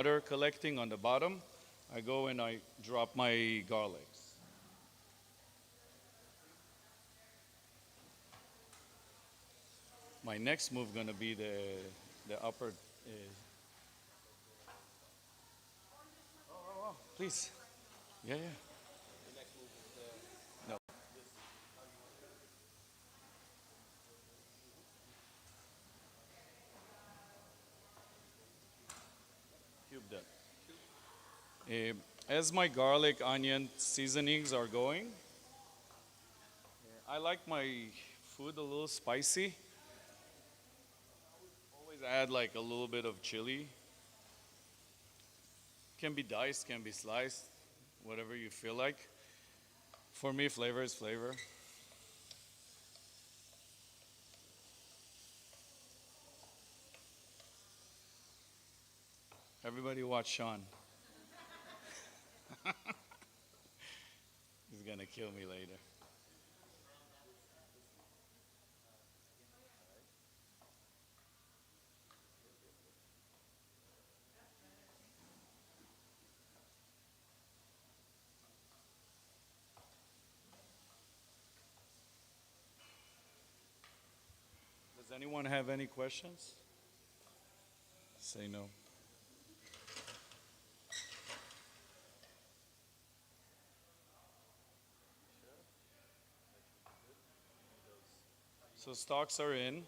water collecting on the bottom, I go and I drop my garlics. My next move gonna be the upper. Please. Yeah, yeah. No. Cube that. As my garlic, onion seasonings are going, I like my food a little spicy. Always add like a little bit of chili. Can be diced, can be sliced, whatever you feel like. For me, flavor is flavor. Everybody watch Sean. He's gonna kill me later. Does anyone have any questions? Say no. So stocks are in.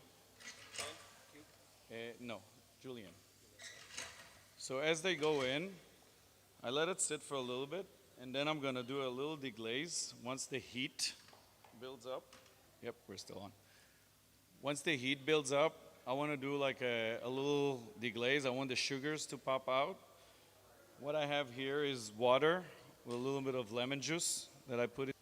No, Julian. So as they go in, I let it sit for a little bit, and then I'm gonna do a little deglaze once the heat builds up. Yep, we're still on. Once the heat builds up, I want to do like a little deglaze. I want the sugars to pop out. What I have here is water with a little bit of lemon juice that I put in.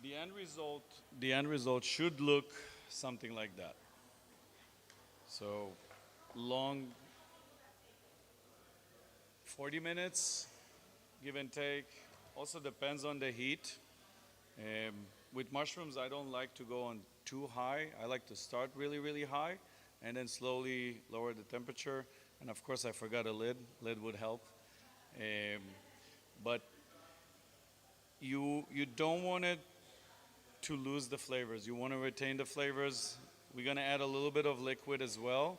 The end result, the end result should look something like that. So long, 40 minutes, give and take. Also depends on the heat. Um, with mushrooms, I don't like to go on too high. I like to start really, really high and then slowly lower the temperature. And of course, I forgot a lid. Lid would help. Um, but you don't want it to lose the flavors. You want to retain the flavors. We're gonna add a little bit of liquid as well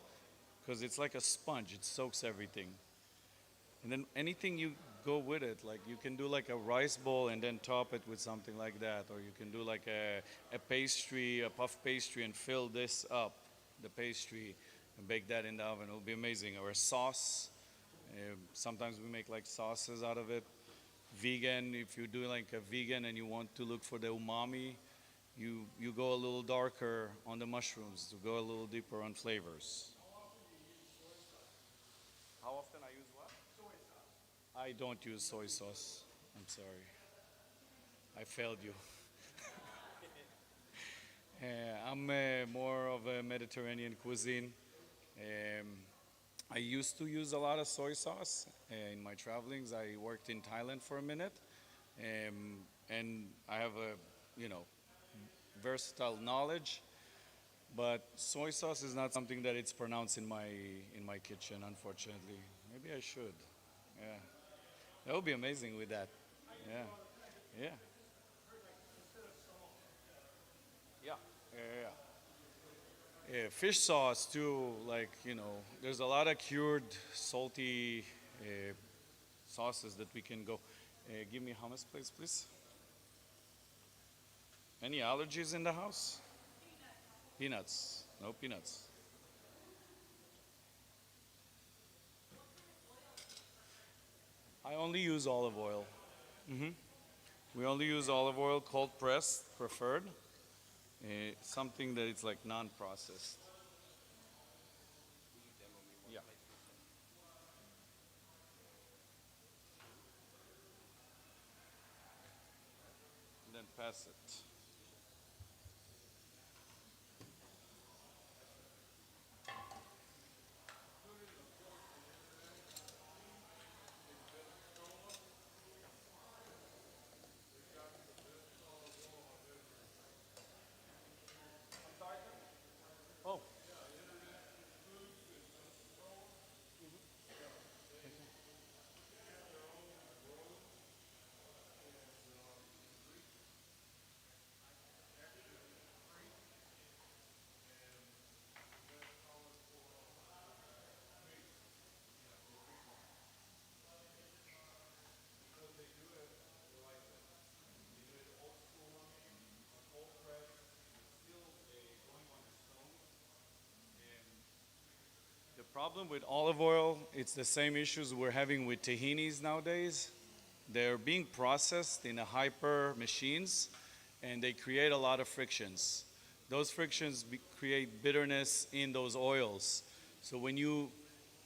because it's like a sponge. It soaks everything. And then anything you go with it, like you can do like a rice bowl and then top it with something like that, or you can do like a pastry, a puff pastry, and fill this up, the pastry, and bake that in the oven. It'll be amazing. Or a sauce. Sometimes we make like sauces out of it. Vegan, if you do like a vegan and you want to look for the umami, you go a little darker on the mushrooms to go a little deeper on flavors. How often I use what? I don't use soy sauce. I'm sorry. I failed you. I'm more of a Mediterranean cuisine. Um, I used to use a lot of soy sauce in my travelings. I worked in Thailand for a minute, and I have a, versatile knowledge. But soy sauce is not something that it's pronounced in my kitchen, unfortunately. Maybe I should. Yeah, that would be amazing with that. Yeah, yeah, yeah, yeah, yeah. Yeah, fish sauce too. Like there's a lot of cured salty sauces that we can go. Give me hummus plates, please. Any allergies in the house? Peanuts. No peanuts. I only use olive oil. We only use olive oil, cold pressed, preferred. Something that it's like non-processed. Yeah. And then pass it. Oh, the problem with olive oil, it's the same issues we're having with tahinis nowadays. They're being processed in a hyper machines and they create a lot of frictions. Those frictions create bitterness in those oils. So when you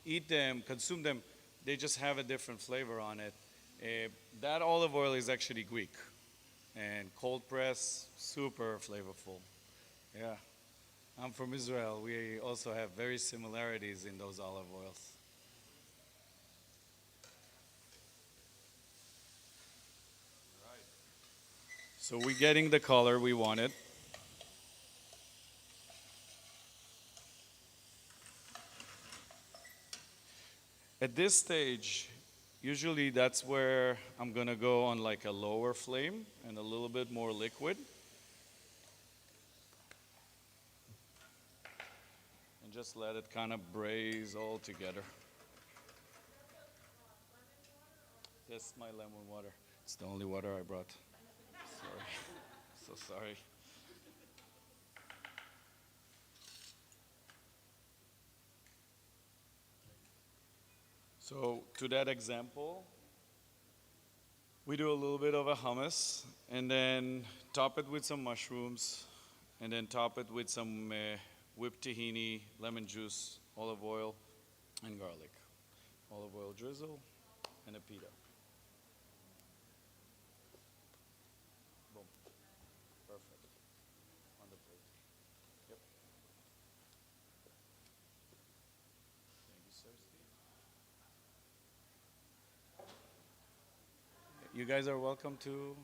eat them, consume them, they just have a different flavor on it. That olive oil is actually Greek and cold press, super flavorful. Yeah, I'm from Israel. We also have very similarities in those olive oils. So we're getting the color we wanted. At this stage, usually that's where I'm gonna go on like a lower flame and a little bit more liquid and just let it kind of braise all together. This is my lemon water. It's the only water I brought. Sorry. So sorry. So to that example, we do a little bit of a hummus and then top it with some mushrooms and then top it with some whipped tahini, lemon juice, olive oil, and garlic. Olive oil drizzle and a pita. Boom. Perfect. On the plate. Yep. Thank you, sir. You guys are welcome to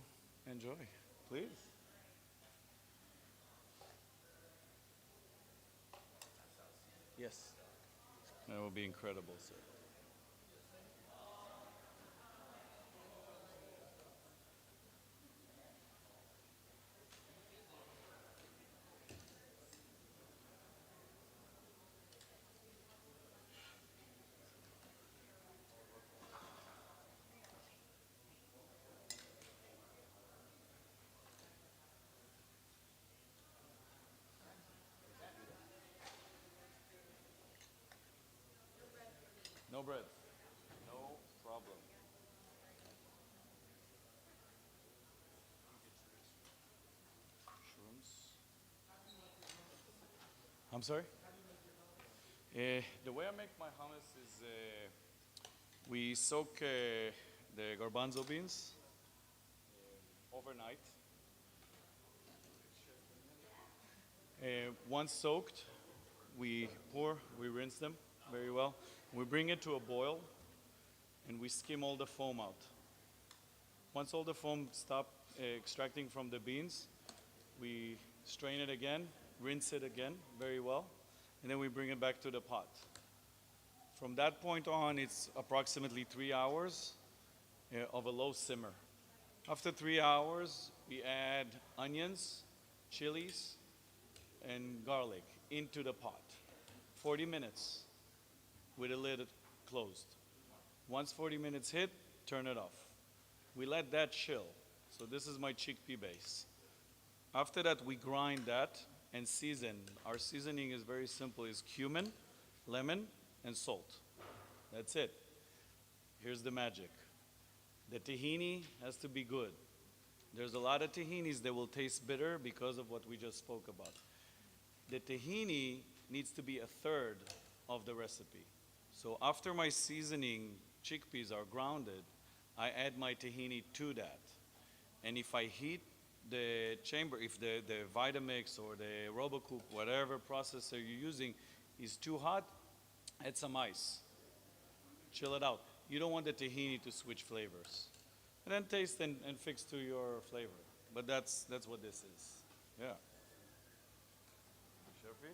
enjoy. Please. Yes. That will be incredible, sir. No bread. No problem. Shrooms. I'm sorry? The way I make my hummus is we soak the garbanzo beans overnight. Once soaked, we rinse them very well. We bring it to a boil and we skim all the foam out. Once all the foam stop extracting from the beans, we strain it again, rinse it again very well, and then we bring it back to the pot. From that point on, it's approximately 3 hours of a low simmer. After 3 hours, we add onions, chilies, and garlic into the pot. 40 minutes with the lid closed. Once 40 minutes hit, turn it off. We let that chill. So this is my chickpea base. After that, we grind that and season. Our seasoning is very simple: is cumin, lemon, and salt. That's it. Here's the magic. The tahini has to be good. There's a lot of tahinis that will taste bitter because of what we just spoke about. The tahini needs to be a third of the recipe. So after my seasoning chickpeas are grounded, I add my tahini to that. And if I heat the chamber, if the Vitamix or the Robocook, whatever processor you're using, is too hot, add some ice. Chill it out. You don't want the tahini to switch flavors. And then taste and fix to your flavor. But that's what this is. Yeah. Sharpie?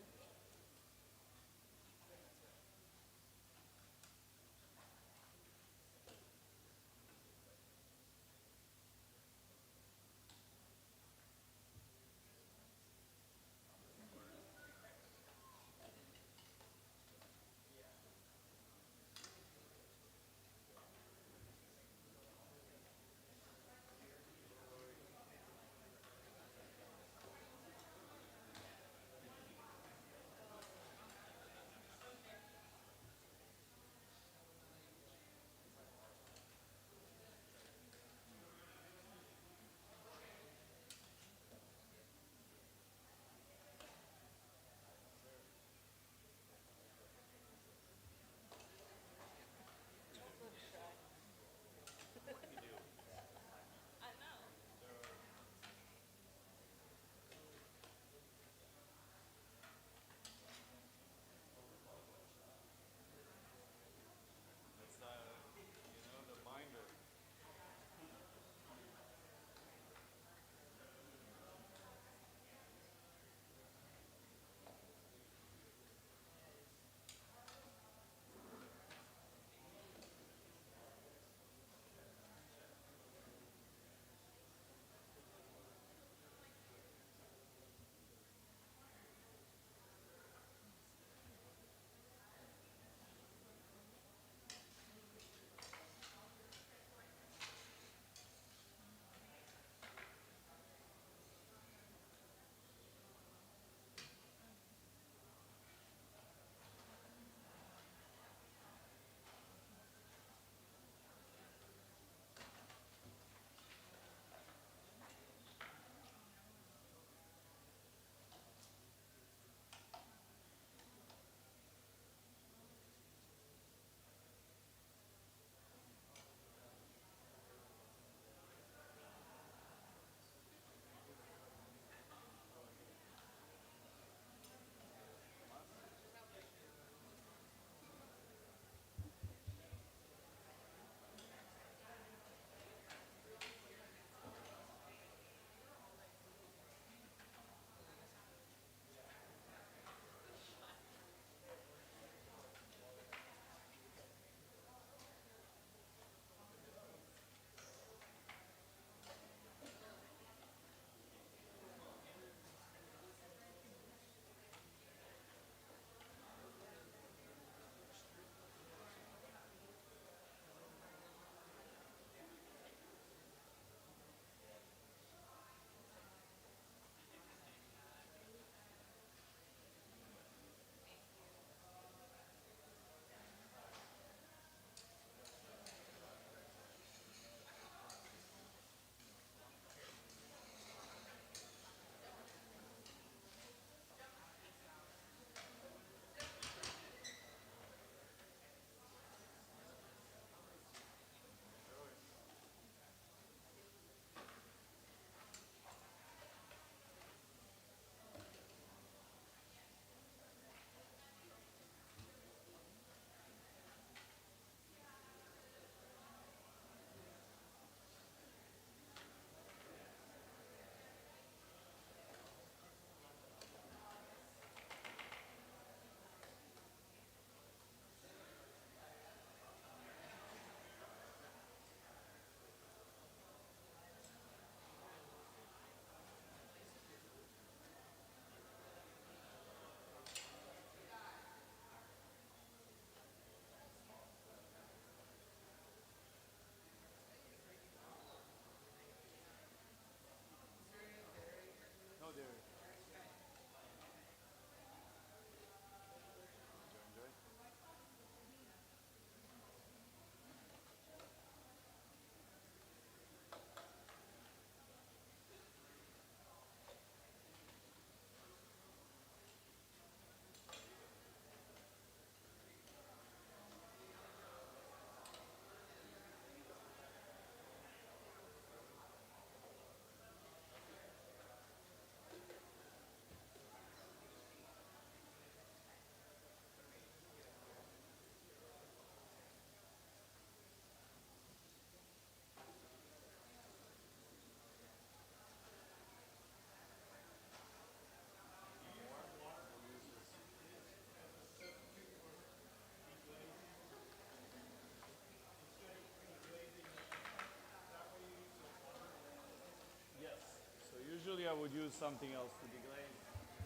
I would use something else to deglaze.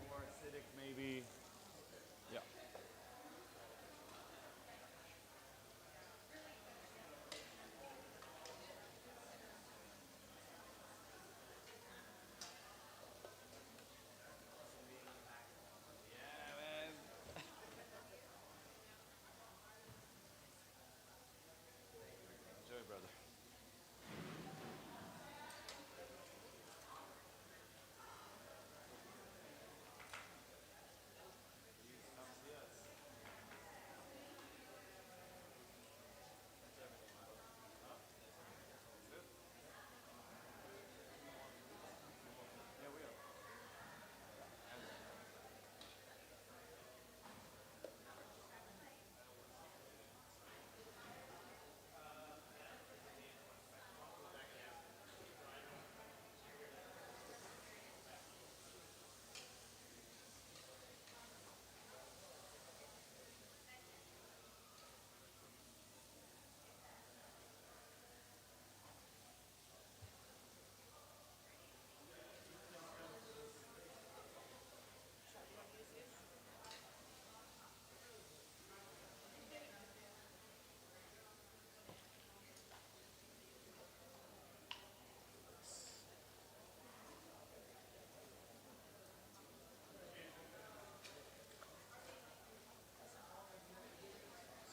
More acidic, maybe. Yeah. Yeah, man. Enjoy, brother.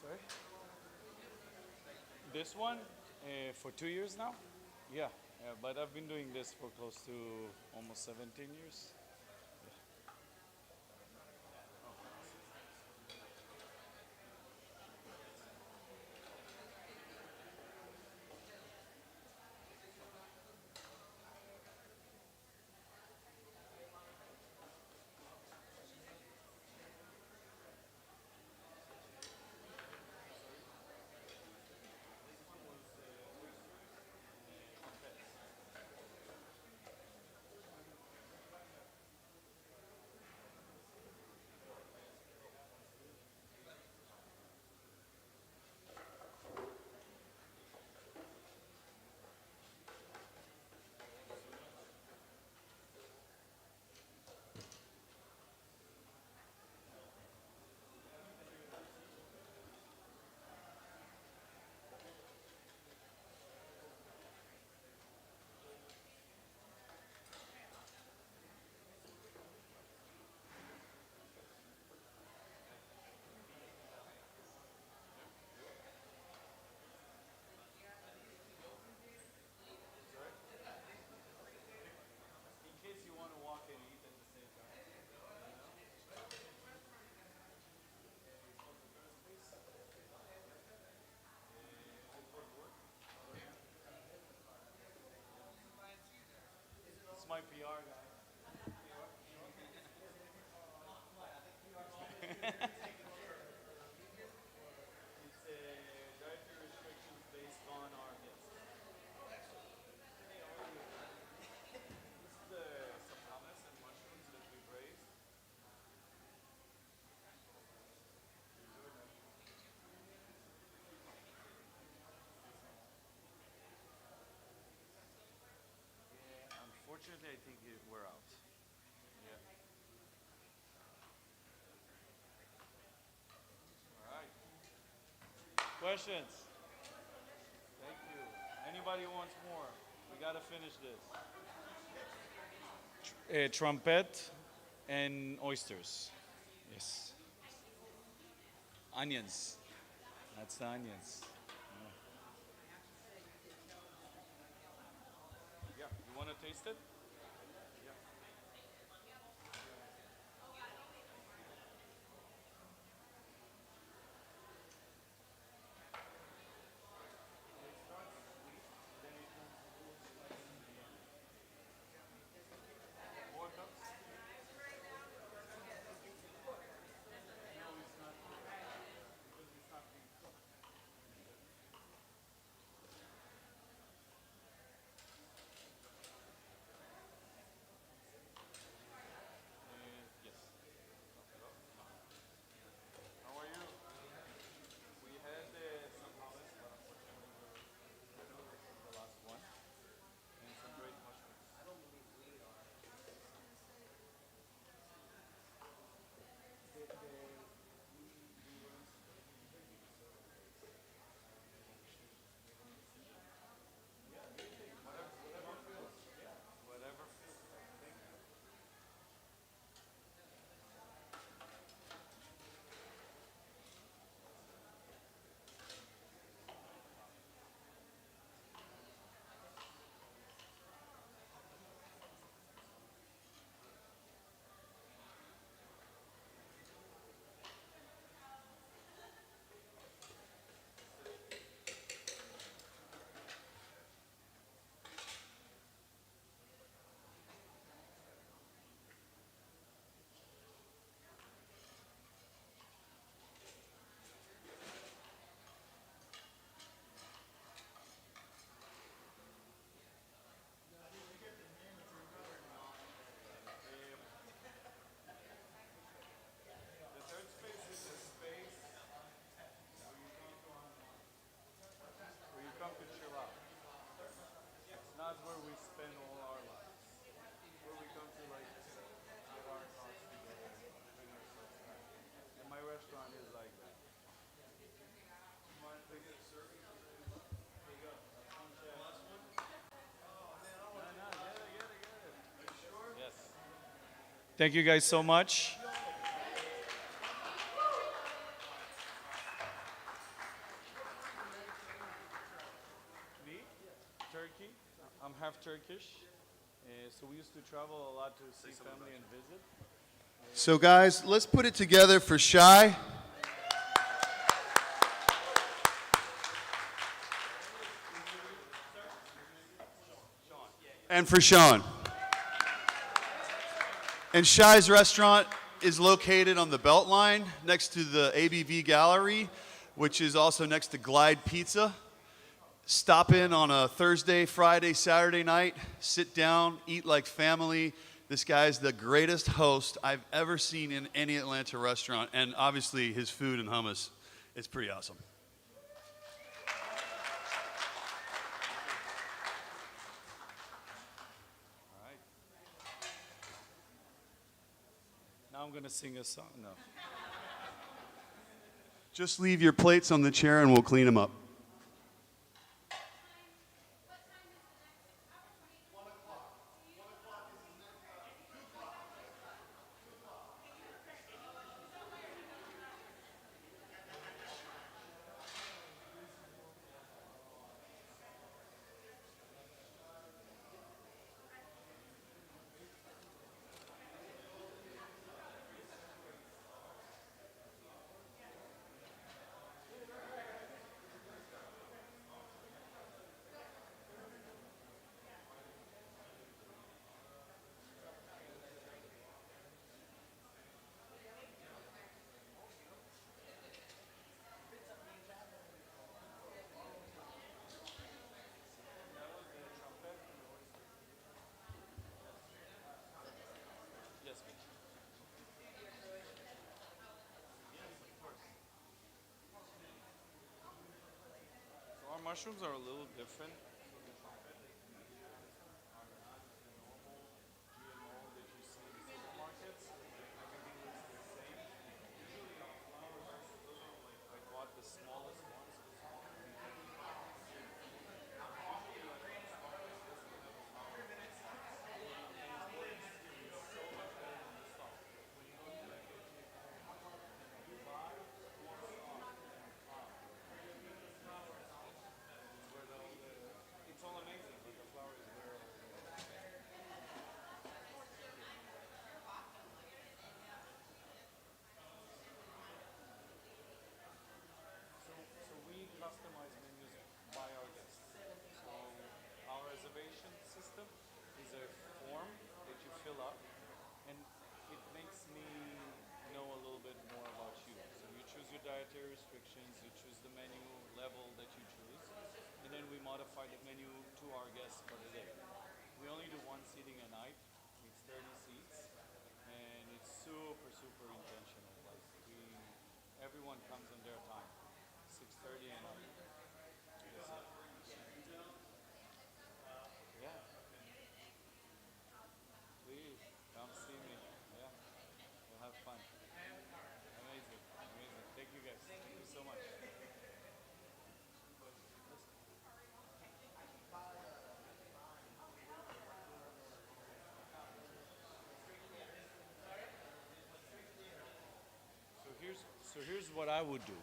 Sorry? This one, for 2 years now? Yeah, yeah, but I've been doing this for close to almost 17 years. In case you want to walk and eat at the same time. It's my PR guy. It's dietary restrictions based on our guests. This is some hummus and mushrooms that we've raised. Unfortunately, I think we're out. Yeah. All right. Questions? Thank you. Anybody wants more? We gotta finish this. Trumpet and oysters. Yes. Onions. That's the onions. Yeah. You want to taste it? Yeah. More cups? Thank you guys so much. Me, Turkey. I'm half Turkish. So we used to travel a lot to see family and visit. So, guys, let's put it together for Shy and for Sean. And Shy's restaurant is located on the Beltline next to the ABV Gallery, which is also next to Glide Pizza. Stop in on a Thursday, Friday, Saturday night, sit down, eat like family. This guy's the greatest host I've ever seen in any Atlanta restaurant, and obviously his food and hummus is pretty awesome. All right. Now I'm gonna sing a song. No. Just leave your plates on the chair and we'll clean them up. Yes, please. So our mushrooms are a little different. I bought the smallest ones. It's all amazing, but the flour is where. So we customize menus by our guests. So our reservation system is a form that you fill up, and it makes me know a little bit more about you. So you choose your dietary restrictions, you choose the menu level that you choose, and then we modify the menu to our guests for the day. We only do one seating a night. It's 30 seats, and it's super, super intentional. Like everyone comes on their time, 6:30 and up. Yes, yeah. Please come see me. Yeah, we'll have fun. Amazing, amazing. Thank you guys. Thank you so much. So here's what I would do.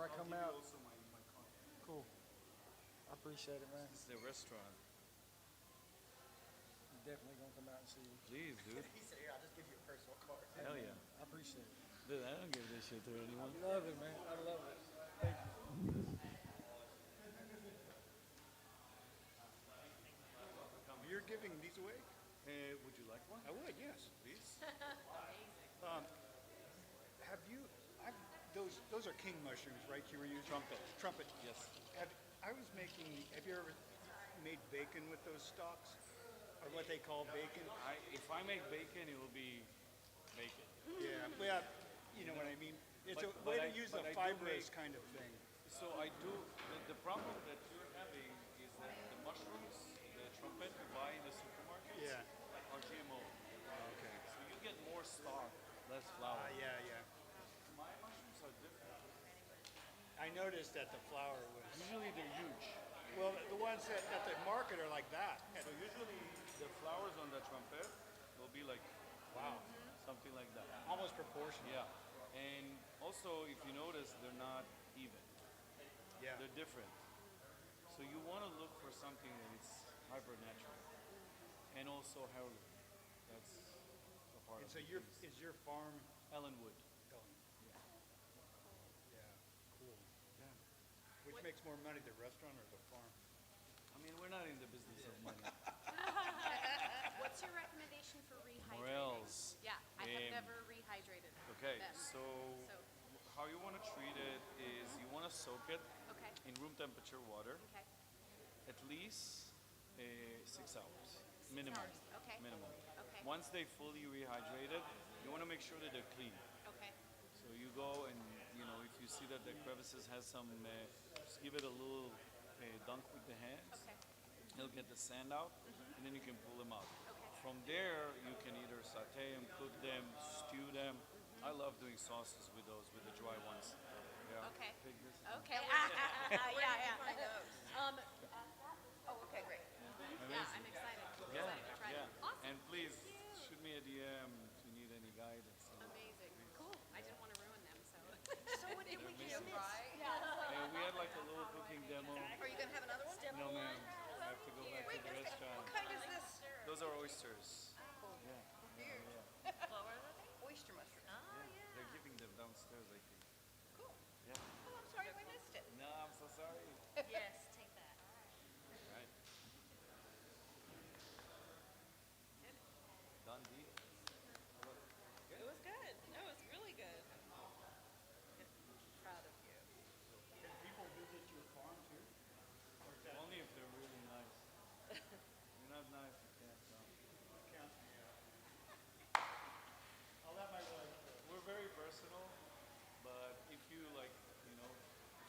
I come out. Cool. I appreciate it, man. This is the restaurant. I'm definitely gonna come out and see you. Please, dude. He said, here, I'll just give you a personal card. Hell yeah. I appreciate it. Dude, I don't give this shit to anyone. I love it, man. I love it. Thank you. You're giving these away? Would you like one? I would, yes, please. Have you? Those are king mushrooms, right? You were using Trumpet. Trumpet. Yes. I was making. Have you ever made bacon with those stalks, or what they call bacon? If I make bacon, it will be bacon. Yeah. Well, you know what I mean. It's a way to use a fibrous kind of thing. So I do. The problem that you're having is that the mushrooms, the trumpet you buy in the supermarkets, Yeah. are GMO. Okay. So you get more stock, less flour. Yeah, yeah. My mushrooms are different. I noticed that the flour was. Usually they're huge. Well, the ones at the market are like that. So usually the flowers on the trumpet will be like, Wow. something like that. Almost proportional. Yeah. And also, if you notice, they're not even. Yeah. They're different. So you want to look for something that is hyper natural and also healthy. That's a part And of so the is things. your farm? Ellenwood. Yeah. Cool. Yeah. Which makes more money, the restaurant or the farm? I mean, we're not in the business of money. What's your recommendation for rehydrating? Morels. Yeah, I have Um, never rehydrated Okay, them. so how you want to treat it is you want to soak it Okay, in room temperature water okay. at least 6 hours minimum. hours, okay. Minimum. Okay. Once they fully rehydrated, you want to make sure that they're clean. Okay, So you go and if you see that the crevices has some, just give it a little dunk with the hands. okay, It'll get the sand out, and then you can pull them out. okay. From there, you can either saute them, cook them, stew them. I love doing sauces with those, with the dry ones. Yeah. Okay. Take this. Okay. Yeah, yeah. Oh, okay, great. Yeah, I'm excited. Yeah, Excited to try yeah. them. Awesome. And please shoot me a DM if you need any guidance. Amazing. Cool. I didn't want to ruin them, so. So what did we do, amazing. right? And we had like a little cooking demo. Are you gonna have another one? No, ma'am. I have to go back to the restaurant. What kind is this? Those are oysters. Huge. Oyster mushroom. Oh, yeah. They're giving them downstairs, I think. Cool. Yeah. Oh, I'm sorry we missed it. No, I'm so sorry. Yes, take that. Right. Done deal. It was good. No, it was really good. Proud of you. Can people visit your farm too? Only if they're really nice. If you're not nice, you can't come. Count me out. I'll let my wife go. We're very personal, but if you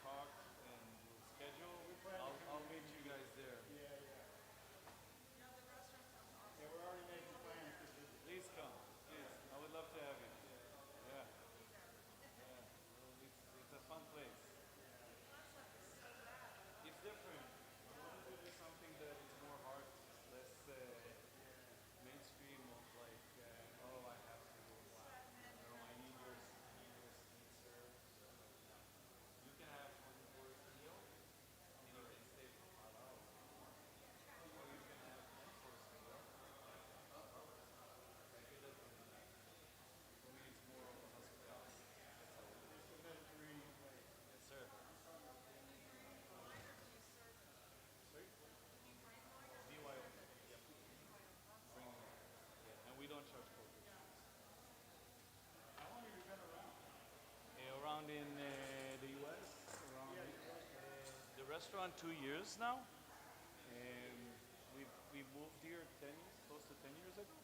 talk and we'll schedule, I'll meet you guys there. Yeah, we're already making plans to visit. Please come. Please. I would love to have you. Yeah. Yeah. Well, it's a fun place. It's different. I want to do something that is more heart, less mainstream of like, oh, I have to go. I need your sweet serve. You can have 24 meal, and you can stay for 5 hours. Or you can have 10 course meal. Like it doesn't really matter. For me, it's more of a hospitality. That's all it is. It's a Mediterranean place. Yes, sir. BYO. Yep. Bring them. Yeah, and we don't charge for it. How long have you been around? Around in the U.S. Around the restaurant 2 years now. And we moved here 10 close to 10 years ago.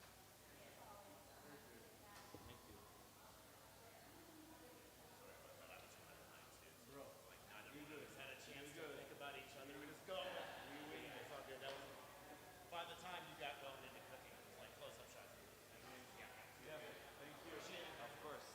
Thank you. Bro, you good. Had a chance You to good. think about each other. We just go. It's all good. That was by the time you got going into cooking, it was like close up shots. Yeah. Yeah, thank you. Of course.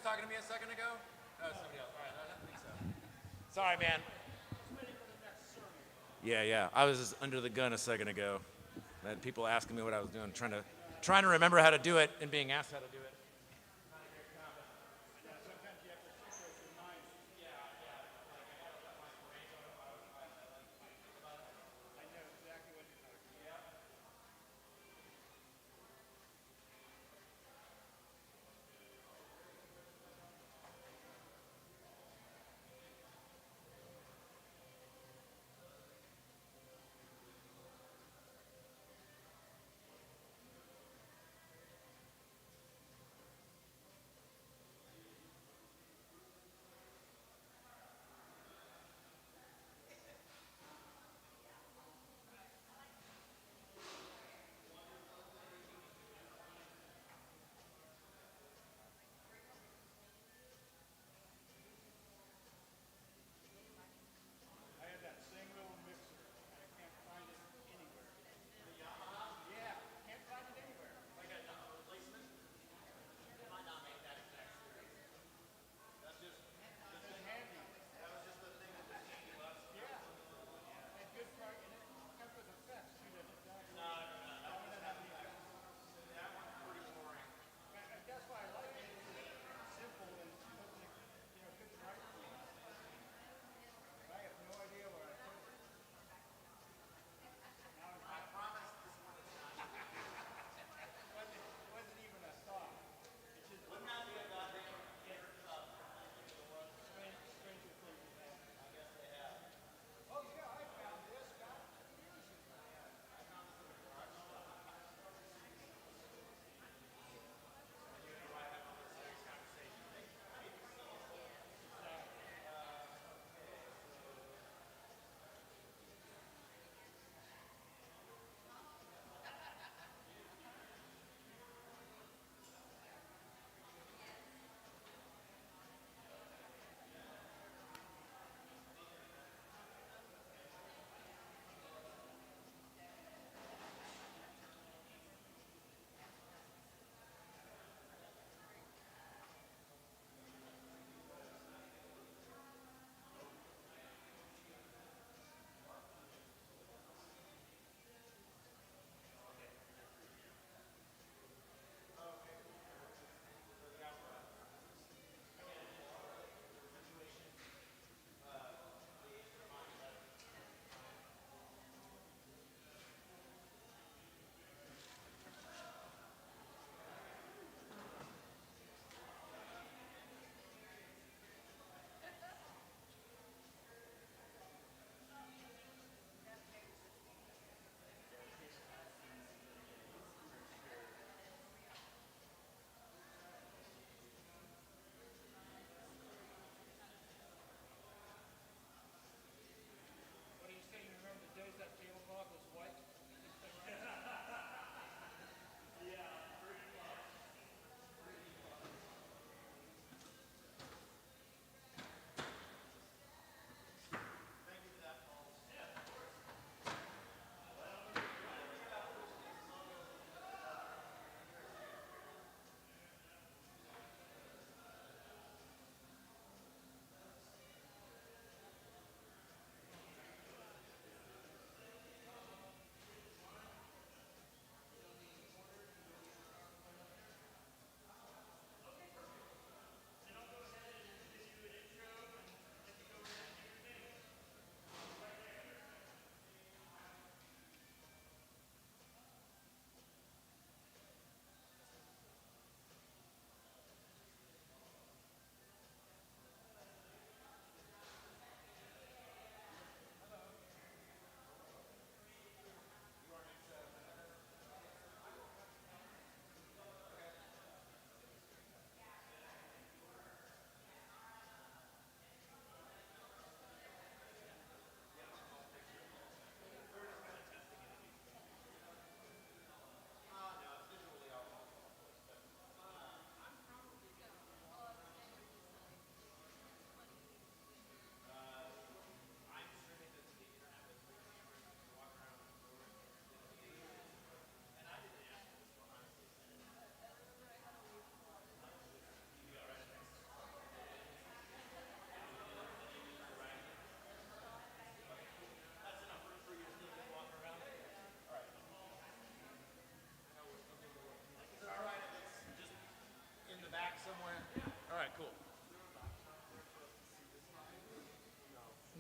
talking to me a second ago? No, somebody else. All right, I don't think so. Sorry, man. Yeah. I was under the gun a second ago. I had people asking me what I was doing, trying to remember how to do it and being asked how to do it.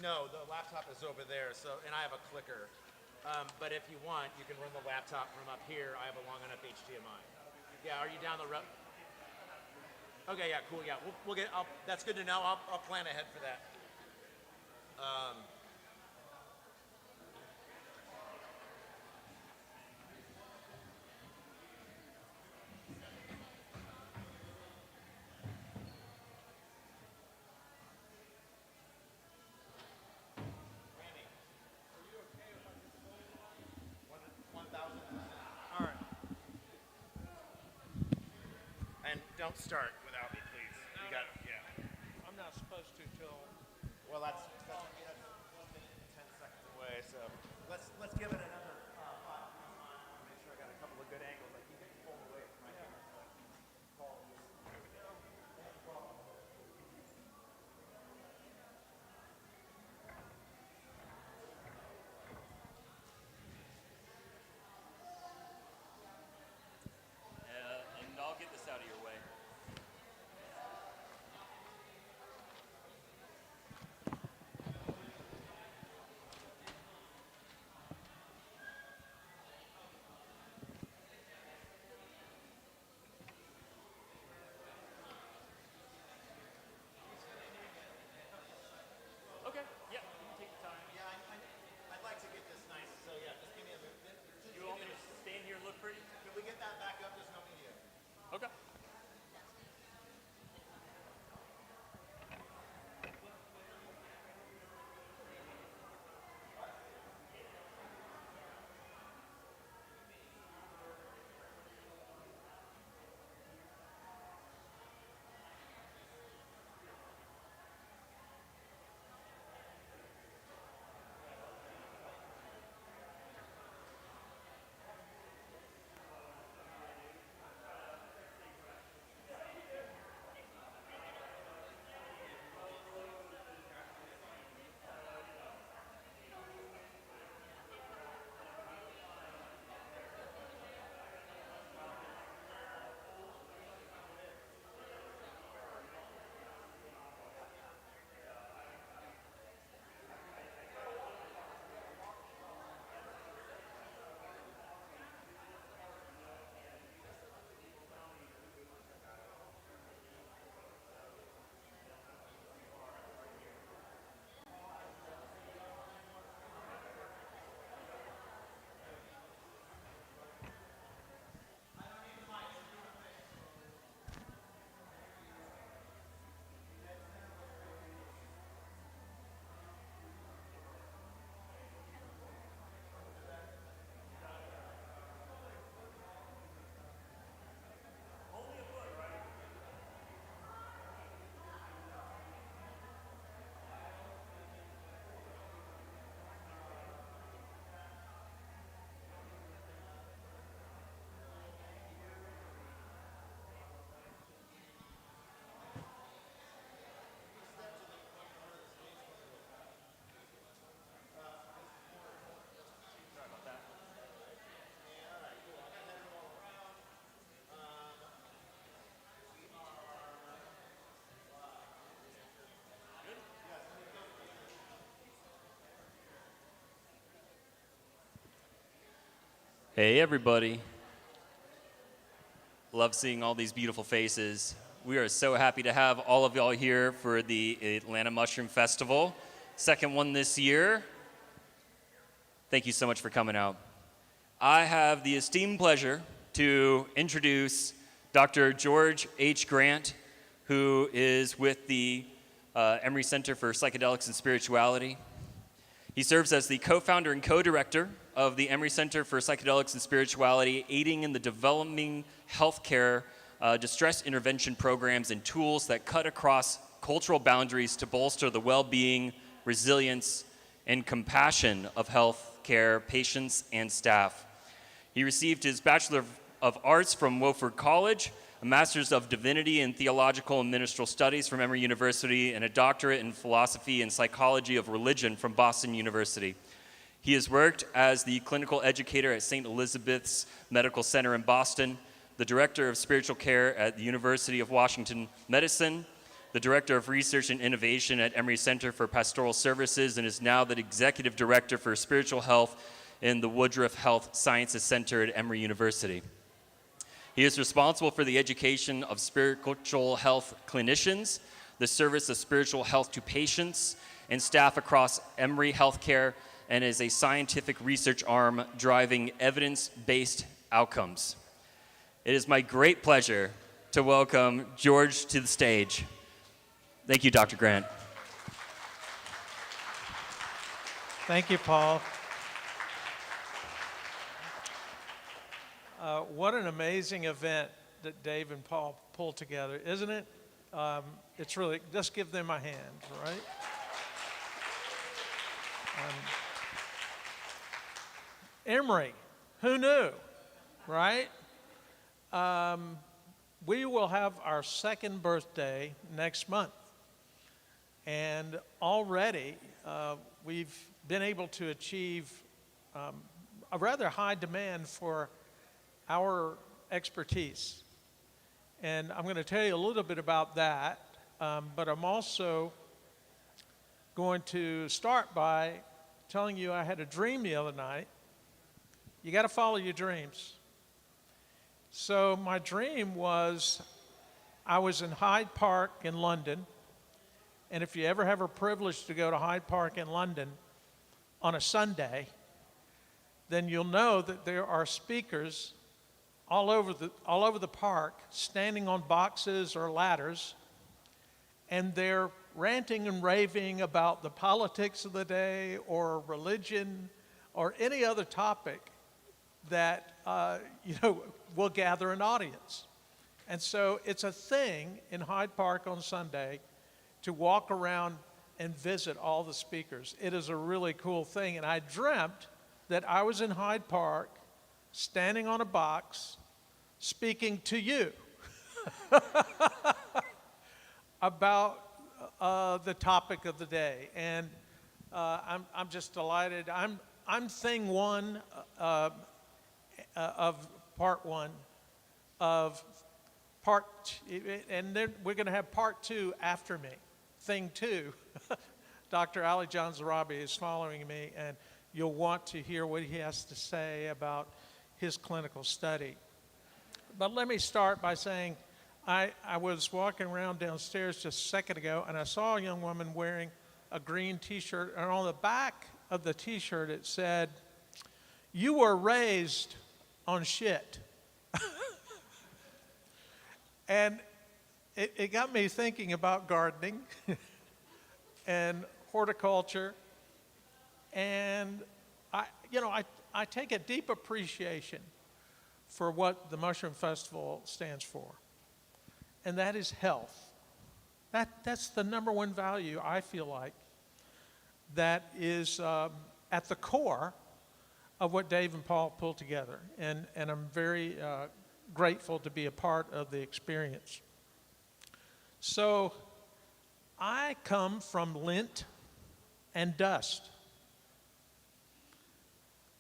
No, the laptop is over there, so, and I have a clicker. But if you want, you can run the laptop from up here. I have a long enough HDMI. Yeah, are you down the road? Okay, yeah, cool, yeah. We'll get, that's good to know. I'll plan ahead for that. All right. And don't start without me, please. You got, yeah. I'm not supposed to till. Well, that's 1 minute and 10 seconds away, so let's give it another 5 minutes. Make sure I got a couple of good angles. I keep getting pulled away from my camera. So call this. Here we go. And I'll get this out of your way. Okay, yeah, you can take your time. Yeah, I'd like to get this nice. So yeah, just give me a minute. You want me to stand here and look pretty? Can we get that back up? There's no media. Okay. Hey, everybody. Love seeing all these beautiful faces. We are so happy to have all of y'all here for the Atlanta Mushroom Festival, second one this year. Thank you so much for coming out. I have the esteemed pleasure to introduce Dr. George H. Grant, who is with the Emory Center for Psychedelics and Spirituality. He serves as the co-founder and co-director of the Emory Center for Psychedelics and Spirituality, aiding in the developing healthcare distress intervention programs and tools that cut across cultural boundaries to bolster the well-being, resilience, and compassion of healthcare patients and staff. He received his Bachelor of Arts from Wofford College, a Master's of Divinity in Theological and Ministerial Studies from Emory University, and a doctorate in Philosophy and Psychology of Religion from Boston University. He has worked as the clinical educator at St. Elizabeth's Medical Center in Boston, the director of spiritual care at the University of Washington Medicine, the Director of Research and Innovation at Emory Center for Pastoral Services, and is now the Executive Director for Spiritual Health in the Woodruff Health Sciences Center at Emory University. He is responsible for the education of spiritual health clinicians, the service of spiritual health to patients and staff across Emory Healthcare, and is a scientific research arm driving evidence-based outcomes. It is my great pleasure to welcome George to the stage. Thank you, Dr. Grant. Thank you, Paul. What an amazing event that Dave and Paul pulled together, isn't it? It's really, just give them a hand, right? Emory, who knew, right? We will have our second birthday next month. And already we've been able to achieve a rather high demand for our expertise. And I'm going to tell you a little bit about that, but I'm also going to start by telling you I had a dream the other night. You got to follow your dreams. So my dream was I was in Hyde Park in London, and if you ever have a privilege to go to Hyde Park in London on a Sunday, then you'll know that there are speakers all over the park standing on boxes or ladders, and they're ranting and raving about the politics of the day or religion or any other topic that will gather an audience. And so it's a thing in Hyde Park on Sunday to walk around and visit all the speakers. It is a really cool thing. And I dreamt that I was in Hyde Park, standing on a box, speaking to you about the topic of the day. And I'm just delighted. I'm thing one of part one of part, and then we're going to have part two after me. Thing two, Dr. Ali John Zarabi is following me, and you'll want to hear what he has to say about his clinical study. But let me start by saying I was walking around downstairs just a second ago, and I saw a young woman wearing a green T-shirt, and on the back of the T-shirt it said, "You were raised on shit." And it got me thinking about gardening and horticulture, and I take a deep appreciation for what the Mushroom Festival stands for, and that is health. That's the number one value I feel like that is at the core of what Dave and Paul pulled together, and I'm very grateful to be a part of the experience. So I come from lint and dust.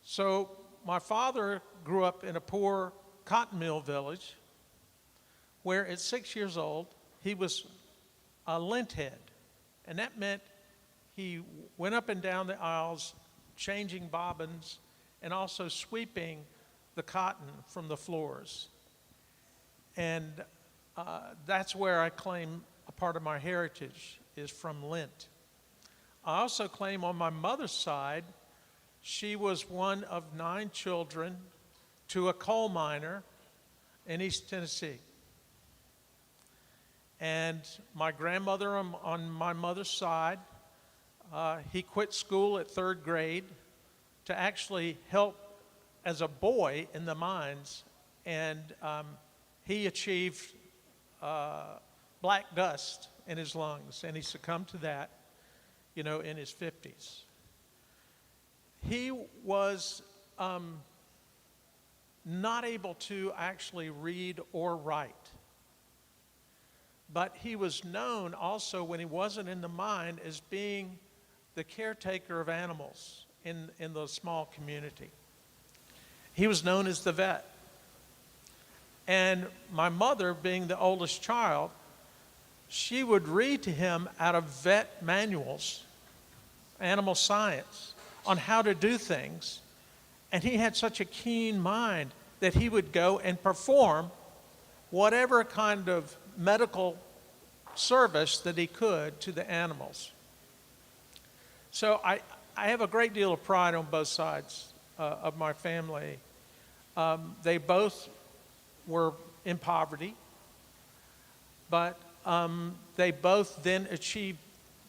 So my father grew up in a poor cotton mill village where at 6 years old he was a lint head, and that meant he went up and down the aisles changing bobbins and also sweeping the cotton from the floors. And that's where I claim a part of my heritage is from lint. I also claim on my mother's side, she was one of 9 children to a coal miner in East Tennessee. And my grandmother on my mother's side, he quit school at 3rd grade to actually help as a boy in the mines, and he achieved black dust in his lungs, and he succumbed to that, in his 50s. He was not able to actually read or write, but he was known also when he wasn't in the mine as being the caretaker of animals in the small community. He was known as the vet. And my mother, being the oldest child, she would read to him out of vet manuals, animal science, on how to do things. And he had such a keen mind that he would go and perform whatever kind of medical service that he could to the animals. So I have a great deal of pride on both sides of my family. They both were in poverty, but they both then achieved,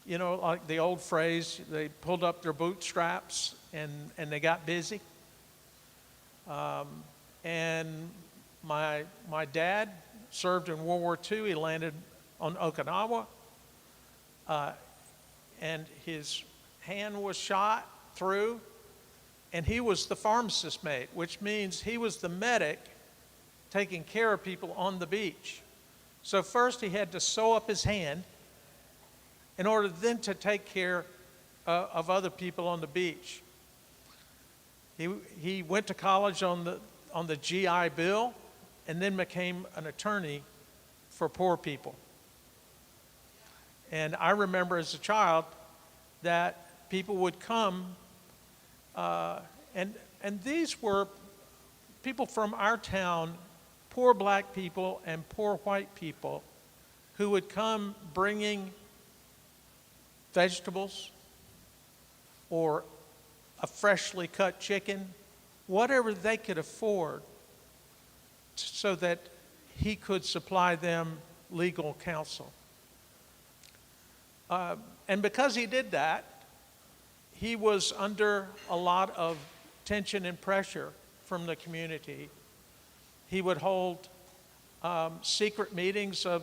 you know, like the old phrase, they pulled up their bootstraps and they got busy. And my dad served in World War II. He landed on Okinawa, and his hand was shot through, and he was the pharmacist mate, which means he was the medic taking care of people on the beach. So first he had to sew up his hand in order then to take care of other people on the beach. He went to college on the GI Bill and then became an attorney for poor people. And I remember as a child that people would come, and these were people from our town, poor black people and poor white people, who would come bringing vegetables or a freshly cut chicken, whatever they could afford, so that he could supply them legal counsel. And because he did that, he was under a lot of tension and pressure from the community. He would hold secret meetings of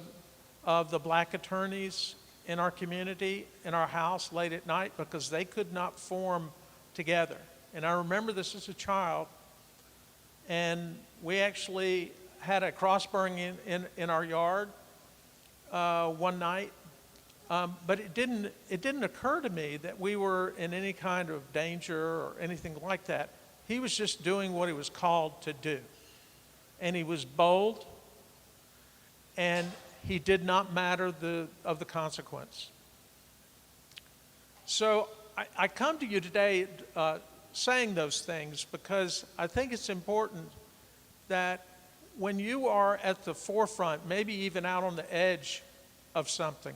the black attorneys in our community, in our house late at night, because they could not form together. And I remember this as a child, and we actually had a cross burning in our yard one night. But it didn't occur to me that we were in any kind of danger or anything like that. He was just doing what he was called to do. And he was bold, and he did not matter of the consequence. So I come to you today saying those things because I think it's important that when you are at the forefront, maybe even out on the edge of something,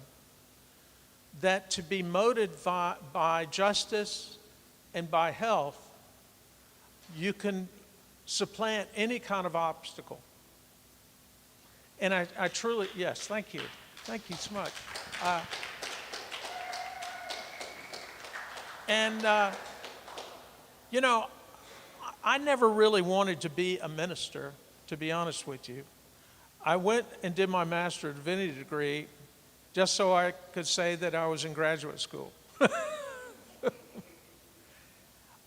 that to be motivated by justice and by health, you can supplant any kind of obstacle. And I truly, yes, thank you. Thank you so much. You know, I never really wanted to be a minister, to be honest with you. I went and did my Master of Divinity degree just so I could say that I was in graduate school.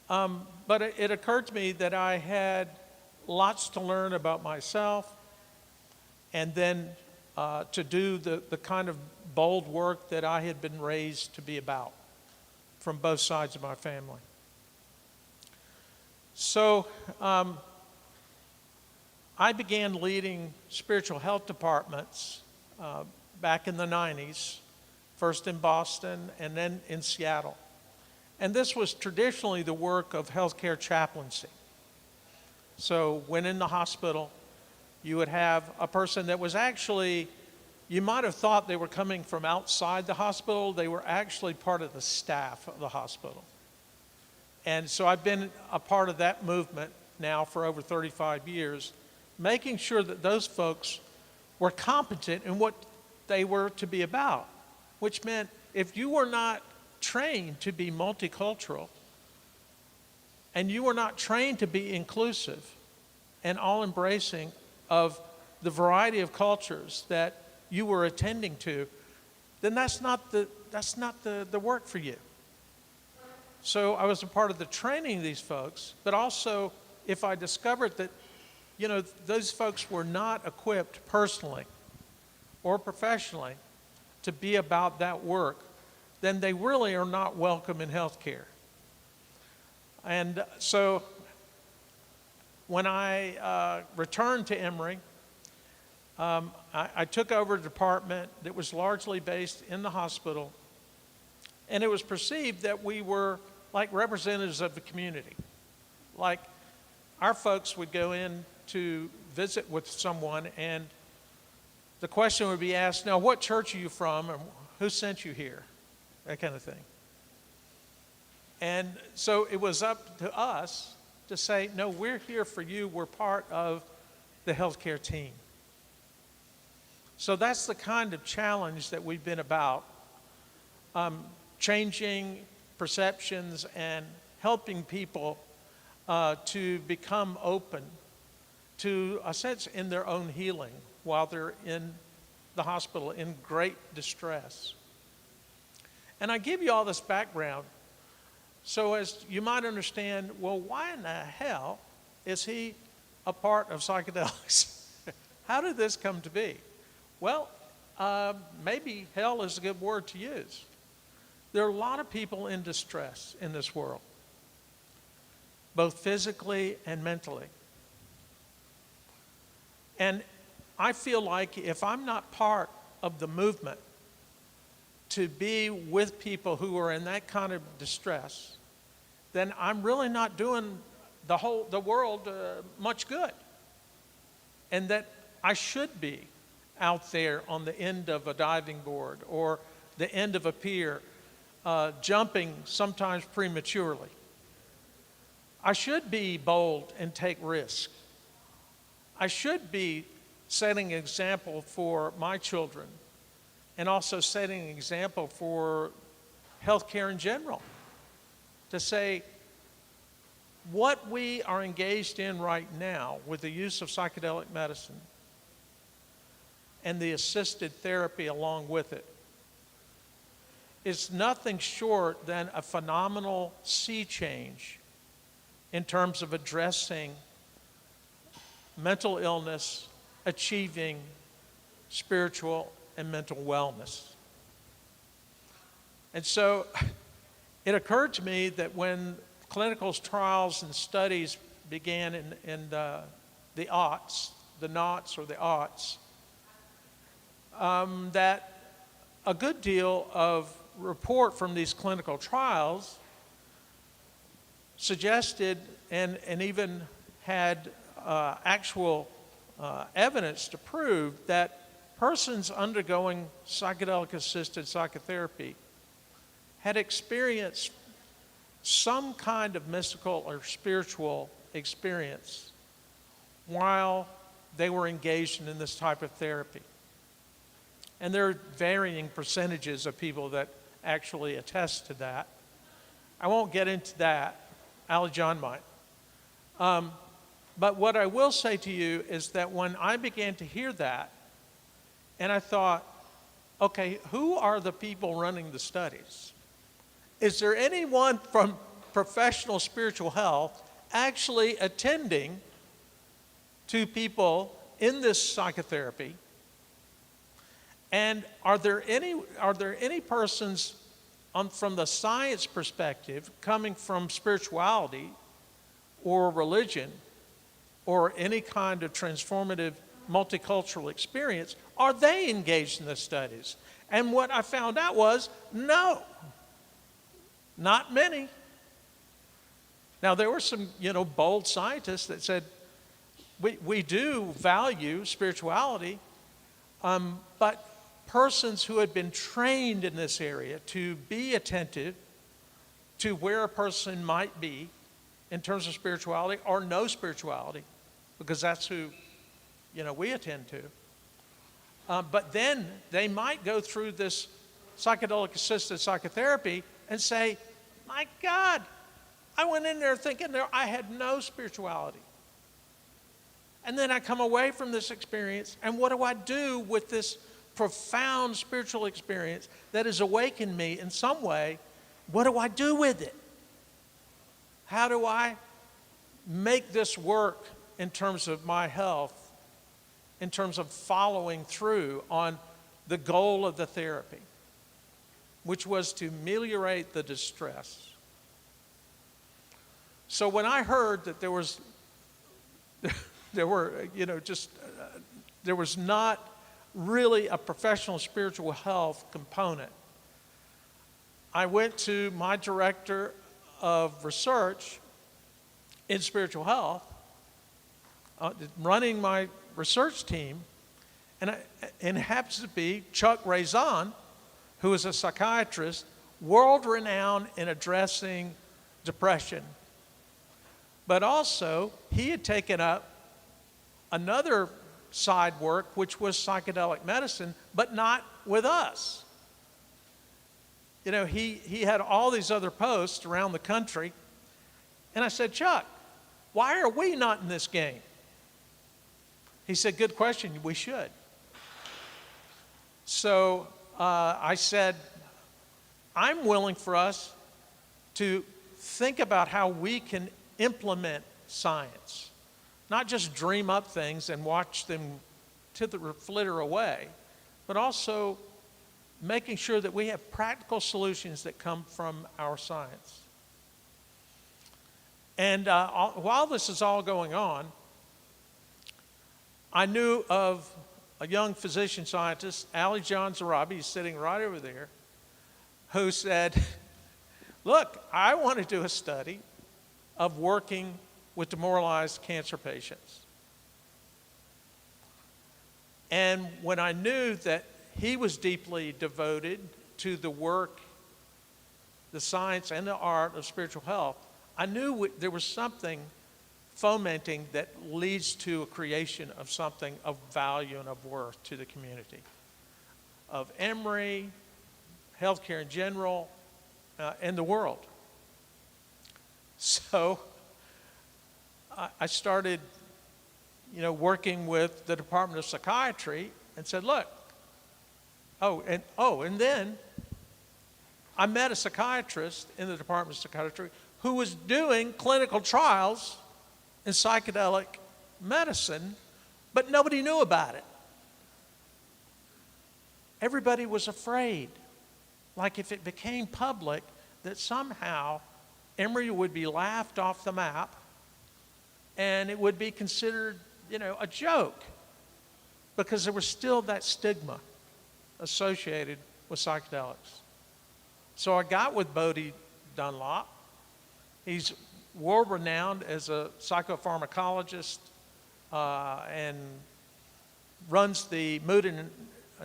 But it occurred to me that I had lots to learn about myself, and then to do the kind of bold work that I had been raised to be about from both sides of my family. So I began leading spiritual health departments back in the 90s, first in Boston and then in Seattle. And this was traditionally the work of healthcare chaplaincy. So when in the hospital, you would have a person that was actually, you might have thought they were coming from outside the hospital, they were actually part of the staff of the hospital. And so I've been a part of that movement now for over 35 years, making sure that those folks were competent in what they were to be about, which meant if you were not trained to be multicultural and you were not trained to be inclusive and all-embracing of the variety of cultures that you were attending to, then that's not the work for you. So I was a part of the training of these folks, but also if I discovered that, you know, those folks were not equipped personally or professionally to be about that work, then they really are not welcome in healthcare. And so when I returned to Emory, I took over a department that was largely based in the hospital, and it was perceived that we were like representatives of the community. Like our folks would go in to visit with someone, and the question would be asked, now, what church are you from, and who sent you here? That kind of thing. And so it was up to us to say, no, we're here for you. We're part of the healthcare team. So that's the kind of challenge that we've been about, changing perceptions and helping people to become open to a sense in their own healing while they're in the hospital in great distress. And I give you all this background so as you might understand, well, why in the hell is he a part of psychedelics? How did this come to be? Well, maybe hell is a good word to use. There are a lot of people in distress in this world, both physically and mentally. And I feel like if I'm not part of the movement to be with people who are in that kind of distress, then I'm really not doing the world much good. And that I should be out there on the end of a diving board or the end of a pier, jumping sometimes prematurely. I should be bold and take risks. I should be setting an example for my children and also setting an example for healthcare in general. To say, what we are engaged in right now with the use of psychedelic medicine and the assisted therapy along with it is nothing short than a phenomenal sea change in terms of addressing mental illness, achieving spiritual and mental wellness. And so it occurred to me that when clinical trials and studies began in the aughts, that a good deal of report from these clinical trials suggested and even had actual evidence to prove that persons undergoing psychedelic-assisted psychotherapy had experienced some kind of mystical or spiritual experience while they were engaged in this type of therapy. And there are varying percentages of people that actually attest to that. I won't get into that. Ali John might. But what I will say to you is that when I began to hear that, and I thought, okay, who are the people running the studies? Is there anyone from professional spiritual health actually attending to people in this psychotherapy? And are there any persons from the science perspective coming from spirituality or religion or any kind of transformative multicultural experience, are they engaged in the studies? And what I found out was, no, not many. Now, there were some, bold scientists that said, we do value spirituality, but persons who had been trained in this area to be attentive to where a person might be in terms of spirituality or no spirituality, because that's who, we attend to. But then they might go through this psychedelic-assisted psychotherapy and say, my God, I went in there thinking I had no spirituality. And then I come away from this experience, and what do I do with this profound spiritual experience that has awakened me in some way? What do I do with it? How do I make this work in terms of my health, in terms of following through on the goal of the therapy, which was to ameliorate the distress? So when I heard that there were, just there was not really a professional spiritual health component. I went to my director of research in spiritual health, running my research team, and it happens to be Chuck Raison, who is a psychiatrist, world-renowned in addressing depression. But also, he had taken up another side work, which was psychedelic medicine, but not with us. You know, he had all these other posts around the country. And I said, Chuck, why are we not in this game? He said, good question, we should. So I said, I'm willing for us to think about how we can implement science, not just dream up things and watch them flitter away, but also making sure that we have practical solutions that come from our science. And while this is all going on, I knew of a young physician scientist, Ali John Zarabi, he's sitting right over there, who said, look, I want to do a study of working with demoralized cancer patients. And when I knew that he was deeply devoted to the work, the science, and the art of spiritual health, I knew there was something fomenting that leads to a creation of something of value and of worth to the community, of Emory, healthcare in general, and the world. So I started, working with the Department of Psychiatry and said, look, and then I met a psychiatrist in the Department of Psychiatry who was doing clinical trials in psychedelic medicine, but nobody knew about it. Everybody was afraid, like if it became public, that somehow Emory would be laughed off the map and it would be considered, a joke, because there was still that stigma associated with psychedelics. So I got with Bodhi Dunlop. He's world-renowned as a psychopharmacologist and runs the mood and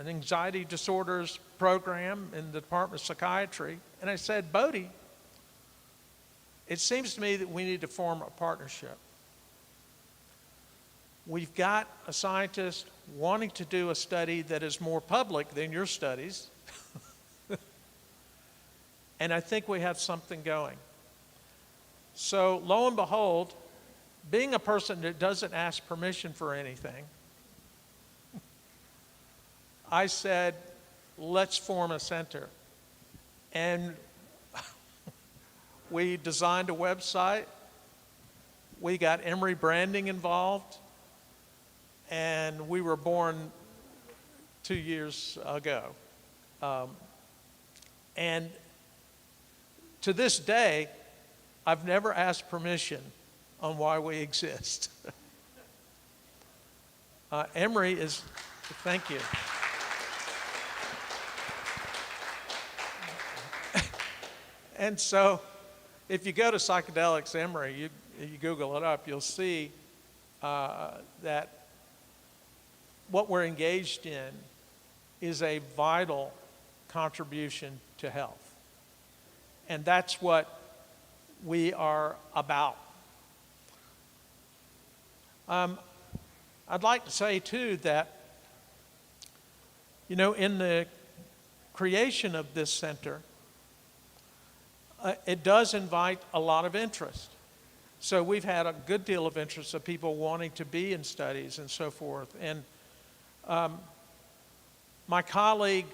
anxiety disorders program in the Department of Psychiatry. And I said, Bodhi, it seems to me that we need to form a partnership. We've got a scientist wanting to do a study that is more public than your studies. And I think we have something going. So lo and behold, being a person that doesn't ask permission for anything, I said, let's form a center. And we designed a website. We got Emory Branding involved. And we were born 2 years ago. And to this day, I've never asked permission on why we exist. Emory is, thank you. And so, if you go to Psychedelics Emory, you Google it up, you'll see that what we're engaged in is a vital contribution to health. And that's what we are about. I'd like to say, too, that, in the creation of this center, it does invite a lot of interest. So we've had a good deal of interest of people wanting to be in studies and so forth. And my colleague,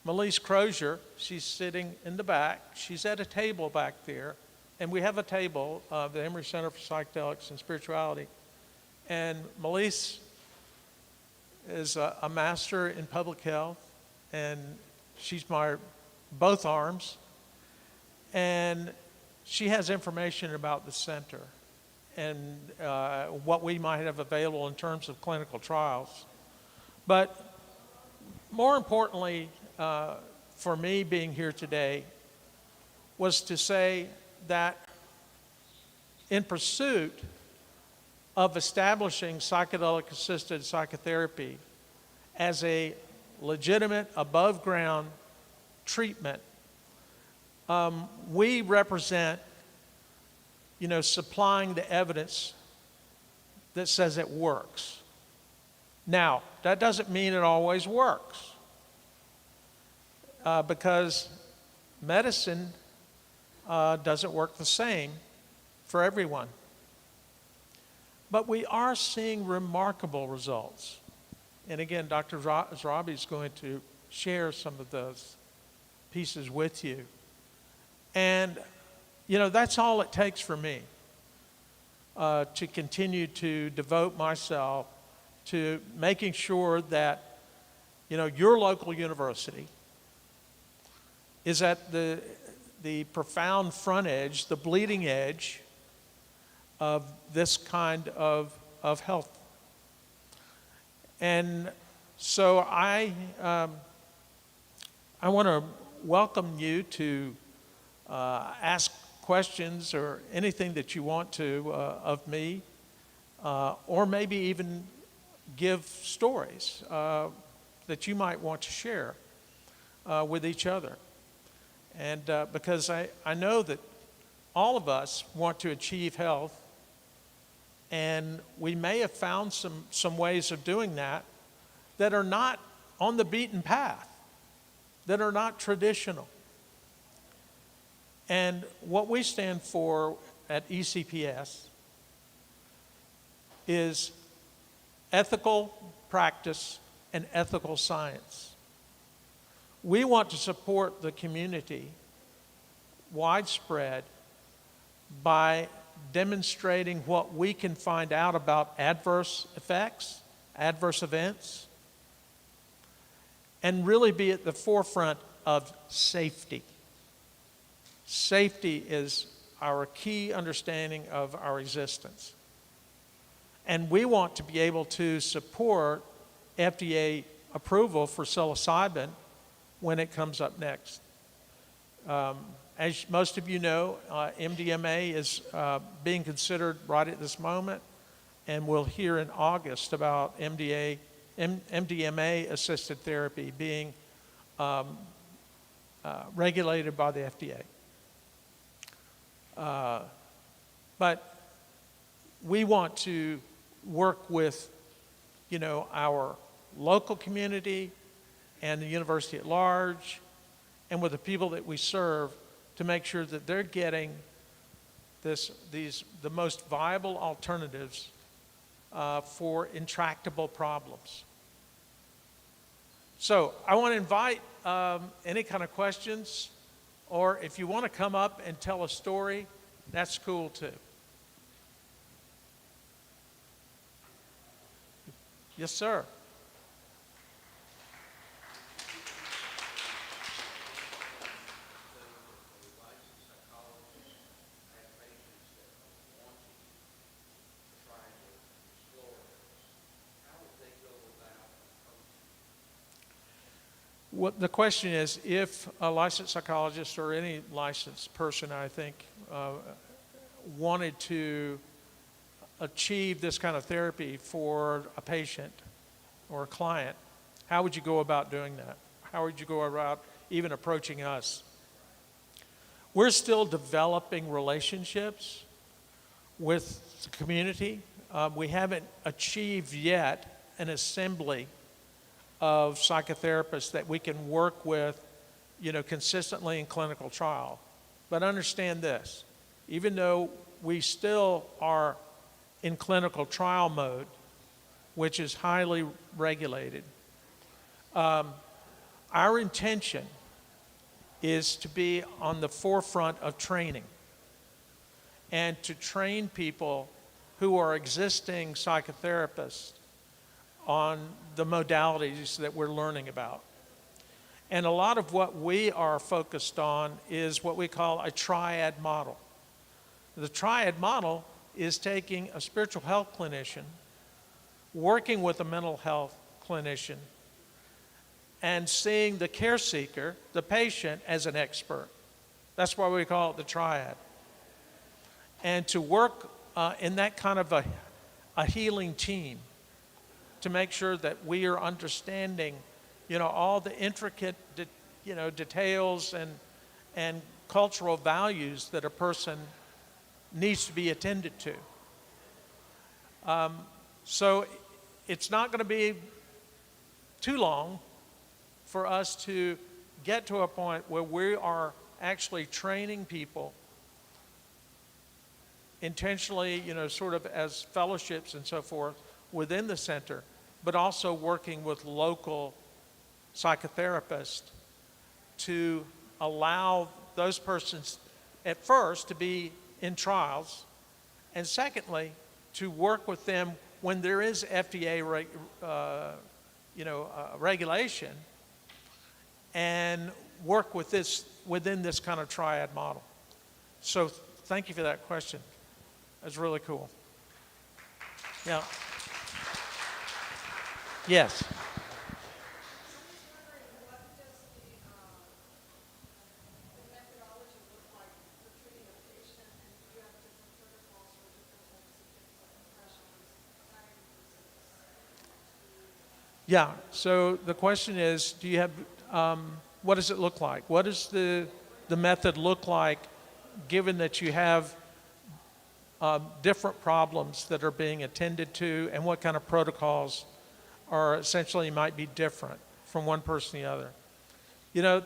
Melise Crozier, she's sitting in the back. She's at a table back there. And we have a table of the Emory Center for Psychedelics and Spirituality. And Melise is a master in public health. And she's my both arms. And she has information about the center. what we might have available in terms of clinical trials. But more importantly, for me being here today, was to say that in pursuit of establishing psychedelic-assisted psychotherapy as a legitimate, above-ground treatment, we represent, supplying the evidence that says it works. Now, that doesn't mean it always works, because medicine doesn't work the same for everyone. But we are seeing remarkable results. And again, Dr. Zrabi is going to share some of those pieces with you. And, that's all it takes for me to continue to devote myself to making sure that, your local university is at the profound front edge, the bleeding edge of this kind of health. And so I want to welcome you to ask questions or anything that you want to of me, or maybe even give stories that you might want to share with each other. And because I know that all of us want to achieve health, and we may have found some ways of doing that that are not on the beaten path, that are not traditional. And what we stand for at ECPS is ethical practice and ethical science. We want to support the community widespread by demonstrating what we can find out about adverse effects, adverse events, and really be at the forefront of safety. Safety is our key understanding of our existence. And we want to be able to support FDA approval for psilocybin when it comes up next. As most of you know, MDMA is being considered right at this moment, and we'll hear in August about MDMA-assisted therapy being regulated by the FDA. But we want to work with, our local community and the university at large, and with the people that we serve, to make sure that they're getting the most viable alternatives for intractable problems. So I want to invite any kind of questions, or if you want to come up and tell a story, that's cool too. Yes, sir. What the question is, if a licensed psychologist or any licensed person, I think, wanted to achieve this kind of therapy for a patient or a client, how would you go about doing that? How would you go about even approaching us? We're still developing relationships with the community. We haven't achieved yet an assembly of psychotherapists that we can work with, consistently in clinical trial. But understand this, even though we still are in clinical trial mode, which is highly regulated, our intention is to be on the forefront of training and to train people who are existing psychotherapists on the modalities that we're learning about. And a lot of what we are focused on is what we call a triad model. The triad model is taking a spiritual health clinician, working with a mental health clinician, and seeing the care seeker, the patient, as an expert. That's why we call it the triad. And to work in that kind of a healing team to make sure that we are understanding, all the intricate, details and cultural values that a person needs to be attended to. So it's not going to be too long for us to get to a point where we are actually training people intentionally, sort of as fellowships and so forth within the center, but also working with local psychotherapists to allow those persons at first to be in trials, and secondly, to work with them when there is FDA regulation, and work with this within this kind of triad model. So thank you for that question. That's really cool. Yeah. Yes. Yeah, so the question is, do you have, what does it look like? What does the method look like given that you have different problems that are being attended to, and what kind of protocols are essentially might be different from one person to the other?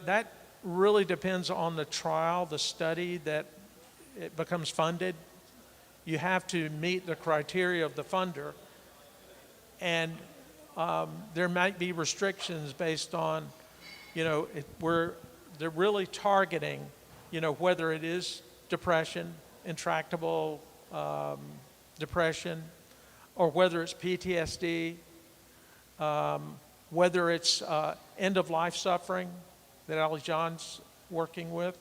That really depends on the trial, the study that it becomes funded. You have to meet the criteria of the funder, and there might be restrictions based on, they're really targeting, whether it is depression, intractable depression, or whether it's PTSD, whether it's end-of-life suffering that Ali John's working with,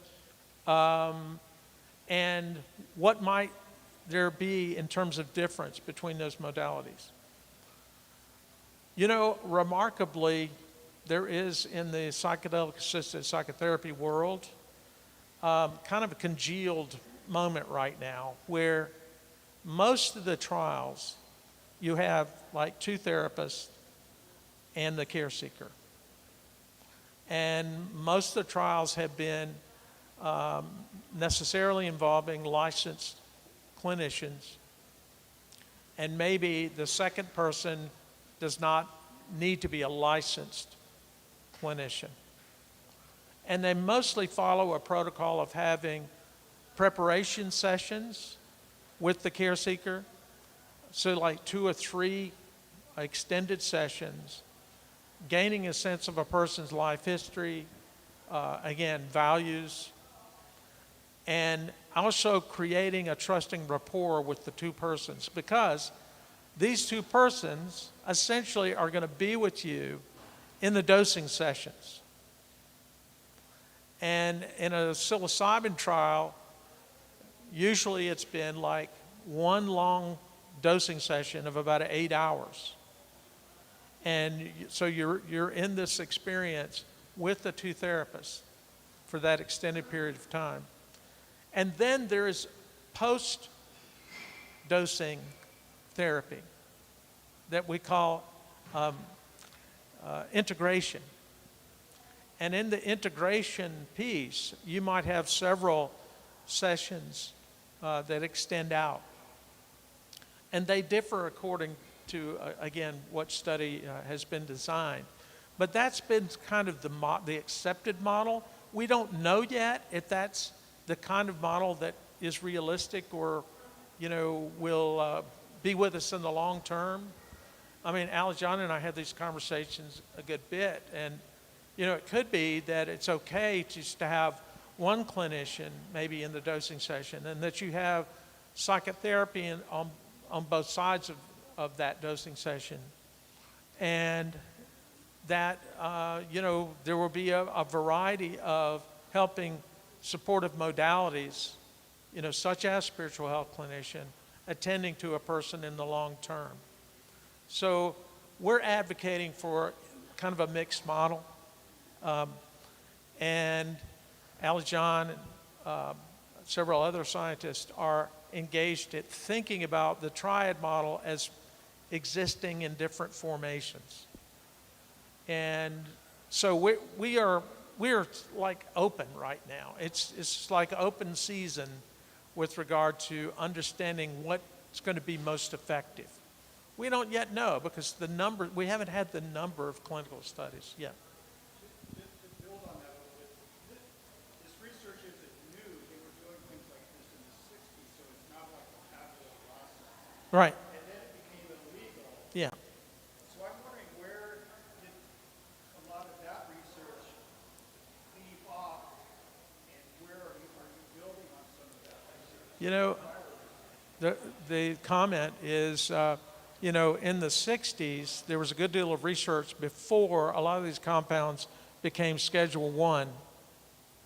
and what might there be in terms of difference between those modalities. Remarkably, there is in the psychedelic-assisted psychotherapy world kind of a congealed moment right now where most of the trials you have like two therapists and the care seeker. And most of the trials have been necessarily involving licensed clinicians, and maybe the second person does not need to be a licensed clinician. And they mostly follow a protocol of having preparation sessions with the care seeker, so like 2 or 3 extended sessions, gaining a sense of a person's life history, again, values, and also creating a trusting rapport with the two persons, because these two persons essentially are going to be with you in the dosing sessions. And in a psilocybin trial, usually it's been like one long dosing session of about 8 hours. And so you're in this experience with the two therapists for that extended period of time. And then there is post-dosing therapy that we call integration. And in the integration piece, you might have several sessions that extend out. And they differ according to, again, what study has been designed. But that's been kind of the accepted model. We don't know yet if that's the kind of model that is realistic or, will be with us in the long term. I mean, Ali John and I had these conversations a good bit, and it could be that it's okay just to have one clinician maybe in the dosing session, and that you have psychotherapy on both sides of that dosing session, and that there will be a variety of helping supportive modalities, such as spiritual health clinician, attending to a person in the long term. So we're advocating for kind of a mixed model. And Alijan and several other scientists are engaged at thinking about the triad model as existing in different formations. And so we're like open right now. It's like open season with regard to understanding what's going to be most effective. We don't yet know because we haven't had the number of clinical studies yet. To build on that a little bit, this research isn't new. They were doing things like this in the 60s, so it's not like a tabula rasa. Right. And then it became illegal. Yeah. So I'm wondering, where did a lot of that research leave off, and where are you building on some of that research? You know, the comment is, you know, in the 60s, there was a good deal of research before a lot of these compounds became Schedule 1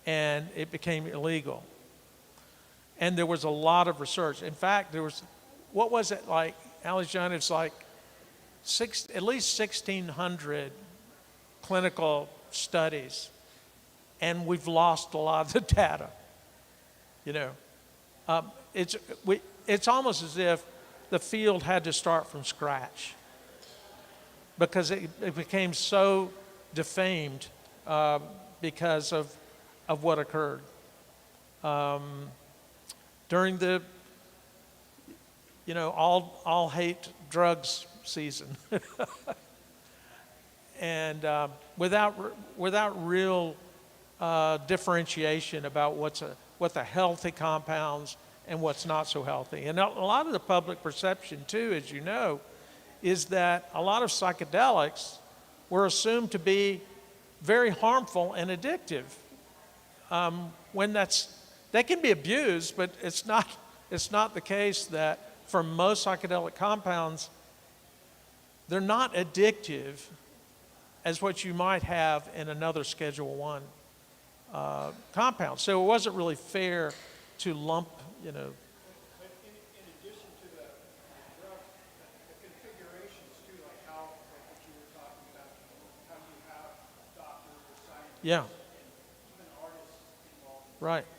and it became illegal. And there was a lot of research. In fact, there was, what was it like, Alijan, it's like at least 1,600 clinical studies, and we've lost a lot of the data, you know. It's almost as if the field had to start from scratch because it became so defamed because of what occurred during the, you know, all hate drugs season, and without real differentiation about what the healthy compounds and what's not so healthy. And a lot of the public perception too, as you know, is that a lot of psychedelics were assumed to be very harmful and addictive. When they can be abused, but it's not the case that for most psychedelic compounds, they're not addictive as what you might have in another Schedule 1 compound. So it wasn't really fair to lump, you know. But in addition to the drugs, the configurations too, like how, like what you were talking about, how you have doctors or scientists Yeah. and even artists involved. Right. Is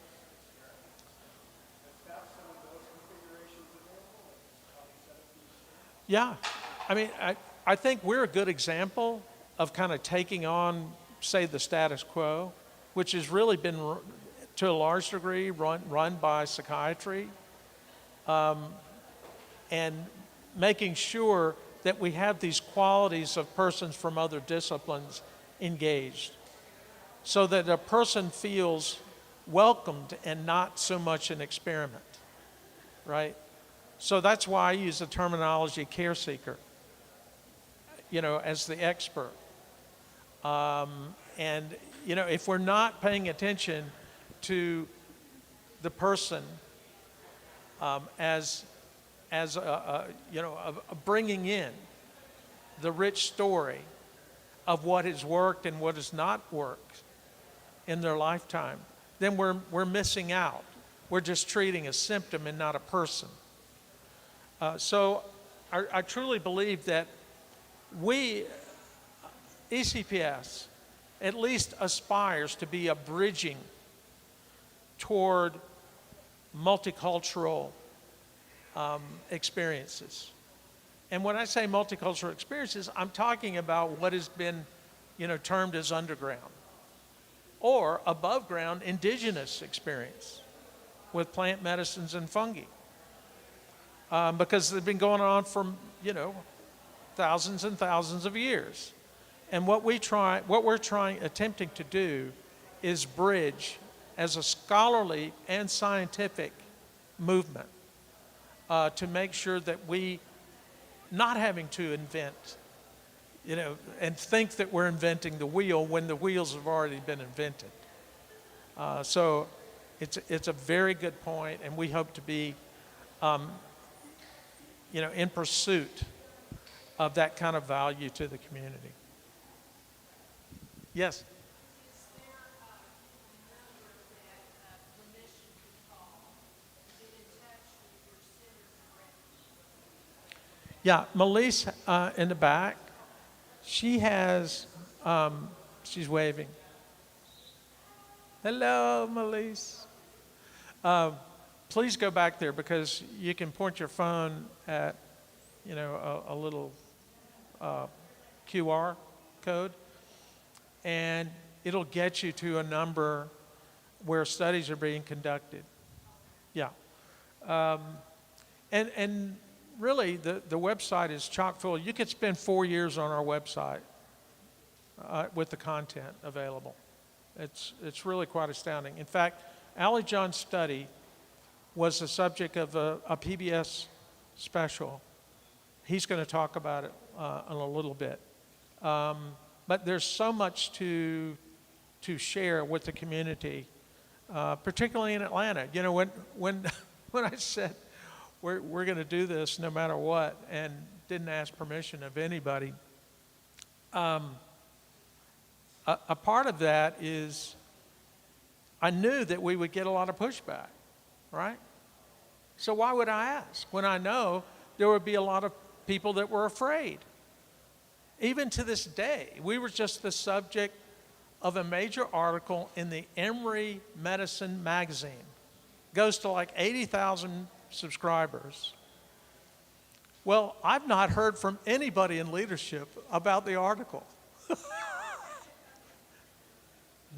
that some of those configurations available? Like how you set up these? Yeah. I mean, I think we're a good example of kind of taking on, say, the status quo, which has really been, to a large degree, run by psychiatry, and making sure that we have these qualities of persons from other disciplines engaged, so that a person feels welcomed and not so much an experiment, right? So that's why I use the terminology care seeker, you know, as the expert. And, you know, if we're not paying attention to the person as you know, bringing in the rich story of what has worked and what has not worked in their lifetime, then we're missing out. We're just treating a symptom and not a person. So I truly believe that ECPS at least aspires to be a bridging toward multicultural experiences. And when I say multicultural experiences, I'm talking about what has been, you know, termed as underground or above ground indigenous experience with plant medicines and fungi. Because they've been going on for, you know, thousands and thousands of years. And what we're attempting to do is bridge as a scholarly and scientific movement to make sure that we, not having to invent, you know, and think that we're inventing the wheel when the wheels have already been invented. So it's a very good point, and we hope to be, you know, in pursuit of that kind of value to the community. Yes? Yeah, Melise in the back, she has, she's waving. Hello, Melise. Please go back there because you can point your phone at, you know, a little QR code, and it'll get you to a number where studies are being conducted. Yeah. And really, the website is chock full. You could spend 4 years on our website with the content available. It's really quite astounding. In fact, Allie John's study was the subject of a PBS special. He's going to talk about it in a little bit. But there's so much to share with the community, particularly in Atlanta. You know, when I said we're going to do this no matter what, and didn't ask permission of anybody, a part of that is I knew that we would get a lot of pushback, right? So why would I ask when I know there would be a lot of people that were afraid? Even to this day, we were just the subject of a major article in the Emory Medicine magazine. Goes to like 80,000 subscribers. Well, I've not heard from anybody in leadership about the article.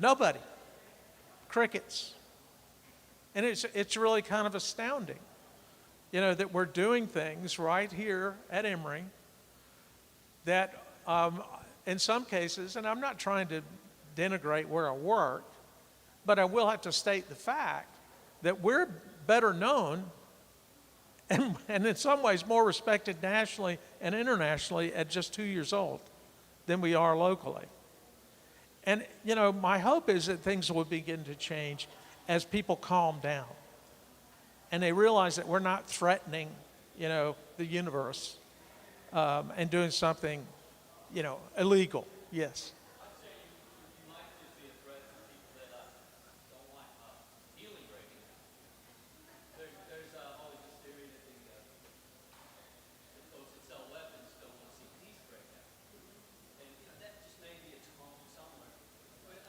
Nobody. Crickets. And it's really kind of astounding, you know, that we're doing things right here at Emory that in some cases, and I'm not trying to denigrate where I work, but I will have to state the fact that we're better known and in some ways more respected nationally and internationally at just 2 years old than we are locally. And, you know, my hope is that things will begin to change as people calm down and they realize that we're not threatening, you know, the universe and doing something, you know, illegal. Yes.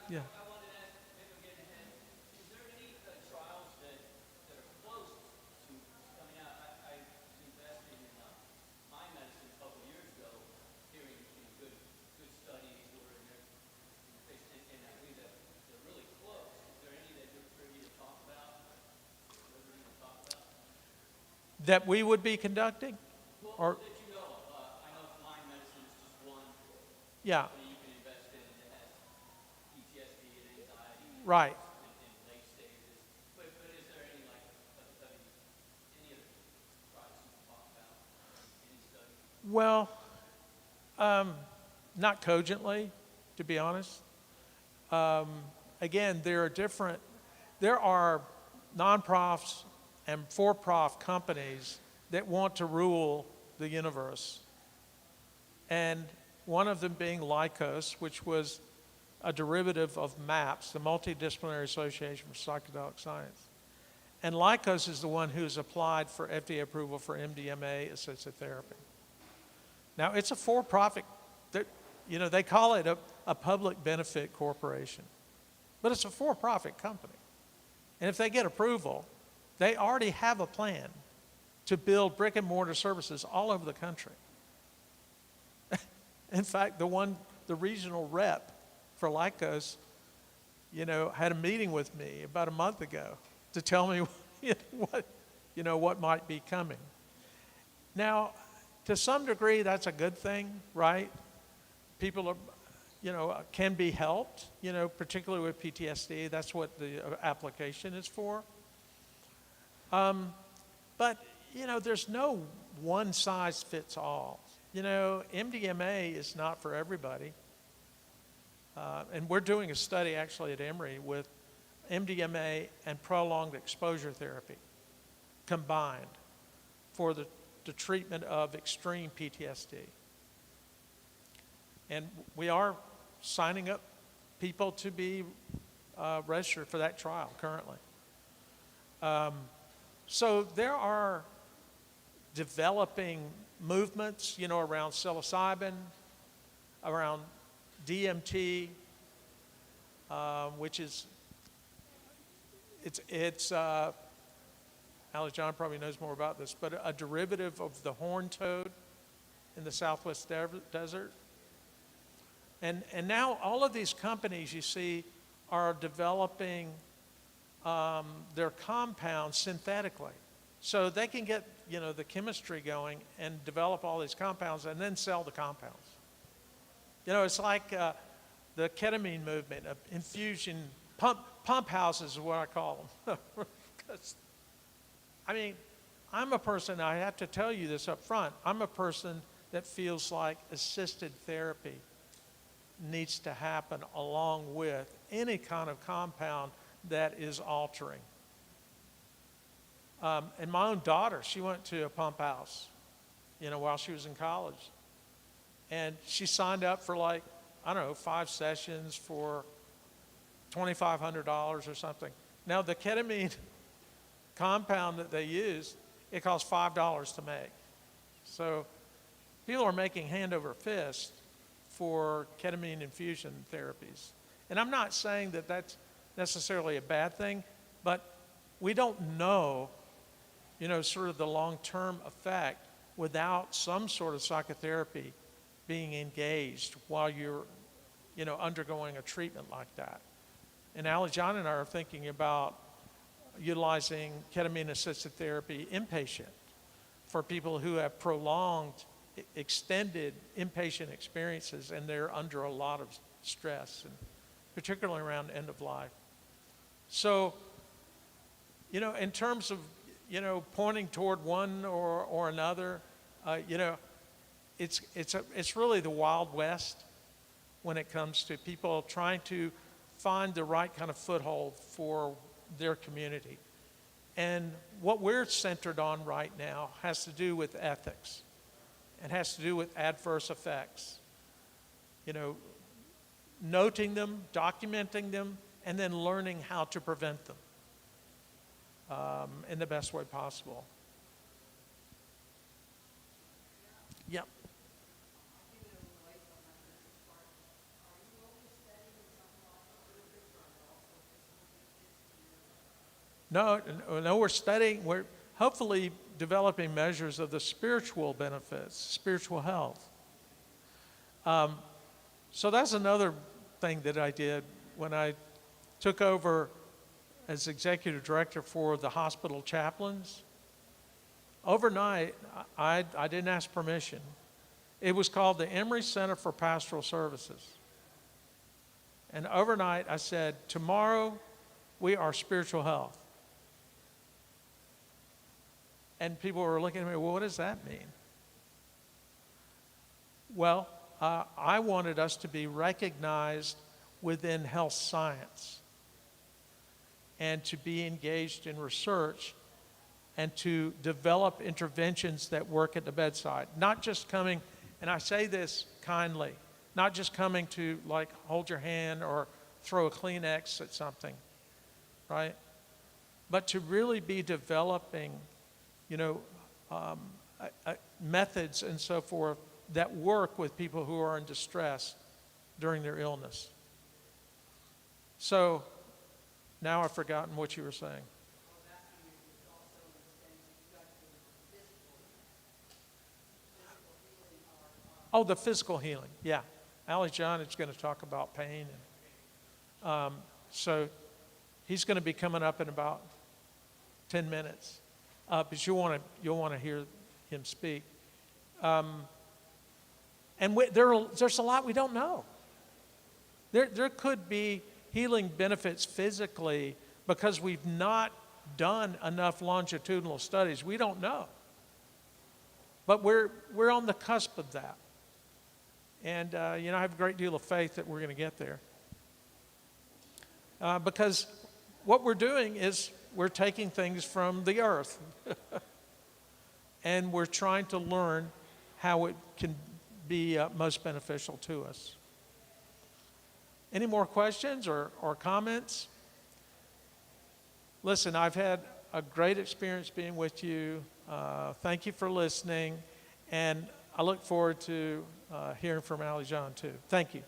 Yeah. I wanted to ask, maybe we're getting ahead. Is there any trials that are close to coming out? I was investing in my medicine a couple of years ago, hearing good studies were in there, and I believe that they're really close. Is there any that you're privy to talk about? That we would be conducting? Well, that you know of. I know my medicine is just one. Yeah. You can invest in that has PTSD and anxiety. Right. In late stages. But is there any like any other products you can talk about? Any studies? Well, not cogently, to be honest. Again, there are non-profs and for-profit companies that want to rule the universe. And one of them being Lykos, which was a derivative of MAPS, the Multidisciplinary Association for Psychedelic Science. And Lykos is the one who's applied for FDA approval for MDMA-assisted therapy. Now, it's a for-profit, you know, they call it a public benefit corporation, but it's a for-profit company. And if they get approval, they already have a plan to build brick and mortar services all over the country. In fact, the regional rep for Lykos, you know, had a meeting with me about a month ago to tell me what might be coming. Now, to some degree, that's a good thing, right? People are, you know, can be helped, you know, particularly with PTSD. That's what the application is for. But, you know, there's no one size fits all. You know, MDMA is not for everybody. And we're doing a study actually at Emory with MDMA and prolonged exposure therapy combined for the treatment of extreme PTSD. And we are signing up people to be registered for that trial currently. So there are developing movements, around psilocybin, around DMT, which is, Alex John probably knows more about this, but a derivative of the horned toad in the Southwest desert. And now all of these companies you see are developing their compounds synthetically. So they can get, the chemistry going and develop all these compounds and then sell the compounds. It's like the ketamine movement, infusion, pump houses is what I call them. I'm a person, I have to tell you this up front, I'm a person that feels like assisted therapy needs to happen along with any kind of compound that is altering. And my own daughter, she went to a pump house, while she was in college. And she signed up for 5 sessions for $2,500 or something. Now the ketamine compound that they use, it costs $5 to make. So people are making hand over fist for ketamine infusion therapies. And I'm not saying that that's necessarily a bad thing, but we don't know, sort of the long-term effect without some sort of psychotherapy being engaged while you're, undergoing a treatment like that. And Ally John and I are thinking about utilizing ketamine-assisted therapy inpatient for people who have prolonged, extended inpatient experiences and they're under a lot of stress, and particularly around end of life. So, in terms of, pointing toward one or another, it's really the Wild West when it comes to people trying to find the right kind of foothold for their community. And what we're centered on right now has to do with ethics. It has to do with adverse effects. Noting them, documenting them, and then learning how to prevent them in the best way possible. Yep. No, we're hopefully developing measures of the spiritual benefits, spiritual health. So that's another thing that I did when I took over as executive director for the hospital chaplains. Overnight, I didn't ask permission. It was called the Emory Center for Pastoral Services. And overnight, I said, tomorrow, we are spiritual health. And people were looking at me, well, what does that mean? Well, I wanted us to be recognized within health science and to be engaged in research and to develop interventions that work at the bedside. Not just coming, and I say this kindly, not just coming to hold your hand or throw a Kleenex at something, right? But to really be developing methods and so forth that work with people who are in distress during their illness. So now I've forgotten what you were saying. Oh, the physical healing. Yeah. Ally John is going to talk about pain. And, so he's going to be coming up in about 10 minutes. But you'll want to hear him speak. And there's a lot we don't know. There could be healing benefits physically because we've not done enough longitudinal studies. We don't know. But we're on the cusp of that. And, I have a great deal of faith that we're going to get there. Because what we're doing is we're taking things from the earth and we're trying to learn how it can be most beneficial to us. Any more questions or comments? Listen, I've had a great experience being with you. Thank you for listening, and I look forward to hearing from Ali John too. Thank you.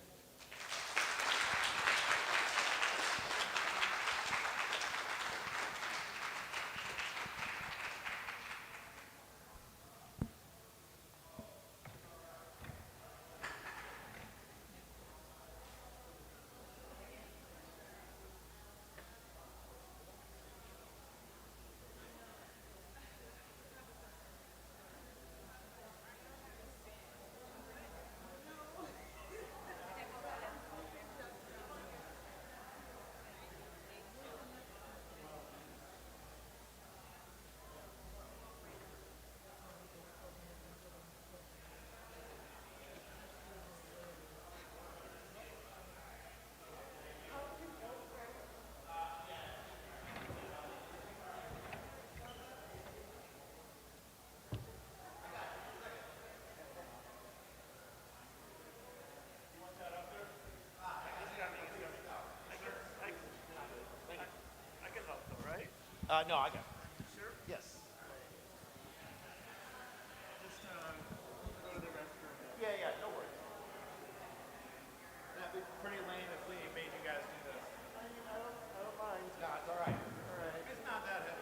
No, I got it. Sure? Yes. Just go to the restroom. Yeah, no worries. That'd be pretty lame if we made you guys do this. I don't mind. No, it's all right. All right. It's not that heavy.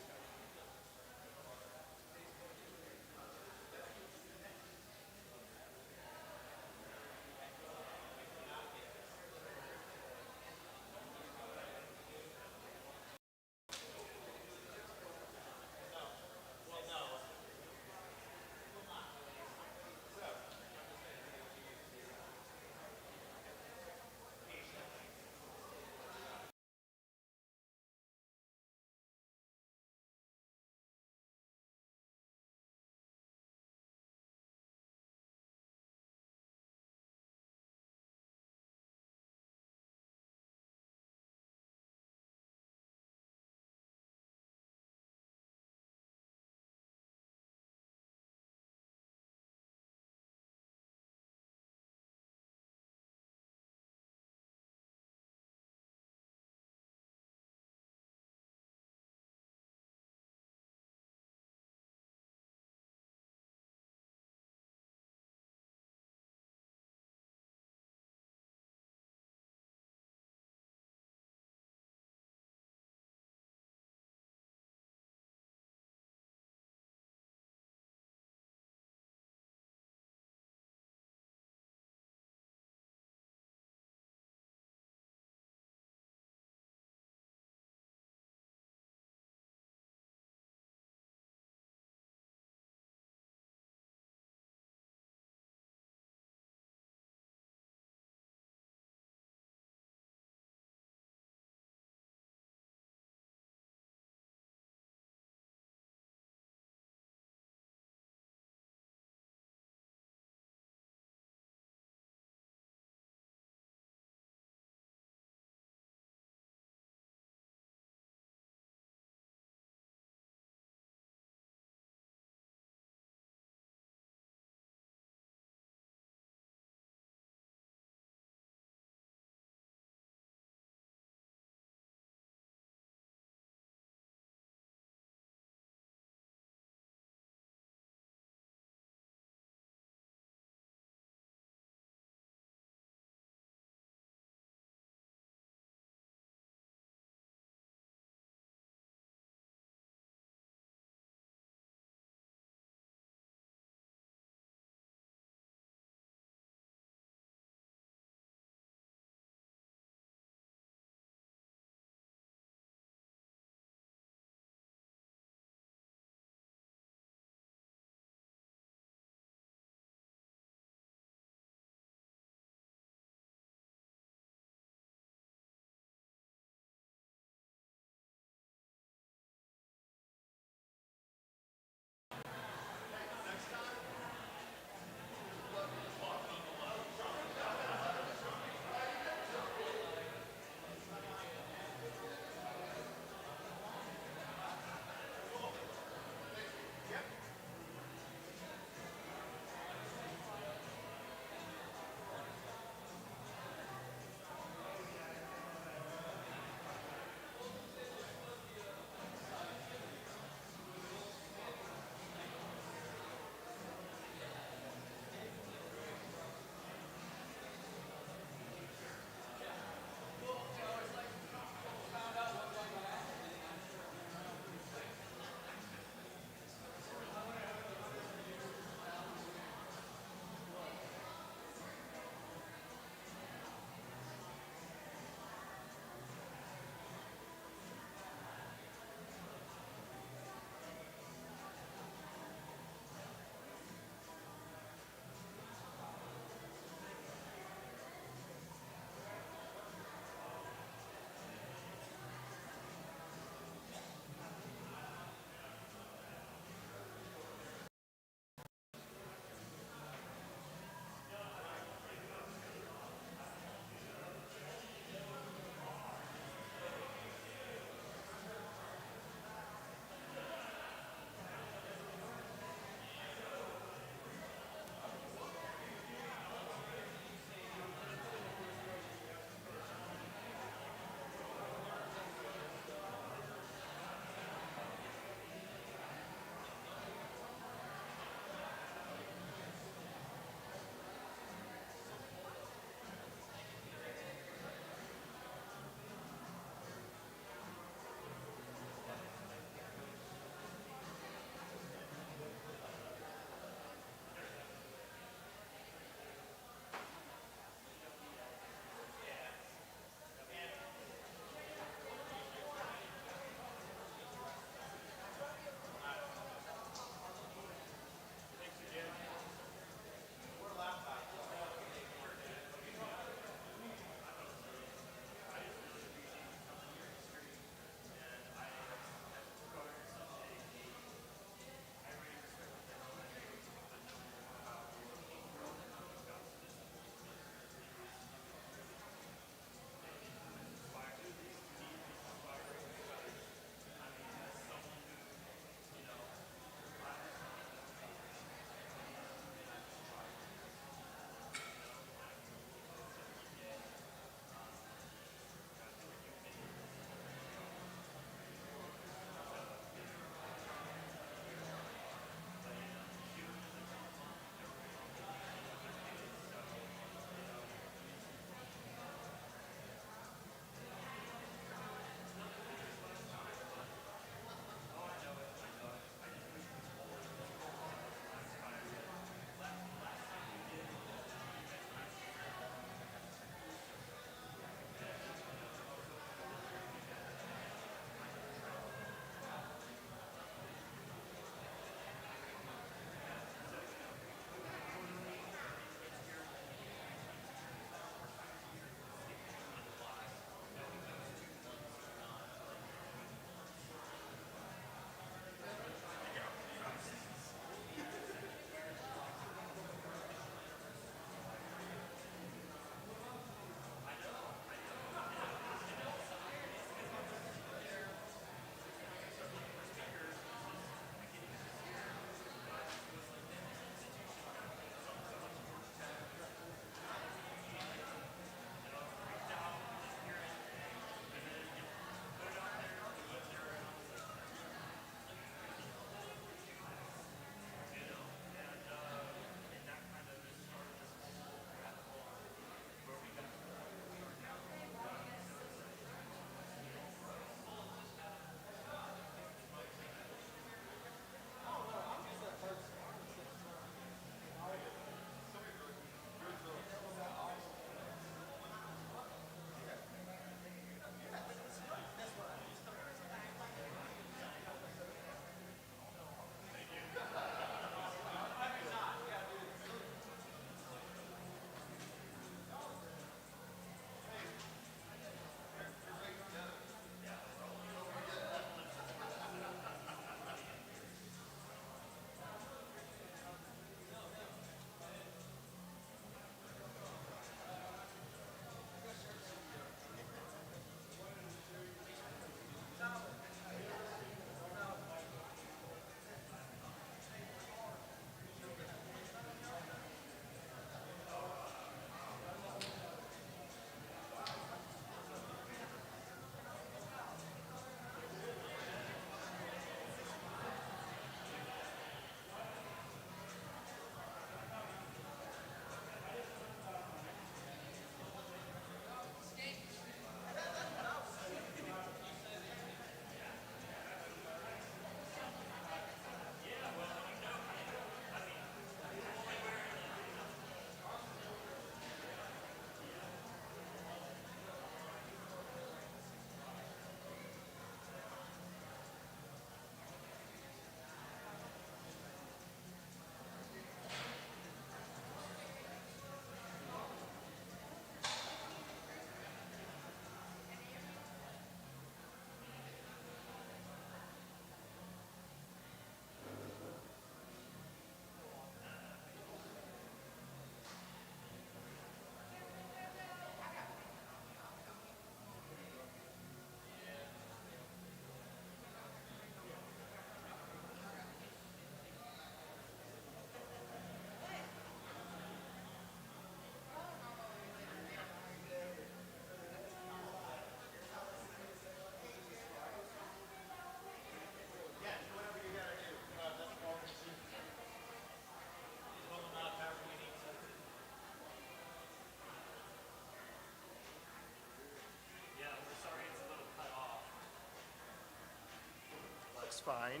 fine.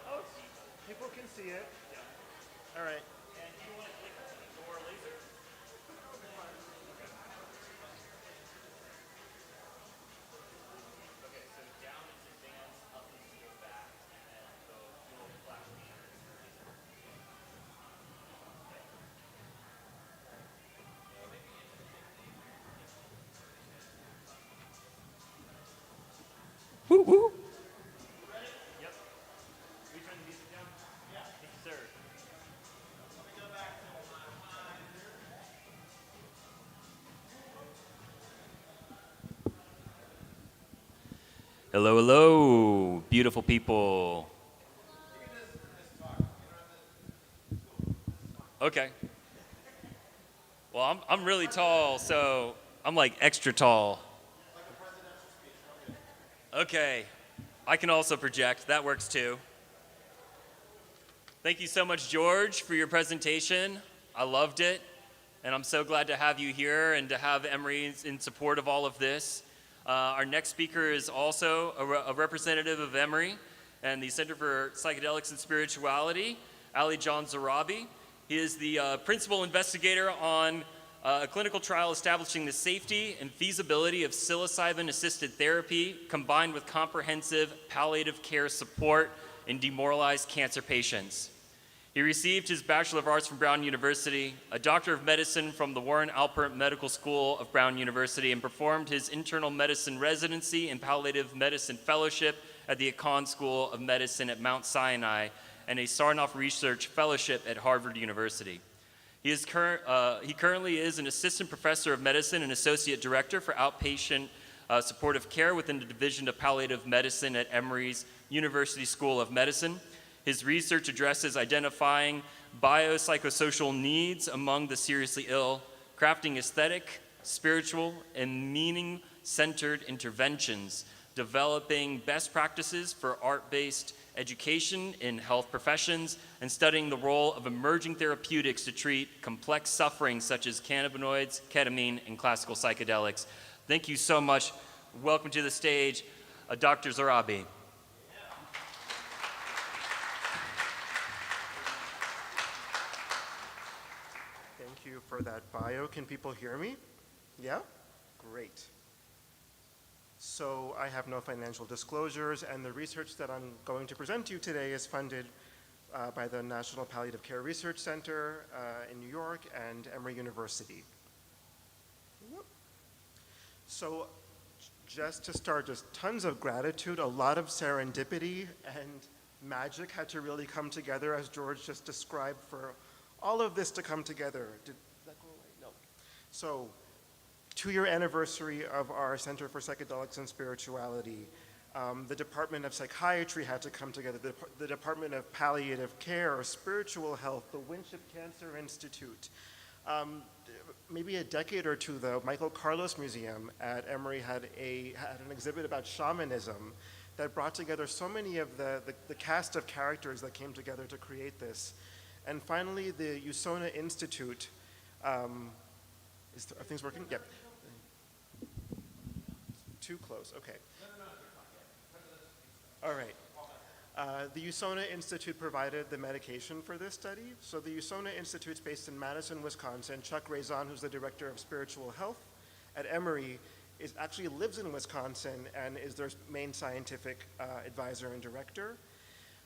Oh, people can see it. All right. Woo woo. Hello, hello, beautiful people. Okay. Well, I'm really tall, so I'm like extra tall. Okay. I can also project. That works too. Thank you so much, George, for your presentation. I loved it. And I'm so glad to have you here and to have Emory in support of all of this. Our next speaker is also a representative of Emory and the Center for Psychedelics and Spirituality, Ali John Zarabi. He is the principal investigator on a clinical trial establishing the safety and feasibility of psilocybin-assisted therapy combined with comprehensive palliative care support in demoralized cancer patients. He received his Bachelor of Arts from Brown University, a Doctor of Medicine from the Warren Alpert Medical School of Brown University, and performed his internal medicine residency and palliative medicine fellowship at the Akon School of Medicine at Mount Sinai and a Sarnoff Research Fellowship at Harvard University. He currently is an assistant professor of medicine and associate director for outpatient supportive care within the Division of Palliative Medicine at Emory's University School of Medicine. His research addresses identifying biopsychosocial needs among the seriously ill, crafting aesthetic, spiritual, and meaning-centered interventions, developing best practices for art-based education in health professions, and studying the role of emerging therapeutics to treat complex suffering such as cannabinoids, ketamine, and classical psychedelics. Thank you so much. Welcome to the stage, Dr. Zarabi. Thank you for that bio. Can people hear me? Yeah? Great. So I have no financial disclosures, and the research that I'm going to present to you today is funded by the National Palliative Care Research Center in New York and Emory University. So just to start, just tons of gratitude, a lot of serendipity and magic had to really come together, as George just described, for all of this to come together. Did that go away? No. So, 2-year anniversary of our Center for Psychedelics and Spirituality. The Department of Psychiatry had to come together, the Department of Palliative Care, Spiritual Health, the Winship Cancer Institute. Maybe a decade or two, the Michael Carlos Museum at Emory had an exhibit about shamanism that brought together so many of the cast of characters that came together to create this. And finally, the USONA Institute, are things working? Yeah. Too close, okay. All right. The USONA Institute provided the medication for this study. So the USONA Institute's based in Madison, Wisconsin. Chuck Raison, who's the director of spiritual health at Emory, actually lives in Wisconsin and is their main scientific advisor and director.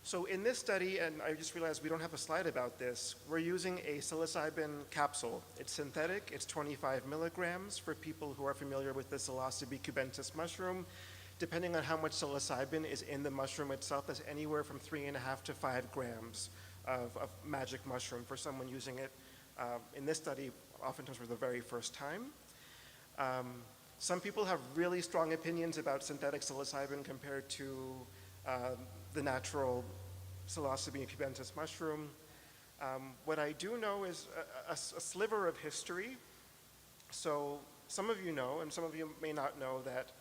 So in this study, and I just realized we don't have a slide about this, we're using a psilocybin capsule. It's synthetic, it's 25 milligrams for people who are familiar with the Psilocybe cubensis mushroom. Depending on how much psilocybin is in the mushroom itself, that's anywhere from 3.5 to 5 grams of magic mushroom for someone using it in this study, oftentimes for the very first time. Some people have really strong opinions about synthetic psilocybin compared to the natural Psilocybe cubensis mushroom. What I do know is a sliver of history. So some of you know, and some of you may not know, that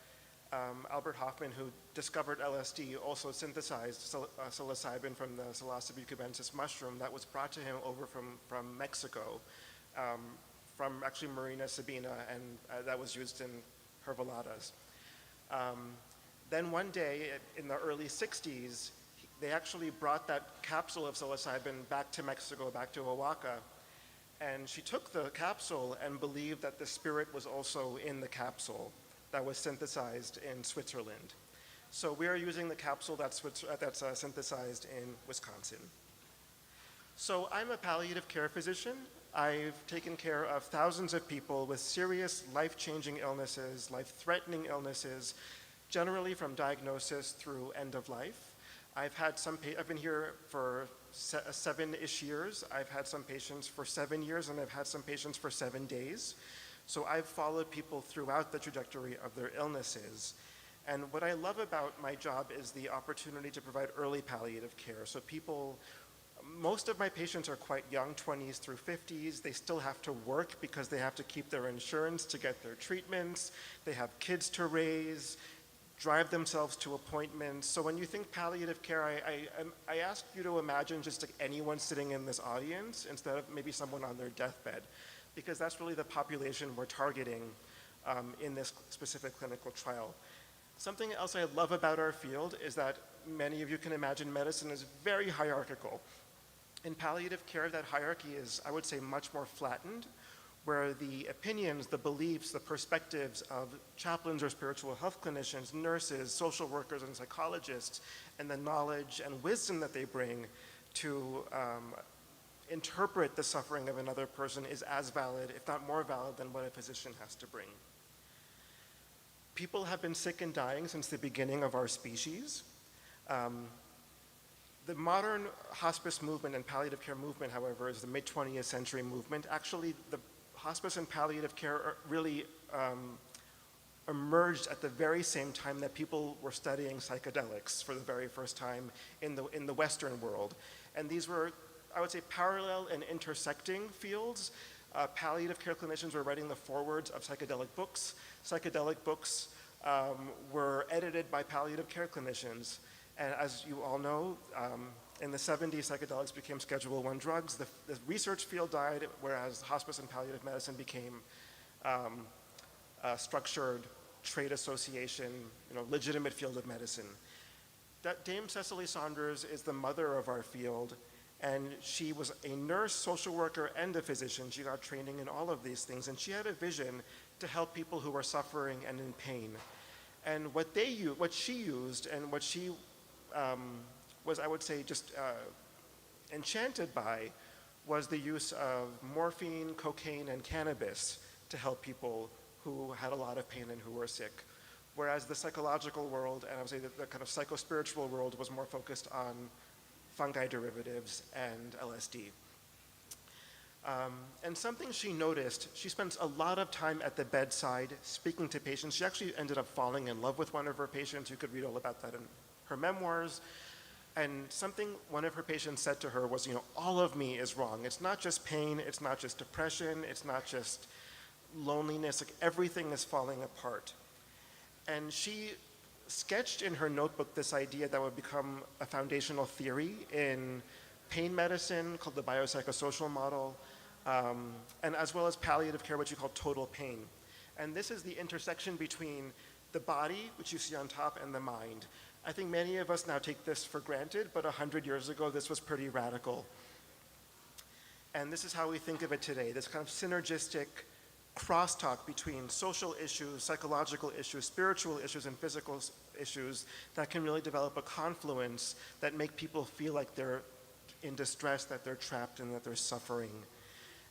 Albert Hofmann, who discovered LSD, also synthesized psilocybin from the Psilocybe cubensis mushroom that was brought to him over from Mexico from actually Marina Sabina, and that was used in her veladas. Then one day in the early 60s, they actually brought that capsule of psilocybin back to Mexico, back to Oaxaca, and she took the capsule and believed that the spirit was also in the capsule that was synthesized in Switzerland. So we are using the capsule that's synthesized in Wisconsin. So I'm a palliative care physician. I've taken care of thousands of people with serious life-changing illnesses, life-threatening illnesses, generally from diagnosis through end of life. I've been here for 7-ish years. I've had some patients for 7 years, and I've had some patients for 7 days. So I've followed people throughout the trajectory of their illnesses. And what I love about my job is the opportunity to provide early palliative care. So most of my patients are quite young, 20s through 50s. They still have to work because they have to keep their insurance to get their treatments. They have kids to raise, drive themselves to appointments. So when you think palliative care, I ask you to imagine just like anyone sitting in this audience instead of maybe someone on their deathbed, because that's really the population we're targeting in this specific clinical trial. Something else I love about our field is that many of you can imagine medicine is very hierarchical. In palliative care, that hierarchy is, I would say, much more flattened, where the opinions, the beliefs, the perspectives of chaplains or spiritual health clinicians, nurses, social workers, and psychologists, and the knowledge and wisdom that they bring to interpret the suffering of another person is as valid, if not more valid, than what a physician has to bring. People have been sick and dying since the beginning of our species. The modern hospice movement and palliative care movement, however, is the mid-20th century movement. Actually, the hospice and palliative care really emerged at the very same time that people were studying psychedelics for the very first time in the Western world. And these were, I would say, parallel and intersecting fields. Palliative care clinicians were writing the forewords of psychedelic books. Psychedelic books were edited by palliative care clinicians. And as you all know, in the 70s, psychedelics became Schedule I drugs. The research field died, whereas hospice and palliative medicine became a structured trade association, legitimate field of medicine. That Dame Cecily Saunders is the mother of our field, and she was a nurse, social worker, and a physician. She got training in all of these things, and she had a vision to help people who were suffering and in pain. And what she used, and what she was, I would say, just enchanted by, was the use of morphine, cocaine, and cannabis to help people who had a lot of pain and who were sick. Whereas the psychological world, and I would say that the kind of psychospiritual world, was more focused on fungi derivatives and LSD. And something she noticed, she spends a lot of time at the bedside speaking to patients. She actually ended up falling in love with one of her patients. You could read all about that in her memoirs. And something one of her patients said to her was, all of me is wrong. It's not just pain, it's not just depression, it's not just loneliness, like everything is falling apart. And she sketched in her notebook this idea that would become a foundational theory in pain medicine called the biopsychosocial model, and as well as palliative care, which you call total pain. And this is the intersection between the body, which you see on top, and the mind. I think many of us now take this for granted, but 100 years ago, this was pretty radical. And this is how we think of it today, this kind of synergistic crosstalk between social issues, psychological issues, spiritual issues, and physical issues that can really develop a confluence that make people feel like they're in distress, that they're trapped, and that they're suffering.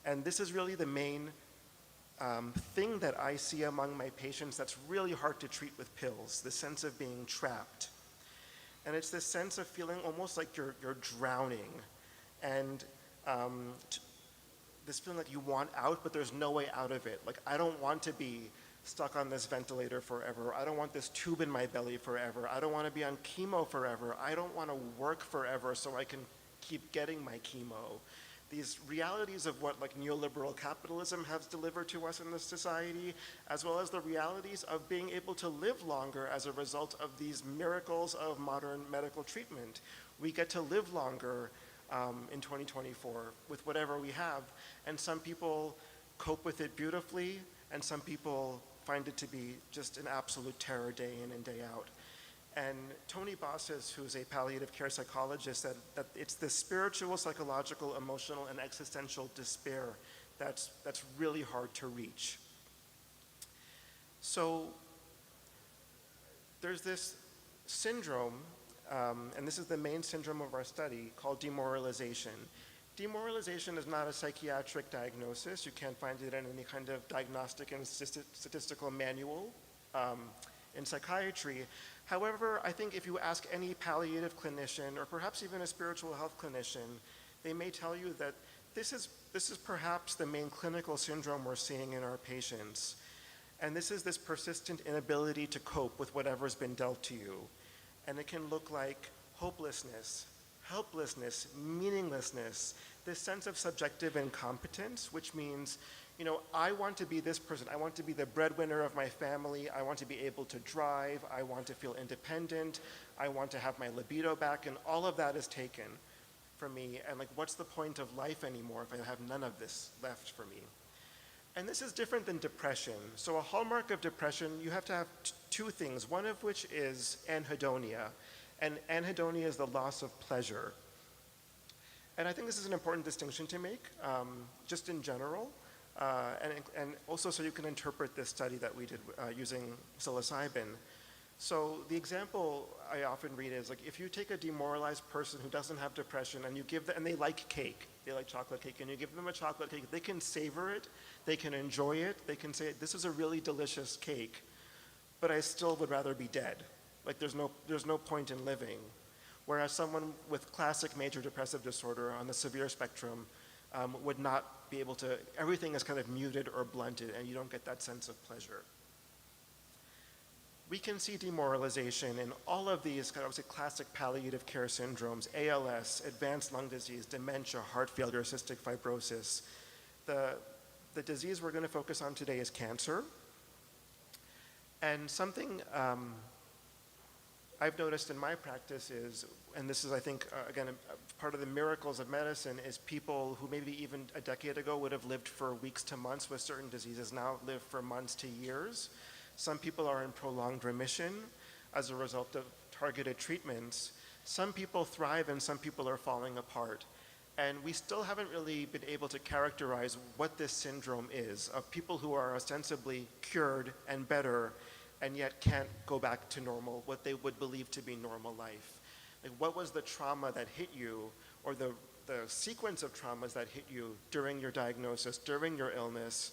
And this is really the main thing that I see among my patients that's really hard to treat with pills, the sense of being trapped. And it's this sense of feeling almost like you're drowning, and this feeling like you want out, but there's no way out of it. Like, I don't want to be stuck on this ventilator forever. I don't want this tube in my belly forever. I don't want to be on chemo forever. I don't want to work forever so I can keep getting my chemo. These realities of what neoliberal capitalism has delivered to us in this society, as well as the realities of being able to live longer as a result of these miracles of modern medical treatment. We get to live longer in 2024 with whatever we have. And some people cope with it beautifully, and some people find it to be just an absolute terror day in and day out. And Tony Bossis, who's a palliative care psychologist, said that it's the spiritual, psychological, emotional, and existential despair that's really hard to reach. So there's this syndrome, and this is the main syndrome of our study, called demoralization. Demoralization is not a psychiatric diagnosis. You can't find it in any kind of diagnostic and statistical manual in psychiatry. However, I think if you ask any palliative clinician, or perhaps even a spiritual health clinician, they may tell you that this is perhaps the main clinical syndrome we're seeing in our patients. And this is this persistent inability to cope with whatever's been dealt to you. And it can look like hopelessness, helplessness, meaninglessness, this sense of subjective incompetence, which means, you know, I want to be this person. I want to be the breadwinner of my family. I want to be able to drive. I want to feel independent. I want to have my libido back, and all of that is taken from me. And like, what's the point of life anymore if I have none of this left for me? And this is different than depression. So a hallmark of depression, you have to have two things, one of which is anhedonia. And anhedonia is the loss of pleasure. And I think this is an important distinction to make, just in general, and also so you can interpret this study that we did using psilocybin. So the example I often read is, like, if you take a demoralized person who doesn't have depression and you give them, and they like cake, they like chocolate cake, and you give them a chocolate cake, they can savor it, they can enjoy it, they can say, this is a really delicious cake, but I still would rather be dead. Like, there's no point in living. Whereas someone with classic major depressive disorder on the severe spectrum would not be able to, everything is kind of muted or blunted, and you don't get that sense of pleasure. We can see demoralization in all of these kind of, I would say, classic palliative care syndromes: ALS, advanced lung disease, dementia, heart failure, cystic fibrosis. The disease we're going to focus on today is cancer. And something I've noticed in my practice is, and this is, I think, again, part of the miracles of medicine, is people who maybe even a decade ago would have lived for weeks to months with certain diseases now live for months to years. Some people are in prolonged remission as a result of targeted treatments. Some people thrive and some people are falling apart. And we still haven't really been able to characterize what this syndrome is, of people who are ostensibly cured and better and yet can't go back to normal, what they would believe to be normal life. Like, what was the trauma that hit you, or the sequence of traumas that hit you during your diagnosis, during your illness,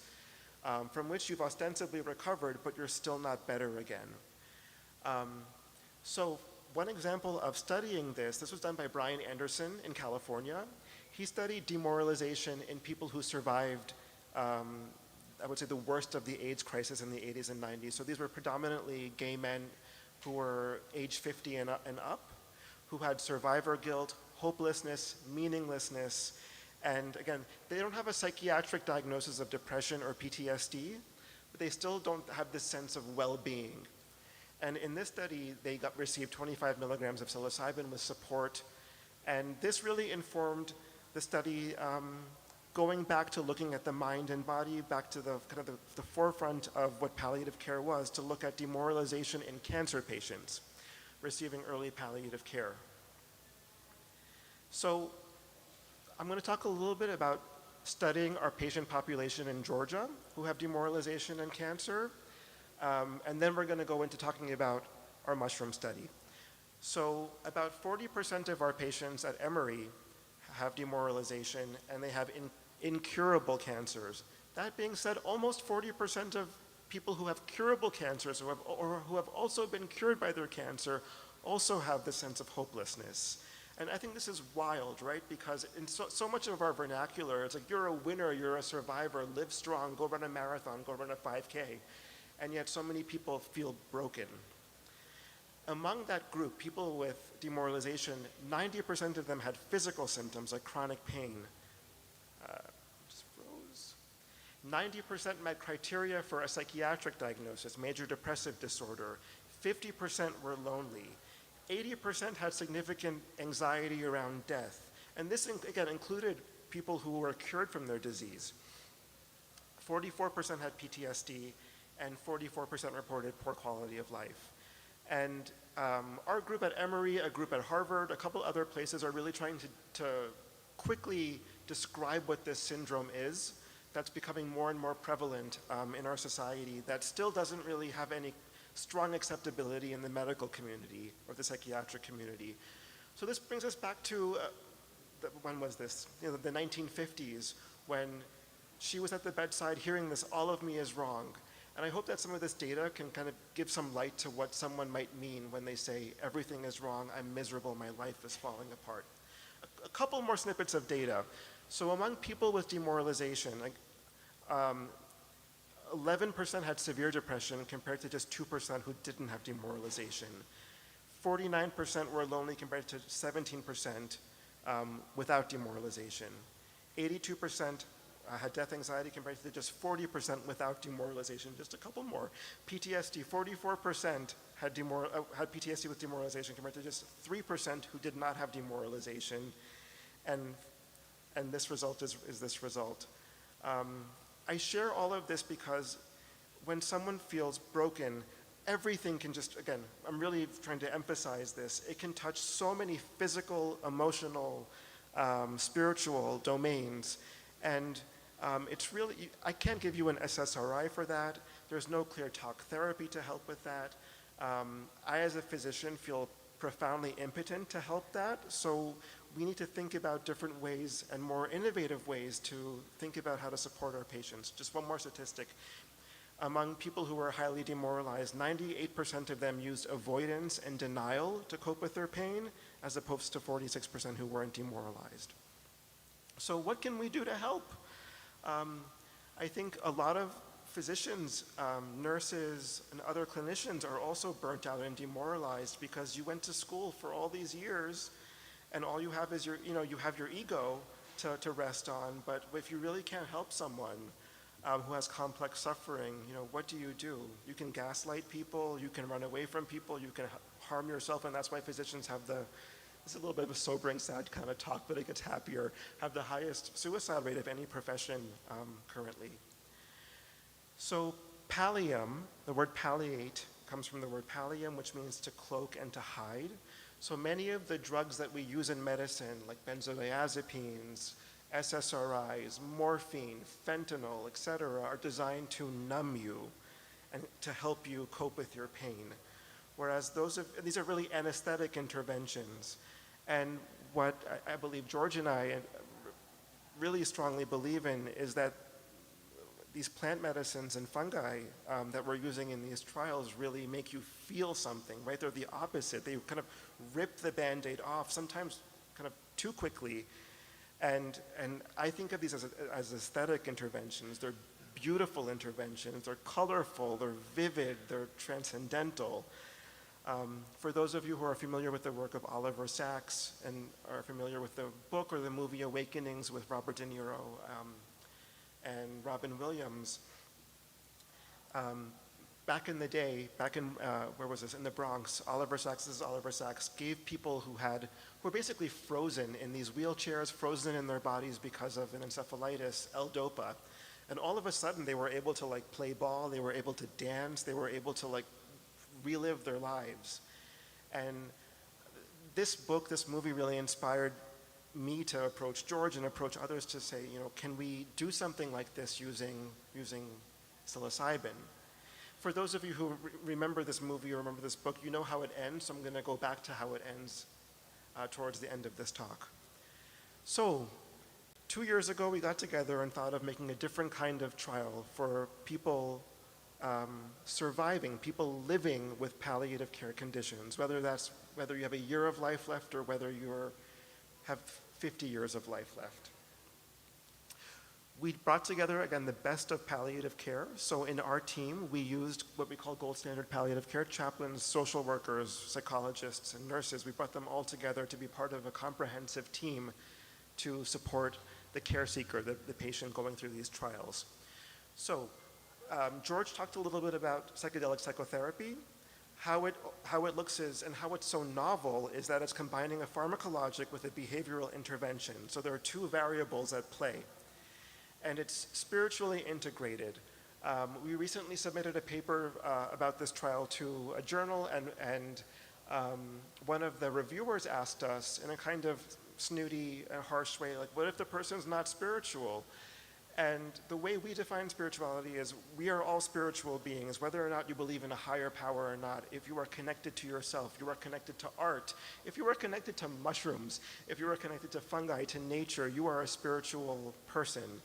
from which you've ostensibly recovered, but you're still not better again. So one example of studying this was done by Brian Anderson in California. He studied demoralization in people who survived, I would say, the worst of the AIDS crisis in the 80s and 90s. So these were predominantly gay men who were age 50 and up, who had survivor guilt, hopelessness, meaninglessness, and again, they don't have a psychiatric diagnosis of depression or PTSD, but they still don't have this sense of well-being. And in this study, they received 25 milligrams of psilocybin with support, and this really informed the study, going back to looking at the mind and body, back to the kind of the forefront of what palliative care was, to look at demoralization in cancer patients receiving early palliative care. So I'm going to talk a little bit about studying our patient population in Georgia who have demoralization and cancer, and then we're going to go into talking about our mushroom study. So about 40% of our patients at Emory have demoralization, and they have incurable cancers. That being said, almost 40% of people who have curable cancers or who have also been cured by their cancer also have this sense of hopelessness. And I think this is wild, right? Because in so much of our vernacular, it's like, you're a winner, you're a survivor, live strong, go run a marathon, go run a 5K. And yet so many people feel broken. Among that group, people with demoralization, 90% of them had physical symptoms like chronic pain. Just froze. 90% met criteria for a psychiatric diagnosis, major depressive disorder. 50% were lonely. 80% had significant anxiety around death. And this, again, included people who were cured from their disease. 44% had PTSD, and 44% reported poor quality of life. And our group at Emory, a group at Harvard, a couple other places are really trying to quickly describe what this syndrome is. That's becoming more and more prevalent in our society that still doesn't really have any strong acceptability in the medical community or the psychiatric community. So this brings us back to, when was this? The 1950s, when she was at the bedside hearing this, all of me is wrong. And I hope that some of this data can kind of give some light to what someone might mean when they say, everything is wrong, I'm miserable, my life is falling apart. A couple more snippets of data. So among people with demoralization, 11% had severe depression compared to just 2% who didn't have demoralization. 49% were lonely compared to 17% without demoralization. 82% had death anxiety compared to just 40% without demoralization. Just a couple more. PTSD, 44% had PTSD with demoralization compared to just 3% who did not have demoralization. And this result is this result. I share all of this because when someone feels broken, everything can just, again, I'm really trying to emphasize this, it can touch so many physical, emotional, spiritual domains. And it's really, I can't give you an SSRI for that. There's no clear talk therapy to help with that. I, as a physician, feel profoundly impotent to help that. So we need to think about different ways and more innovative ways to think about how to support our patients. Just one more statistic. Among people who were highly demoralized, 98% of them used avoidance and denial to cope with their pain, as opposed to 46% who weren't demoralized. So what can we do to help? I think a lot of physicians, nurses, and other clinicians are also burnt out and demoralized because you went to school for all these years and all you have is you have your ego to rest on, but if you really can't help someone who has complex suffering, what do? You can gaslight people, you can run away from people, you can harm yourself, and that's why physicians have it's a little bit of a sobering, sad kind of talk, but it gets happier, have the highest suicide rate of any profession currently. So pallium, the word palliate comes from the word pallium, which means to cloak and to hide. So many of the drugs that we use in medicine, like benzodiazepines, SSRIs, morphine, fentanyl, et cetera, are designed to numb you and to help you cope with your pain. Whereas these are really anesthetic interventions. And what I believe George and I really strongly believe in is that these plant medicines and fungi that we're using in these trials really make you feel something, right? They're the opposite. They kind of rip the Band-Aid off, sometimes kind of too quickly. And I think of these as aesthetic interventions. They're beautiful interventions. They're colorful. They're vivid. They're transcendental. For those of you who are familiar with the work of Oliver Sacks and are familiar with the book or the movie Awakenings with Robert De Niro and Robin Williams, back in the day, where was this, in the Bronx, Oliver Sacks gave people who were basically frozen in these wheelchairs, frozen in their bodies because of an encephalitis, L-DOPA. And all of a sudden they were able to play ball, they were able to dance, they were able to relive their lives. And this book, this movie really inspired me to approach George and approach others to say, can we do something like this using psilocybin? For those of you who remember this movie or remember this book, you know how it ends, so I'm going to go back to how it ends towards the end of this talk. So 2 years ago, we got together and thought of making a different kind of trial for people surviving, people living with palliative care conditions, whether you have a year of life left or whether you have 50 years of life left. We brought together, again, the best of palliative care. So in our team, we used what we call gold standard palliative care, chaplains, social workers, psychologists, and nurses. We brought them all together to be part of a comprehensive team to support the care seeker, the patient going through these trials. So George talked a little bit about psychedelic psychotherapy. How it looks and how it's so novel is that it's combining a pharmacologic with a behavioral intervention. So there are two variables at play. and it's spiritually integrated. We recently submitted a paper about this trial to a journal, and one of the reviewers asked us in a kind of snooty and harsh way, like, what if the person's not spiritual? And the way we define spirituality is we are all spiritual beings, whether or not you believe in a higher power or not. If you are connected to yourself, you are connected to art, if you are connected to mushrooms, if you are connected to fungi, to nature, you are a spiritual person.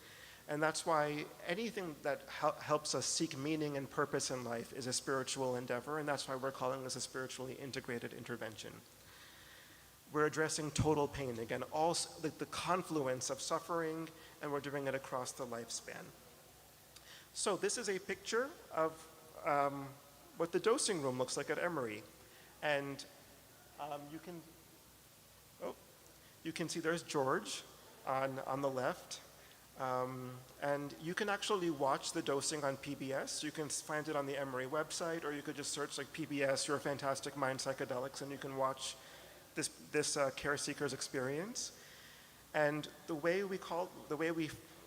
And that's why anything that helps us seek meaning and purpose in life is a spiritual endeavor, and that's why we're calling this a spiritually integrated intervention. We're addressing total pain, again, all the confluence of suffering, and we're doing it across the lifespan. So this is a picture of what the dosing room looks like at Emory. And you can see there's George on the left. And you can actually watch the dosing on PBS. You can find it on the Emory website, or you could just search like PBS, Your Fantastic Mind Psychedelics, and you can watch this care seeker's experience. And the way we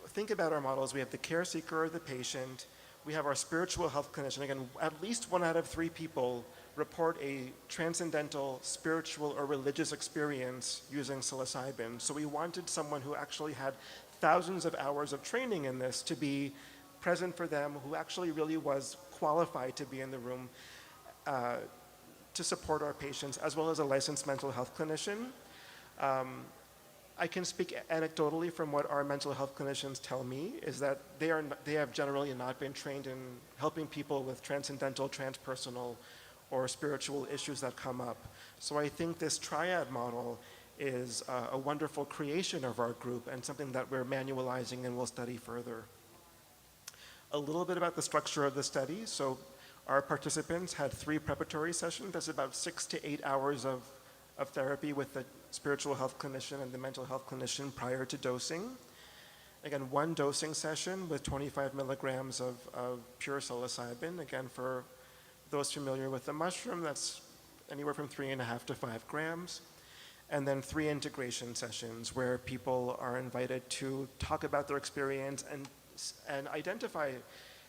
think about our models, we have the care seeker, the patient, we have our spiritual health clinician. Again, at least 1 out of 3 people report a transcendental, spiritual, or religious experience using psilocybin. So we wanted someone who actually had thousands of hours of training in this to be present for them, who actually really was qualified to be in the room to support our patients, as well as a licensed mental health clinician. I can speak anecdotally from what our mental health clinicians tell me, is that they have generally not been trained in helping people with transcendental, transpersonal, or spiritual issues that come up. So I think this triad model is a wonderful creation of our group and something that we're manualizing and will study further. A little bit about the structure of the study. So our participants had 3 preparatory sessions. That's about 6 to 8 hours of therapy with the spiritual health clinician and the mental health clinician prior to dosing. Again, 1 dosing session with 25 milligrams of pure psilocybin. Again, for those familiar with the mushroom, that's anywhere from 3.5 to 5 grams. And then 3 integration sessions where people are invited to talk about their experience and identify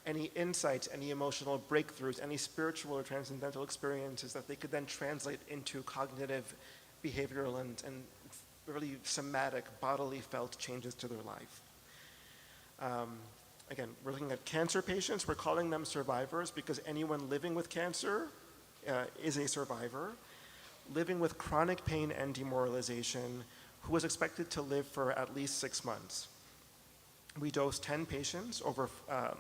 any insights, any emotional breakthroughs, any spiritual or transcendental experiences that they could then translate into cognitive, behavioral, and really somatic, bodily felt changes to their life. Again, we're looking at cancer patients. We're calling them survivors because anyone living with cancer is a survivor. Living with chronic pain and demoralization, who was expected to live for at least 6 months. We dosed 10 patients over, I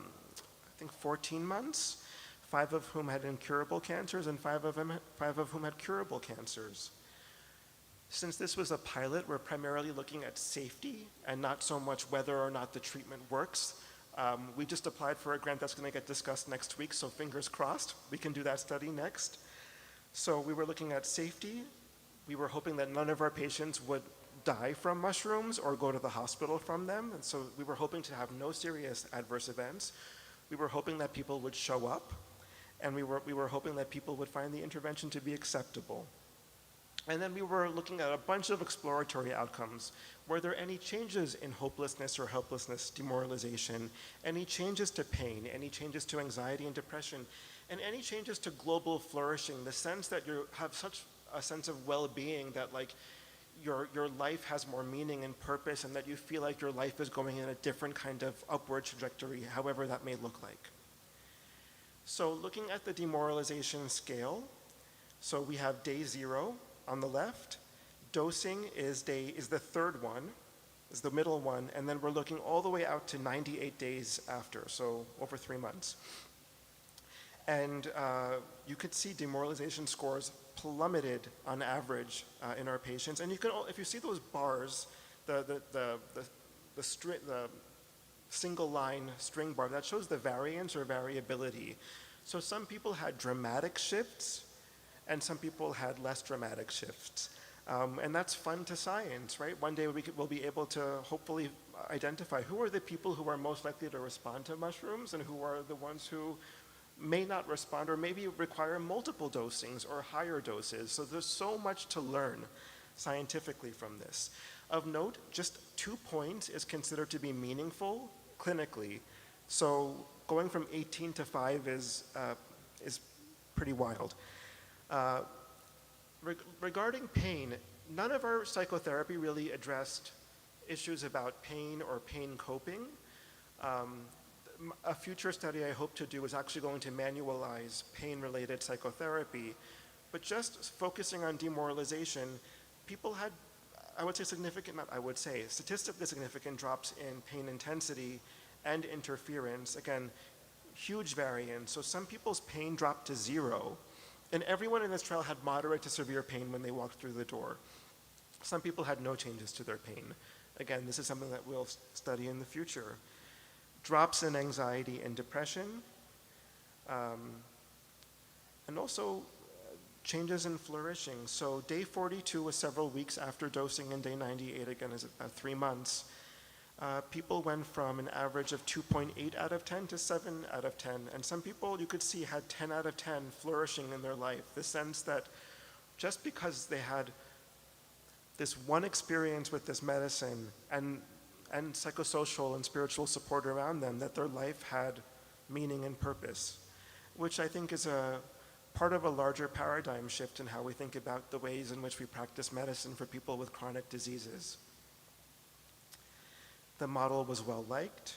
think 14 months, 5 of whom had incurable cancers and 5 of whom had curable cancers. Since this was a pilot, we're primarily looking at safety and not so much whether or not the treatment works. We just applied for a grant that's going to get discussed next week, so fingers crossed, we can do that study next. So we were looking at safety. We were hoping that none of our patients would die from mushrooms or go to the hospital from them. And so we were hoping to have no serious adverse events. We were hoping that people would show up. And we were hoping that people would find the intervention to be acceptable. And then we were looking at a bunch of exploratory outcomes. Were there any changes in hopelessness or helplessness, demoralization, any changes to pain, any changes to anxiety and depression, and any changes to global flourishing, the sense that you have such a sense of well-being that like your life has more meaning and purpose, and that you feel like your life is going in a different kind of upward trajectory, however that may look like. So looking at the demoralization scale, so we have day 0 on the left. Dosing is the 3rd one, is the middle one, and then we're looking all the way out to 98 days after, so over 3 months. And you could see demoralization scores plummeted on average in our patients. And you can, if you see those bars, the single line string bar, that shows the variance or variability. So some people had dramatic shifts, and some people had less dramatic shifts. And that's fun to science, right? One day we'll be able to hopefully identify who are the people who are most likely to respond to mushrooms and who are the ones who may not respond or maybe require multiple dosings or higher doses. So there's so much to learn scientifically from this. Of note, just 2 points is considered to be meaningful clinically. So going from 18 to 5 is pretty wild. Regarding pain, none of our psychotherapy really addressed issues about pain or pain coping. A future study I hope to do is actually going to manualize pain-related psychotherapy, but just focusing on demoralization, people had, statistically significant drops in pain intensity and interference. Again, huge variance. So some people's pain dropped to 0, and everyone in this trial had moderate to severe pain when they walked through the door. Some people had no changes to their pain. Again, this is something that we'll study in the future. Drops in anxiety and depression, and also changes in flourishing. So day 42 was several weeks after dosing, and day 98, again, is about 3 months. People went from an average of 2.8 out of 10 to 7 out of 10. And some people, you could see, had 10 out of 10 flourishing in their life. The sense that just because they had this one experience with this medicine and psychosocial and spiritual support around them, that their life had meaning and purpose, which I think is a part of a larger paradigm shift in how we think about the ways in which we practice medicine for people with chronic diseases. The model was well liked.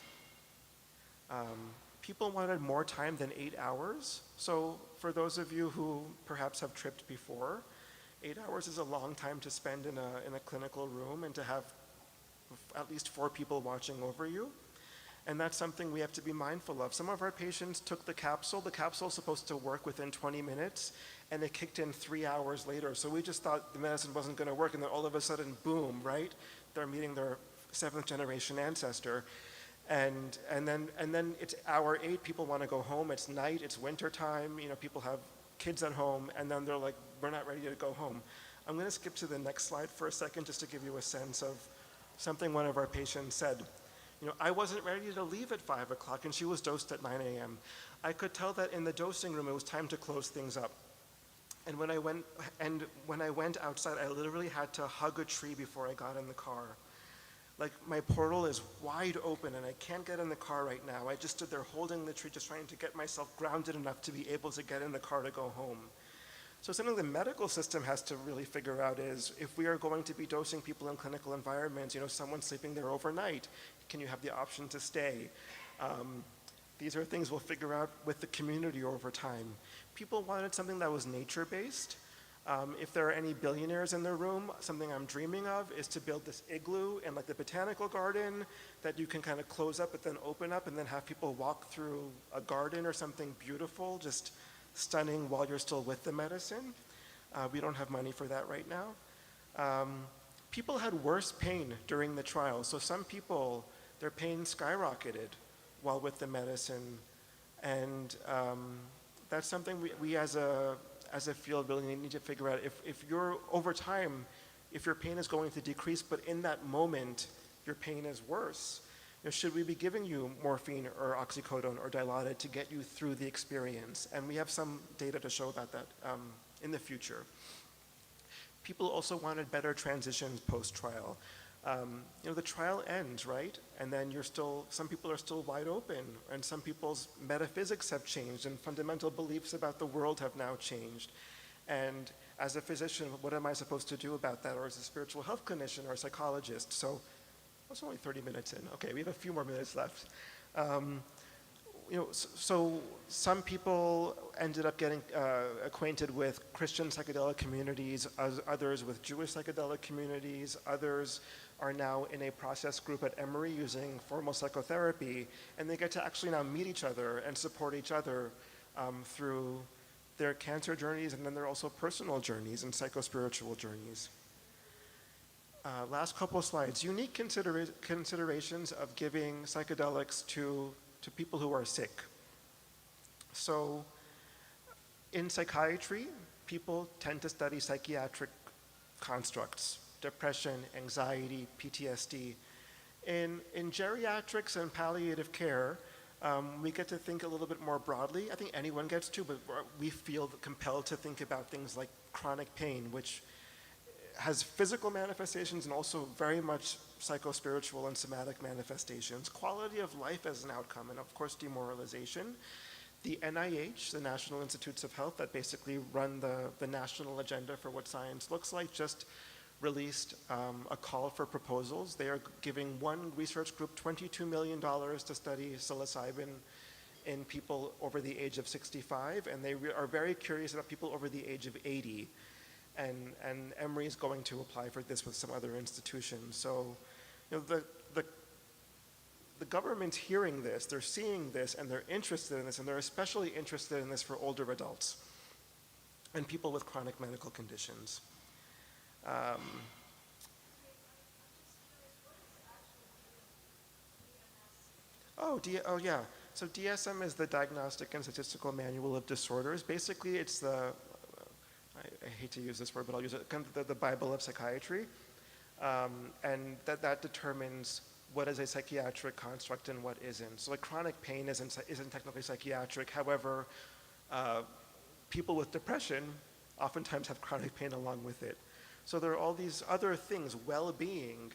People wanted more time than 8 hours. So for those of you who perhaps have tripped before, 8 hours is a long time to spend in a clinical room and to have at least 4 people watching over you. And that's something we have to be mindful of. Some of our patients took the capsule. The capsule is supposed to work within 20 minutes, and it kicked in 3 hours later. So we just thought the medicine wasn't going to work, and then all of a sudden, boom, right? They're meeting their 7th generation ancestor. And then it's hour 8, people want to go home. It's night, it's winter time, people have kids at home, and then they're like, we're not ready to go home. I'm going to skip to the next slide for a second just to give you a sense of something one of our patients said. I wasn't ready to leave at 5 o'clock, and she was dosed at 9 a.m. I could tell that in the dosing room, it was time to close things up. And when I went outside, I literally had to hug a tree before I got in the car. Like, my portal is wide open, and I can't get in the car right now. I just stood there holding the tree, just trying to get myself grounded enough to be able to get in the car to go home. So something the medical system has to really figure out is, if we are going to be dosing people in clinical environments, someone's sleeping there overnight, can you have the option to stay? These are things we'll figure out with the community over time. People wanted something that was nature-based. If there are any billionaires in the room, something I'm dreaming of is to build this igloo in like the botanical garden that you can kind of close up but then open up, and then have people walk through a garden or something beautiful, just stunning while you're still with the medicine. We don't have money for that right now. People had worse pain during the trial. So some people, their pain skyrocketed while with the medicine. And that's something we as a field really need to figure out. If you're, over time, if your pain is going to decrease, but in that moment, your pain is worse, should we be giving you morphine or oxycodone or Dilaudid to get you through the experience? And we have some data to show about that in the future. People also wanted better transitions post-trial. The trial ends, right? And then some people are still wide open, and some people's metaphysics have changed, and fundamental beliefs about the world have now changed. And as a physician, what am I supposed to do about that? Or as a spiritual health clinician or a psychologist? So it's only 30 minutes in. Okay, we have a few more minutes left. So some people ended up getting acquainted with Christian psychedelic communities, others with Jewish psychedelic communities, others are now in a process group at Emory using formal psychotherapy, and they get to actually now meet each other and support each other through their cancer journeys, and then there are also personal journeys and psychospiritual journeys. Last couple of slides. Unique considerations of giving psychedelics to people who are sick. So in psychiatry, people tend to study psychiatric constructs, depression, anxiety, PTSD. In geriatrics and palliative care, we get to think a little bit more broadly. I think anyone gets to, but we feel compelled to think about things like chronic pain, which has physical manifestations and also very much psychospiritual and somatic manifestations. Quality of life as an outcome, and of course demoralization. The NIH, the National Institutes of Health, that basically run the national agenda for what science looks like, just released a call for proposals. They are giving one research group $22 million to study psilocybin in people over the age of 65, and they are very curious about people over the age of 80. And Emory is going to apply for this with some other institutions. So, you know, the government's hearing this, they're seeing this, and they're interested in this, and they're especially interested in this for older adults and people with chronic medical conditions. Oh yeah. So DSM is the Diagnostic and Statistical Manual of Disorders. Basically, it's I hate to use this word, but I'll use it, kind of the Bible of psychiatry. And that determines what is a psychiatric construct and what isn't. So like chronic pain isn't technically psychiatric. However, people with depression oftentimes have chronic pain along with it. So there are all these other things, well-being,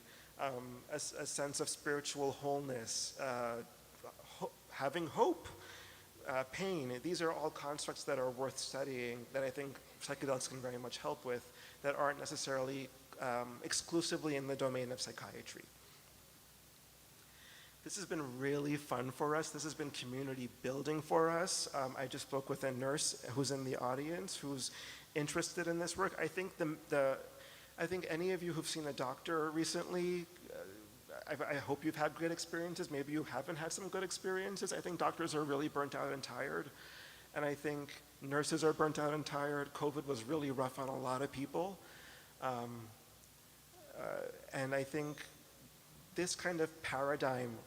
a sense of spiritual wholeness, having hope, pain. These are all constructs that are worth studying that I think psychedelics can very much help with, that aren't necessarily exclusively in the domain of psychiatry. This has been really fun for us. This has been community building for us. I just spoke with a nurse who's in the audience who's interested in this work. I think I think any of you who've seen a doctor recently, I hope you've had good experiences. Maybe you haven't had some good experiences. I think doctors are really burnt out and tired. And I think nurses are burnt out and tired. COVID was really rough on a lot of people. And I think this kind of paradigm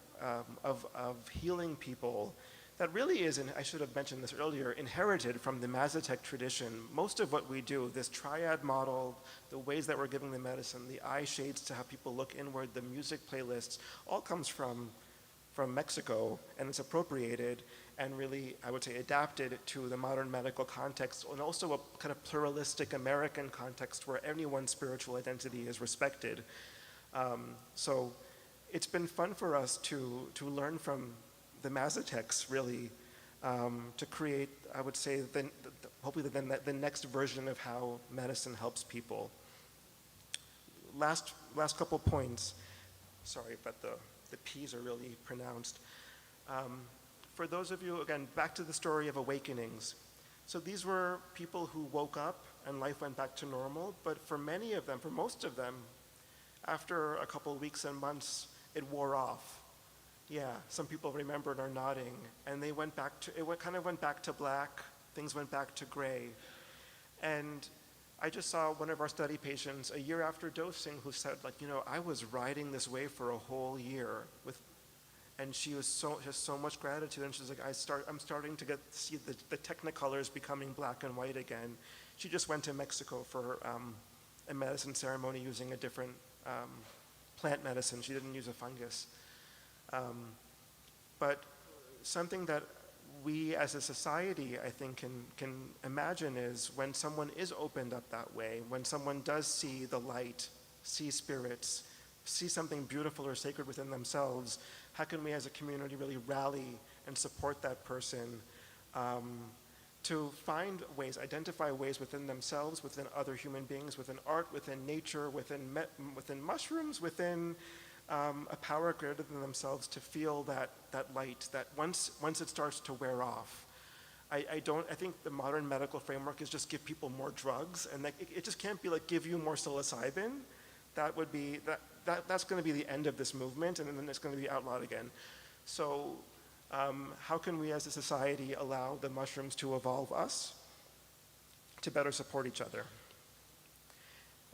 of healing people that really is, and I should have mentioned this earlier, inherited from the Mazatec tradition. Most of what we do, this triad model, the ways that we're giving the medicine, the eye shades to have people look inward, the music playlists, all comes from Mexico, and it's appropriated and really, I would say, adapted to the modern medical context, and also a kind of pluralistic American context where anyone's spiritual identity is respected. So it's been fun for us to learn from the Mazatecs, really, to create, I would say, hopefully the next version of how medicine helps people. Last couple points. Sorry, but the P's are really pronounced. For those of you, again, back to the story of awakenings. So these were people who woke up and life went back to normal, but for many of them, for most of them, after a couple weeks and months, it wore off. Yeah, some people remembered are nodding, and they went back to, kind of went back to black, things went back to gray. And I just saw one of our study patients a year after dosing who said, like, you know, I was riding this wave for a whole year and she was just so much gratitude, and she's like, I'm starting to see the technicolors becoming black and white again. She just went to Mexico for a medicine ceremony using a different plant medicine. She didn't use a fungus. But something that we as a society, I think, can imagine is when someone is opened up that way, when someone does see the light, see spirits, see something beautiful or sacred within themselves, how can we as a community really rally and support that person to find ways, identify ways within themselves, within other human beings, within art, within nature, within mushrooms, within a power greater than themselves to feel that light, that once it starts to wear off. I think the modern medical framework is just give people more drugs, and it just can't be like give you more psilocybin. That would be, that's gonna be the end of this movement, and then it's gonna be outlawed again. So how can we as a society allow the mushrooms to evolve us to better support each other?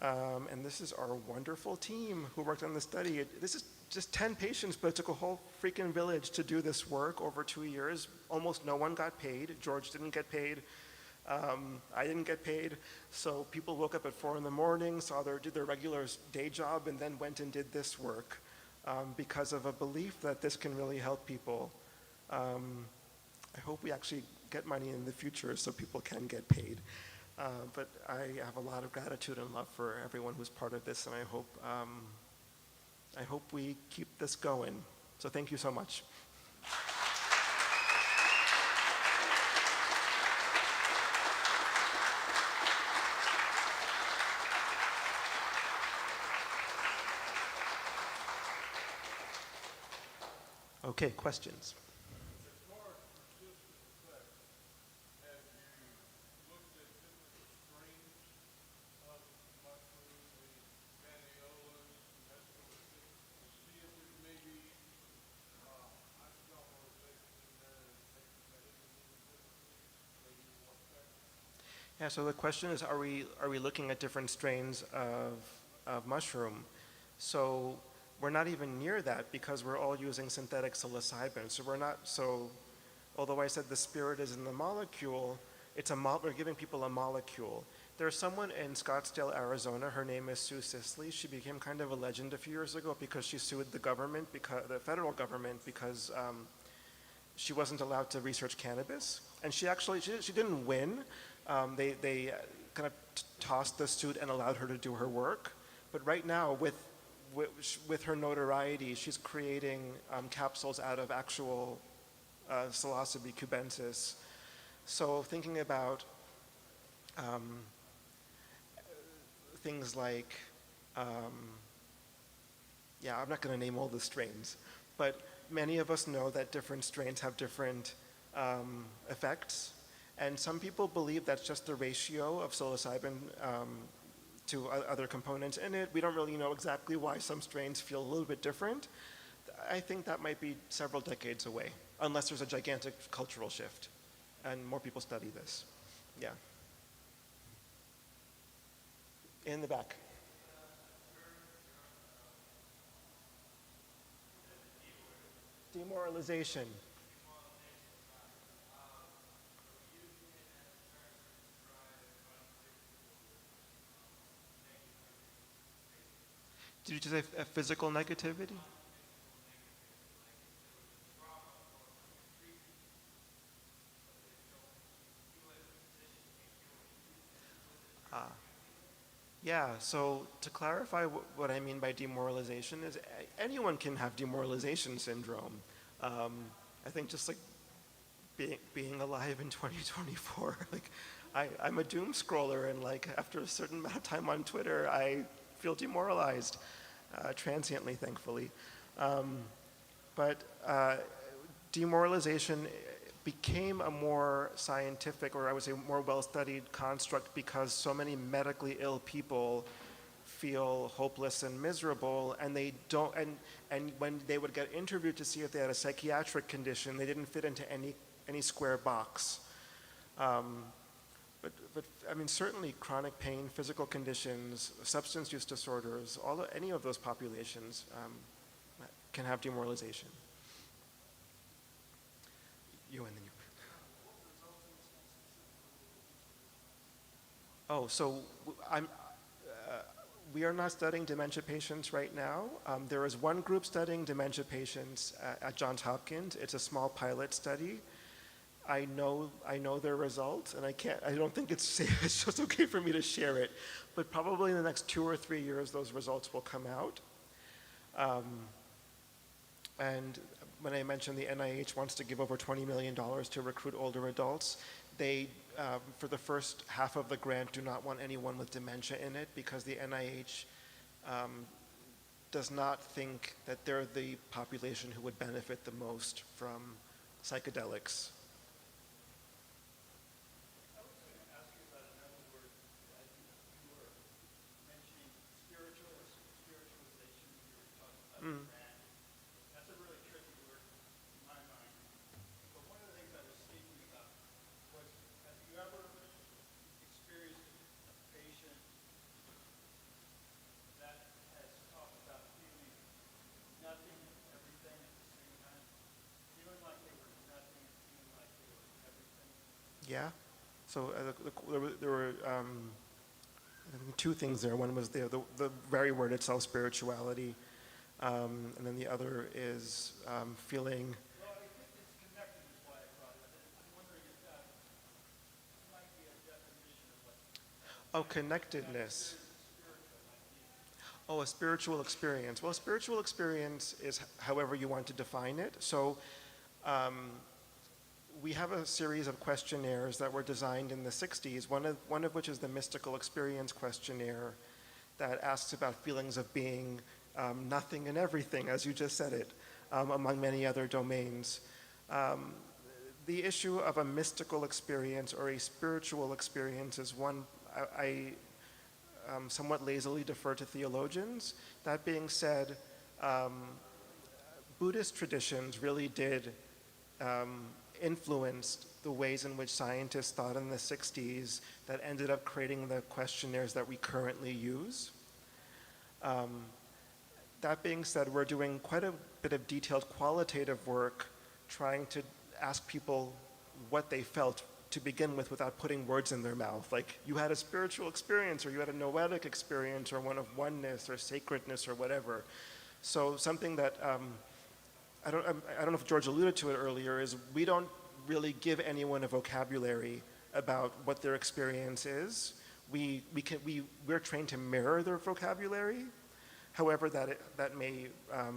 And this is our wonderful team who worked on the study. This is just 10 patients, but it took a whole freaking village to do this work over 2 years. Almost no one got paid. George didn't get paid. I didn't get paid. So people woke up at 4 in the morning, did their regular day job, and then went and did this work because of a belief that this can really help people. I hope we actually get money in the future so people can get paid. But I have a lot of gratitude and love for everyone who's part of this, and I hope we keep this going. So thank you so much. Okay, questions? Yeah, so the question is, are we looking at different strains of mushroom? So we're not even near that because we're all using synthetic psilocybin. So we're not, so although I said the spirit is in the molecule, we're giving people a molecule. There's someone in Scottsdale, Arizona, her name is Sue Sisley. She became kind of a legend a few years ago because she sued the government, the federal government, because she wasn't allowed to research cannabis. And she didn't win. They kind of tossed the suit and allowed her to do her work. But right now, with her notoriety, she's creating capsules out of actual psilocybe cubensis. So thinking about things like, yeah, I'm not going to name all the strains, but many of us know that different strains have different effects. And some people believe that's just the ratio of psilocybin to other components in it. We don't really know exactly why some strains feel a little bit different. I think that might be several decades away, unless there's a gigantic cultural shift and more people study this. Yeah. In the back. Demoralization. Did you just say a physical negativity? Yeah, so to clarify what I mean by demoralization is anyone can have demoralization syndrome. I think just like being alive in 2024, like I'm a doom scroller, and like after a certain amount of time on Twitter, I feel demoralized, transiently, thankfully. But demoralization became a more scientific, or I would say more well-studied construct because so many medically ill people feel hopeless and miserable, and they don't, and when they would get interviewed to see if they had a psychiatric condition, they didn't fit into any square box. But I mean, certainly chronic pain, physical conditions, substance use disorders, any of those populations can have demoralization. You and then you. Oh, so we are not studying dementia patients right now. There is one group studying dementia patients at Johns Hopkins. It's a small pilot study. I know their results, and I don't think it's safe. It's just okay for me to share it. But probably in the next 2 or 3 years, those results will come out. And when I mentioned the NIH wants to give over $20 million to recruit older adults, they, for the first half of the grant, do not want anyone with dementia in it because the NIH does not think that they're the population who would benefit the most from psychedelics. I was going to ask you about another word. I think you were mentioning spiritualization. You were talking about brand. That's a really tricky word in my mind. But one of the things I was thinking about was, have you ever experienced a patient that has talked about feeling nothing, everything at the same time? Feeling like they were nothing and feeling like they were everything? Yeah. So there were I think 2 things there. One was the very word itself, spirituality, and then the other is feeling. Well, I think it's connected is why I brought it up. I'm wondering if that might be a definition of what Oh, connectedness. Oh, a spiritual experience. Well, spiritual experience is however you want to define it. So we have a series of questionnaires that were designed in the 60s, one of which is the Mystical Experience Questionnaire that asks about feelings of being nothing and everything, as you just said it, among many other domains. The issue of a mystical experience or a spiritual experience is one I somewhat lazily defer to theologians. That being said, Buddhist traditions really did influenced the ways in which scientists thought in the 60s that ended up creating the questionnaires that we currently use. That being said, we're doing quite a bit of detailed qualitative work trying to ask people what they felt to begin with without putting words in their mouth. Like, you had a spiritual experience, or you had a noetic experience, or one of oneness or sacredness or whatever. So something that I don't know if George alluded to it earlier, is we don't really give anyone a vocabulary about what their experience is. We're trained to mirror their vocabulary, however that may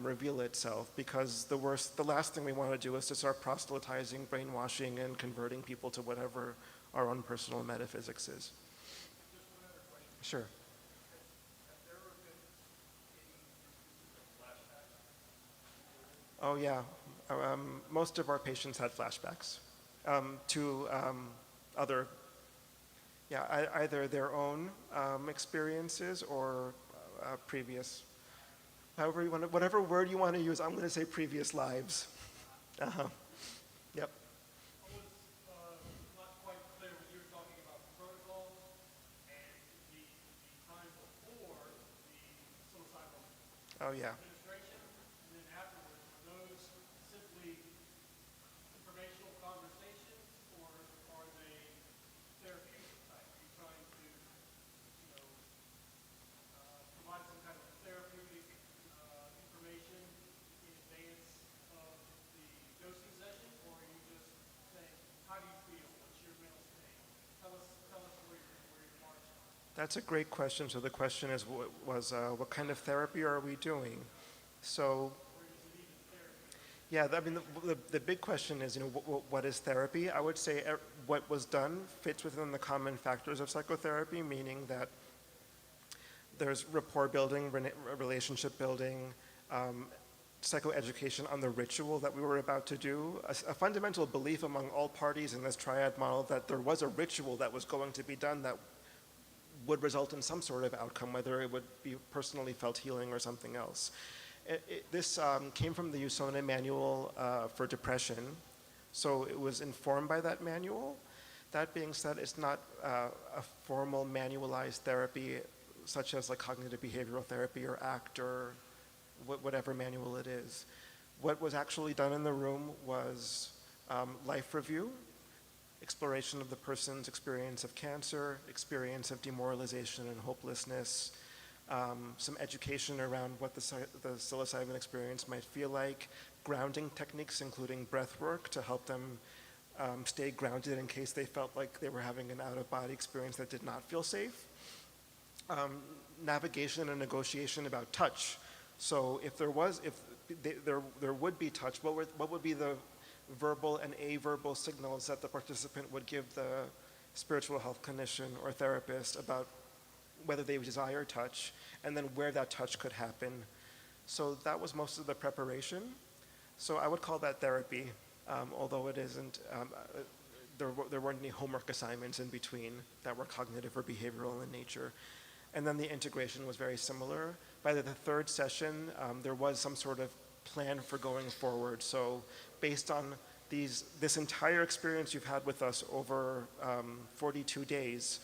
reveal itself, because the last thing we want to do is to start proselytizing, brainwashing, and converting people to whatever our own personal metaphysics is. Sure. Oh yeah, most of our patients had flashbacks to other, either their own experiences or previous. However you want to, whatever word you want to use, I'm going to say previous lives. Yep. I was not quite clear when you were talking about protocols and the time before the psilocybin Oh yeah. administration, and then afterwards. Are those simply informational conversations, or are they therapeutic type? Are you trying to, provide some kind of therapeutic information in advance of the dosing session, or are you just saying, how do you feel? What's your mental state? Tell us where you're marching. That's a great question. So the question is, what kind of therapy are we doing? So, yeah, I mean, the big question is, what is therapy? I would say what was done fits within the common factors of psychotherapy, meaning that there's rapport building, relationship building, psychoeducation on the ritual that we were about to do, a fundamental belief among all parties in this triad model that there was a ritual that was going to be done that would result in some sort of outcome, whether it would be personally felt healing or something else. This came from the Usona Manual for Depression, so it was informed by that manual. That being said, it's not a formal manualized therapy such as like cognitive behavioral therapy or ACT or whatever manual it is. What was actually done in the room was life review, exploration of the person's experience of cancer, experience of demoralization and hopelessness, some education around what the psilocybin experience might feel like, grounding techniques including breath work to help them stay grounded in case they felt like they were having an out-of-body experience that did not feel safe. Navigation and negotiation about touch. So if there would be touch, what would be the verbal and averbal signals that the participant would give the spiritual health clinician or therapist about whether they desire touch, and then where that touch could happen. So that was most of the preparation. So I would call that therapy, although it isn't, there weren't any homework assignments in between that were cognitive or behavioral in nature. And then the integration was very similar. By the third session, there was some sort of plan for going forward. So based on this entire experience you've had with us over 42 days,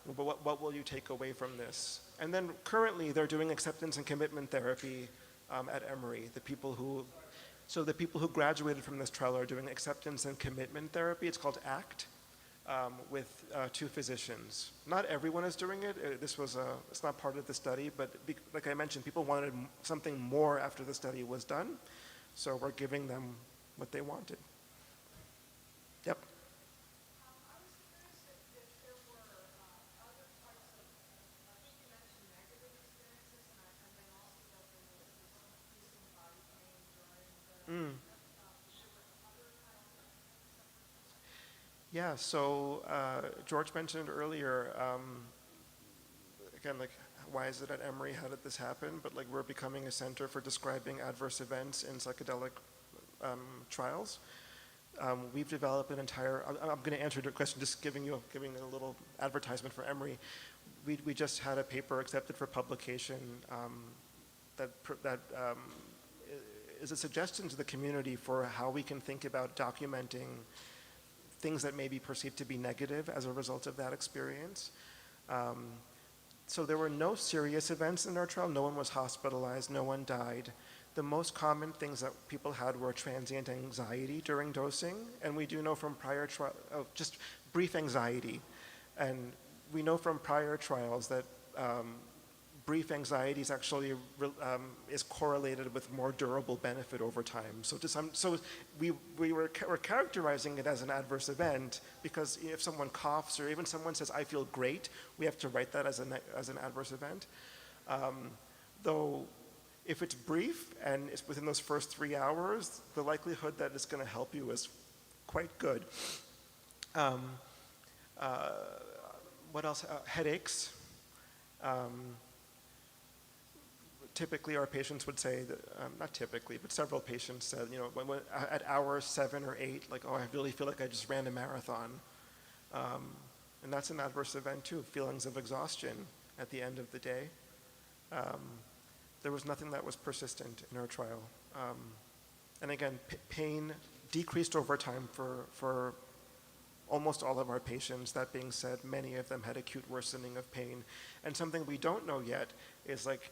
what will you take away from this? And then currently they're doing acceptance and commitment therapy at Emory. The people who graduated from this trial are doing acceptance and commitment therapy. It's called ACT. With 2 physicians. Not everyone is doing it. It's not part of the study, but like I mentioned, people wanted something more after the study was done, so we're giving them what they wanted. Yep. I was curious if there were other Yeah, so George mentioned earlier, again, like, why is it at Emory? How did this happen? But like, we're becoming a center for describing adverse events in psychedelic trials. We've developed an entire. I'm going to answer your question, just giving a little advertisement for Emory. We just had a paper accepted for publication that is a suggestion to the community for how we can think about documenting things that may be perceived to be negative as a result of that experience. So there were no serious events in our trial. No one was hospitalized. No one died. The most common things that people had were transient anxiety during dosing, and we do know from prior trial, just brief anxiety. And we know from prior trials that brief anxiety is actually is correlated with more durable benefit over time. So we're characterizing it as an adverse event because if someone coughs or even someone says, "I feel great," we have to write that as an adverse event. Though if it's brief and it's within those first 3 hours, the likelihood that it's going to help you is quite good. What else? Headaches. Typically, our patients would say that, not typically, but several patients said, when at hours 7 or 8, like, oh, I really feel like I just ran a marathon. And that's an adverse event too, feelings of exhaustion at the end of the day. There was nothing that was persistent in our trial. And again, pain decreased over time for almost all of our patients. That being said, many of them had acute worsening of pain. And something we don't know yet is, like,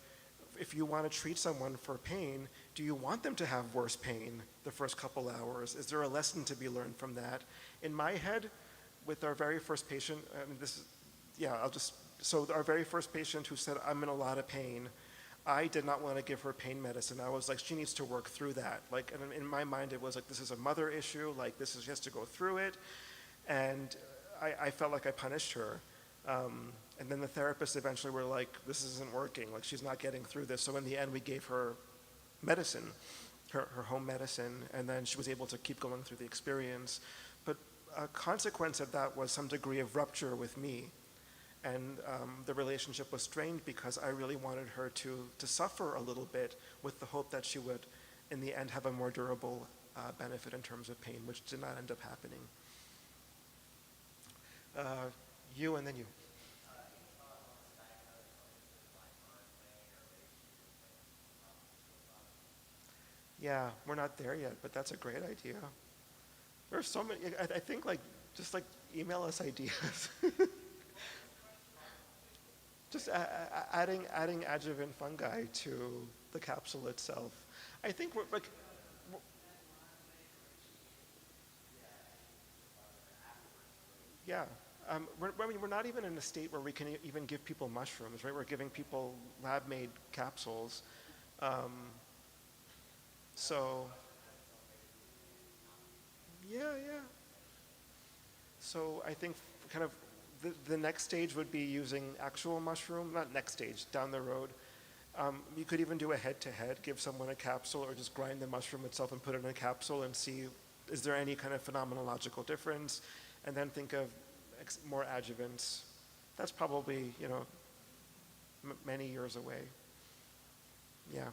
if you want to treat someone for pain, do you want them to have worse pain the first couple hours? Is there a lesson to be learned from that? In my head, with our very first patient, so our very first patient who said, "I'm in a lot of pain," I did not want to give her pain medicine. I was like, she needs to work through that. Like, and in my mind, it was like, this is a mother issue. Like, she has to go through it. And I felt like I punished her. And then the therapists eventually were like, this isn't working. Like, she's not getting through this. So in the end, we gave her medicine, her home medicine, and then she was able to keep going through the experience. But a consequence of that was some degree of rupture with me. And the relationship was strained because I really wanted her to suffer a little bit with the hope that she would, in the end, have a more durable benefit in terms of pain, which did not end up happening. You and then you. Yeah, we're not there yet, but that's a great idea. There's so many, I think, like, just like email us ideas. Just adding adjuvant fungi to the capsule itself. I think we're like, yeah. We're not even in a state where we can even give people mushrooms, right? We're giving people lab-made capsules. So, yeah. So I think kind of the next stage would be using actual mushroom, not next stage, down the road. You could even do a head-to-head, give someone a capsule or just grind the mushroom itself and put it in a capsule and see, is there any kind of phenomenological difference? And then think of more adjuvants. That's probably, many years away. Yeah.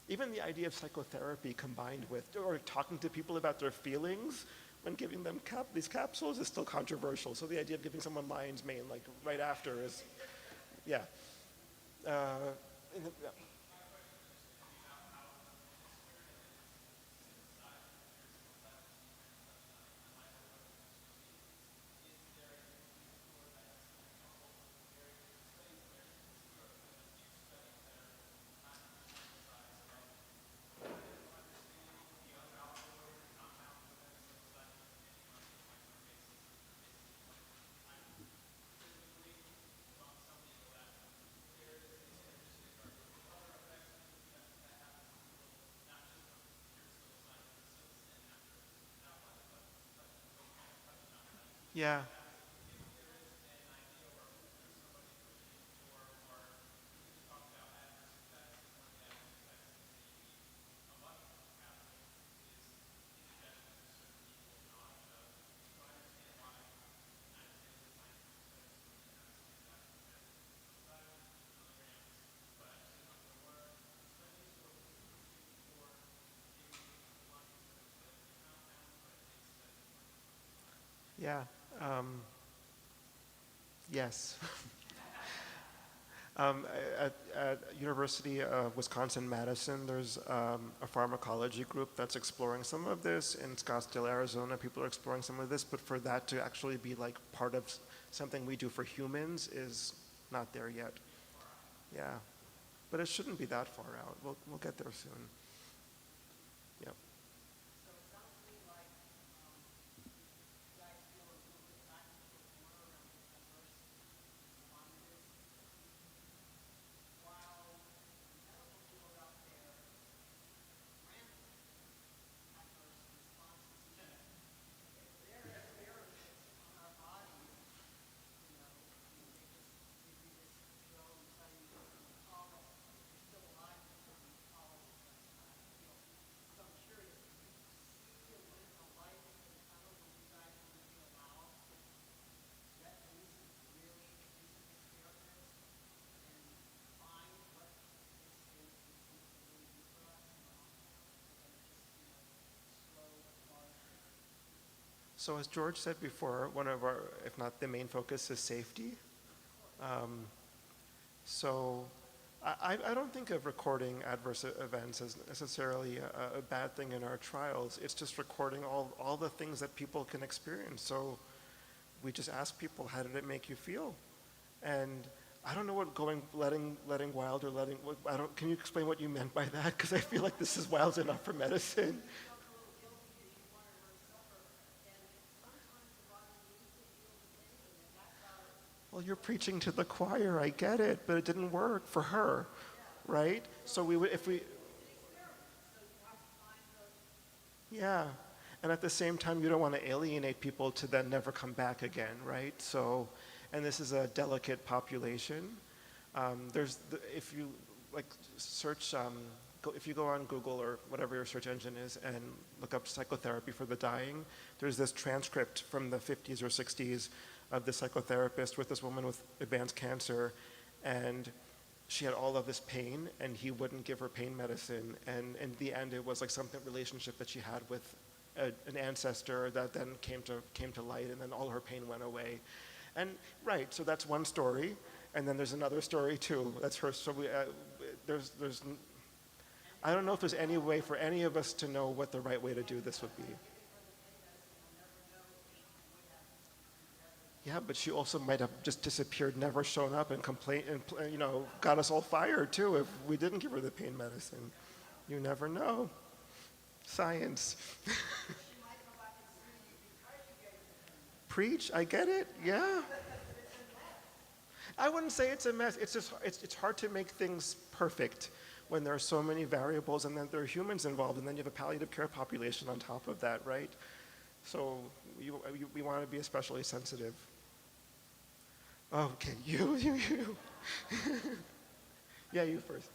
Even the idea of psychotherapy combined with, or talking to people about their feelings when giving them these capsules is still controversial. So the idea of giving someone lion's mane, like, right after is, yeah. Yeah. Yeah. Yes. At University of Wisconsin-Madison, there's a pharmacology group that's exploring some of this. In Scottsdale, Arizona, people are exploring some of this, but for that to actually be like part of something we do for humans is not there yet. Yeah, but it shouldn't be that far out. We'll get there soon. Yep. So as George said before, one of our, if not the main focus, is safety. So I don't think of recording adverse events as necessarily a bad thing in our trials. It's just recording all the things that people can experience. So we just ask people, how did it make you feel? And I don't know what letting wild or can you explain what you meant by that? Because I feel like this is wild enough for medicine. Well, you're preaching to the choir, I get it, but it didn't work for her, right? So we would, yeah. And at the same time, you don't want to alienate people to then never come back again, right? So, and this is a delicate population. If you like search, if you go on Google or whatever your search engine is and look up psychotherapy for the dying, there's this transcript from the 50s or 60s of the psychotherapist with this woman with advanced cancer, and she had all of this pain, and he wouldn't give her pain medicine, and in the end, it was like something relationship that she had with an ancestor that then came to light, and then all her pain went away, and right. So that's one story, and then there's another story too. That's her. So there's. I don't know if there's any way for any of us to know what the right way to do this would be. Yeah, but she also might have just disappeared, never shown up, and complained, and got us all fired too if we didn't give her the pain medicine. You never know. Science. Preach. I get it. Yeah. I wouldn't say it's a mess. It's just it's hard to make things perfect when there are so many variables, and then there are humans involved, and then you have a palliative care population on top of that, right? So we want to be especially sensitive. Okay, you. Yeah, you first.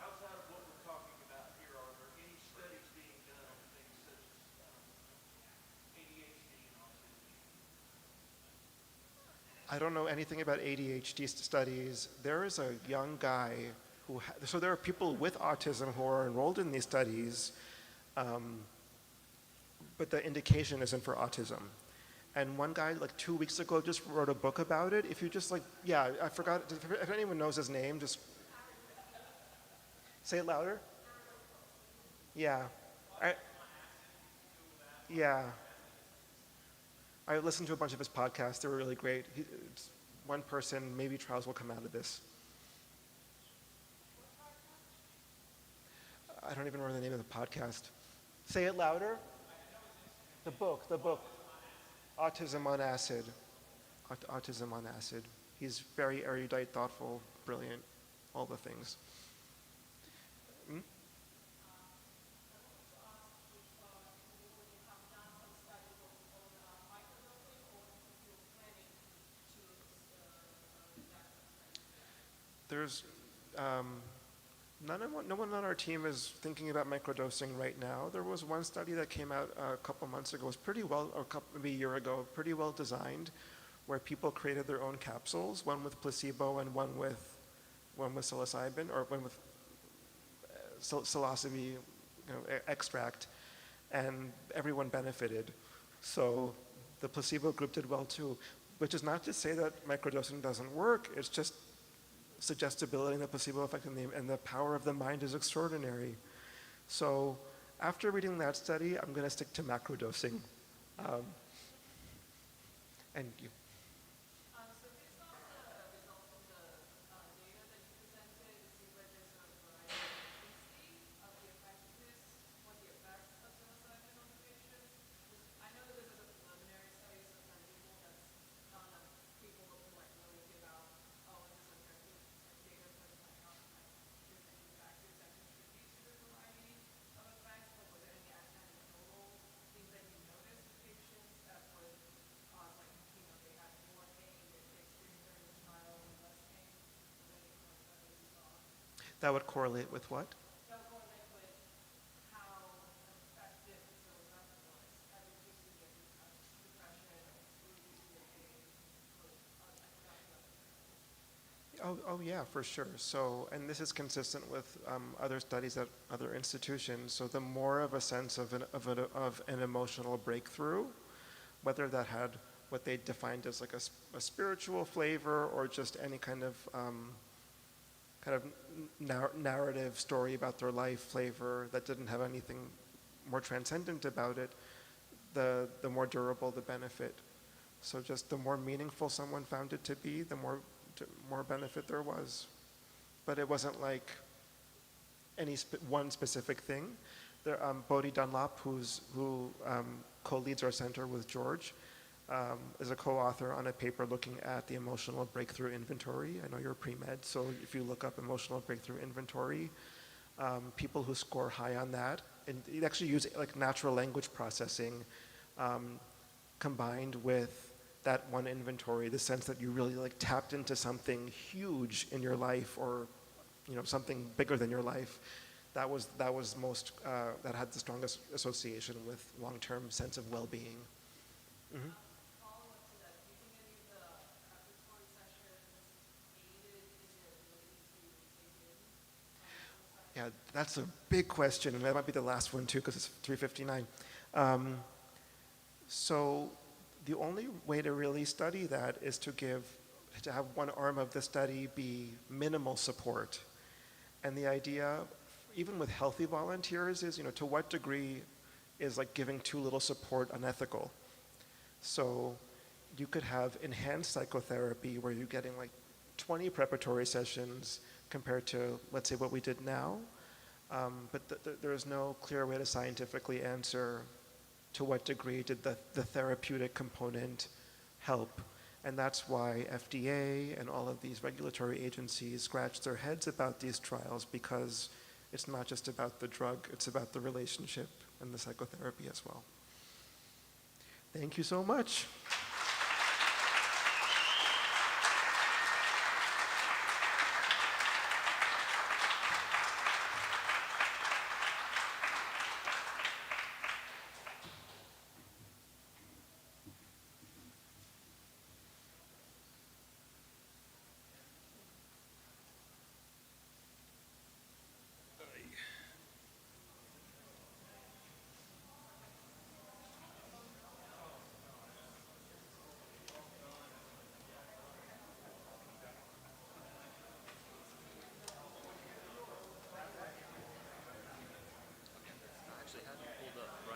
Outside of what we're talking about here, are there any studies being done on things such as ADHD and autism? I don't know anything about ADHD studies. There is a young guy so there are people with autism who are enrolled in these studies, but the indication isn't for autism. And one guy, like 2 weeks ago, just wrote a book about it. If you just yeah, I forgot, if anyone knows his name, just say it louder. Yeah. Yeah. I listened to a bunch of his podcasts. They were really great. It's one person, maybe trials will come out of this. I don't even remember the name of the podcast. Say it louder. The book. Autism on Acid. Autism on Acid. He's very erudite, thoughtful, brilliant, all the things. There's no one on our team is thinking about microdosing right now. There was one study that came out a couple months ago. It was pretty well, or maybe a year ago, pretty well designed, where people created their own capsules, one with placebo and one with psilocybin, or one with psilocybe extract. and everyone benefited. So the placebo group did well too, which is not to say that microdosing doesn't work. It's just suggestibility and the placebo effect and the power of the mind is extraordinary. So after reading that study, I'm going to stick to macrodosing. And you. So based off the results of the data that you presented, it seems like there's a variety of intensity of the effectiveness or the effects of psilocybin on the patient. I know that this is a preliminary study, so for people that's not enough people to like really give out, oh, this is objective data for like how different factors that contribute to the variety of effects. But was there any anecdotal things that you noticed with patients that would cause like, they had more pain, they experienced during the trial and less pain? Was there anything like that that you saw? That would correlate with what? That would correlate with how effective the psilocybin was at reducing their depression or reducing their pain. I forgot the other thing. Oh yeah, for sure. So, and this is consistent with other studies at other institutions. So the more of a sense of an emotional breakthrough, whether that had what they defined as like a spiritual flavor or just any kind of narrative story about their life flavor that didn't have anything more transcendent about it, the more durable the benefit. So just the more meaningful someone found it to be, the more benefit there was. But it wasn't like any one specific thing. There, Bodhi Dunlop, who co-leads our center with George, is a co-author on a paper looking at the emotional breakthrough inventory. I know you're pre-med, so if you look up emotional breakthrough inventory, people who score high on that, and you actually use like natural language processing combined with that one inventory, the sense that you really like tapped into something huge in your life, or something bigger than your life. That was most that had the strongest association with long-term sense of well-being. Mm-hmm. Follow-up to that, do you think any of the preparatory sessions aided in their ability to take in psilocybin? Yeah, that's a big question, and that might be the last one too, because it's 3:59. So the only way to really study that is to have one arm of the study be minimal support. And the idea, even with healthy volunteers, is, to what degree is like giving too little support unethical? So you could have enhanced psychotherapy where you're getting like 20 preparatory sessions compared to, let's say, what we did now. But there is no clear way to scientifically answer to what degree did the therapeutic component help. And that's why FDA and all of these regulatory agencies scratch their heads about these trials, because it's not just about the drug, it's about the relationship and the psychotherapy as well. Thank you so much.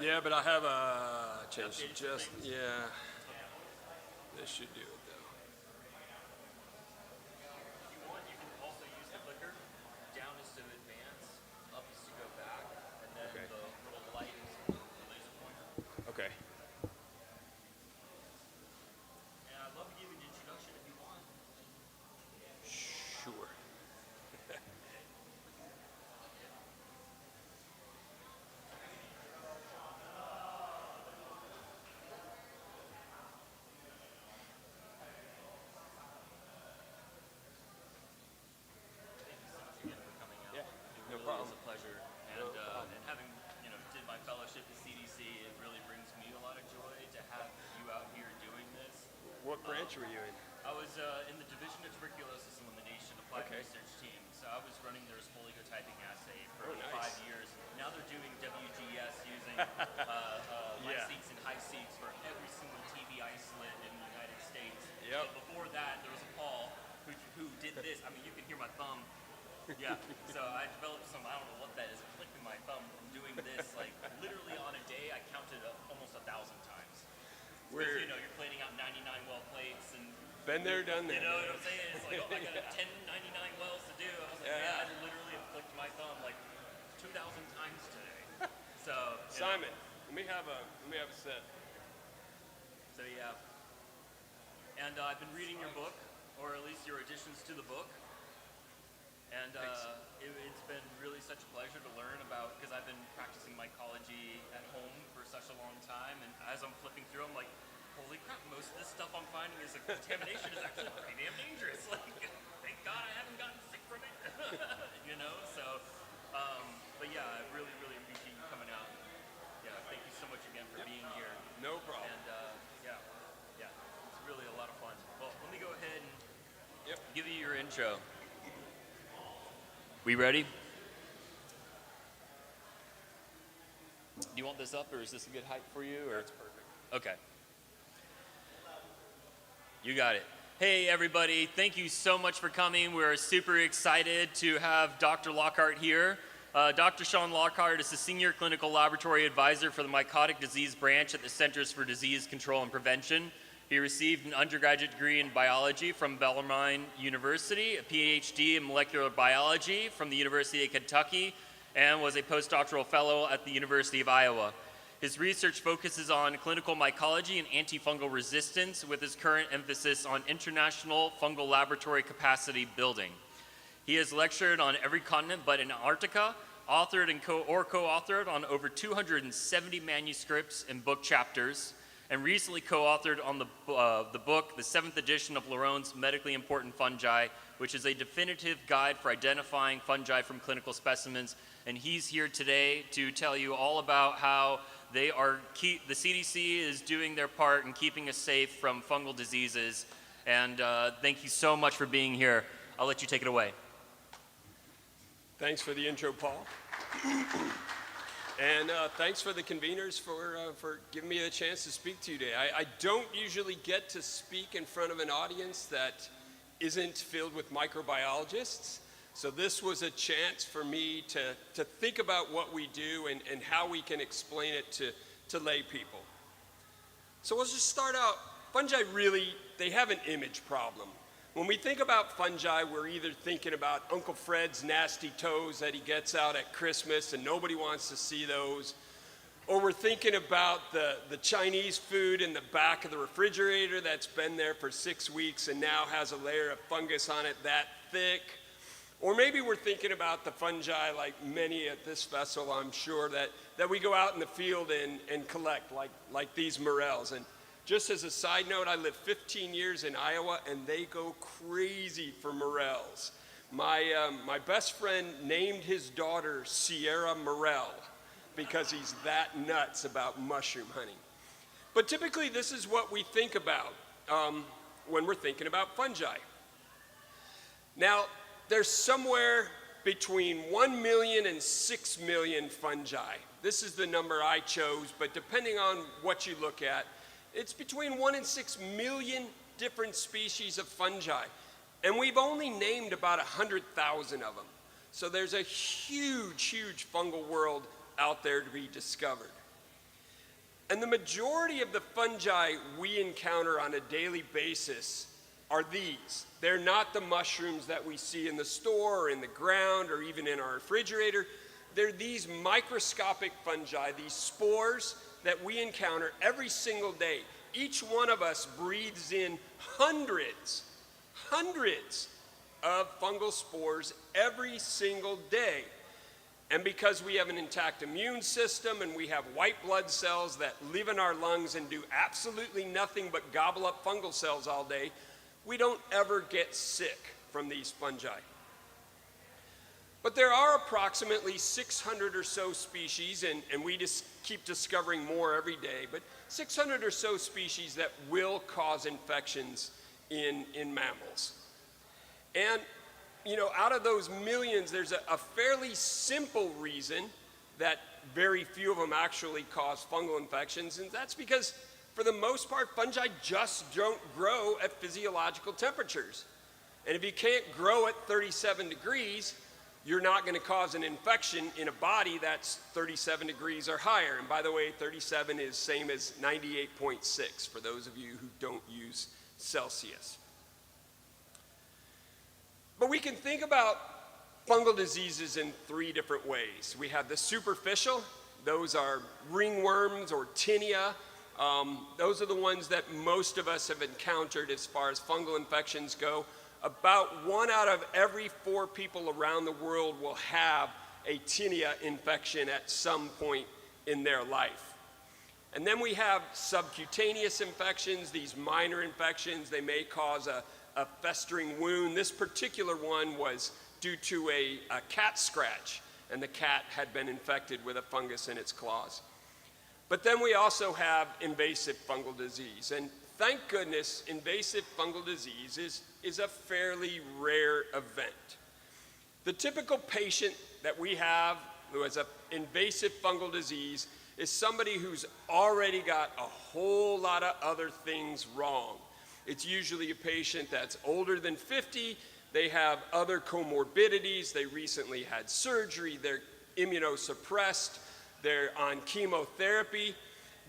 Yeah, but I have a change. Yeah. This should do it though. If you want, you can also use the clicker. Down is to advance, up is to go back, and then Okay. the little light is the laser pointer. Okay. And I'd love to give you an introduction if you want. Sure. Again for coming out. Yeah, It no really problem. is a pleasure. And having, did my fellowship at CDC, it really brings me a lot of joy to have you out here doing this. What branch were you in? I was in the Division of Tuberculosis Elimination Applied Okay. Research Team. So I was running their typing assay for 5 years. Now they're doing WGS using light seeks and high seeks for every single TV isolate in the United States. Yep. So before that, there was a Paul who did this. I mean, you can hear my thumb. Yeah. So I developed some, I don't know what that is, clicking my thumb from doing this. Like literally on a day, I counted almost 1,000 times. Because, you know, you're plating out 99 well plates and Been there, done that. you know what I'm saying? It's like, oh, I got 10 99 wells to do. I was like, yeah, I literally have clicked my thumb like 2,000 times today. So you know. Simon, let me have a set. So yeah. And I've been reading your book, or at least your additions to the book. And it's been really such a pleasure to learn about, because I've been practicing mycology at home for such a long time. And as I'm flipping through, I'm like, holy crap, most of this stuff I'm finding is contamination is actually pretty damn dangerous. Like, thank God I haven't gotten sick from it. You know, so, but yeah, I really, really appreciate you coming out. Yeah, thank you so much again for being here. No problem. And yeah, it's really a lot of fun. Well, let me go ahead and give you your intro. We ready? Do you want this up, or is this a good height for you? Or? That's perfect. Okay. You got it. Hey, everybody. Thank you so much for coming. We're super excited to have Dr. Lockhart here. Dr. Sean Lockhart is the Senior Clinical Laboratory Advisor for the Mycotic Disease Branch at the Centers for Disease Control and Prevention. He received an undergraduate degree in biology from Bellarmine University, a PhD in molecular biology from the University of Kentucky, and was a postdoctoral fellow at the University of Iowa. His research focuses on clinical mycology and antifungal resistance, with his current emphasis on international fungal laboratory capacity building. He has lectured on every continent but Antarctica, authored and co-authored on over 270 manuscripts and book chapters, and recently co-authored on the book, the 7th edition of Laron's Medically Important Fungi, which is a definitive guide for identifying fungi from clinical specimens. And he's here today to tell you all about how the CDC is doing their part in keeping us safe from fungal diseases. And thank you so much for being here. I'll let you take it away. Thanks for the intro, Paul. And thanks for the conveners for giving me a chance to speak to you today. I don't usually get to speak in front of an audience that isn't filled with microbiologists. So this was a chance for me to think about what we do and how we can explain it to lay people. So let's just start out. Fungi really, they have an image problem. When we think about fungi, we're either thinking about Uncle Fred's nasty toes that he gets out at Christmas and nobody wants to see those. Or we're thinking about the Chinese food in the back of the refrigerator that's been there for 6 weeks and now has a layer of fungus on it that thick. Or maybe we're thinking about the fungi, like many at this festival, I'm sure, that we go out in the field and collect, like these morels. And just as a side note, I lived 15 years in Iowa, and they go crazy for morels. My best friend named his daughter Sierra Morel because he's that nuts about mushroom hunting. But typically, this is what we think about when we're thinking about fungi. Now, there's somewhere between 1 million and 6 million fungi. This is the number I chose, but depending on what you look at, it's between 1 and 6 million different species of fungi. And we've only named about 100,000 of them. So there's a huge, huge fungal world out there to be discovered. And the majority of the fungi we encounter on a daily basis are these. They're not the mushrooms that we see in the store or in the ground or even in our refrigerator. They're these microscopic fungi, these spores that we encounter every single day. Each one of us breathes in hundreds of fungal spores every single day. And because we have an intact immune system and we have white blood cells that live in our lungs and do absolutely nothing but gobble up fungal cells all day, we don't ever get sick from these fungi. But there are approximately 600 or so species, and we just keep discovering more every day, but 600 or so species that will cause infections in mammals. And out of those millions, there's a fairly simple reason that very few of them actually cause fungal infections, and that's because, for the most part, fungi just don't grow at physiological temperatures. And if you can't grow at 37 degrees, you're not going to cause an infection in a body that's 37 degrees or higher. And by the way, 37 is same as 98.6 for those of you who don't use Celsius. But we can think about fungal diseases in three different ways. We have the superficial. Those are ringworms or tinea. Those are the ones that most of us have encountered as far as fungal infections go. About 1 out of every 4 people around the world will have a tinea infection at some point in their life. And then we have subcutaneous infections, these minor infections. They may cause a festering wound. This particular one was due to a cat scratch, and the cat had been infected with a fungus in its claws. But then we also have invasive fungal disease. And thank goodness, invasive fungal disease is a fairly rare event. The typical patient that we have who has an invasive fungal disease is somebody who's already got a whole lot of other things wrong. It's usually a patient that's older than 50. They have other comorbidities. They recently had surgery. They're immunosuppressed. They're on chemotherapy.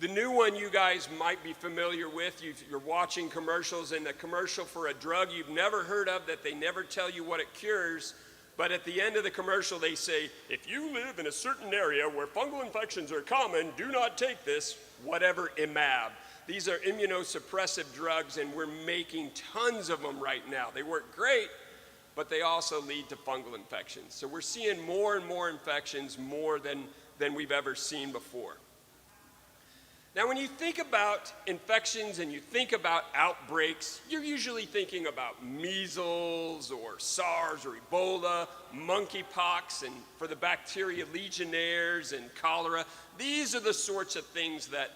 The new one you guys might be familiar with, you're watching commercials, and the commercial for a drug you've never heard of that they never tell you what it cures, but at the end of the commercial they say, if you live in a certain area where fungal infections are common, do not take this, whatever IMAB. These are immunosuppressive drugs, and we're making tons of them right now. They work great, but they also lead to fungal infections. So we're seeing more and more infections, more than we've ever seen before. Now, when you think about infections and you think about outbreaks, you're usually thinking about measles or SARS or Ebola, monkeypox, and for the bacteria, Legionnaires and cholera. These are the sorts of things that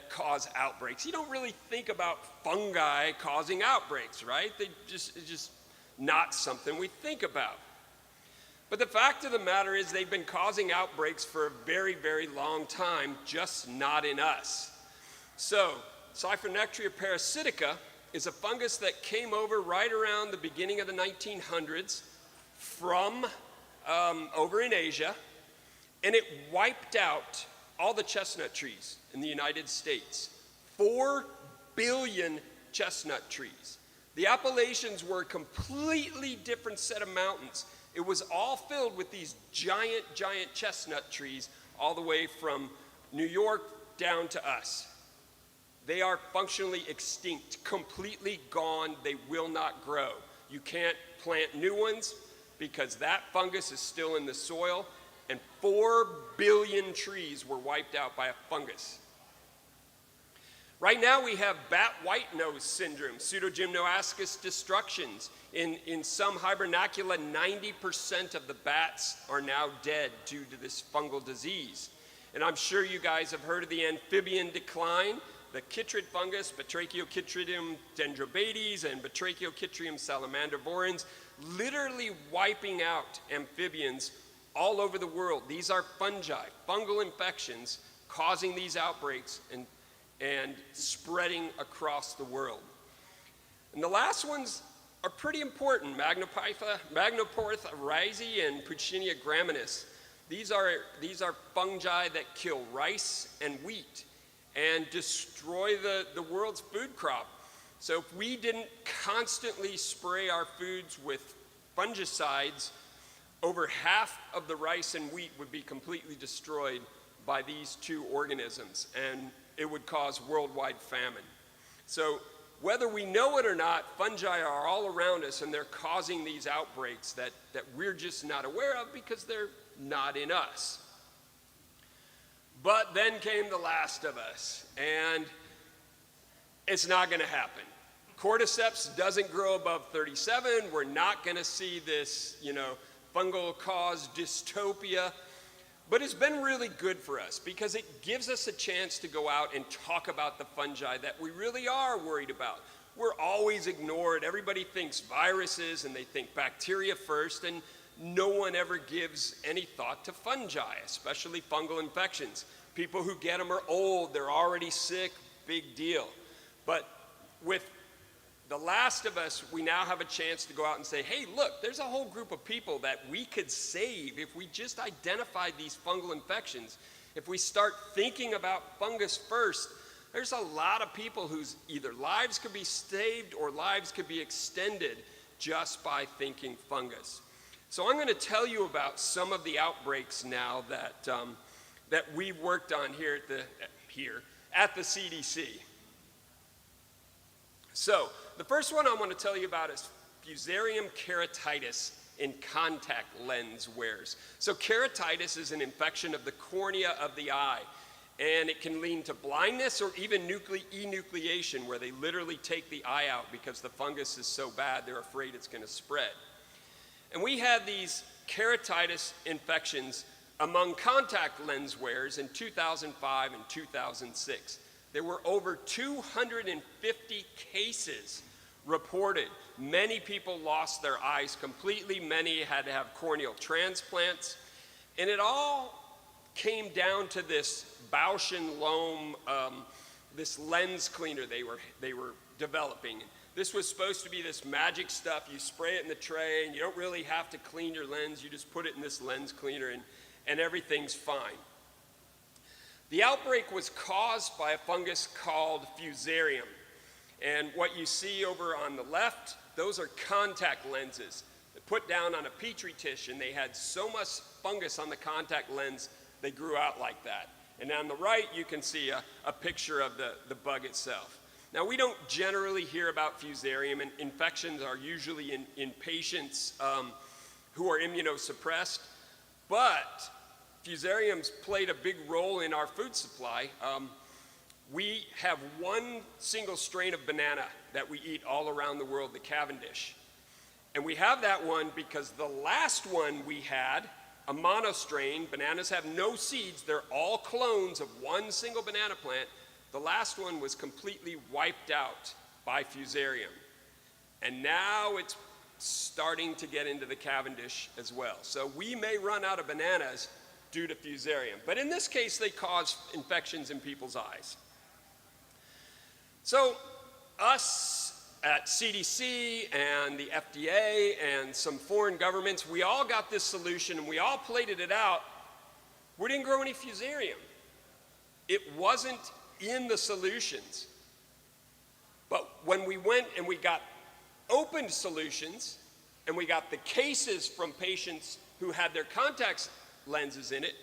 cause outbreaks. You don't really think about fungi causing outbreaks, right? It's just not something we think about. But the fact of the matter is they've been causing outbreaks for a very, very long time, just not in us. So, Cyphernectria parasitica is a fungus that came over right around the beginning of the 1900s from over in Asia, and it wiped out all the chestnut trees in the United States. 4 billion chestnut trees. The Appalachians were a completely different set of mountains. It was all filled with these giant, giant chestnut trees all the way from New York down to us. They are functionally extinct, completely gone. They will not grow. You can't plant new ones because that fungus is still in the soil, and 4 billion trees were wiped out by a fungus. Right now we have bat white nose syndrome, Pseudogymnoascus destructions. In some hibernacula, 90% of the bats are now dead due to this fungal disease. And I'm sure you guys have heard of the amphibian decline, the chytrid fungus, Batrachochytridium dendrobates and Batrachochytrium salamandervorans, literally wiping out amphibians all over the world. These are fungi, fungal infections causing these outbreaks and spreading across the world. And the last ones are pretty important, Magnoportha risei and Puccinia graminis. These are fungi that kill rice and wheat and destroy the world's food crop. So if we didn't constantly spray our foods with fungicides, over half of the rice and wheat would be completely destroyed by these two organisms, and it would cause worldwide famine. So whether we know it or not, fungi are all around us, and they're causing these outbreaks that we're just not aware of because they're not in us. But then came the last of us, and it's not going to happen. Cordyceps doesn't grow above 37. We're not going to see this, fungal-caused dystopia. But it's been really good for us because it gives us a chance to go out and talk about the fungi that we really are worried about. we're always ignored. Everybody thinks viruses and they think bacteria first, and no one ever gives any thought to fungi, especially fungal infections. People who get them are old, they're already sick, big deal. But with The Last of Us, we now have a chance to go out and say, hey, look, there's a whole group of people that we could save if we just identified these fungal infections. If we start thinking about fungus first, there's a lot of people whose either lives could be saved or lives could be extended just by thinking fungus. So I'm going to tell you about some of the outbreaks now that we've worked on here at the CDC. So the first one I want to tell you about is Fusarium keratitis in contact lens wearers. So keratitis is an infection of the cornea of the eye, and it can lead to blindness or even enucleation, where they literally take the eye out because the fungus is so bad they're afraid it's going to spread. And we had these keratitis infections among contact lens wearers in 2005 and 2006. There were over 250 cases reported. Many people lost their eyes completely. Many had to have corneal transplants. And it all came down to this Bausch & Lomb, this lens cleaner they were developing. This was supposed to be this magic stuff. You spray it in the tray, and you don't really have to clean your lens. You just put it in this lens cleaner, and everything's fine. The outbreak was caused by a fungus called Fusarium. And what you see over on the left, those are contact lenses. They put down on a petri dish, and they had so much fungus on the contact lens, they grew out like that. And on the right, you can see a picture of the bug itself. Now, we don't generally hear about Fusarium, and infections are usually in patients who are immunosuppressed, but Fusarium's played a big role in our food supply. We have one single strain of banana that we eat all around the world, the Cavendish. And we have that one because the last one we had, a monostrain, bananas have no seeds, they're all clones of one single banana plant. The last one was completely wiped out by Fusarium. And now it's starting to get into the Cavendish as well. So we may run out of bananas due to Fusarium. But in this case, they cause infections in people's eyes. So us at CDC and the FDA and some foreign governments, we all got this solution and we all plated it out. We didn't grow any Fusarium. It wasn't in the solutions. But when we went and we got opened solutions and we got the cases from patients who had their contact lenses in it,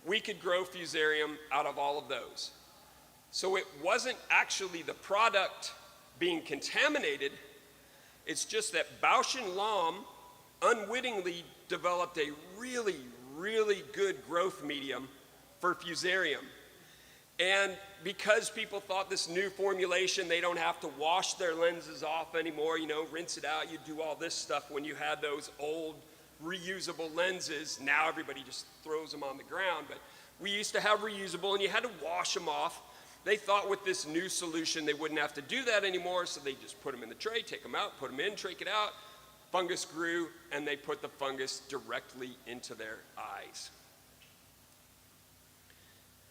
we could grow Fusarium out of all of those. So it wasn't actually the product being contaminated, it's just that Bausch & Lomb unwittingly developed a really, really good growth medium for Fusarium. And because people thought this new formulation, they don't have to wash their lenses off anymore, rinse it out, you do all this stuff when you had those old reusable lenses. Now everybody just throws them on the ground, but we used to have reusable and you had to wash them off. They thought with this new solution they wouldn't have to do that anymore, so they just put them in the tray, take them out, put them in, take it out. Fungus grew, and they put the fungus directly into their eyes.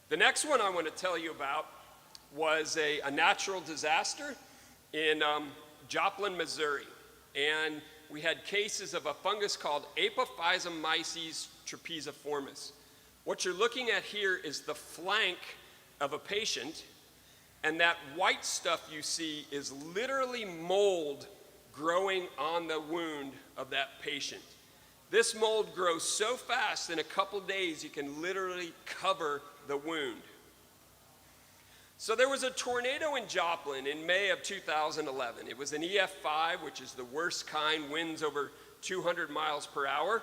The next one I want to tell you about was a natural disaster in Joplin, Missouri. And we had cases of a fungus called Apophysomyces trapeziformis. What you're looking at here is the flank of a patient, and that white stuff you see is literally mold growing on the wound of that patient. This mold grows so fast, in a couple days you can literally cover the wound. So there was a tornado in Joplin in May of 2011. It was an EF5, which is the worst kind, winds over 200 miles per hour,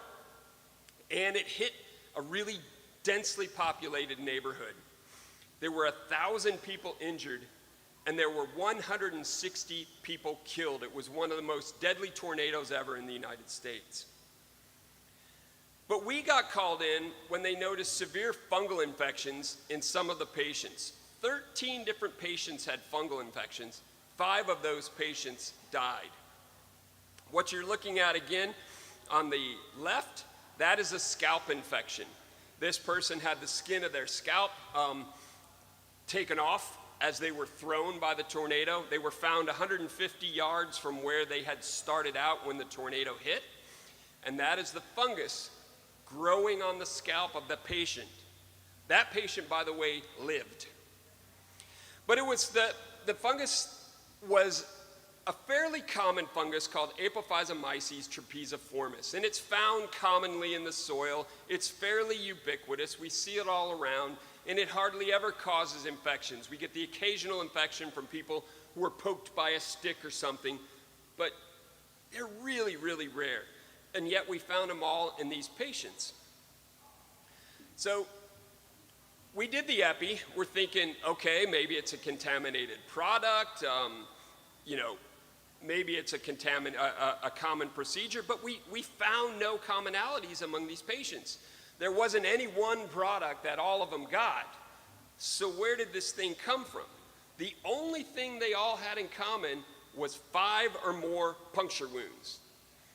and it hit a really densely populated neighborhood. There were 1,000 people injured, and there were 160 people killed. It was one of the most deadly tornadoes ever in the United States. But we got called in when they noticed severe fungal infections in some of the patients. 13 different patients had fungal infections. 5 of those patients died. What you're looking at again on the left, that is a scalp infection. This person had the skin of their scalp taken off as they were thrown by the tornado. They were found 150 yards from where they had started out when the tornado hit. And that is the fungus growing on the scalp of the patient. That patient, by the way, lived. But it was the fungus was a fairly common fungus called Apophysomyces trapeziformis, and it's found commonly in the soil. It's fairly ubiquitous. We see it all around, and it hardly ever causes infections. We get the occasional infection from people who are poked by a stick or something, but they're really, really rare. And yet we found them all in these patients. So we did the epi. We're thinking, okay, maybe it's a contaminated product, maybe it's a common procedure, but we found no commonalities among these patients. There wasn't any one product that all of them got. So where did this thing come from? The only thing they all had in common was 5 or more puncture wounds.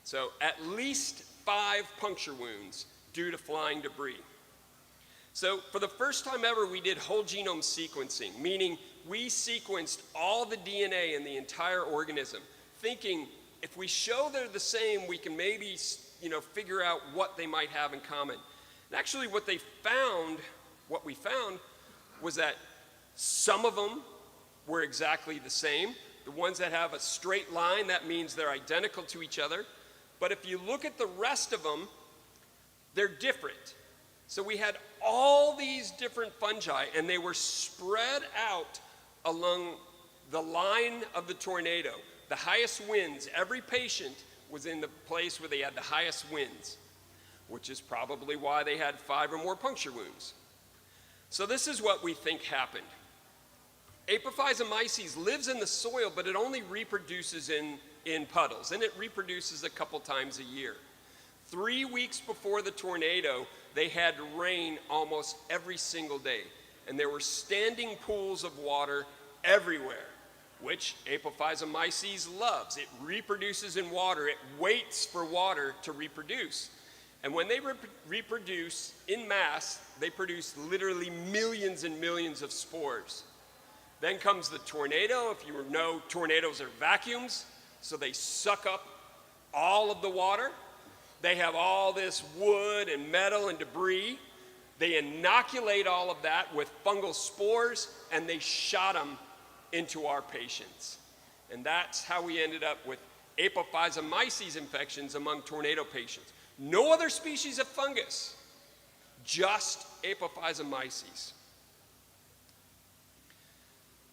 So at least 5 puncture wounds due to flying debris. So for the first time ever, we did whole genome sequencing, meaning we sequenced all the DNA in the entire organism, thinking if we show they're the same, we can maybe figure out what they might have in common. And actually what we found was that some of them were exactly the same. The ones that have a straight line, that means they're identical to each other. But if you look at the rest of them, they're different. So we had all these different fungi, and they were spread out along the line of the tornado. The highest winds, every patient was in the place where they had the highest winds, which is probably why they had 5 or more puncture wounds. So this is what we think happened. Apophysomyces lives in the soil, but it only reproduces in puddles, and it reproduces a couple times a year. 3 weeks before the tornado, they had rain almost every single day, and there were standing pools of water everywhere, which Apophysomyces loves. It reproduces in water. It waits for water to reproduce. And when they reproduce in mass, they produce literally millions and millions of spores. Then comes the tornado. If you know, tornadoes are vacuums, so they suck up all of the water. They have all this wood and metal and debris. They inoculate all of that with fungal spores, and they shot them into our patients. And that's how we ended up with Apophysomyces infections among tornado patients. No other species of fungus, just Apophysomyces.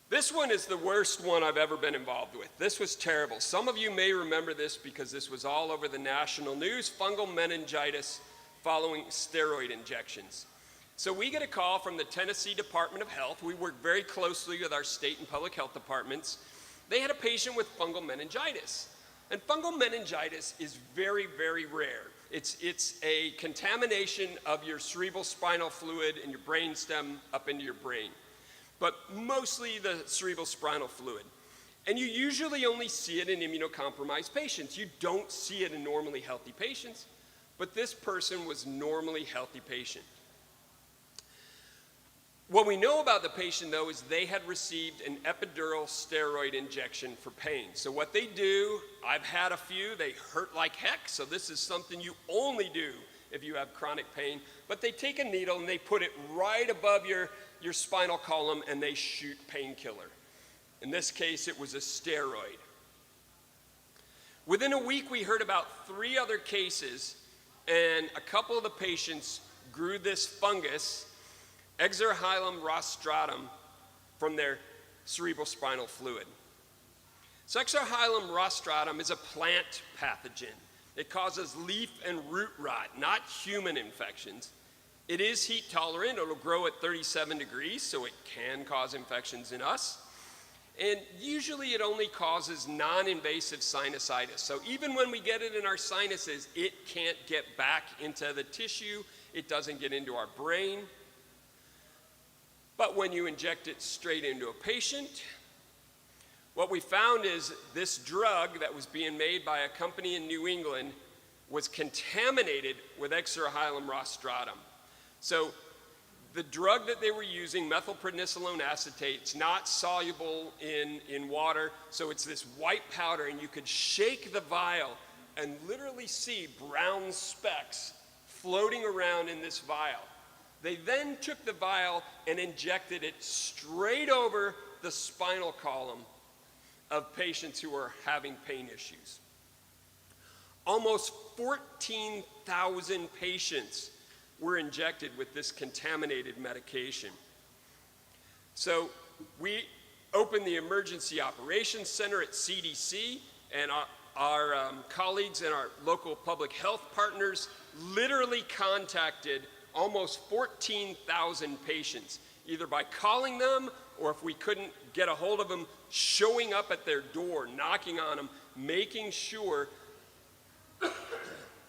This one is the worst one I've ever been involved with. This was terrible. Some of you may remember this because this was all over the national news, fungal meningitis following steroid injections. So we get a call from the Tennessee Department of Health. We work very closely with our state and public health departments. They had a patient with fungal meningitis. And fungal meningitis is very, very rare. It's a contamination of your cerebral spinal fluid and your brainstem up into your brain, but mostly the cerebral spinal fluid. And you usually only see it in immunocompromised patients. You don't see it in normally healthy patients, but this person was a normally healthy patient. What we know about the patient, though, is they had received an epidural steroid injection for pain. So what they do, I've had a few, they hurt like heck, so this is something you only do if you have chronic pain. But they take a needle and they put it right above your spinal column and they shoot painkiller. In this case, it was a steroid. Within a week, we heard about 3 other cases, and a couple of the patients grew this fungus, Exarchylum rostratum, from their cerebral spinal fluid. So Exarchylum rostratum is a plant pathogen. It causes leaf and root rot, not human infections. It is heat tolerant. It'll grow at 37 degrees, so it can cause infections in us. And usually it only causes non-invasive sinusitis. So even when we get it in our sinuses, it can't get back into the tissue. It doesn't get into our brain. But when you inject it straight into a patient, What we found is this drug that was being made by a company in New England was contaminated with Exorahilum rostratum. So the drug that they were using, methylprednisolone acetate, it's not soluble in water, so it's this white powder, and you could shake the vial and literally see brown specks floating around in this vial. They then took the vial and injected it straight over the spinal column of patients who are having pain issues. Almost 14,000 patients were injected with this contaminated medication. So we opened the Emergency Operations Center at CDC, and our colleagues and our local public health partners literally contacted almost 14,000 patients, either by calling them or if we couldn't get a hold of them, showing up at their door, knocking on them, making sure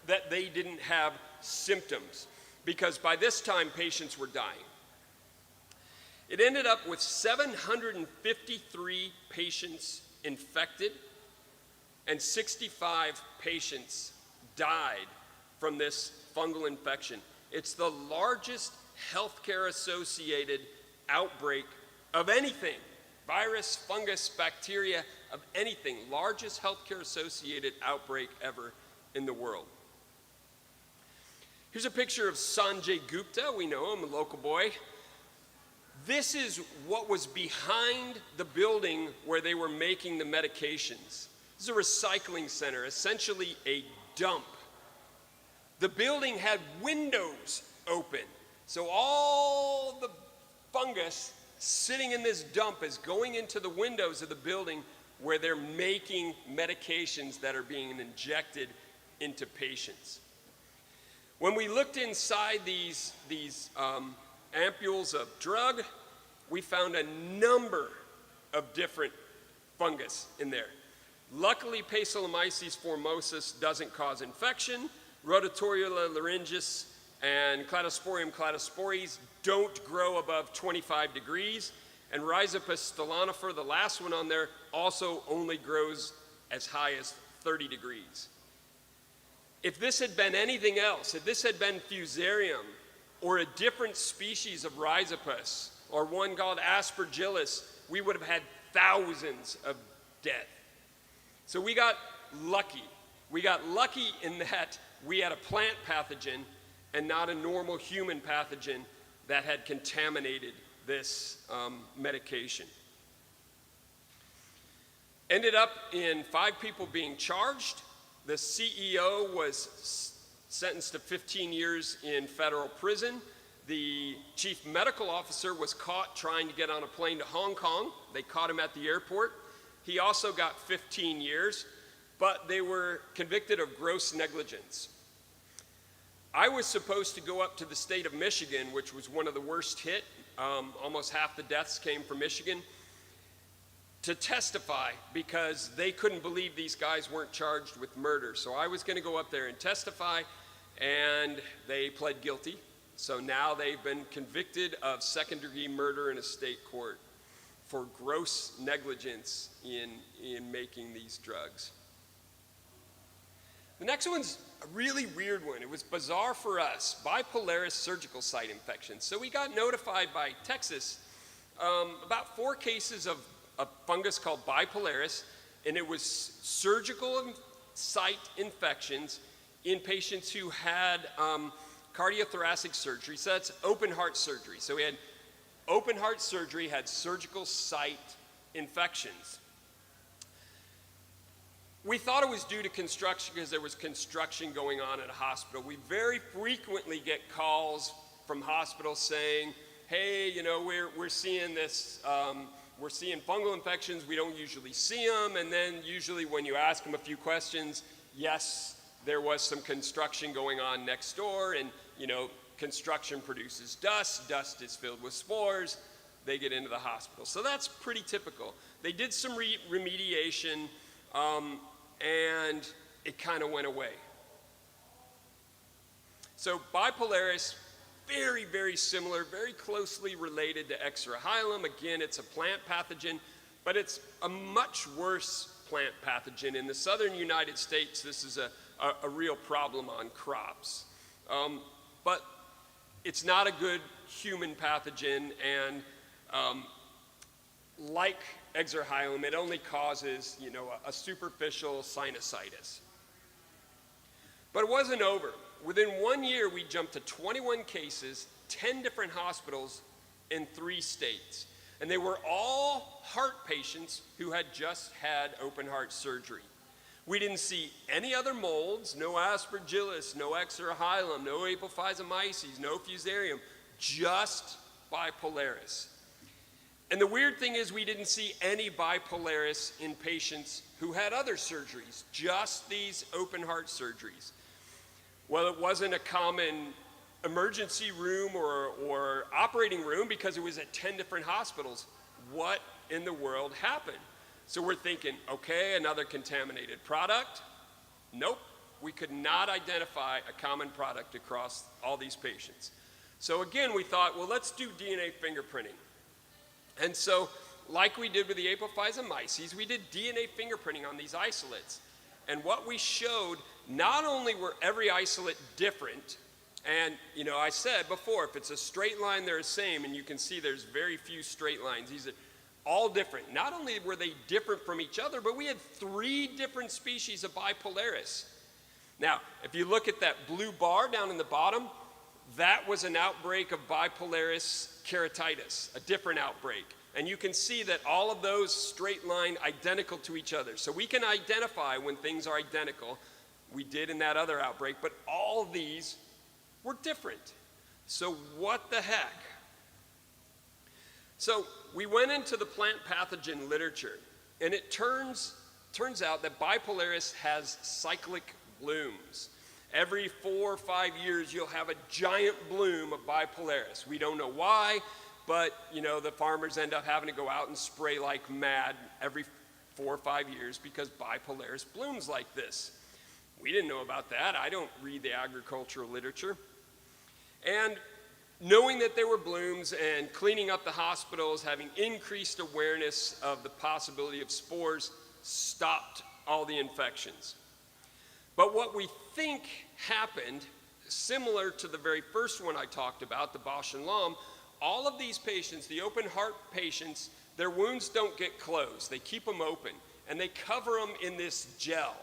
that they didn't have symptoms, because by this time patients were dying. It ended up with 753 patients infected and 65 patients died from this fungal infection. It's the largest healthcare associated outbreak of anything, virus, fungus, bacteria, of anything, largest healthcare associated outbreak ever in the world. Here's a picture of Sanjay Gupta. We know him, a local boy. This is what was behind the building where they were making the medications. This is a recycling center, essentially a dump. The building had windows open, so all the fungus sitting in this dump is going into the windows of the building where they're making medications that are being injected into patients. When we looked inside these ampules of drug, we found a number of different fungus in there. Luckily, Paecilomyces formosus doesn't cause infection. Rhodotorula laryngis and Cladosporium cladospores don't grow above 25 degrees. And Rhizopus stolonifer, the last one on there, also only grows as high as 30 degrees. If this had been anything else, if this had been Fusarium or a different species of Rhizopus or one called Aspergillus, we would have had thousands of death. So we got lucky. We got lucky in that we had a plant pathogen and not a normal human pathogen that had contaminated this medication. Ended up in 5 people being charged. The CEO was sentenced to 15 years in federal prison. The chief medical officer was caught trying to get on a plane to Hong Kong. They caught him at the airport. He also got 15 years, but they were convicted of gross negligence. I was supposed to go up to the state of Michigan, which was one of the worst hit. Almost half the deaths came from Michigan, to testify because they couldn't believe these guys weren't charged with murder. So I was going to go up there and testify, and they pled guilty. So now they've been convicted of second-degree murder in a state court for gross negligence in making these drugs. The next one's a really weird one. It was bizarre for us, bipolaris surgical site infection. So we got notified by Texas about 4 cases of a fungus called bipolaris, and it was surgical site infections in patients who had cardiothoracic surgery. So that's open heart surgery. So we had open heart surgery, had surgical site infections. We thought it was due to construction because there was construction going on at a hospital. We very frequently get calls from hospitals saying, hey, you know, we're seeing this, we're seeing fungal infections, we don't usually see them, and then usually when you ask them a few questions, yes, there was some construction going on next door, and you know, construction produces dust, dust is filled with spores, they get into the hospital. So that's pretty typical. They did some remediation, and it kind of went away. So bipolaris, very, very similar, very closely related to Exorahilum. Again, it's a plant pathogen. but it's a much worse plant pathogen. In the southern United States, this is a real problem on crops. But it's not a good human pathogen, and like Exorhyllum, it only causes, a superficial sinusitis. But it wasn't over. Within 1 year, we jumped to 21 cases, 10 different hospitals in 3 states. And they were all heart patients who had just had open heart surgery. We didn't see any other molds, no Aspergillus, no Exorhyllum, no Apophysomyces, no Fusarium, just Bipolaris. And the weird thing is we didn't see any Bipolaris in patients who had other surgeries, just these open heart surgeries. Well, it wasn't a common emergency room or operating room because it was at 10 different hospitals. What in the world happened? So we're thinking, okay, another contaminated product? Nope, we could not identify a common product across all these patients. So again, we thought, well, let's do DNA fingerprinting. And so, like we did with the Apophysomyces, we did DNA fingerprinting on these isolates. And what we showed, not only were every isolate different, and I said before, if it's a straight line, they're the same, and you can see there's very few straight lines. These are all different. Not only were they different from each other, but we had 3 different species of Bipolaris. Now, if you look at that blue bar down in the bottom, that was an outbreak of Bipolaris keratitis, a different outbreak. And you can see that all of those straight line identical to each other. So we can identify when things are identical. We did in that other outbreak, but all these were different. So what the heck? So we went into the plant pathogen literature, and it turns out that Bipolaris has cyclic blooms. Every 4 or 5 years, you'll have a giant bloom of Bipolaris. We don't know why, but the farmers end up having to go out and spray like mad every 4 or 5 years because Bipolaris blooms like this. We didn't know about that. I don't read the agricultural literature. And knowing that there were blooms and cleaning up the hospitals, having increased awareness of the possibility of spores, stopped all the infections. But what we think happened, similar to the very first one I talked about, the Bausch and Lomb, all of these patients, the open heart patients, their wounds don't get closed. They keep them open, and they cover them in this gel.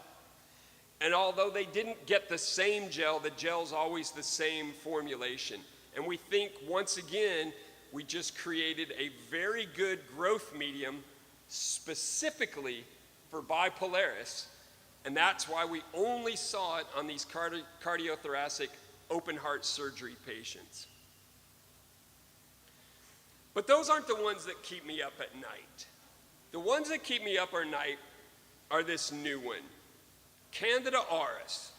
And although they didn't get the same gel, the gel's always the same formulation. And we think, once again, we just created a very good growth medium specifically for Bipolaris, and that's why we only saw it on these cardiothoracic open heart surgery patients. But those aren't the ones that keep me up at night. The ones that keep me up at night are this new one, Candida auris.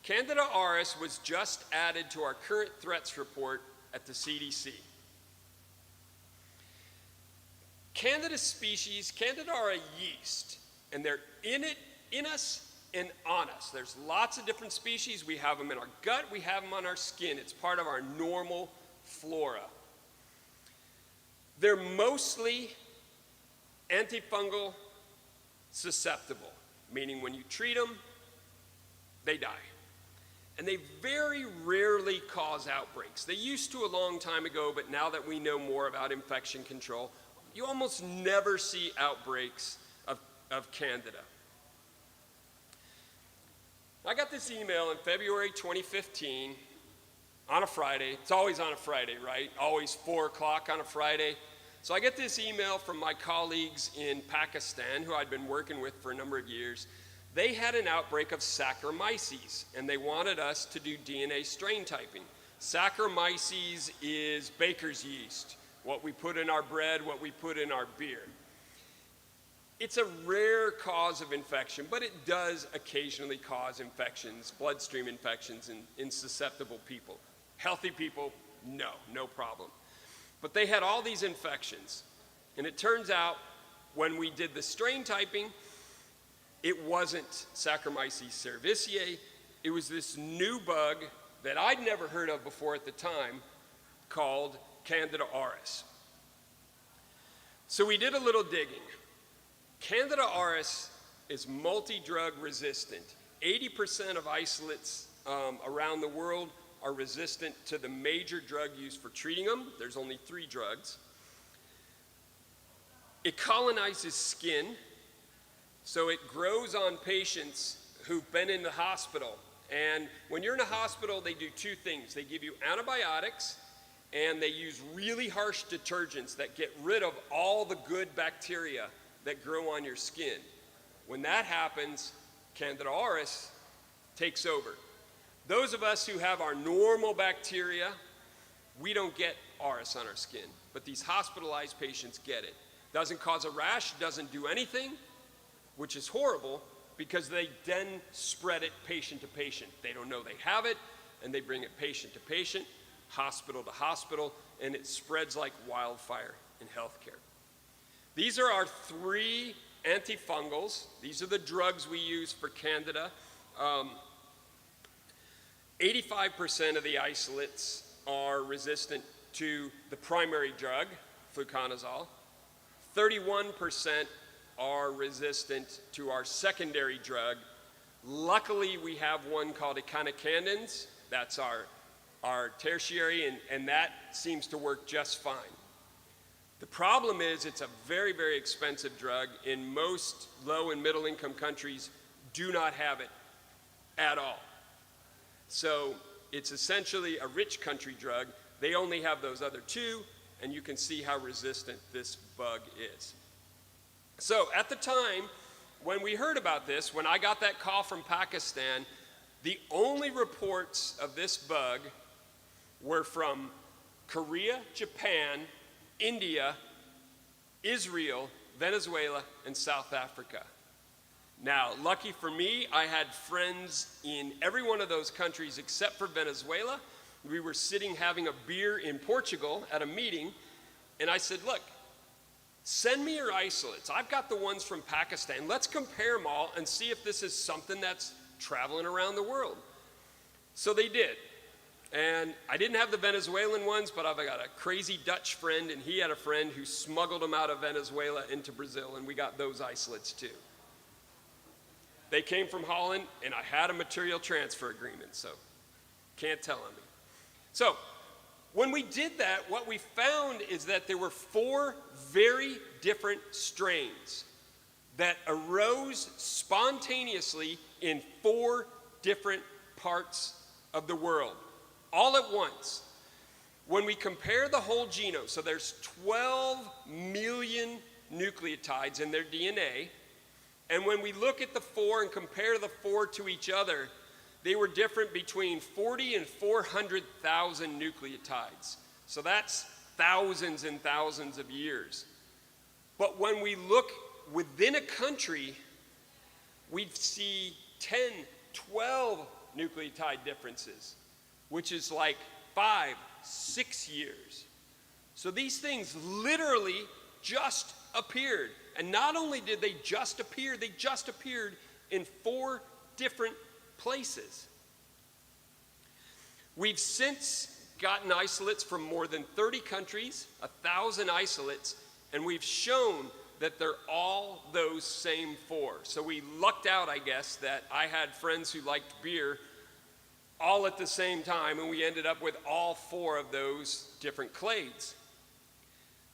Candida auris was just added to our current threats report at the CDC. Candida species, Candida are a yeast, and they're in us and on us. There's lots of different species. We have them in our gut, we have them on our skin. It's part of our normal flora. They're mostly antifungal susceptible, meaning when you treat them, they die. And they very rarely cause outbreaks. They used to a long time ago, but now that we know more about infection control, you almost never see outbreaks of Candida. I got this email in February 2015 on a Friday. It's always on a Friday, right? Always 4 o'clock on a Friday. So I get this email from my colleagues in Pakistan, who I'd been working with for a number of years. They had an outbreak of Saccharomyces, and they wanted us to do DNA strain typing. Saccharomyces is baker's yeast, what we put in our bread, what we put in our beer. It's a rare cause of infection, but it does occasionally cause infections, bloodstream infections in susceptible people. Healthy people, no problem. But they had all these infections. And it turns out when we did the strain typing, it wasn't Saccharomyces cerevisiae. It was this new bug that I'd never heard of before at the time called Candida auris. So we did a little digging. Candida auris is multi-drug resistant. 80% of isolates around the world are resistant to the major drug used for treating them. There's only 3 drugs. It colonizes skin, so it grows on patients who've been in the hospital. And when you're in a hospital, they do 2 things. They give you antibiotics, and they use really harsh detergents that get rid of all the good bacteria that grow on your skin. When that happens, Candida auris takes over. Those of us who have our normal bacteria, we don't get auris on our skin, but these hospitalized patients get it. Doesn't cause a rash, doesn't do anything, which is horrible because they then spread it patient to patient. They don't know they have it, and they bring it patient to patient, hospital to hospital, and it spreads like wildfire in healthcare. These are our 3 antifungals. These are the drugs we use for Candida. 85% of the isolates are resistant to the primary drug, fluconazole. 31% are resistant to our secondary drug. Luckily, we have one called echinocandins. That's our tertiary, and that seems to work just fine. The problem is it's a very, very expensive drug. In most low and middle income countries, do not have it at all. So it's essentially a rich country drug. They only have those other 2, and you can see how resistant this bug is. So at the time, when we heard about this, when I got that call from Pakistan, the only reports of this bug were from Korea, Japan, India, Israel, Venezuela, and South Africa. Now, lucky for me, I had friends in every one of those countries except for Venezuela. We were sitting having a beer in Portugal at a meeting, and I said, look, send me your isolates. I've got the ones from Pakistan. Let's compare them all and see if this is something that's traveling around the world. So they did. And I didn't have the Venezuelan ones, but I've got a crazy Dutch friend, and he had a friend who smuggled them out of Venezuela into Brazil, and we got those isolates too. They came from Holland, and I had a material transfer agreement, so can't tell on me. So when we did that, what we found is that there were 4 very different strains that arose spontaneously in 4 different parts of the world, all at once. When we compare the whole genome, so there's 12 million nucleotides in their DNA, and when we look at the 4 and compare the 4 to each other, they were different between 40 and 400,000 nucleotides. So that's thousands and thousands of years. But when we look within a country, we see 10, 12 nucleotide differences, which is like 5, 6 years. So these things literally just appeared. And not only did they just appear, they just appeared in 4 different places. We've since gotten isolates from more than 30 countries, 1,000 isolates, and we've shown that they're all those same 4. So we lucked out, I guess, that I had friends who liked beer all at the same time, and we ended up with all 4 of those different clades.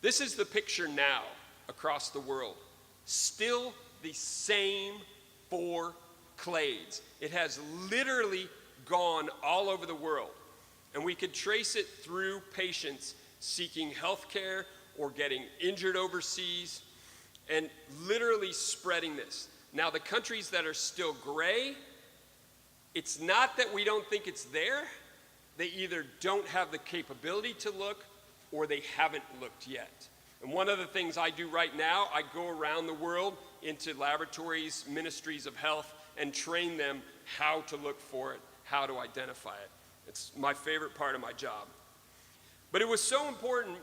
This is the picture now across the world. Still the same 4 clades. It has literally gone all over the world. And we could trace it through patients seeking health care or getting injured overseas and literally spreading this. Now, the countries that are still gray, it's not that we don't think it's there. They either don't have the capability to look or they haven't looked yet. And one of the things I do right now, I go around the world into laboratories, ministries of health, and train them how to look for it, how to identify it. It's my favorite part of my job. But it was so important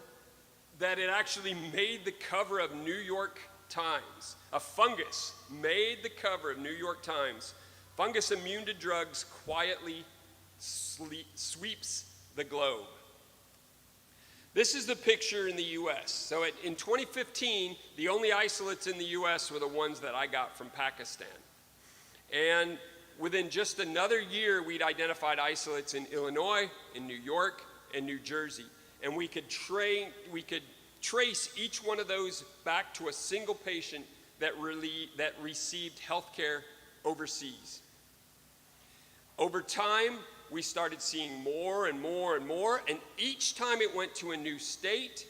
that it actually made the cover of New York Times. A fungus made the cover of New York Times. Fungus immune to drugs quietly sweeps the globe. This is the picture in the US. So in 2015, the only isolates in the US were the ones that I got from Pakistan. And within just another year, we'd identified isolates in Illinois, in New York, and New Jersey. And we could trace each one of those back to a single patient that received health care overseas. Over time, we started seeing more and more and more, and each time it went to a new state,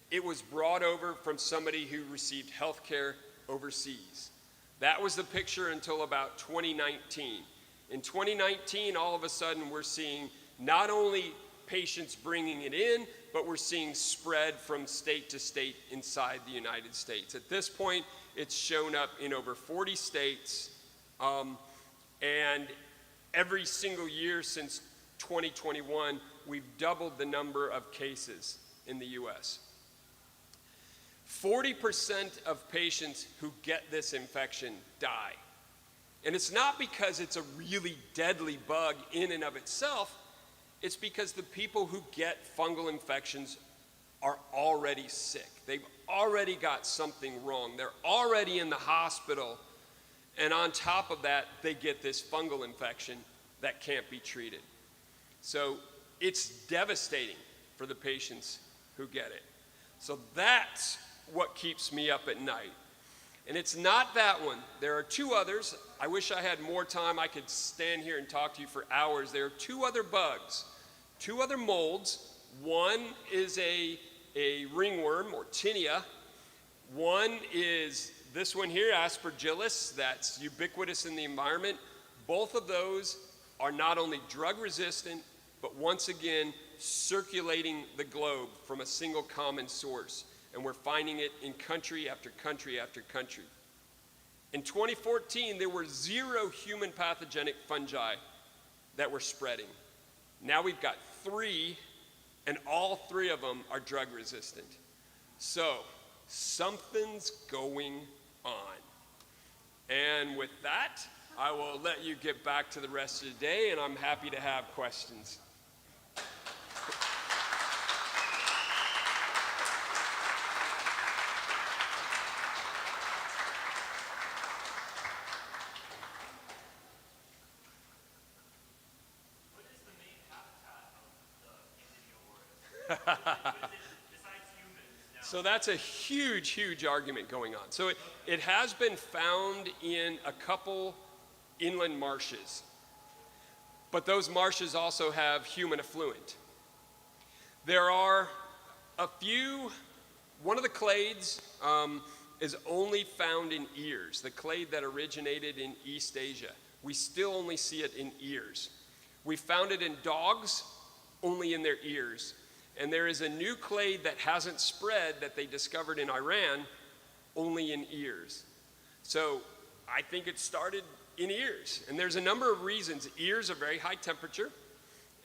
it was brought over from somebody who received health care overseas. That was the picture until about 2019. In 2019, all of a sudden, we're seeing not only patients bringing it in, but we're seeing spread from state to state inside the United States. At this point, it's shown up in over 40 states, and every single year since 2021, we've doubled the number of cases in the US. 40% of patients who get this infection die. And it's not because it's a really deadly bug in and of itself, it's because the people who get fungal infections are already sick. They've already got something wrong. They're already in the hospital, and on top of that, they get this fungal infection that can't be treated. So it's devastating for the patients who get it. So that's what keeps me up at night. And it's not that one. There are two others. I wish I had more time. I could stand here and talk to you for hours. There are two other bugs, two other molds. One is a ringworm, or tinea. One is this one here, Aspergillus, that's ubiquitous in the environment. Both of those are not only drug resistant, but once again, circulating the globe from a single common source. And we're finding it in country after country after country. In 2014, there were 0 human pathogenic fungi that were spreading. Now we've got 3, and all 3 of them are drug resistant. So something's going on. And with that, I will let you get back to the rest of the day, and I'm happy to have questions. What is the main habitat of the Indignosaurus? Besides humans now? So that's a huge, huge argument going on. So it has been found in a couple inland marshes, but those marshes also have human effluent. There are a few, one of the clades is only found in ears, the clade that originated in East Asia. We still only see it in ears. We found it in dogs, only in their ears. And there is a new clade that hasn't spread that they discovered in Iran, only in ears. So I think it started in ears. And there's a number of reasons. Ears are very high temperature,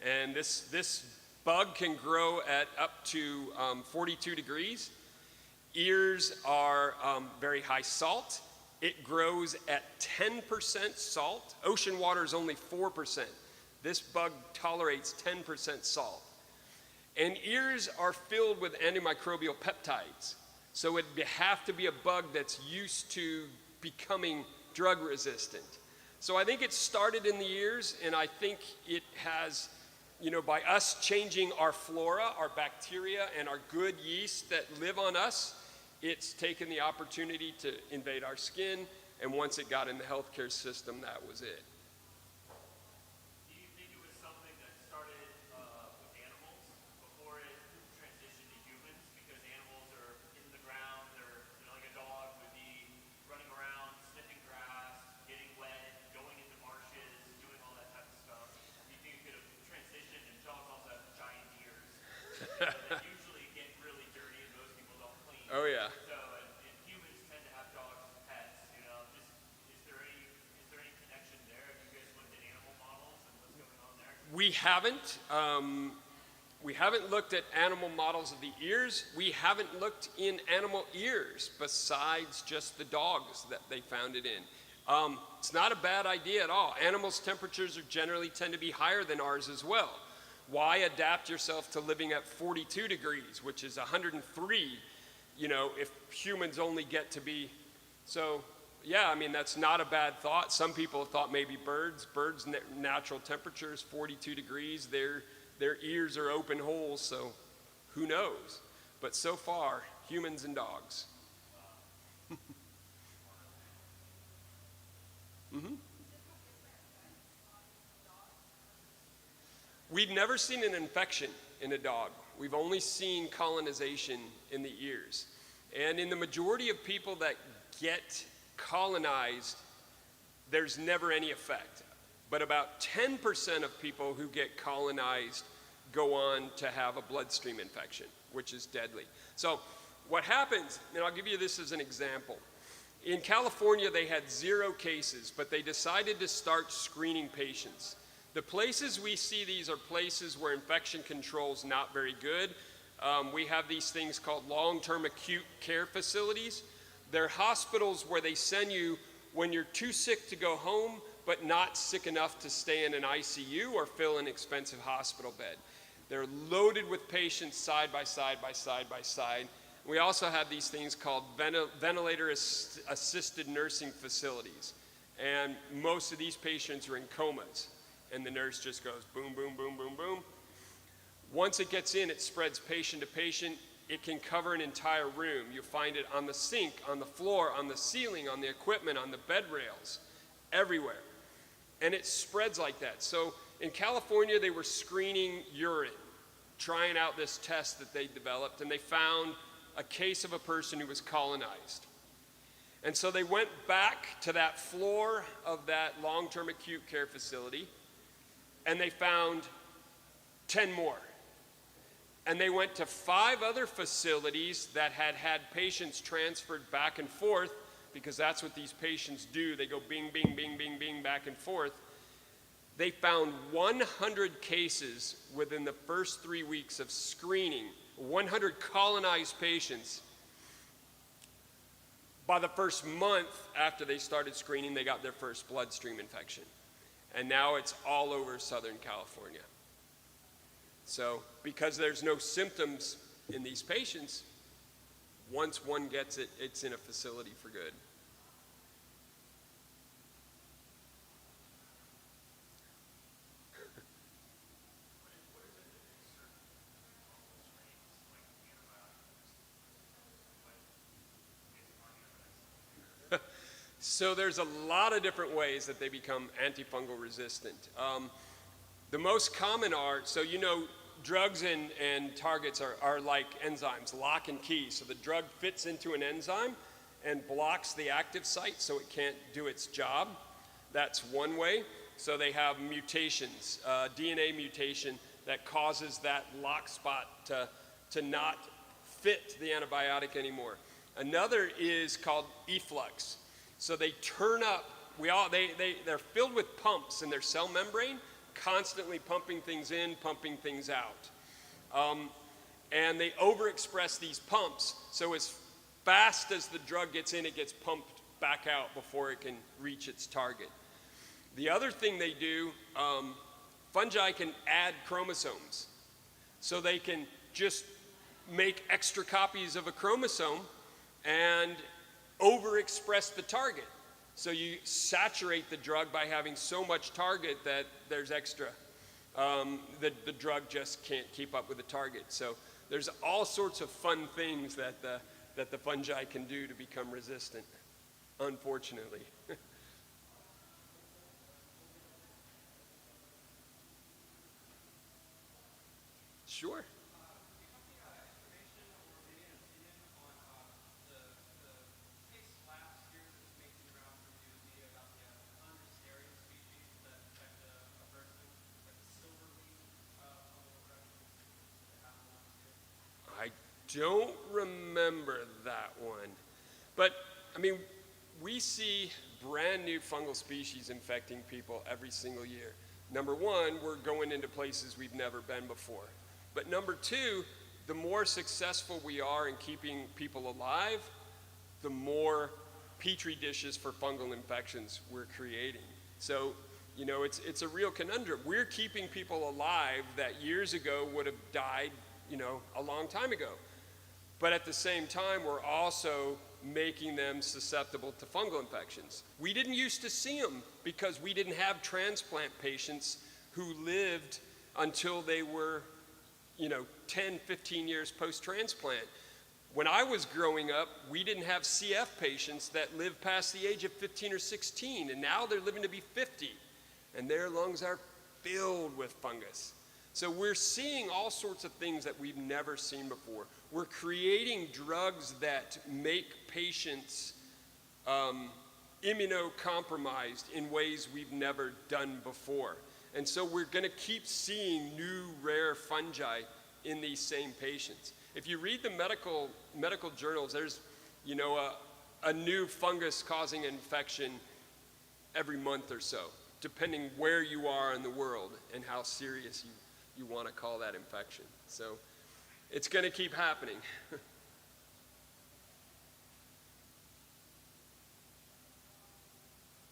and this bug can grow at up to 42 degrees. Ears are very high salt. It grows at 10% salt. Ocean water is only 4%. This bug tolerates 10% salt. And ears are filled with antimicrobial peptides. So it have to be a bug that's used to becoming drug resistant. So I think it started in the ears, and I think it has, by us changing our flora, our bacteria, and our good yeast that live on us, it's taken the opportunity to invade our skin, and once it got in the healthcare system, that was it. Do you think it was something that started with animals before it transitioned to humans? Because animals are in the ground, they're like a dog would be running around, sniffing grass, getting wet, going into marshes, doing all that type of stuff. Do you think it could have transitioned? And dogs also have giant ears. They usually get really dirty, and most people don't clean. Oh yeah. So, and humans tend to have dogs as pets. Is there any connection there? Have you guys looked at animal models and what's going on there? We haven't. We haven't looked at animal models of the ears. We haven't looked in animal ears besides just the dogs that they found it in. It's not a bad idea at all. Animals' temperatures generally tend to be higher than ours as well. Why adapt yourself to living at 42 degrees, which is 103, you know, if humans only get to be, so yeah, I mean, that's not a bad thought. Some people thought maybe birds' natural temperature is 42 degrees. Their ears are open holes, so who knows? But so far, humans and dogs. We've never seen an infection in a dog. We've only seen colonization in the ears. And in the majority of people that get colonized, there's never any effect. But about 10% of people who get colonized go on to have a bloodstream infection, which is deadly. So what happens, and I'll give you this as an example. In California, they had 0 cases, but they decided to start screening patients. The places we see these are places where infection control is not very good. We have these things called long-term acute care facilities. They're hospitals where they send you when you're too sick to go home, but not sick enough to stay in an ICU or fill an expensive hospital bed. They're loaded with patients side by side by side by side. We also have these things called ventilator-assisted nursing facilities. And most of these patients are in comas. And the nurse just goes boom, boom, boom, boom, boom. Once it gets in, it spreads patient to patient. It can cover an entire room. You find it on the sink, on the floor, on the ceiling, on the equipment, on the bed rails, everywhere. And it spreads like that. So in California, they were screening urine, trying out this test that they developed, and they found a case of a person who was colonized. And so they went back to that floor of that long-term acute care facility, and they found 10 more. And they went to 5 other facilities that had had patients transferred back and forth, because that's what these patients do. They go bing, bing, bing, bing, bing, back and forth. They found 100 cases within the first 3 weeks of screening, 100 colonized patients. By the first month after they started screening, they got their first bloodstream infection. And now it's all over Southern California. So because there's no symptoms in these patients, once one gets it, it's in a facility for good. So there's a lot of different ways that they become antifungal resistant. The most common are, so you know, drugs and targets are like enzymes, lock and key. So the drug fits into an enzyme and blocks the active site so it can't do its job. That's one way. So they have mutations, DNA mutation that causes that lock spot to not fit the antibiotic anymore. Another is called efflux. So they turn up, they're filled with pumps in their cell membrane, constantly pumping things in, pumping things out. And they overexpress these pumps, so as fast as the drug gets in, it gets pumped back out before it can reach its target. The other thing they do, fungi can add chromosomes. So they can just make extra copies of a chromosome and overexpress the target. So you saturate the drug by having so much target that there's extra. The drug just can't keep up with the target. So there's all sorts of fun things that the fungi can do to become resistant, unfortunately. Sure. I don't remember that one. But, I mean, we see brand new fungal species infecting people every single year. Number one, we're going into places we've never been before. But number two, the more successful we are in keeping people alive, the more petri dishes for fungal infections we're creating. So You know, it's a real conundrum. We're keeping people alive that years ago would have died, you know, a long time ago. But at the same time, we're also making them susceptible to fungal infections. We didn't used to see them because we didn't have transplant patients who lived until they were, you know, 10, 15 years post-transplant. When I was growing up, we didn't have CF patients that lived past the age of 15 or 16, and now they're living to be 50, and their lungs are filled with fungus. So we're seeing all sorts of things that we've never seen before. We're creating drugs that make patients immunocompromised in ways we've never done before. And so we're going to keep seeing new rare fungi in these same patients. If you read the medical journals, there's, you know, a new fungus causing infection every month or so, depending where you are in the world and how serious you want to call that infection. So it's going to keep happening.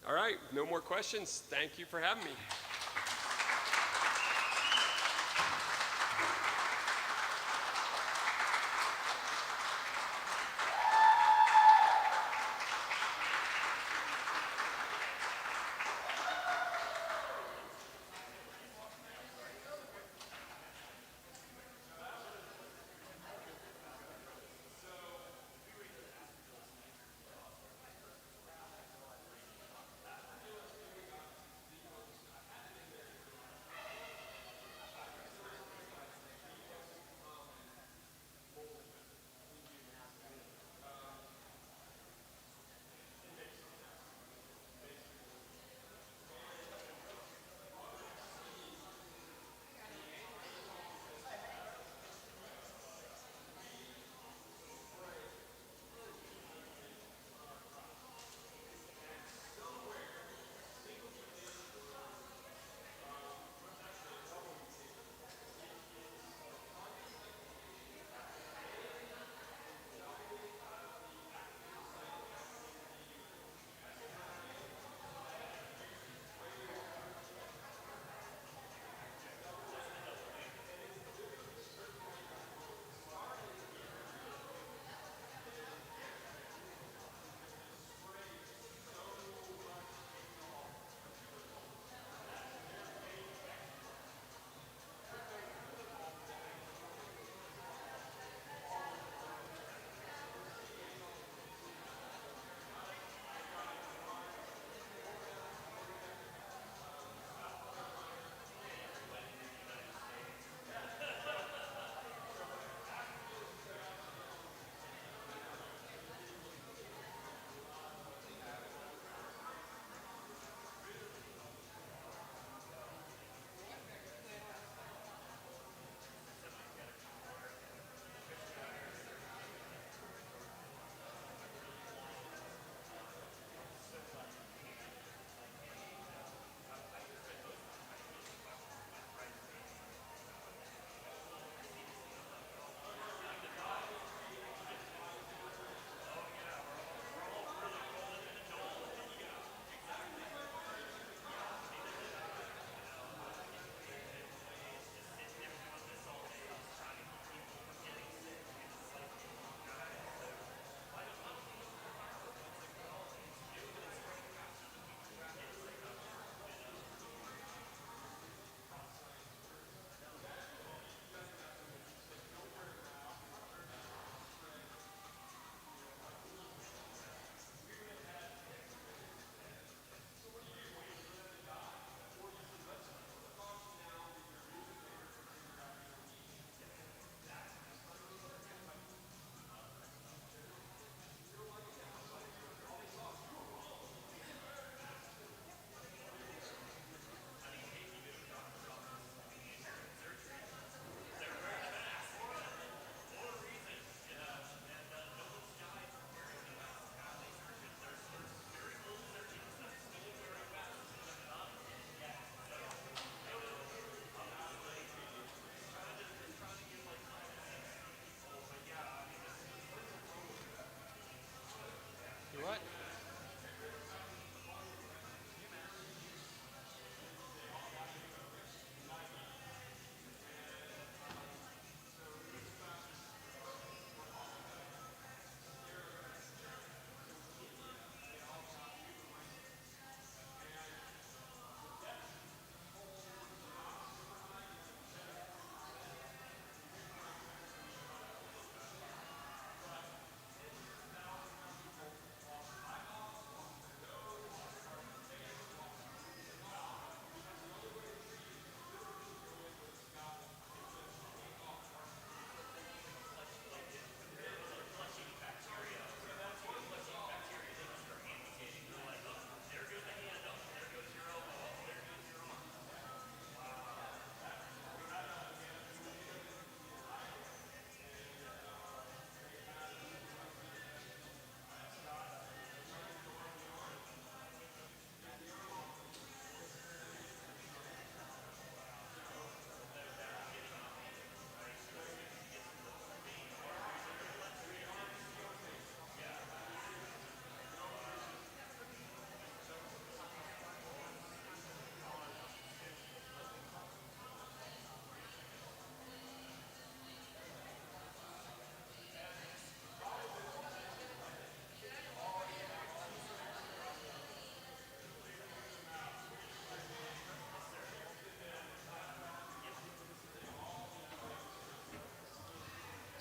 All right, no more questions. Thank you for having me.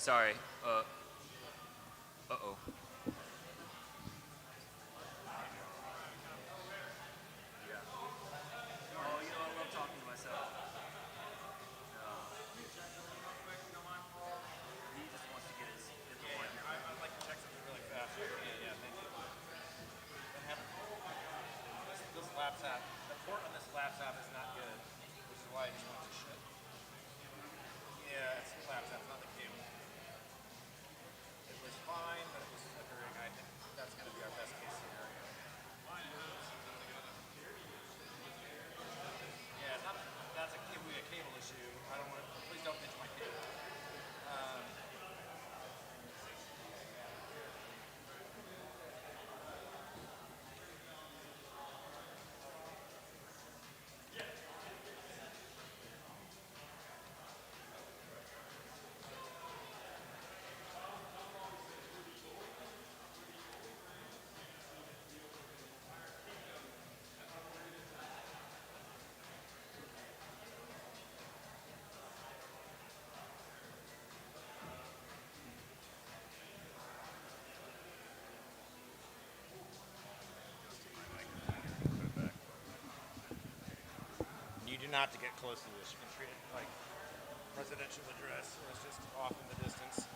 Sorry. Uh-oh. Yeah. Oh, you know, I love talking to myself. He just wants to get the point. I'd like to check something really fast. Yeah, thank you. This laptop, the port on this laptop is not good, which is why I just went to shit. Yeah, it's the laptop, not the cable. It was fine, but it was flickering. I think that's going to be our best case scenario. Yeah, it's not, that's a cable issue. I don't want to, please don't pinch my cable. You do not to get close to this. You can treat it like residential address. It's just off in the distance.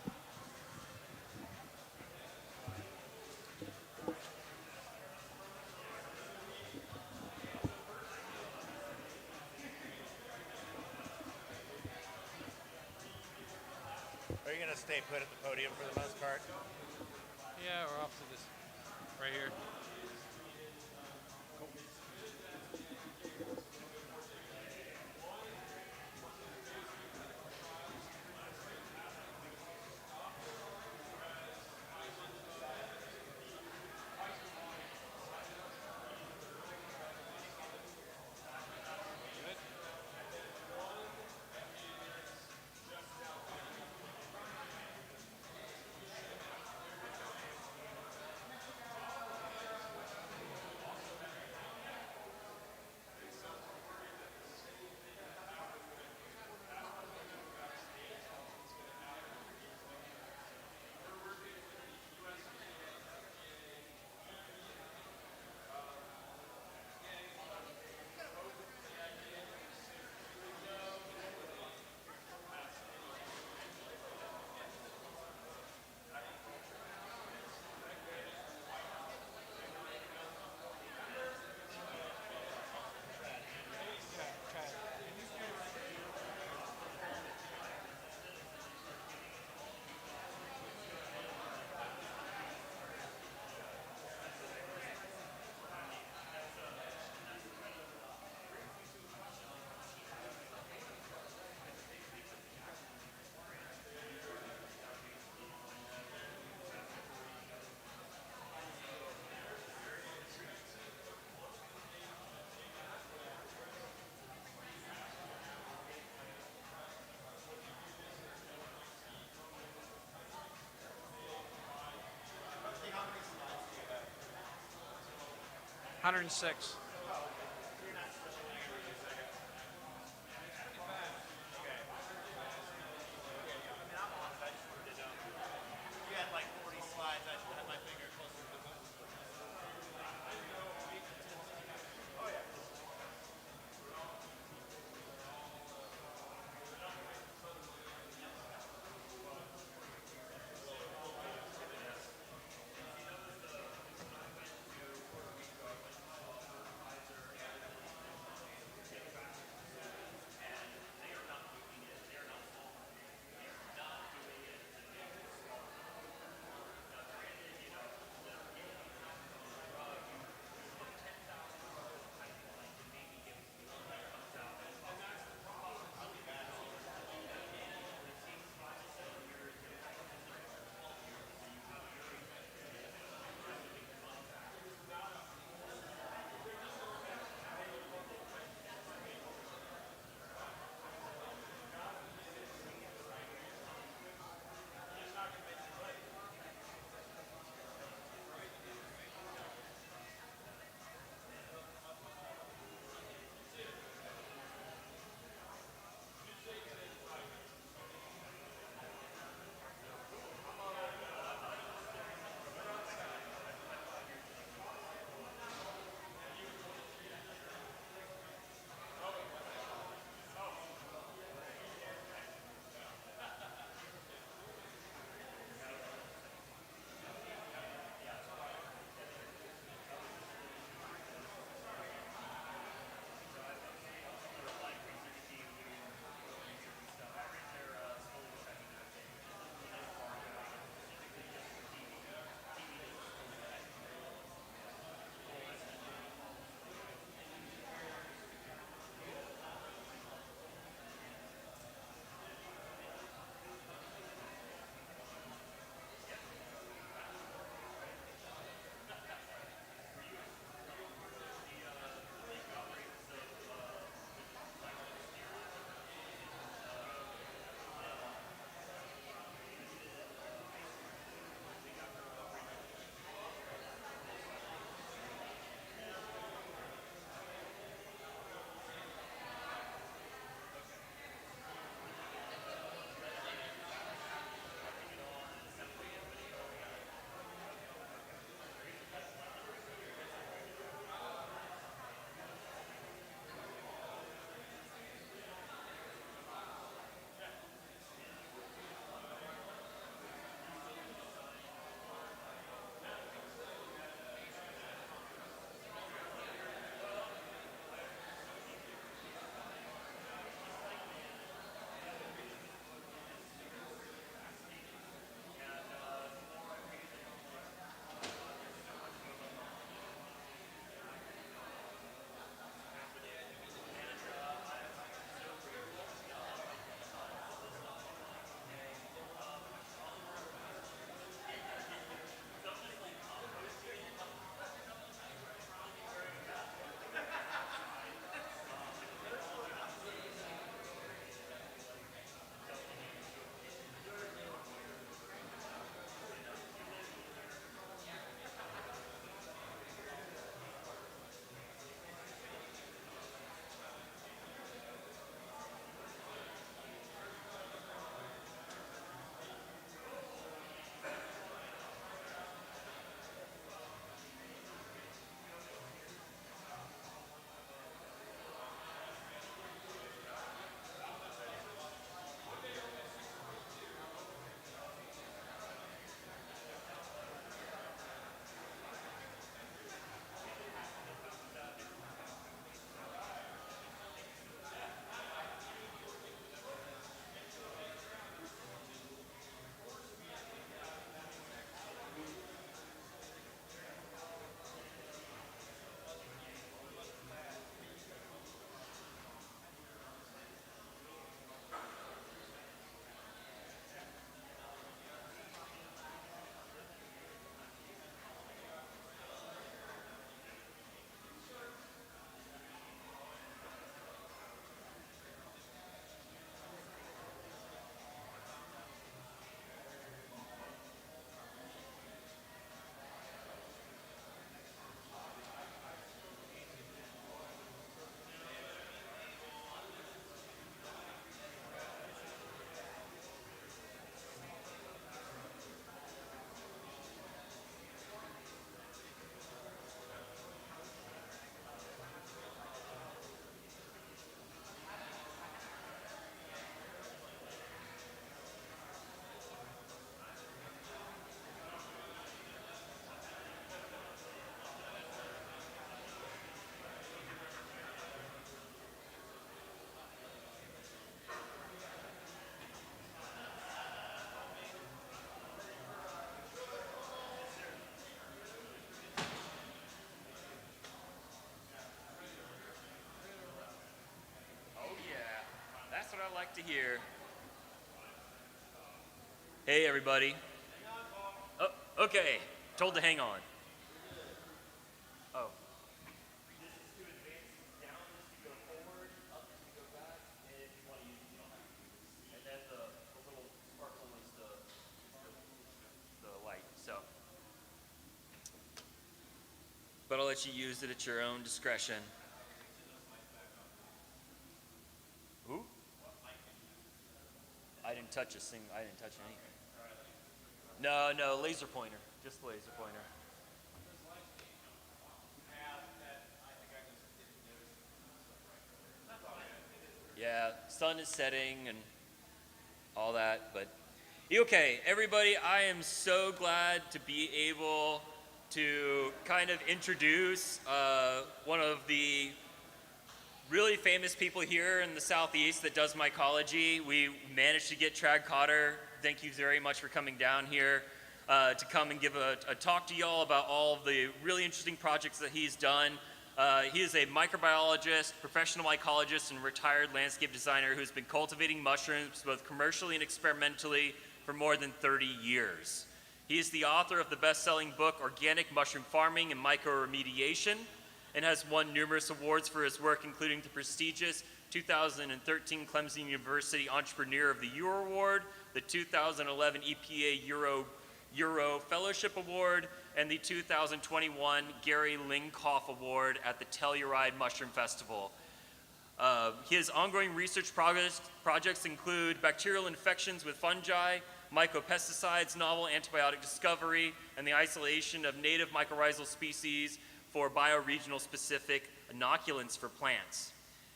Are you going to stay put at the podium for the most part? Yeah, we're off to this right here. $106. You had like 40 slides. I should have my finger closer to the button. I like to hear. Hey, everybody. Oh, okay. Told to hang on. Oh. This is to advance down, this to go forward, up to go back, and if you want to use it, you don't have to. And then the little sparkle is the light. So. But I'll let you use it at your own discretion. Who? I didn't touch anything. No, laser pointer. Just laser pointer. Yeah, sun is setting and all that, but okay, everybody, I am so glad to be able to kind of introduce one of the really famous people here in the Southeast that does mycology. We managed to get Trad Cotter. Thank you very much for coming down here to come and give a talk to y'all about all of the really interesting projects that he's done. He is a microbiologist, professional mycologist, and retired landscape designer who's been cultivating mushrooms both commercially and experimentally for more than 30 years. He is the author of the best-selling book, Organic Mushroom Farming and Mycoremediation, and has won numerous awards for his work, including the prestigious 2013 Clemson University Entrepreneur of the Year Award, the 2011 EPA Euro Fellowship Award, and the 2021 Gary Linkoff Award at the Telluride Mushroom Festival. His ongoing research projects include bacterial infections with fungi, mycopesticides, novel antibiotic discovery, and the isolation of native mycorrhizal species for bioregional specific inoculants for plants.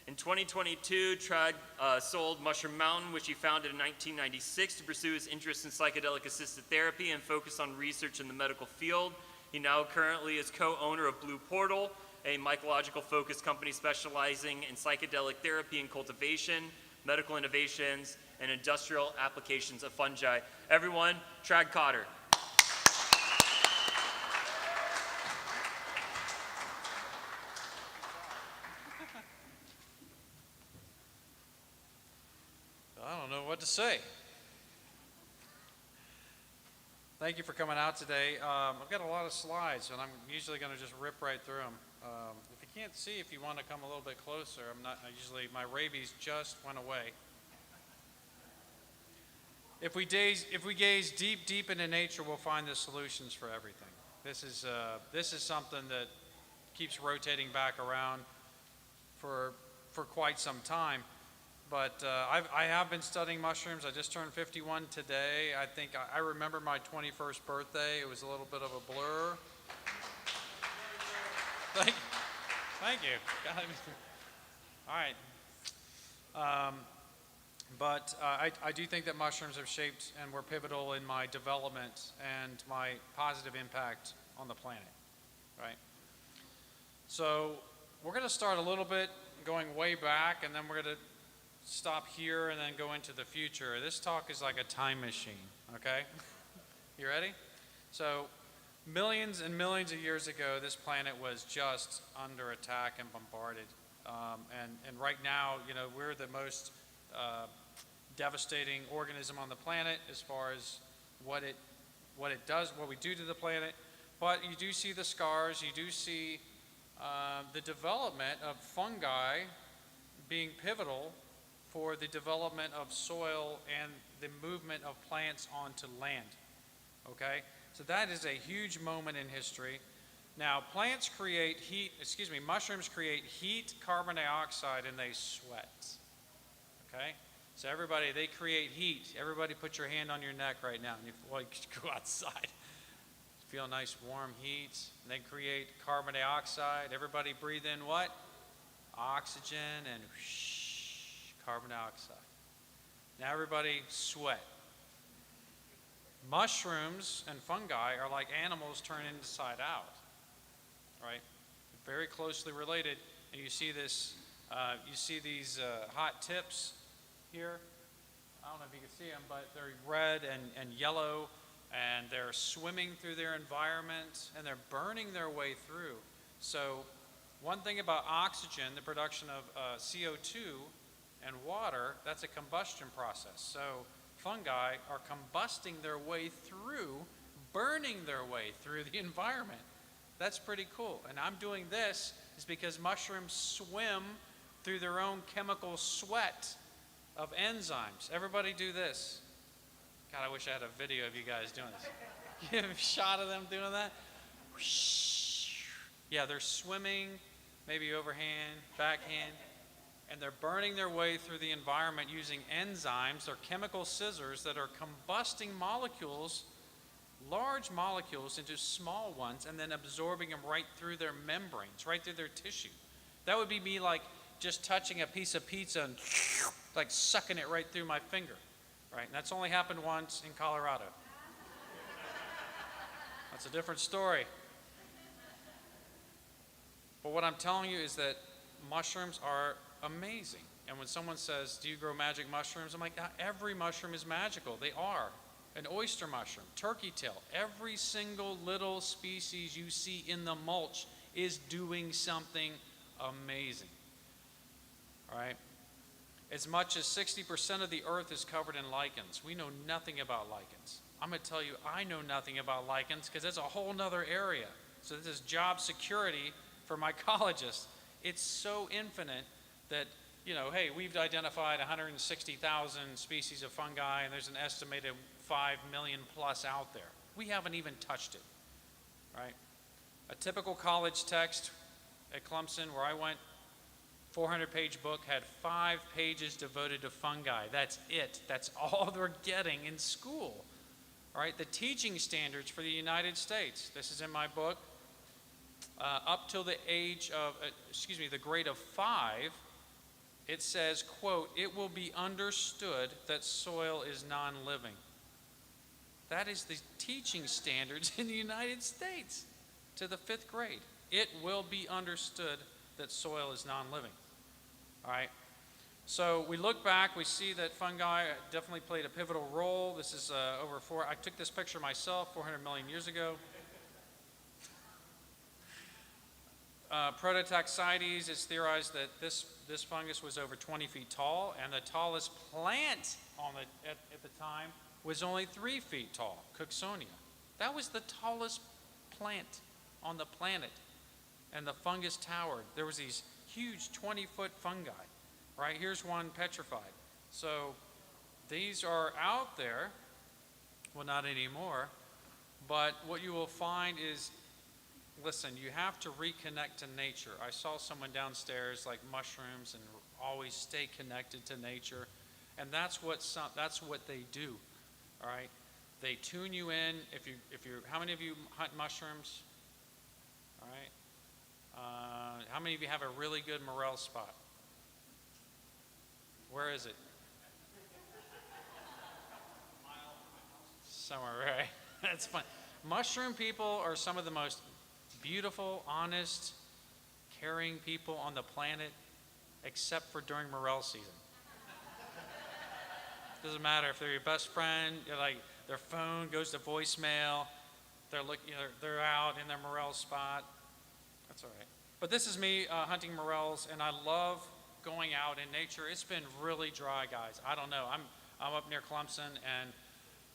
In 2022, Trad sold Mushroom Mountain, which he founded in 1996 to pursue his interest in psychedelic-assisted therapy and focus on research in the medical field. He now currently is co-owner of Blue Portal, a mycological-focused company specializing in psychedelic therapy and cultivation, medical innovations, and industrial applications of fungi. Everyone, Trad Cotter. I don't know what to say. Thank you for coming out today. I've got a lot of slides, and I'm usually going to just rip right through them. If you can't see, if you want to come a little bit closer, my rabies just went away. If we gaze deep into nature, we'll find the solutions for everything. This is something that keeps rotating back around for quite some time. But I have been studying mushrooms. I just turned 51 today. I think I remember my 21st birthday. It was a little bit of a blur. Thank you. All right. But I do think that mushrooms have shaped and were pivotal in my development and my positive impact on the planet, right? So we're going to start a little bit going way back, and then we're going to stop here and then go into the future. This talk is like a time machine, okay? You ready? So millions and millions of years ago, this planet was just under attack and bombarded. And right now, we're the most devastating organism on the planet as far as what it does, what we do to the planet. But you do see the scars, you do see the development of fungi being pivotal for the development of soil and the movement of plants onto land, okay? So that is a huge moment in history. Now, mushrooms create heat, carbon dioxide, and they sweat, okay? So everybody, they create heat. Everybody put your hand on your neck right now, and you go outside. Feel nice warm heat. They create carbon dioxide. Everybody breathe in what? Oxygen and carbon dioxide. Now everybody sweat. Mushrooms and fungi are like animals turned inside out, right? Very closely related. And you see this, you see these hot tips here. I don't know if you can see them, but they're red and yellow, and they're swimming through their environment, and they're burning their way through. So one thing about oxygen, the production of CO2, and water, that's a combustion process. So fungi are combusting their way through, burning their way through the environment. That's pretty cool. And I'm doing this is because mushrooms swim through their own chemical sweat of enzymes. Everybody do this. God, I wish I had a video of you guys doing this. You have a shot of them doing that? Yeah, they're swimming, maybe overhand, backhand, and they're burning their way through the environment using enzymes. They're chemical scissors that are combusting molecules, large molecules, into small ones, and then absorbing them right through their membranes, right through their tissue. That would be me like just touching a piece of pizza and like sucking it right through my finger, right? And that's only happened once in Colorado. That's a different story. But what I'm telling you is that mushrooms are amazing. And when someone says, do you grow magic mushrooms? I'm like, every mushroom is magical. They are. An oyster mushroom, turkey tail, every single little species you see in the mulch is doing something amazing. All right? As much as 60% of the earth is covered in lichens. We know nothing about lichens. I'm going to tell you, I know nothing about lichens because it's a whole nother area. So this is job security for mycologists. It's so infinite that, you know, hey, we've identified 160,000 species of fungi, and there's an estimated 5 million plus out there. We haven't even touched it, right? A typical college text at Clemson, where I went, 400-page book, had 5 pages devoted to fungi. That's it. That's all they're getting in school. All right, the teaching standards for the United States, this is in my book, up till the age of, the grade of 5, it says, quote, it will be understood that soil is non-living. That is the teaching standards in the United States to the 5th grade. It will be understood that soil is non-living. All right. So we look back, we see that fungi definitely played a pivotal role. This is I took this picture myself 400 million years ago. Prototaxides, it's theorized that this fungus was over 20 feet tall, and the tallest plant at the time was only 3 feet tall, Cooksonia. That was the tallest plant on the planet, and the fungus towered. There was these huge 20-foot fungi. Right, here's one petrified. So these are out there, well, not anymore, but what you will find is, listen, you have to reconnect to nature. I saw someone downstairs like mushrooms and always stay connected to nature, and that's what they do. All right, they tune you in. If you how many of you hunt mushrooms? All right, how many of you have a really good morel spot? Where is it? Somewhere, right? That's fun. Mushroom people are some of the most beautiful, honest, caring people on the planet, except for during morel season. Doesn't matter if they're your best friend. You're like their phone goes to voicemail. They're out in their morel spot. That's all right. But this is me hunting morels, and I love going out in nature. It's been really dry, guys. I don't know. I'm up near Clemson, and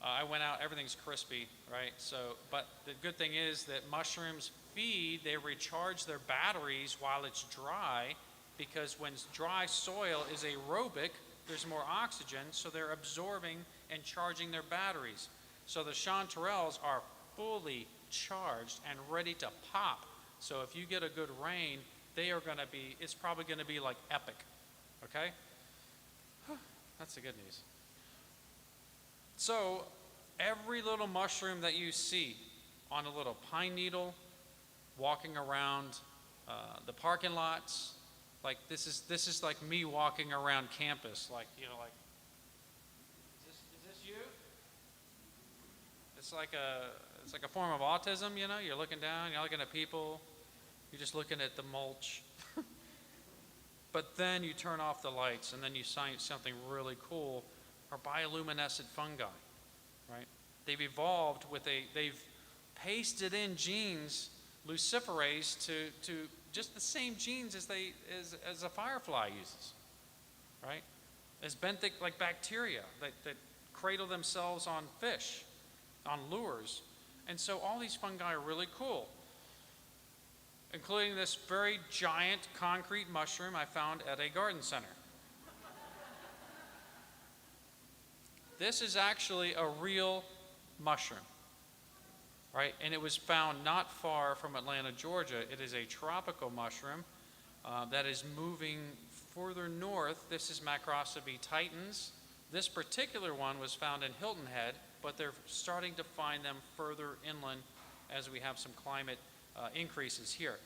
I went out. Everything's crispy, right? So, but the good thing is that mushrooms feed. They recharge their batteries while it's dry, because when dry soil is aerobic, there's more oxygen, so they're absorbing and charging their batteries. So the chanterelles are fully charged and ready to pop. So if you get a good rain, it's probably going to be like epic, okay? That's the good news. So every little mushroom that you see on a little pine needle, walking around the parking lots, like this is like me walking around campus, like, you know, like, is this you? It's like a form of autism, you know? You're looking down, you're looking at people. You're just looking at the mulch. But then you turn off the lights, and then you find something really cool, are bioluminescent fungi, right? They've evolved they've pasted in genes, luciferase, to just the same genes as a firefly uses, right? is benthic like bacteria that cradle themselves on fish, on lures. And so all these fungi are really cool, including this very giant concrete mushroom I found at a garden center. This is actually a real mushroom, right? And it was found not far from Atlanta, Georgia. It is a tropical mushroom that is moving further north. This is Macroscopi titans. This particular one was found in Hilton Head, but they're starting to find them further inland as we have some climate increases here.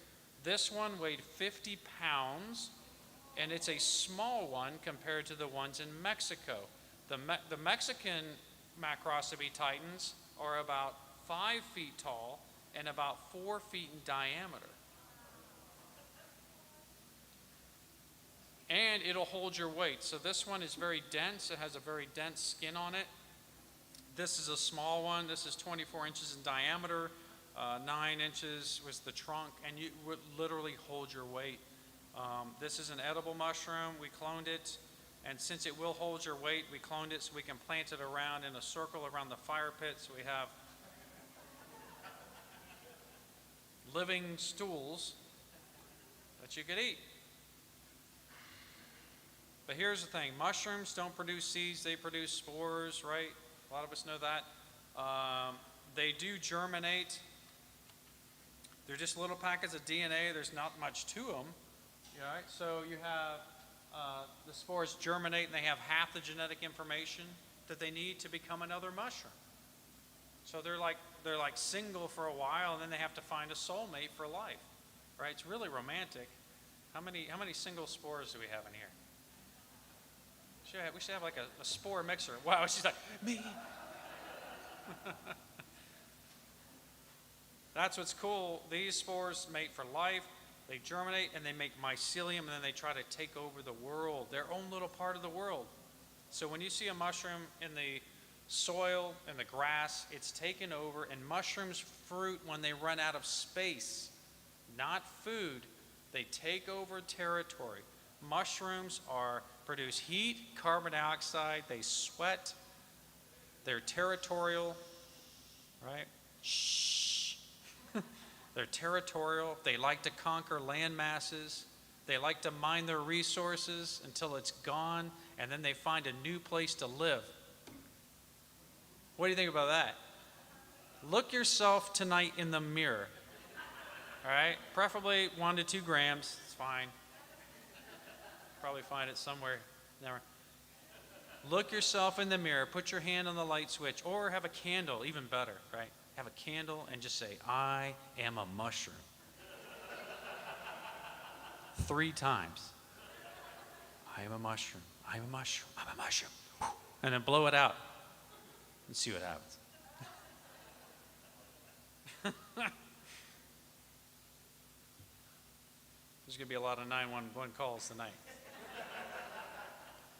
This one weighed 50 pounds, and it's a small one compared to the ones in Mexico. The Mexican Macroscopi titans are about 5 feet tall and about 4 feet in diameter. And it'll hold your weight. So this one is very dense. It has a very dense skin on it. This is a small one. This is 24 inches in diameter. 9 inches was the trunk, and you would literally hold your weight. This is an edible mushroom. We cloned it, and since it will hold your weight, we cloned it so we can plant it around in a circle around the fire pit, so we have living stools that you could eat. But here's the thing, mushrooms don't produce seeds, they produce spores, right? A lot of us know that. They do germinate. They're just little packets of DNA. There's not much to them. Right? So you have the spores germinate, and they have half the genetic information that they need to become another mushroom. So they're like single for a while, and then they have to find a soulmate for life. Right? It's really romantic. How many single spores do we have in here? We should have like a spore mixer. Wow, she's like, me. That's what's cool. These spores mate for life. They germinate and they make mycelium, and then they try to take over the world, their own little part of the world. So when you see a mushroom in the soil, in the grass, it's taken over, and mushrooms fruit when they run out of space, not food. They take over territory. Mushrooms produce heat, carbon dioxide, they sweat, they're territorial, right? Shh. They're territorial, they like to conquer land masses, they like to mine their resources until it's gone, and then they find a new place to live. What do you think about that? Look yourself tonight in the mirror, all right? Preferably 1 to 2 grams, it's fine. Probably find it somewhere. Never. Look yourself in the mirror, put your hand on the light switch, or have a candle, even better, right? Have a candle and just say, I am a mushroom. 3 times. I am a mushroom. I am a mushroom. I'm a mushroom. And then blow it out and see what happens. There's going to be a lot of 911 calls tonight.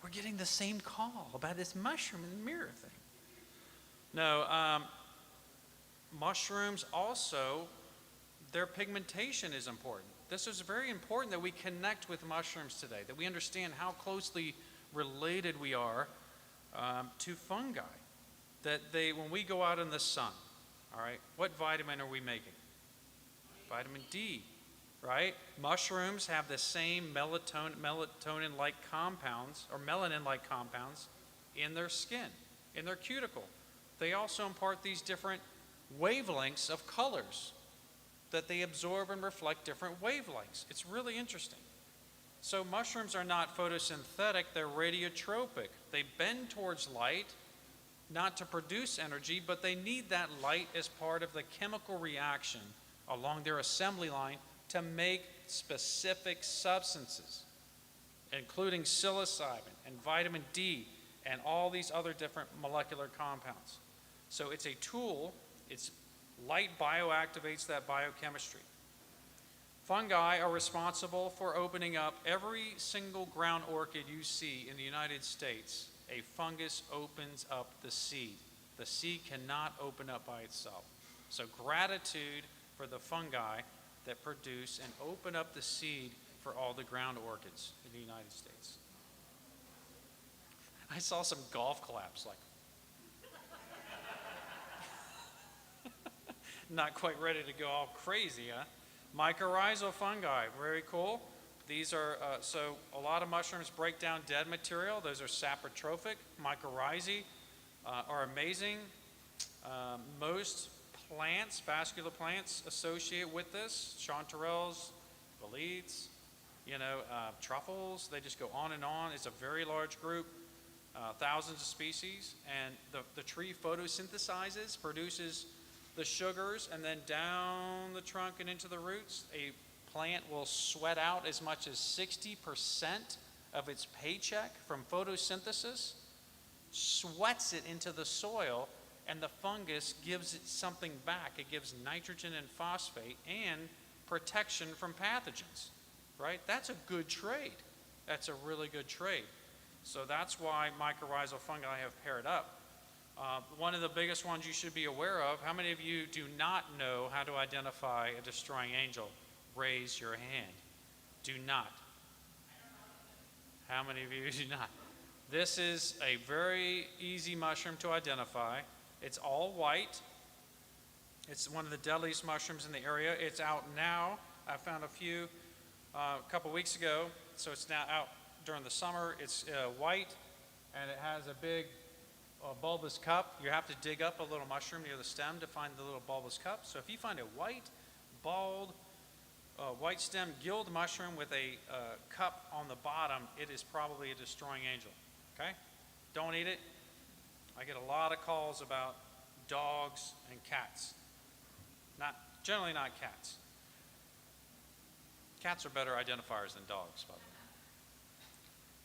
We're getting the same call about this mushroom in the mirror thing. No, mushrooms also, their pigmentation is important. This is very important that we connect with mushrooms today, that we understand how closely related we are to fungi. That when we go out in the sun, all right, what vitamin are we making? Vitamin D. Right? Mushrooms have the same melatonin-like compounds, or melanin-like compounds, in their skin, in their cuticle. They also impart these different wavelengths of colors that they absorb and reflect different wavelengths. It's really interesting. So mushrooms are not photosynthetic, they're radiotropic. They bend towards light, not to produce energy, but they need that light as part of the chemical reaction along their assembly line to make specific substances, including psilocybin and vitamin D and all these other different molecular compounds. So it's a tool, light bioactivates that biochemistry. Fungi are responsible for opening up every single ground orchid you see in the United States. A fungus opens up the seed. The seed cannot open up by itself. So gratitude for the fungi that produce and open up the seed for all the ground orchids in the United States. I saw some golf claps, like, not quite ready to go all crazy, huh? Mycorrhizal fungi, very cool. These are, so a lot of mushrooms break down dead material. Those are saprotrophic. Mycorrhizae are amazing. Most plants, vascular plants, associate with this. Chanterelles, boletes, truffles, they just go on and on. It's a very large group, thousands of species. And the tree photosynthesizes, produces the sugars, and then down the trunk and into the roots, a plant will sweat out as much as 60% of its paycheck from photosynthesis, sweats it into the soil, and the fungus gives it something back. It gives nitrogen and phosphate and protection from pathogens, right? That's a good trade. That's a really good trade. So that's why mycorrhizal fungi have paired up. One of the biggest ones you should be aware of, how many of you do not know how to identify a destroying angel? Raise your hand. Do not. How many of you do not? This is a very easy mushroom to identify. It's all white. It's one of the deadliest mushrooms in the area. It's out now. I found a few a couple weeks ago, so it's now out during the summer. It's white, and it has a big bulbous cup. You have to dig up a little mushroom near the stem to find the little bulbous cup. So if you find a white, bald, white stem gilled mushroom with a cup on the bottom, it is probably a destroying angel. Okay? Don't eat it. I get a lot of calls about dogs and cats. Generally not cats. Cats are better identifiers than dogs, by the way.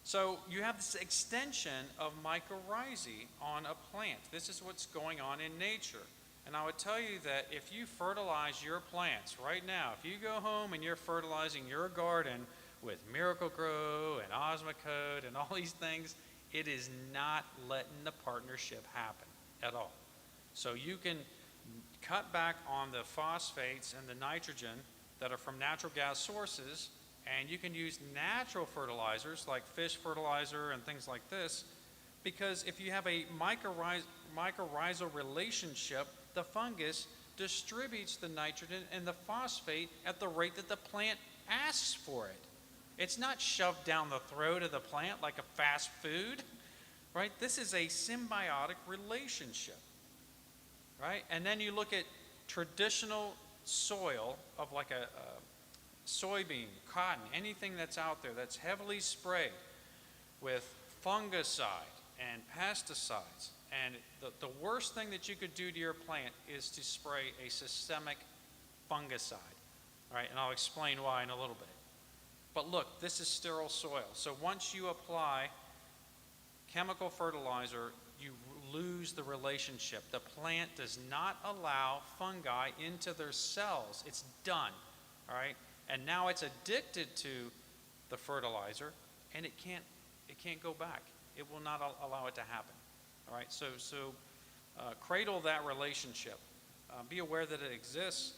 So you have this extension of mycorrhizae on a plant. This is what's going on in nature. And I would tell you that if you fertilize your plants right now, if you go home and you're fertilizing your garden with Miracle-Gro and Osmocote and all these things, it is not letting the partnership happen at all. So you can cut back on the phosphates and the nitrogen that are from natural gas sources, and you can use natural fertilizers like fish fertilizer and things like this, because if you have a mycorrhizal relationship, the fungus distributes the nitrogen and the phosphate at the rate that the plant asks for it. It's not shoved down the throat of the plant like a fast food, right? This is a symbiotic relationship, right? And then you look at traditional soil of like a soybean, cotton, anything that's out there that's heavily sprayed with fungicide and pesticides. And the worst thing that you could do to your plant is to spray a systemic fungicide. All right, and I'll explain why in a little bit. But look, this is sterile soil. So once you apply chemical fertilizer, you lose the relationship. The plant does not allow fungi into their cells. It's done. All right? And now it's addicted to the fertilizer, and it can't go back. It will not allow it to happen. All right, so cradle that relationship. Be aware that it exists.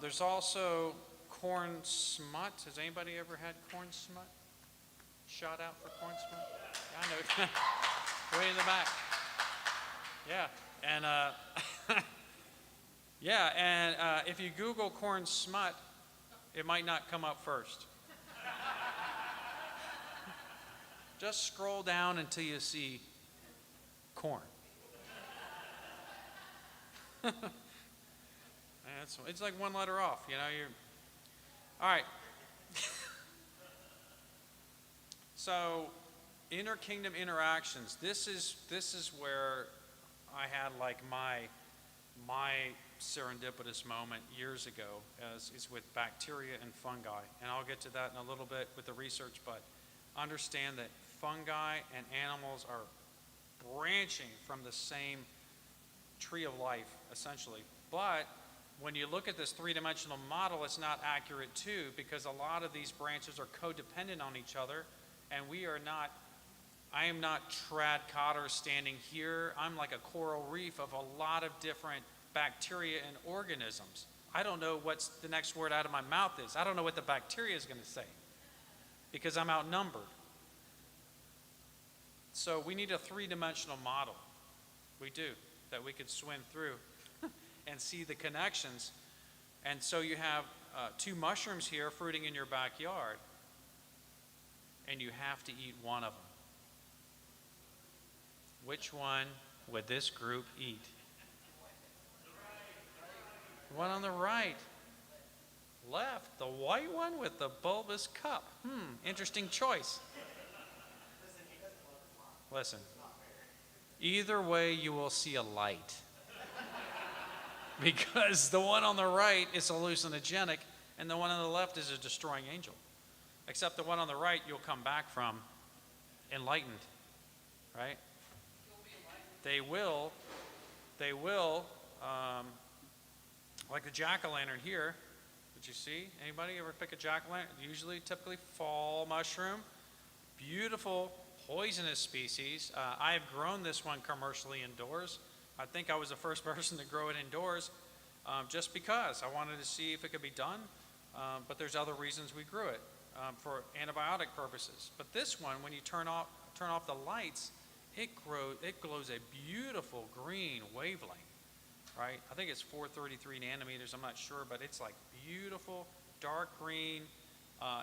There's also corn smut. Has anybody ever had corn smut? Shot out for corn smut? I know. Way in the back. Yeah, and yeah, and if you Google corn smut, it might not come up first. Just scroll down until you see corn. It's like one letter off, you know. All right. So, inter-kingdom interactions. This is where I had like my serendipitous moment years ago, as is with bacteria and fungi, and I'll get to that in a little bit with the research. But understand that fungi and animals are branching from the same tree of life, essentially. But when you look at this three-dimensional model, it's not accurate too, because a lot of these branches are codependent on each other, and I am not Trad Cotter standing here. I'm like a coral reef of a lot of different bacteria and organisms. I don't know what's the next word out of my mouth is. I don't know what the bacteria is going to say, because I'm outnumbered. So we need a three-dimensional model. We do, that we could swim through and see the connections. And so you have two mushrooms here fruiting in your backyard, and you have to eat one of them. Which one would this group eat? The one on the right. Left, the white one with the bulbous cup. Interesting choice. Listen, either way you will see a light. Because the one on the right is hallucinogenic, and the one on the left is a destroying angel. Except the one on the right you'll come back from enlightened, right? They will, like the jack-o'-lantern here. Did you see? Anybody ever pick a jack-o'-lantern? Usually, typically fall mushroom. Beautiful, poisonous species. I have grown this one commercially indoors. I think I was the first person to grow it indoors just because I wanted to see if it could be done. But there's other reasons we grew it for antibiotic purposes. But this one, when you turn off the lights, it glows a beautiful green wavelength. Right? I think it's 433 nanometers, I'm not sure, but it's like beautiful, dark green.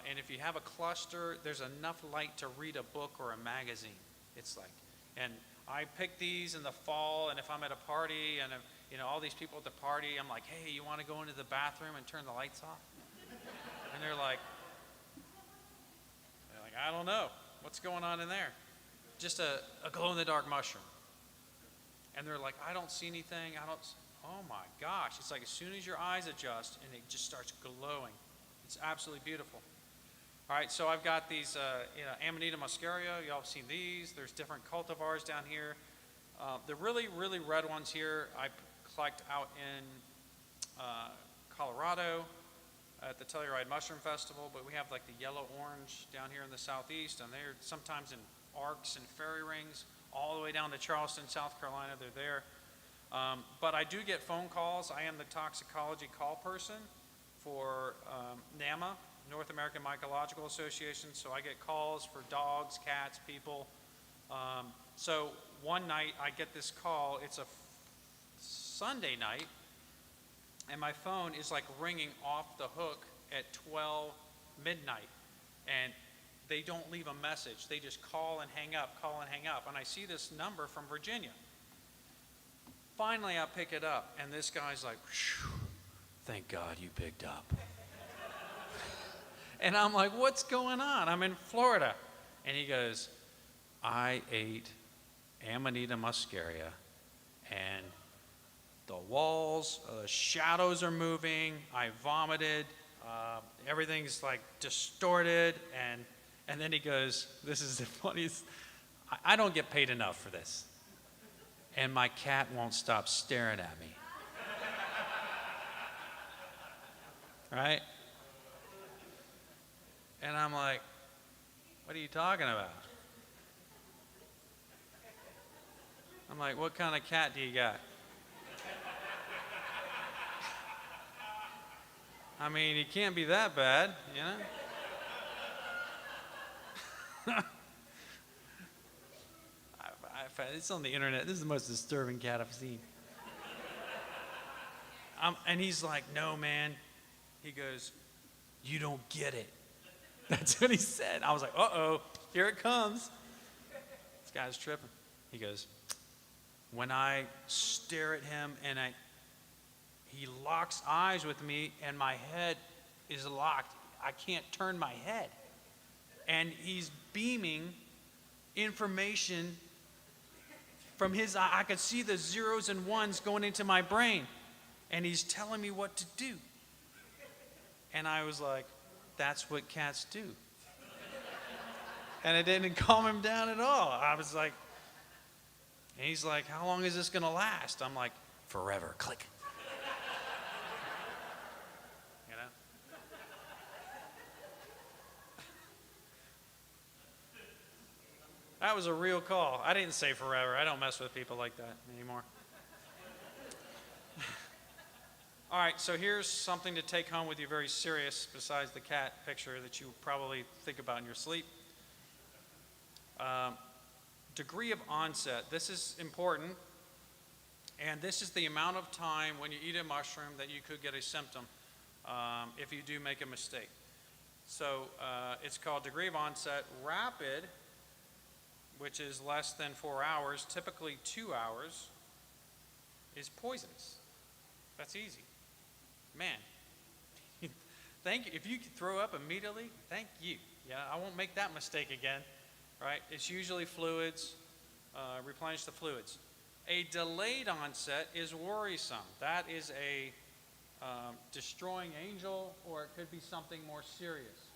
And if you have a cluster, there's enough light to read a book or a magazine. It's like, and I pick these in the fall, and if I'm at a party and all these people at the party, I'm like, hey, you want to go into the bathroom and turn the lights off? And they're like, I don't know. What's going on in there? Just a glow-in-the-dark mushroom. And they're like, I don't see anything. Oh my gosh. It's like as soon as your eyes adjust and it just starts glowing. It's absolutely beautiful. All right, so I've got these, Amanita muscaria. Y'all have seen these. There's different cultivars down here. The really, really red ones here I collect out in Colorado at the Telluride Mushroom Festival, but we have like the yellow-orange down here in the southeast, and they're sometimes in arcs and fairy rings, all the way down to Charleston, South Carolina. They're there. But I do get phone calls. I am the toxicology call person for NAMA, North American Mycological Association, so I get calls for dogs, cats, people. So one night I get this call. It's a Sunday night, and my phone is like ringing off the hook at 12 midnight, and they don't leave a message. They just call and hang up, and I see this number from Virginia. Finally, I pick it up, and this guy's like, thank God you picked up. And I'm like, what's going on? I'm in Florida. And he goes, I ate Amanita muscaria, and the walls, the shadows are moving. I vomited. Everything's like distorted. And then he goes, this is the funniest. I don't get paid enough for this. And my cat won't stop staring at me. Right? And I'm like, what are you talking about? I'm like, what kind of cat do you got? I mean, he can't be that bad, you know? It's on the internet. This is the most disturbing cat I've seen. And he's like, no, man. He goes, you don't get it. That's what he said. I was like, uh-oh, here it comes. This guy's tripping. He goes, when I stare at him and he locks eyes with me and my head is locked, I can't turn my head. And he's beaming information from his eye. I could see the zeros and ones going into my brain. And he's telling me what to do. And I was like, that's what cats do. And it didn't calm him down at all. I was like, and he's like, how long is this going to last? I'm like, forever. Click. You know? That was a real call. I didn't say forever. I don't mess with people like that anymore. All right, so here's something to take home with you very serious besides the cat picture that you probably think about in your sleep. degree of onset. This is important, and this is the amount of time when you eat a mushroom that you could get a symptom if you do make a mistake. So it's called degree of onset. Rapid, which is less than 4 hours, typically 2 hours, is poisonous. That's easy. Man, thank you. If you could throw up immediately, thank you. Yeah, I won't make that mistake again, right? It's usually fluids, replenish the fluids. A delayed onset is worrisome. That is a destroying angel, or it could be something more serious,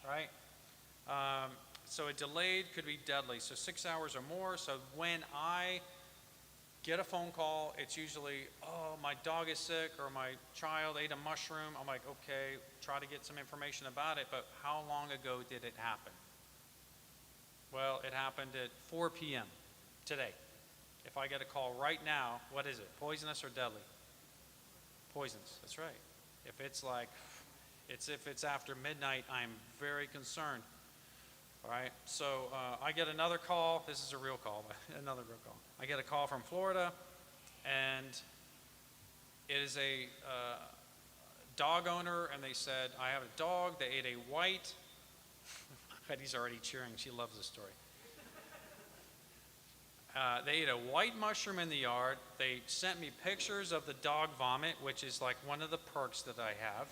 right? So a delayed could be deadly. So 6 hours or more. So when I get a phone call, it's usually, oh, my dog is sick or my child ate a mushroom. I'm like, okay, try to get some information about it, but how long ago did it happen? Well, it happened at 4 p.m. today. If I get a call right now, what is it? Poisonous or deadly? Poisonous, that's right. If it's like, if it's after midnight, I'm very concerned. All right, so I get another call. This is a real call, another real call. I get a call from Florida, and it is a dog owner, and they said, I have a dog. They ate a white. Betty's already cheering. She loves this story. They ate a white mushroom in the yard. They sent me pictures of the dog vomit, which is like one of the perks that I have.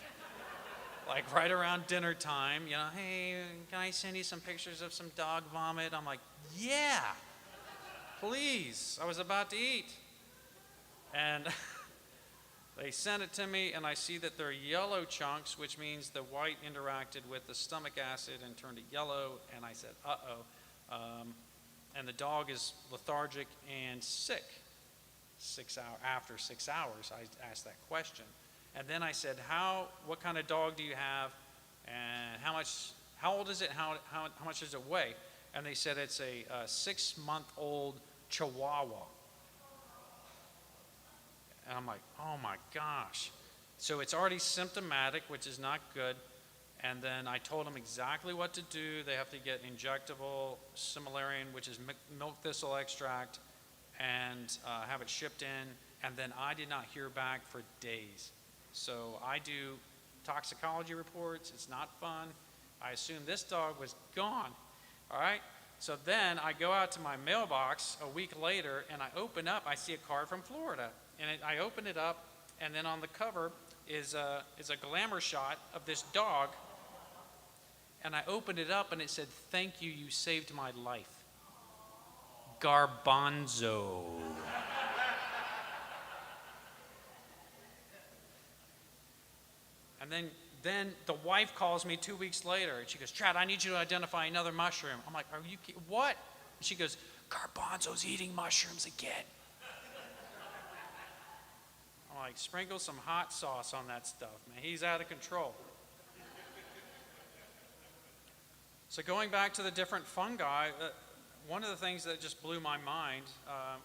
Like right around dinner time, you know, hey, can I send you some pictures of some dog vomit? I'm like, yeah, please. I was about to eat. And they sent it to me, and I see that they're yellow chunks, which means the white interacted with the stomach acid and turned it yellow. And I said, uh-oh. And the dog is lethargic and sick. After 6 hours, I asked that question. And then I said, what kind of dog do you have? And how old is it? How much does it weigh? And they said it's a 6-month-old Chihuahua. And I'm like, oh my gosh. So it's already symptomatic, which is not good. And then I told them exactly what to do. They have to get injectable Similarian, which is milk thistle extract, and have it shipped in. And then I did not hear back for days. So I do toxicology reports. It's not fun. I assume this dog was gone. All right? So then I go out to my mailbox a week later, and I open up. I see a card from Florida. And I open it up, and then on the cover is a glamour shot of this dog. And I opened it up, and it said, thank you, you saved my life. Garbanzo. And then the wife calls me 2 weeks later, and she goes, Chad, I need you to identify another mushroom. I'm like, are you kidding? What? And she goes, Garbanzo's eating mushrooms again. I'm like, sprinkle some hot sauce on that stuff, man. He's out of control. So going back to the different fungi, one of the things that just blew my mind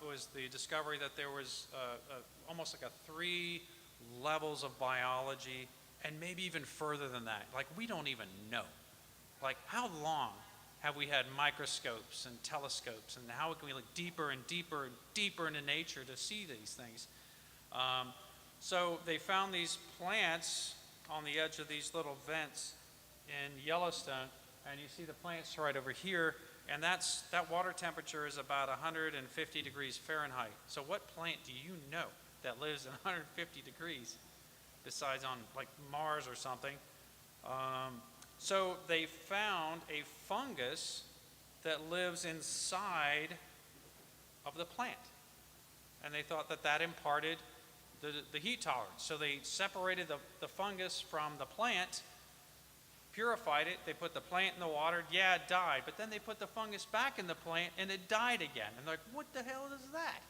was the discovery that there was almost like 3 levels of biology, and maybe even further than that. Like, we don't even know. Like, how long have we had microscopes and telescopes, and how can we look deeper and deeper and deeper into nature to see these things? So they found these plants on the edge of these little vents in Yellowstone, and you see the plants right over here, and that water temperature is about 150 degrees Fahrenheit. So what plant do you know that lives in 150 degrees besides on like Mars or something? So they found a fungus that lives inside of the plant, and they thought that imparted the heat tolerance. So they separated the fungus from the plant, purified it, they put the plant in the water, yeah, it died, but then they put the fungus back in the plant and it died again. And they're like, what the hell is that?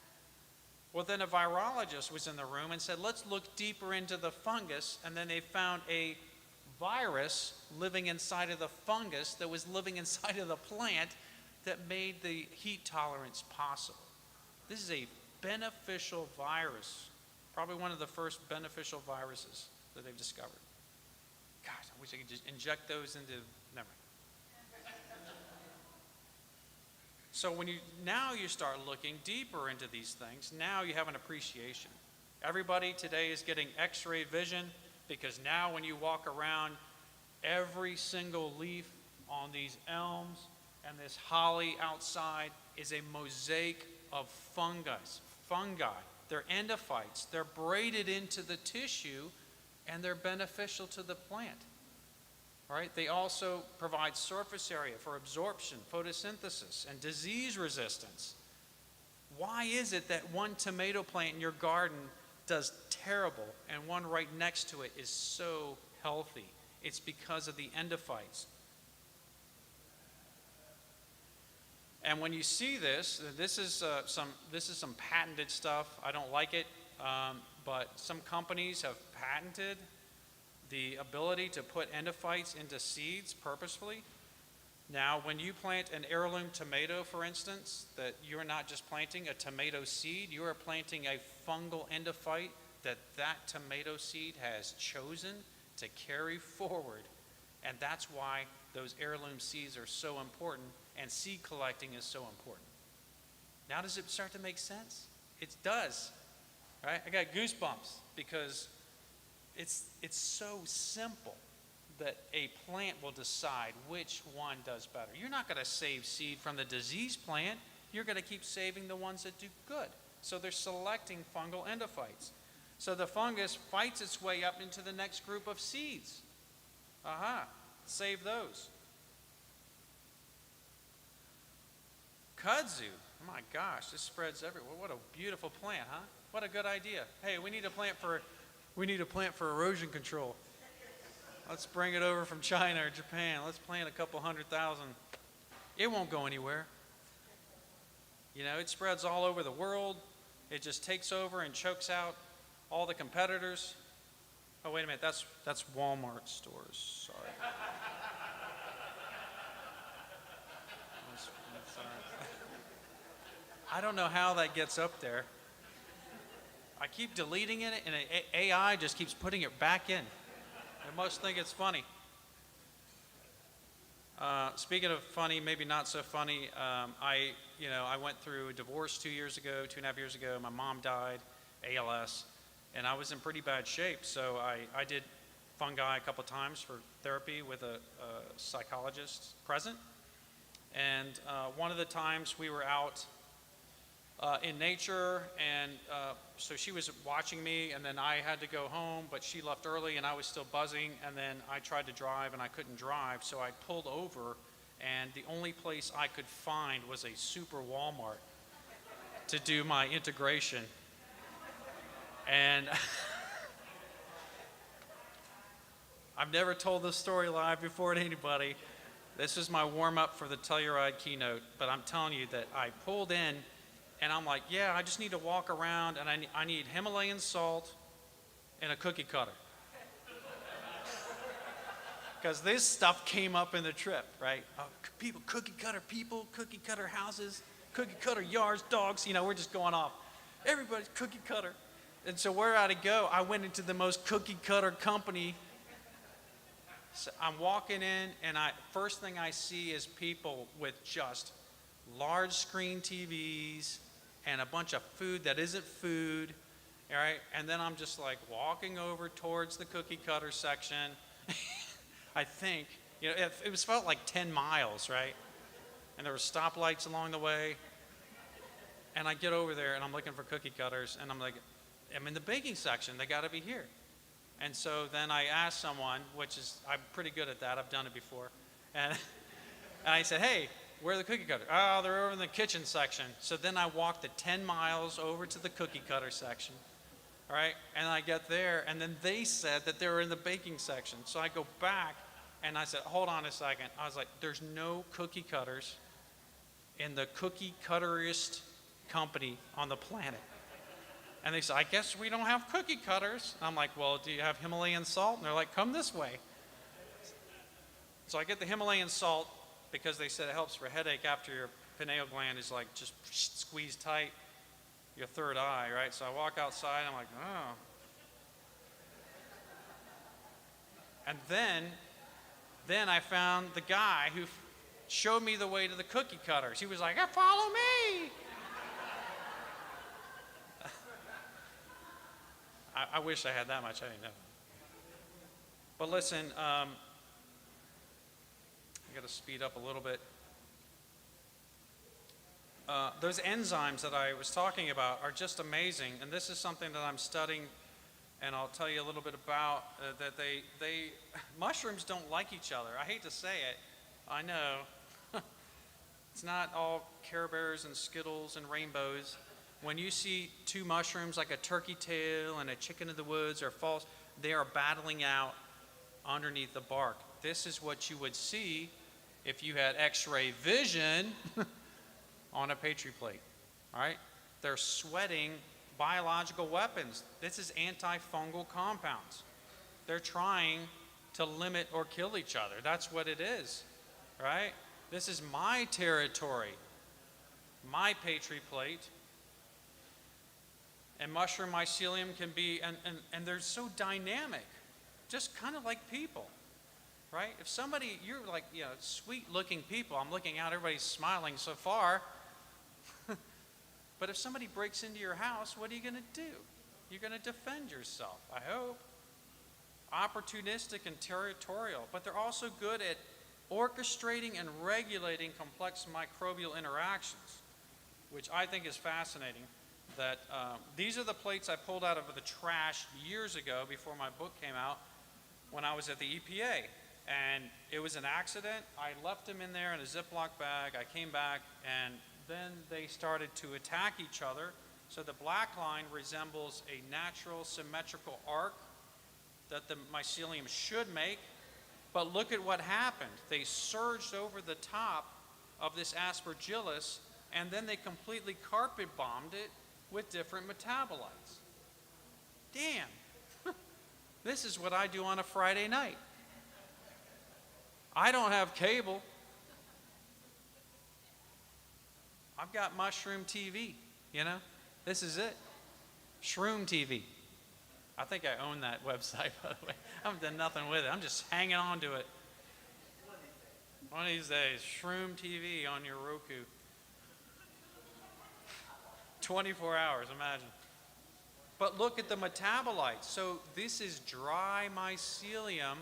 Well, then a virologist was in the room and said, let's look deeper into the fungus, and then they found a virus living inside of the fungus that was living inside of the plant that made the heat tolerance possible. This is a beneficial virus, probably one of the first beneficial viruses that they've discovered. Gosh, I wish I could just inject those into, never mind. So now you start looking deeper into these things, now you have an appreciation. Everybody today is getting x-ray vision because now when you walk around, every single leaf on these elms and this holly outside is a mosaic of fungi. They're endophytes. They're braided into the tissue and they're beneficial to the plant. All right? They also provide surface area for absorption, photosynthesis, and disease resistance. Why is it that one tomato plant in your garden does terrible and one right next to it is so healthy? It's because of the endophytes. And when you see this, this is some patented stuff. I don't like it, but some companies have patented the ability to put endophytes into seeds purposefully. Now, when you plant an heirloom tomato, for instance, that you're not just planting a tomato seed, you are planting a fungal endophyte that tomato seed has chosen to carry forward. And that's why those heirloom seeds are so important and seed collecting is so important. Now does it start to make sense? It does, right? I got goosebumps because it's so simple that a plant will decide which one does better. You're not going to save seed from the diseased plant. You're going to keep saving the ones that do good. So they're selecting fungal endophytes. So the fungus fights its way up into the next group of seeds. Save those. Kudzu. Oh my gosh, this spreads everywhere. What a beautiful plant, huh? What a good idea. Hey, we need a plant for erosion control. Let's bring it over from China or Japan. Let's plant a couple 100,000. It won't go anywhere. You know, it spreads all over the world. It just takes over and chokes out all the competitors. Oh, wait a minute, that's Walmart stores. Sorry. I don't know how that gets up there. I keep deleting it, and AI just keeps putting it back in. They must think it's funny. Speaking of funny, maybe not so funny, I went through a divorce 2.5 years ago. My mom died, ALS, and I was in pretty bad shape. So I did fungi a couple times for therapy with a psychologist present. And one of the times we were out in nature, and so she was watching me, and then I had to go home, but she left early and I was still buzzing, and then I tried to drive and I couldn't drive, so I pulled over, and the only place I could find was a super Walmart to do my integration. And I've never told this story live before to anybody. This is my warm-up for the Telluride keynote, but I'm telling you that I pulled in, and I'm like, yeah, I just need to walk around, and I need Himalayan salt and a cookie cutter. Because this stuff came up in the trip, right? Cookie cutter houses, cookie cutter yards, dogs, we're just going off. Everybody's cookie cutter. And so where I'd go, I went into the most cookie cutter company. So I'm walking in, and first thing I see is people with just large screen TVs and a bunch of food that isn't food, all right? And then I'm just like walking over towards the cookie cutter section. I think, it was felt like 10 miles, right? And there were stoplights along the way. And I get over there, and I'm looking for cookie cutters, and I'm like, I'm in the baking section. They got to be here. And so then I asked someone, I'm pretty good at that. I've done it before. And I said, hey, where are the cookie cutters? Oh, they're over in the kitchen section. So then I walked the 10 miles over to the cookie cutter section. All right? And I get there, and then they said that they were in the baking section. So I go back, and I said, hold on a second. I was like, there's no cookie cutters in the cookie cutterist company on the planet. And they said, I guess we don't have cookie cutters. I'm like, well, do you have Himalayan salt? And they're like, come this way. So I get the Himalayan salt because they said it helps for headache after your pineal gland is like just squeezed tight, your third eye, right? So I walk outside, I'm like, oh. And then I found the guy who showed me the way to the cookie cutters. He was like, follow me. I wish I had that much. I didn't know. But listen, I got to speed up a little bit. Those enzymes that I was talking about are just amazing, and this is something that I'm studying, and I'll tell you a little bit about that. Mushrooms don't like each other. I hate to say it, I know. It's not all Care Bears and Skittles and rainbows. When you see two mushrooms like a turkey tail and a chicken of the woods or false, they are battling out underneath the bark. This is what you would see if you had X-ray vision on a Petri plate. All right? They're sweating biological weapons. This is antifungal compounds. They're trying to limit or kill each other. That's what it is. Right? This is my territory, my Petri plate. And mushroom mycelium can be, and they're so dynamic, just kind of like people, right? If somebody, you're like, sweet looking people, I'm looking out, everybody's smiling so far. But if somebody breaks into your house, what are you going to do? You're going to defend yourself, I hope. Opportunistic and territorial, but they're also good at orchestrating and regulating complex microbial interactions, which I think is fascinating. That these are the plates I pulled out of the trash years ago before my book came out when I was at the EPA. And it was an accident. I left them in there in a Ziploc bag. I came back, and then they started to attack each other. So the black line resembles a natural symmetrical arc that the mycelium should make. But look at what happened. They surged over the top of this aspergillus, and then they completely carpet bombed it with different metabolites. Damn. This is what I do on a Friday night. I don't have cable. I've got Mushroom TV, This is it. Shroom TV. I think I own that website, by the way. I haven't done nothing with it. I'm just hanging on to it. One of these days, Shroom TV on your Roku. 24 hours, imagine. But look at the metabolites. So this is dry mycelium.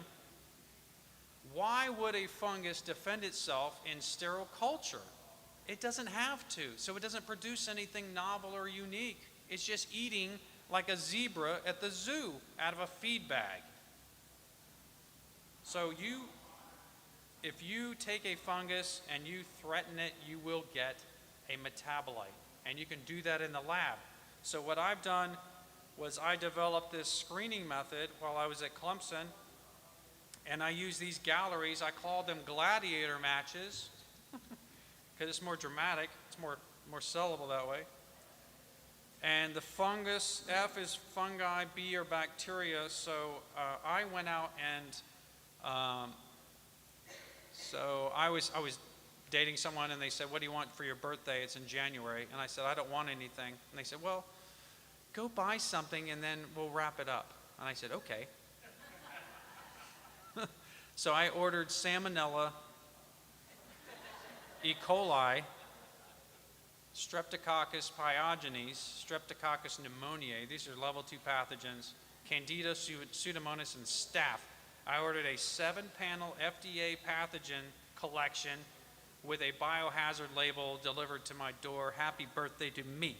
Why would a fungus defend itself in sterile culture? It doesn't have to. So it doesn't produce anything novel or unique. It's just eating like a zebra at the zoo out of a feed bag. So if you take a fungus and you threaten it, you will get a metabolite. And you can do that in the lab. So what I've done was I developed this screening method while I was at Clemson. And I use these galleries. I call them gladiator matches because it's more dramatic. It's more sellable that way. And the fungus, F is fungi, B are bacteria. So I went out and so I was dating someone, and they said, what do you want for your birthday? It's in January. And I said, I don't want anything. And they said, well, go buy something and then we'll wrap it up. And I said, okay. So I ordered Salmonella, E. coli, Streptococcus pyogenes, Streptococcus pneumoniae. These are level 2 pathogens. Candida, Pseudomonas, and Staph. I ordered a 7-panel FDA pathogen collection with a biohazard label delivered to my door. Happy birthday to me.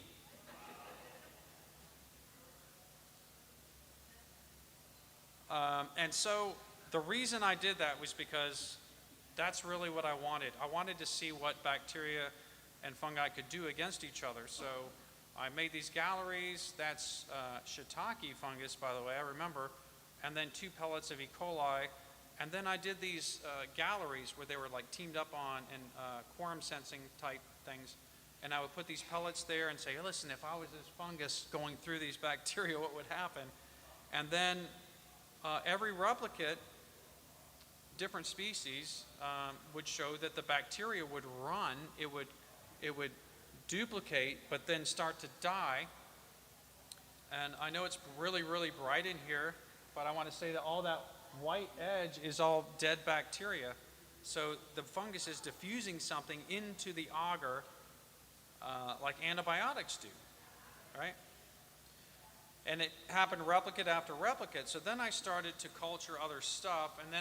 And so the reason I did that was because that's really what I wanted. I wanted to see what bacteria and fungi could do against each other. So I made these galleries. That's shiitake fungus, by the way, I remember. And then 2 pellets of E. coli. And then I did these galleries where they were like teamed up on and quorum sensing type things. And I would put these pellets there and say, listen, if I was this fungus going through these bacteria, what would happen? And then every replicate, different species, would show that the bacteria would run, it would duplicate, but then start to die. And I know it's really, really bright in here, but I want to say that all that white edge is all dead bacteria. So the fungus is diffusing something into the agar like antibiotics do, right? And it happened replicate after replicate. So then I started to culture other stuff, and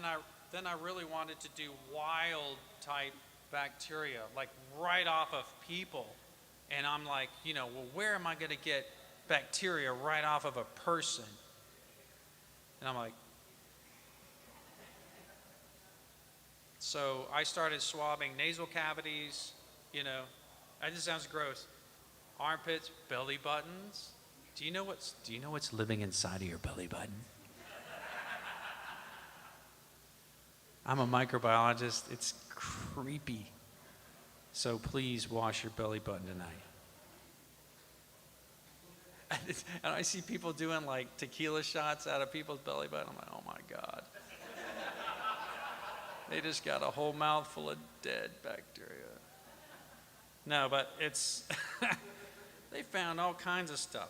then I really wanted to do wild type bacteria, like right off of people. And I'm like, well, where am I going to get bacteria right off of a person? And I'm like, so I started swabbing nasal cavities, that just sounds gross. Armpits, belly buttons. Do you know what's living inside of your belly button? I'm a microbiologist. It's creepy. So please wash your belly button tonight. And I see people doing like tequila shots out of people's belly button. I'm like, oh my God. They just got a whole mouthful of dead bacteria. No, but it's, they found all kinds of stuff.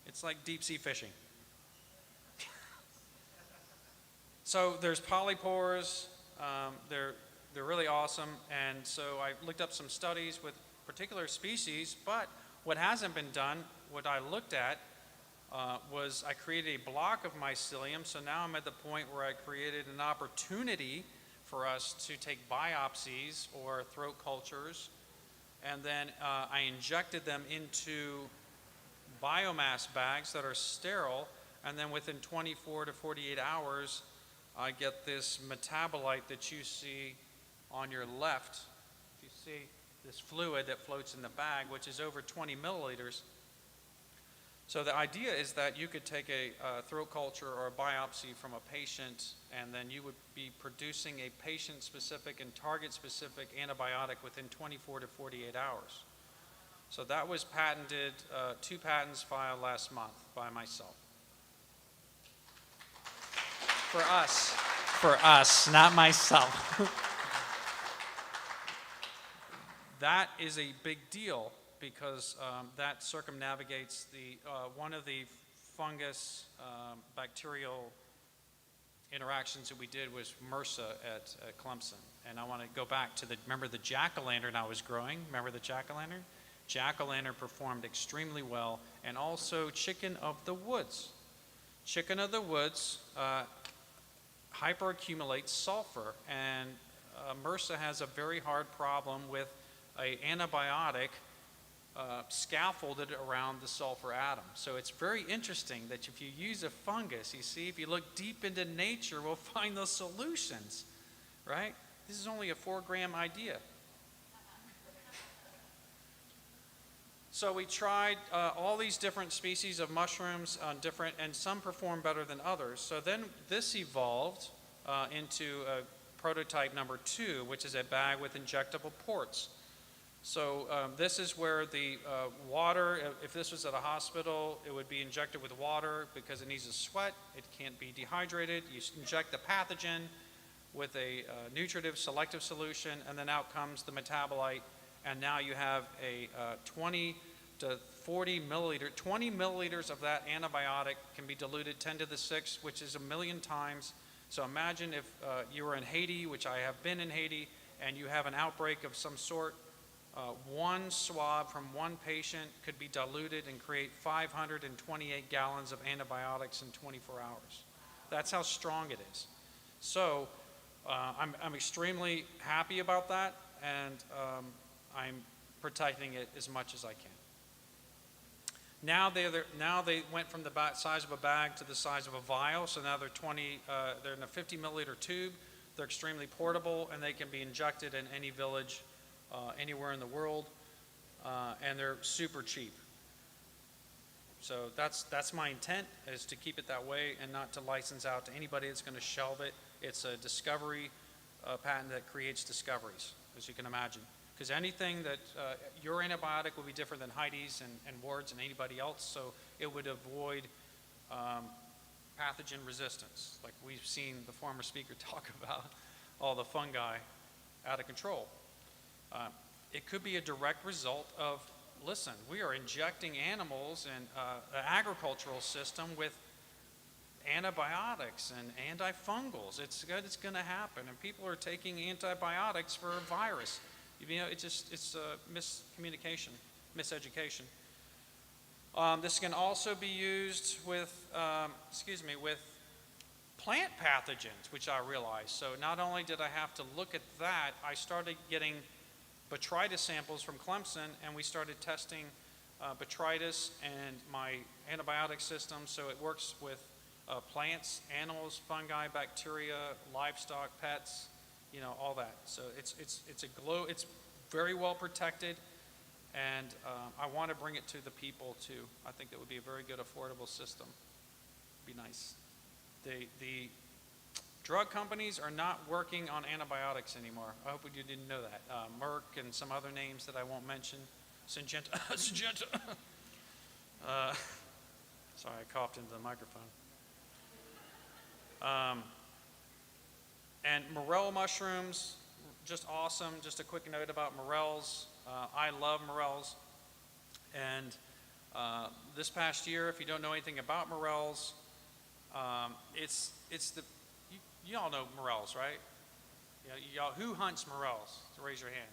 It's like deep sea fishing. So there's polypores. They're really awesome. And so I looked up some studies with particular species, but what hasn't been done, what I looked at, was I created a block of mycelium. So now I'm at the point where I created an opportunity for us to take biopsies or throat cultures, and then I injected them into biomass bags that are sterile, and then within 24 to 48 hours, I get this metabolite that you see on your left. If you see this fluid that floats in the bag, which is over 20 milliliters. So the idea is that you could take a throat culture or a biopsy from a patient, and then you would be producing a patient-specific and target-specific antibiotic within 24 to 48 hours. So that was patented, 2 patents filed last month by myself. For us, not myself. That is a big deal because that circumnavigates the one of the fungus bacterial interactions that we did was MRSA at Clemson. And I want to go back to remember the jack-o'-lantern I was growing? Remember the jack-o'-lantern? Jack-o'-lantern performed extremely well, and also chicken of the woods. Chicken of the woods hyperaccumulates sulfur, and MRSA has a very hard problem with an antibiotic scaffolded around the sulfur atom. So it's very interesting that if you use a fungus, you see, if you look deep into nature, we'll find those solutions, right? This is only a 4-gram idea. So we tried all these different species of mushrooms on and some perform better than others. So then this evolved into prototype number 2, which is a bag with injectable ports. So this is where the water, if this was at a hospital, it would be injected with water because it needs to sweat. It can't be dehydrated. You inject the pathogen with a nutritive selective solution, and then out comes the metabolite. And now you have a 20 to 40 milliliter, 20 milliliters of that antibiotic can be diluted 10 to the 6, which is 1,000,000 times. So imagine if you were in Haiti, which I have been in Haiti, and you have an outbreak of some sort. One swab from one patient could be diluted and create 528 gallons of antibiotics in 24 hours. That's how strong it is. So I'm extremely happy about that, and I'm protecting it as much as I can. Now they went from the size of a bag to the size of a vial, so now they're in a 50 milliliter tube. They're extremely portable, and they can be injected in any village anywhere in the world, and they're super cheap. So that's my intent, is to keep it that way and not to license out to anybody that's going to shelve it. It's a discovery patent that creates discoveries, as you can imagine. Because anything that, your antibiotic will be different than Heidi's and Ward's and anybody else, so it would avoid pathogen resistance, like we've seen the former speaker talk about, all the fungi out of control. It could be a direct result of, listen, we are injecting animals and the agricultural system with antibiotics and antifungals. It's going to happen, and people are taking antibiotics for a virus. You know, it's a miscommunication, miseducation. This can also be used with, with plant pathogens, which I realized. So not only did I have to look at that, I started getting botrytis samples from Clemson, and we started testing botrytis and my antibiotic system. So it works with plants, animals, fungi, bacteria, livestock, pets, you know, all that. So it's very well protected, and I want to bring it to the people too. I think that would be a very good affordable system. Be nice. The drug companies are not working on antibiotics anymore. I hope you didn't know that. Merck and some other names that I won't mention. Syngenta. Syngenta. Sorry, I coughed into the microphone. And morel mushrooms, just awesome. Just a quick note about morels. I love morels. And this past year, if you don't know anything about morels, it's the, you all know morels, right? Y'all, who hunts morels? So raise your hand.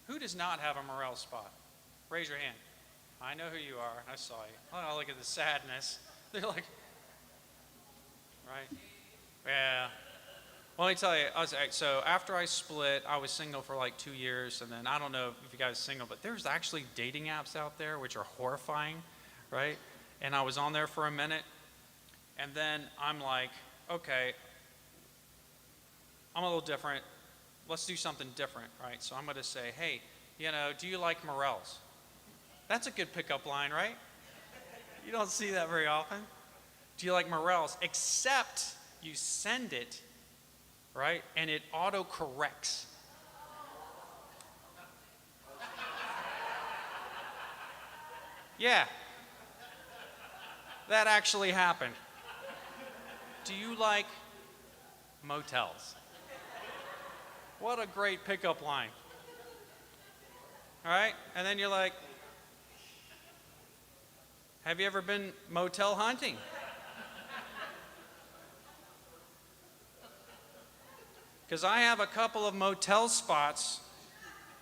Who does not have a morel spot? Raise your hand. I know who you are. I saw you. Oh, look at the sadness. They're like, right? Yeah. Well, let me tell you, so after I split, I was single for like 2 years, and then I don't know if you guys are single, but there's actually dating apps out there which are horrifying, right? And I was on there for a minute, and then I'm like, okay, I'm a little different. Let's do something different, right? So I'm going to say, hey, you know, do you like morels? That's a good pickup line, right? You don't see that very often. Do you like morels? Except you send it, right? And it auto-corrects. Yeah. That actually happened. Do you like motels? What a great pickup line. All right? And then you're like, have you ever been motel hunting? Because I have a couple of motel spots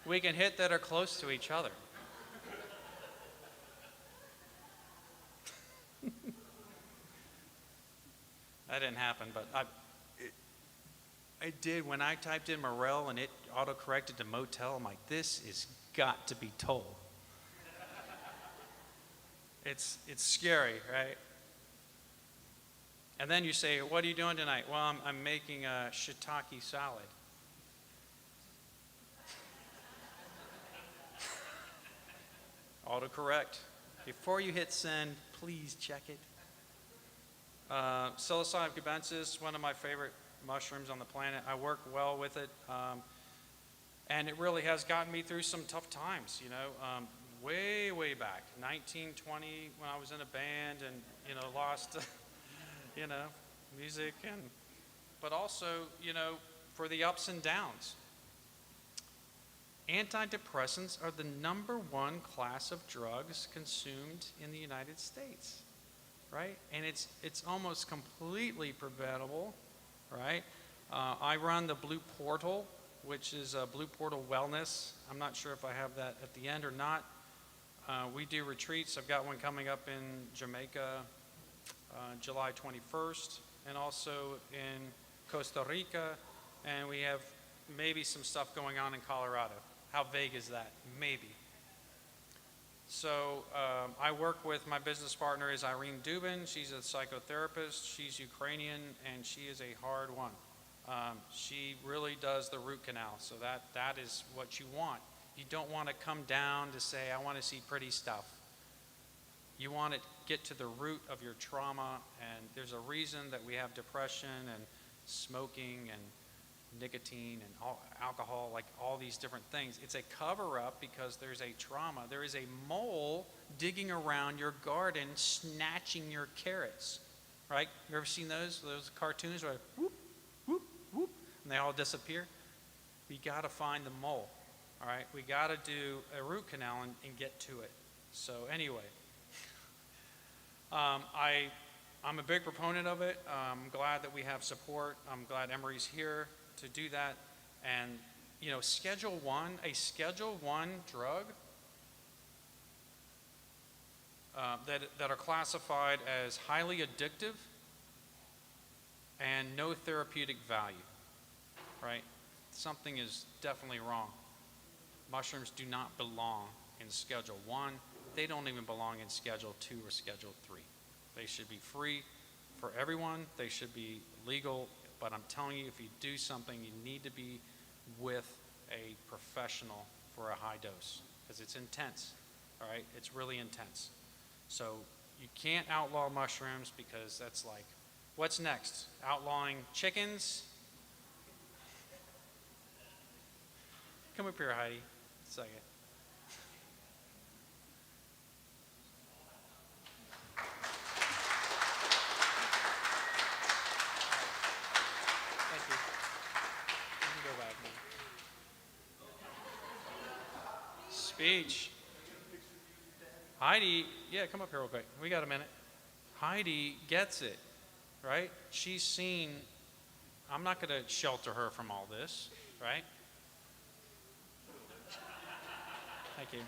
we can hit that are close to each other. That didn't happen, but I did. When I typed in morel and it auto-corrected to motel, I'm like, this is got to be told. It's scary, right? And then you say, what are you doing tonight? Well, I'm making a shiitake salad. Autocorrect. Before you hit send, please check it. Psilocybe cubensis, one of my favorite mushrooms on the planet. I work well with it, and it really has gotten me through some tough times, you know. Way back, 1920, when I was in a band and, you know, lost, you know, music, but also, you know, for the ups and downs. Antidepressants are the #1 class of drugs consumed in the United States, right? And it's almost completely preventable, right? I run the Blue Portal, which is Blue Portal Wellness. I'm not sure if I have that at the end or not. We do retreats. I've got one coming up in Jamaica, July 21st, and also in Costa Rica, and we have maybe some stuff going on in Colorado. How vague is that? Maybe. So I work with, my business partner is Irene Dubin. She's a psychotherapist. She's Ukrainian, and she is a hard one. She really does the root canal, so that is what you want. You don't want to come down to say, I want to see pretty stuff. You want to get to the root of your trauma, and there's a reason that we have depression and smoking and nicotine and alcohol, like all these different things. It's a cover-up because there's a trauma. There is a mole digging around your garden, snatching your carrots, right? You ever seen those cartoons where whoop, whoop, whoop, and they all disappear? We got to find the mole, all right? We got to do a root canal and get to it. So anyway, I'm I'm a big proponent of it. I'm glad that we have support. I'm glad Emory's here to do that. And, you know, Schedule 1, a Schedule 1 drug that are classified as highly addictive and no therapeutic value, right? Something is definitely wrong. Mushrooms do not belong in Schedule 1. They don't even belong in Schedule 2 or Schedule 3. They should be free for everyone. They should be legal. But I'm telling you, if you do something, you need to be with a professional for a high dose because it's intense, all right? It's really intense. So you can't outlaw mushrooms because that's like, what's next? Outlawing chickens? Come up here, Heidi. A second. Thank you. You can go back now. Speech. Heidi, yeah, come up here real quick. We got a minute. Heidi gets it, right? She's seen, I'm not going to shelter her from all this, right? Thank you.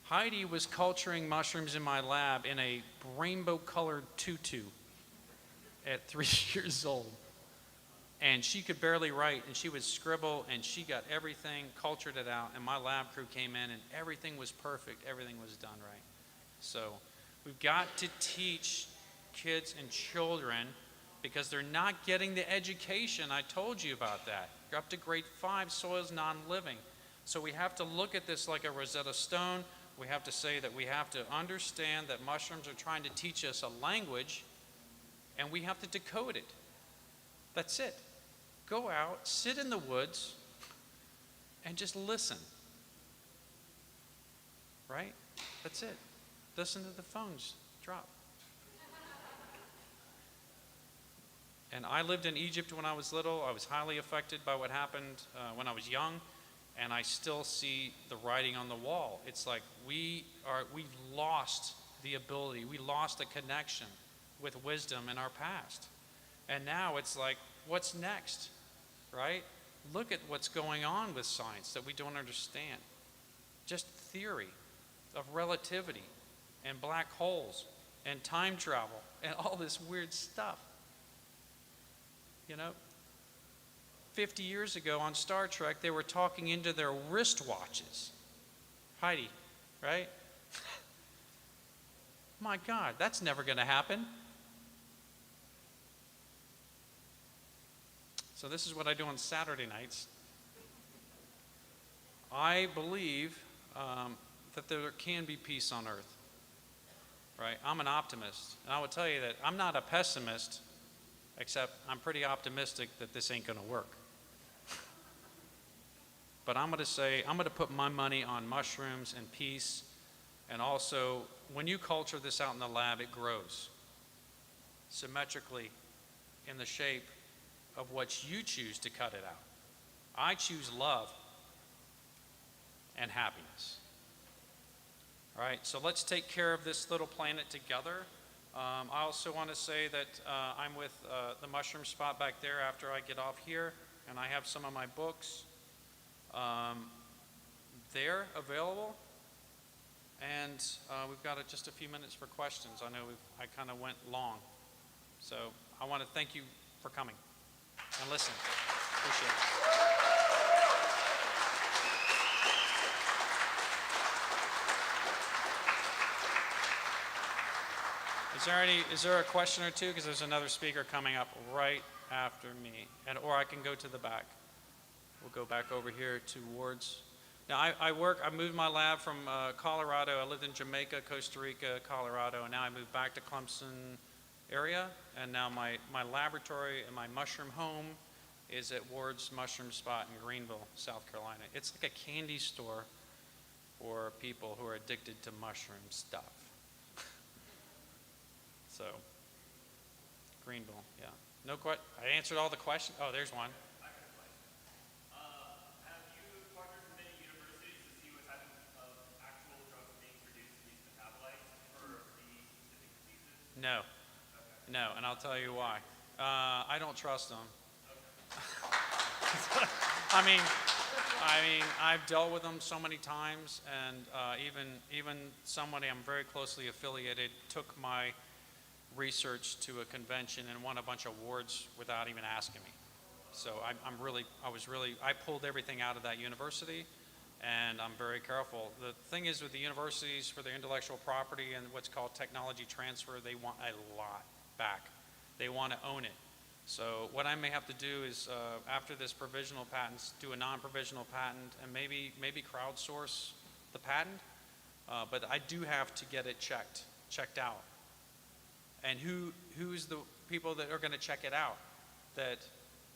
Heidi was culturing mushrooms in my lab in a rainbow-colored tutu at 3 years old. And she could barely write, and she would scribble, and she got everything, cultured it out, and my lab crew came in, and everything was perfect. Everything was done right. So we've got to teach kids and children because they're not getting the education. I told you about that. You're up to grade 5, soil's non-living. So we have to look at this like a Rosetta Stone. We have to say that we have to understand that mushrooms are trying to teach us a language, and we have to decode it. That's it. Go out, sit in the woods, and just listen. Right? That's it. Listen to the phones drop. And I lived in Egypt when I was little. I was highly affected by what happened when I was young, and I still see the writing on the wall. It's like we've lost the ability, we lost the connection with wisdom in our past. And now it's like, what's next, right? Look at what's going on with science that we don't understand. Just theory of relativity and black holes and time travel and all this weird stuff. You know, 50 years ago on Star Trek, they were talking into their wristwatches. Heidi, right? My God, that's never going to happen. So this is what I do on Saturday nights. I believe that there can be peace on earth, right? I'm an optimist, and I will tell you that I'm not a pessimist, except I'm pretty optimistic that this ain't going to work. But I'm going to put my money on mushrooms and peace, and also when you culture this out in the lab, it grows symmetrically in the shape of what you choose to cut it out. I choose love and happiness. All right, so let's take care of this little planet together. I also want to say that I'm with the Mushroom Spot back there after I get off here, and I have some of my books. They're available, and we've got just a few minutes for questions. I know I kind of went long, so I want to thank you for coming and listening. Appreciate it. Is there a question or two? Because there's another speaker coming up right after me, or I can go to the back. We'll go back over here towards. Now I moved my lab from Colorado. I lived in Jamaica, Costa Rica, Colorado, and now I moved back to Clemson area. And now my laboratory and my mushroom home is at Ward's Mushroom Spot in Greenville, South Carolina. It's like a candy store for people who are addicted to mushroom stuff. So, Greenville, yeah. No question. I answered all the questions. Oh, there's one. I got a question. Have you partnered with any universities to see what type of actual drugs being produced in these metabolites for the specific diseases? No. Okay. No, and I'll tell you why. I don't trust them. I mean, I've dealt with them so many times, and even somebody I'm very closely affiliated took my research to a convention and won a bunch of awards without even asking me. So I pulled everything out of that university, and I'm very careful. The thing is with the universities for their intellectual property and what's called technology transfer, they want a lot back. They want to own it. So what I may have to do is, after this provisional patents, do a non-provisional patent and maybe crowdsource the patent. But I do have to get it checked out. And who's the people that are going to check it out? That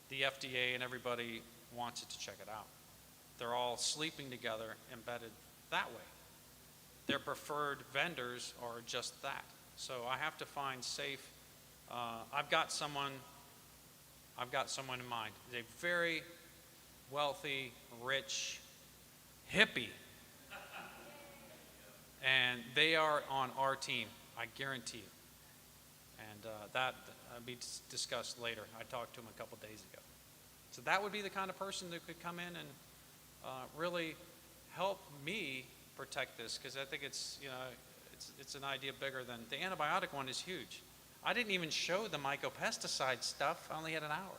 the FDA and everybody wants it to check it out. They're all sleeping together, embedded that way. Their preferred vendors are just that. So I have to find safe. I've got someone in mind. He's a very wealthy, rich hippie. And they are on our team, I guarantee you. And that will be discussed later. I talked to him a couple days ago. So that would be the kind of person that could come in and really help me protect this, because I think it's an idea bigger than the antibiotic one is huge. I didn't even show the mycopesticide stuff. I only had an hour.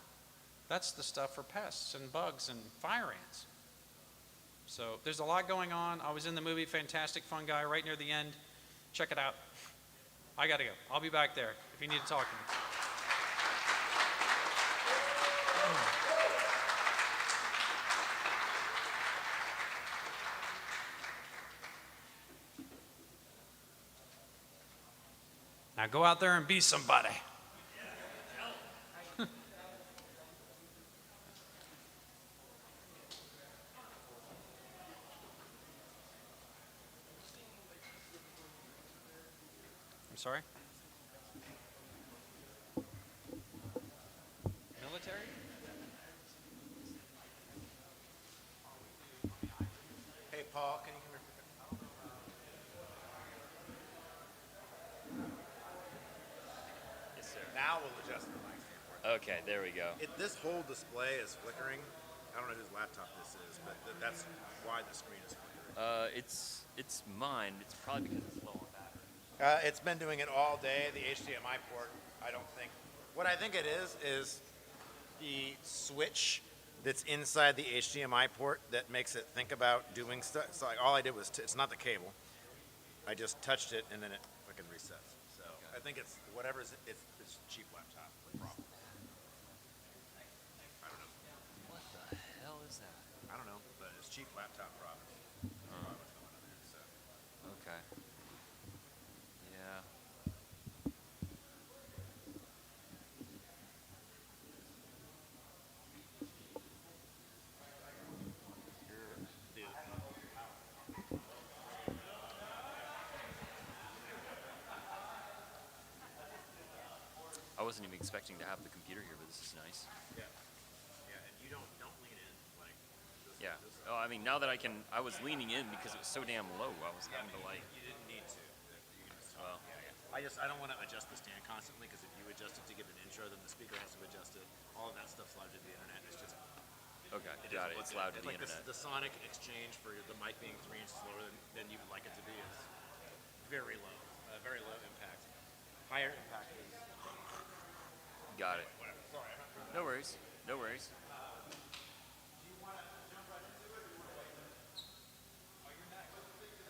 That's the stuff for pests and bugs and fire ants. So there's a lot going on. I was in the movie Fantastic Fungi right near the end. Check it out. I got to go. I'll be back there if you need to talk to me. Now go out there and be somebody. I'm sorry? Military? Hey, Paul, can you come here? Yes, sir. Now we'll adjust the mic stand. Okay, there we go. This whole display is flickering. I don't know whose laptop this is, but that's why the screen is flickering. It's mine. It's probably because it's low on battery. It's been doing it all day. The HDMI port, I don't think. What I think it is the switch that's inside the HDMI port that makes it think about doing stuff. So like all I did was, it's not the cable. I just touched it and then it fucking resets. So I think it's whatever's, it's cheap laptop problem. I don't know. What the hell is that? I don't know, but it's cheap laptop problem. What's going on there, so. Okay. Yeah. I wasn't even expecting to have the computer here, but this is nice. Yeah, and you don't lean in like. Yeah. Oh, I mean, now that I was leaning in because it was so damn low. I was having to like. You didn't need to. You can just Well. I don't want to adjust the stand constantly because if you adjust it to give an intro, then the speaker has to adjust it. All of that stuff's loud to the internet. It's just. Okay, It got doesn't it. look It's good. loud to the Like internet. The sonic exchange for the mic being 3 inches lower than you would like it to be is very low. Very low impact. Higher impact is. Got it. Whatever. Sorry. No worries. No worries.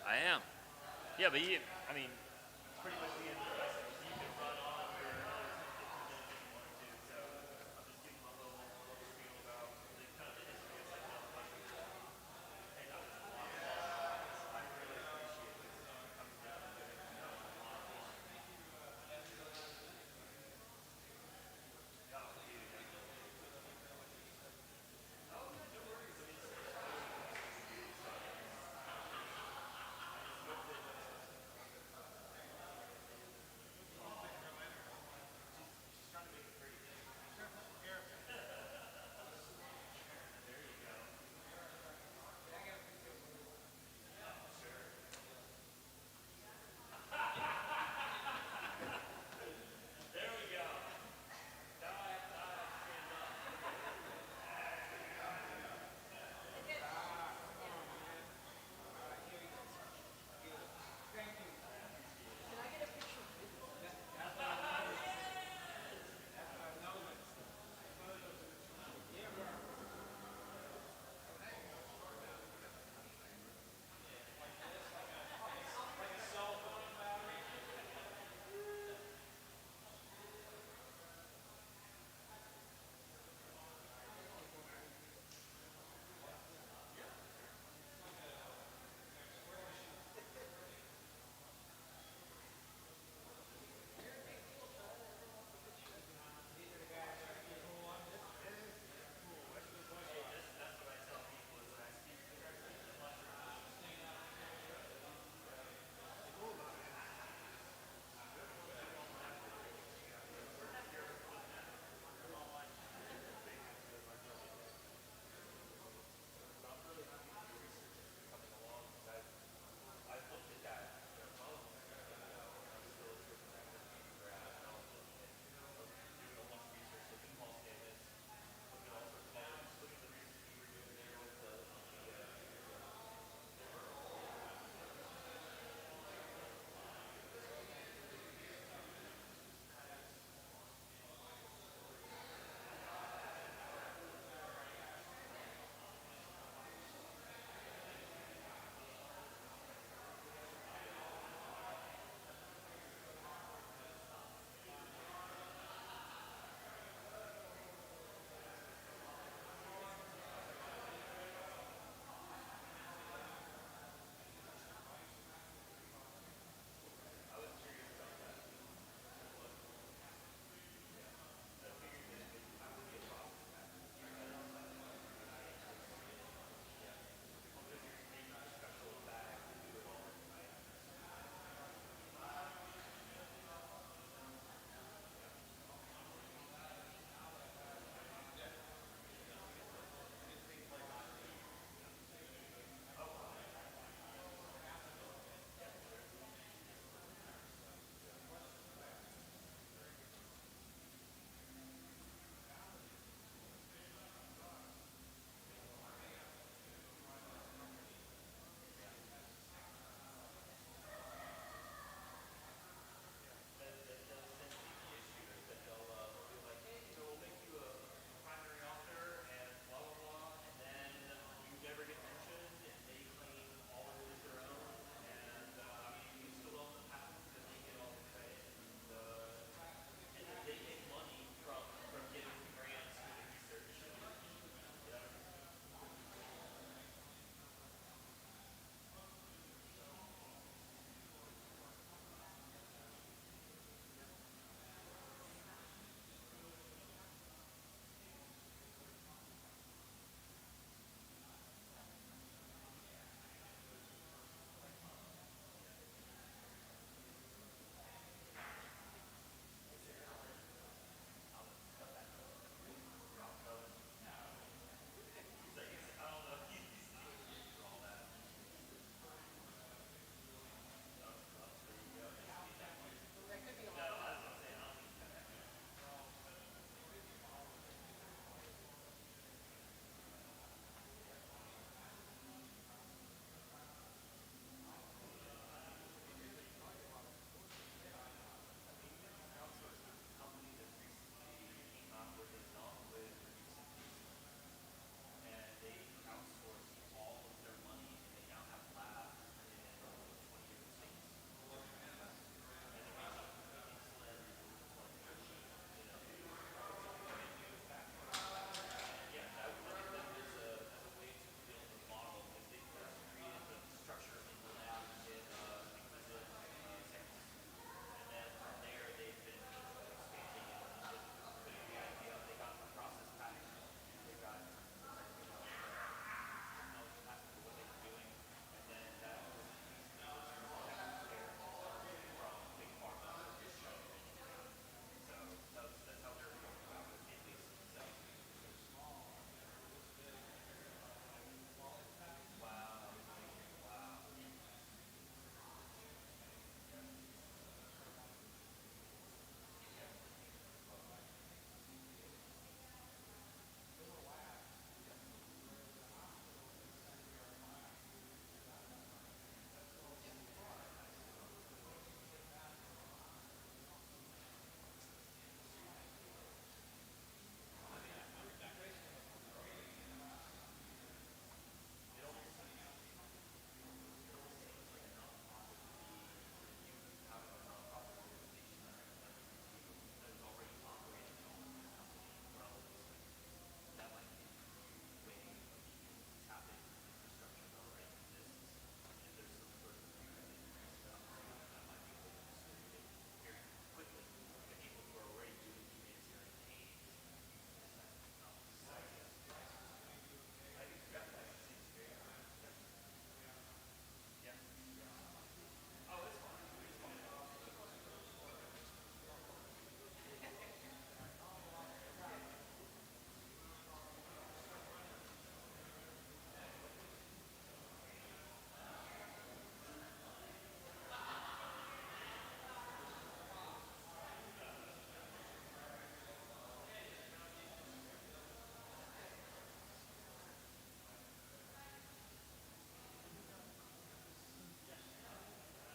I am. Yeah, but I mean, pretty much the end of the lesson. You can run on your so I'm just giving a little spiel about the kind of history of psychedelic mushrooms. And I really appreciate this coming down and doing a lot of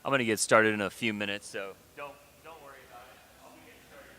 I'm going to get started in a few minutes, so don't worry about it. I'll be getting started.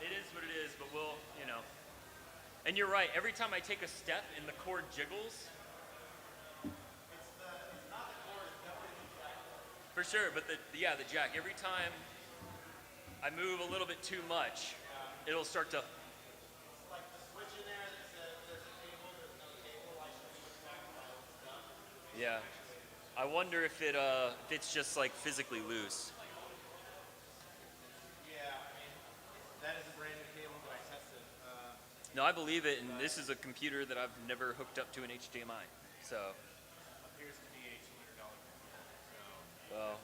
It is what it is, but we'll. And you're right, every time I take a step and the cord jiggles. For sure, but the jack. Every time I move a little bit too much, it'll start to. It's like the switch in there that says there's a cable, there's no cable, I should be respected by what's done. Yeah. I wonder if it's just like physically loose. Yeah, I mean, that is a brand new cable, but I tested. No, I believe it, and this is a computer that I've never hooked up to an HDMI. So. Appears to be a $200 computer. So. Well,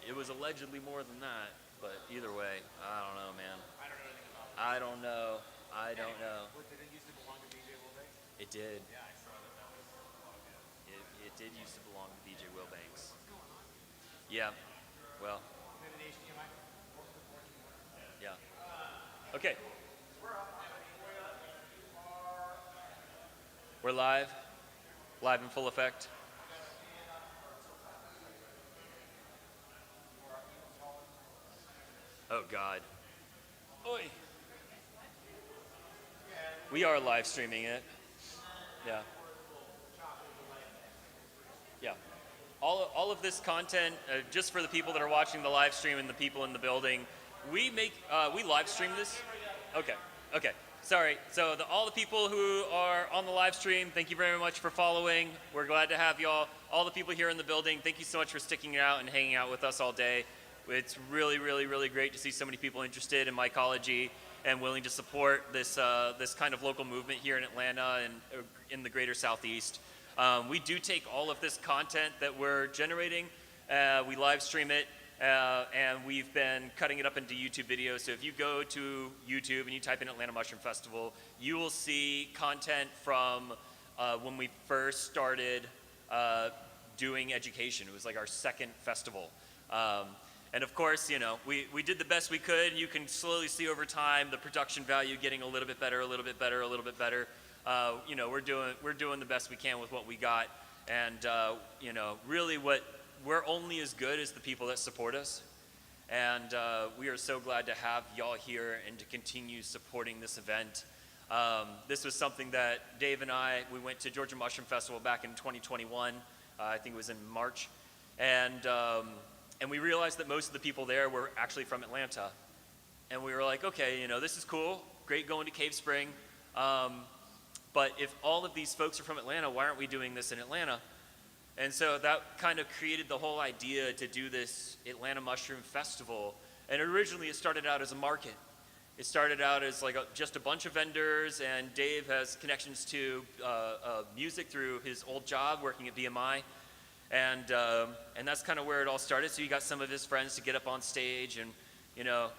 it was allegedly more than that, but either way, I don't know, man. I don't know anything about it. I don't know. I don't know. What, did it used to belong to BJ Wilbanks? It did. Yeah, I saw that. That was logged in. It did used to belong to BJ Wilbanks. Yeah. Well. Maybe the HDMI? Yeah. Okay. We're live. live in full effect? Oh God. Oi. We are live streaming it. Yeah. Yeah. All of this content, just for the people that are watching the live stream and the people in the building, we live stream this. Okay. Okay. Sorry. So all the people who are on the live stream, thank you very much for following. We're glad to have y'all. All the people here in the building, thank you so much for sticking it out and hanging out with us all day. It's really, really, really great to see so many people interested in mycology and willing to support this kind of local movement here in Atlanta and in the greater Southeast. We do take all of this content that we're generating, we live stream it, and we've been cutting it up into YouTube videos. So if you go to YouTube and you type in Atlanta Mushroom Festival, you will see content from when we first started doing education. It was like our second festival. And of course, you know, we did the best we could. You can slowly see over time the production value getting a little bit better, a little bit better, a little bit better. You know, we're doing the best we can with what we got. And, you know, really we're only as good as the people that support us. And we are so glad to have y'all here and to continue supporting this event. This was something that Dave and we went to Georgia Mushroom Festival back in 2021. I think it was in March. And we realized that most of the people there were actually from Atlanta. And we were like, okay, you know, this is cool. Great going to Cave Spring. But if all of these folks are from Atlanta, why aren't we doing this in Atlanta? And so that kind of created the whole idea to do this Atlanta Mushroom Festival. And originally it started out as a market. It started out as like just a bunch of vendors, and Dave has connections to music through his old job working at BMI. And that's kind of where it all started. So he got some of his friends to get up on stage, and you know,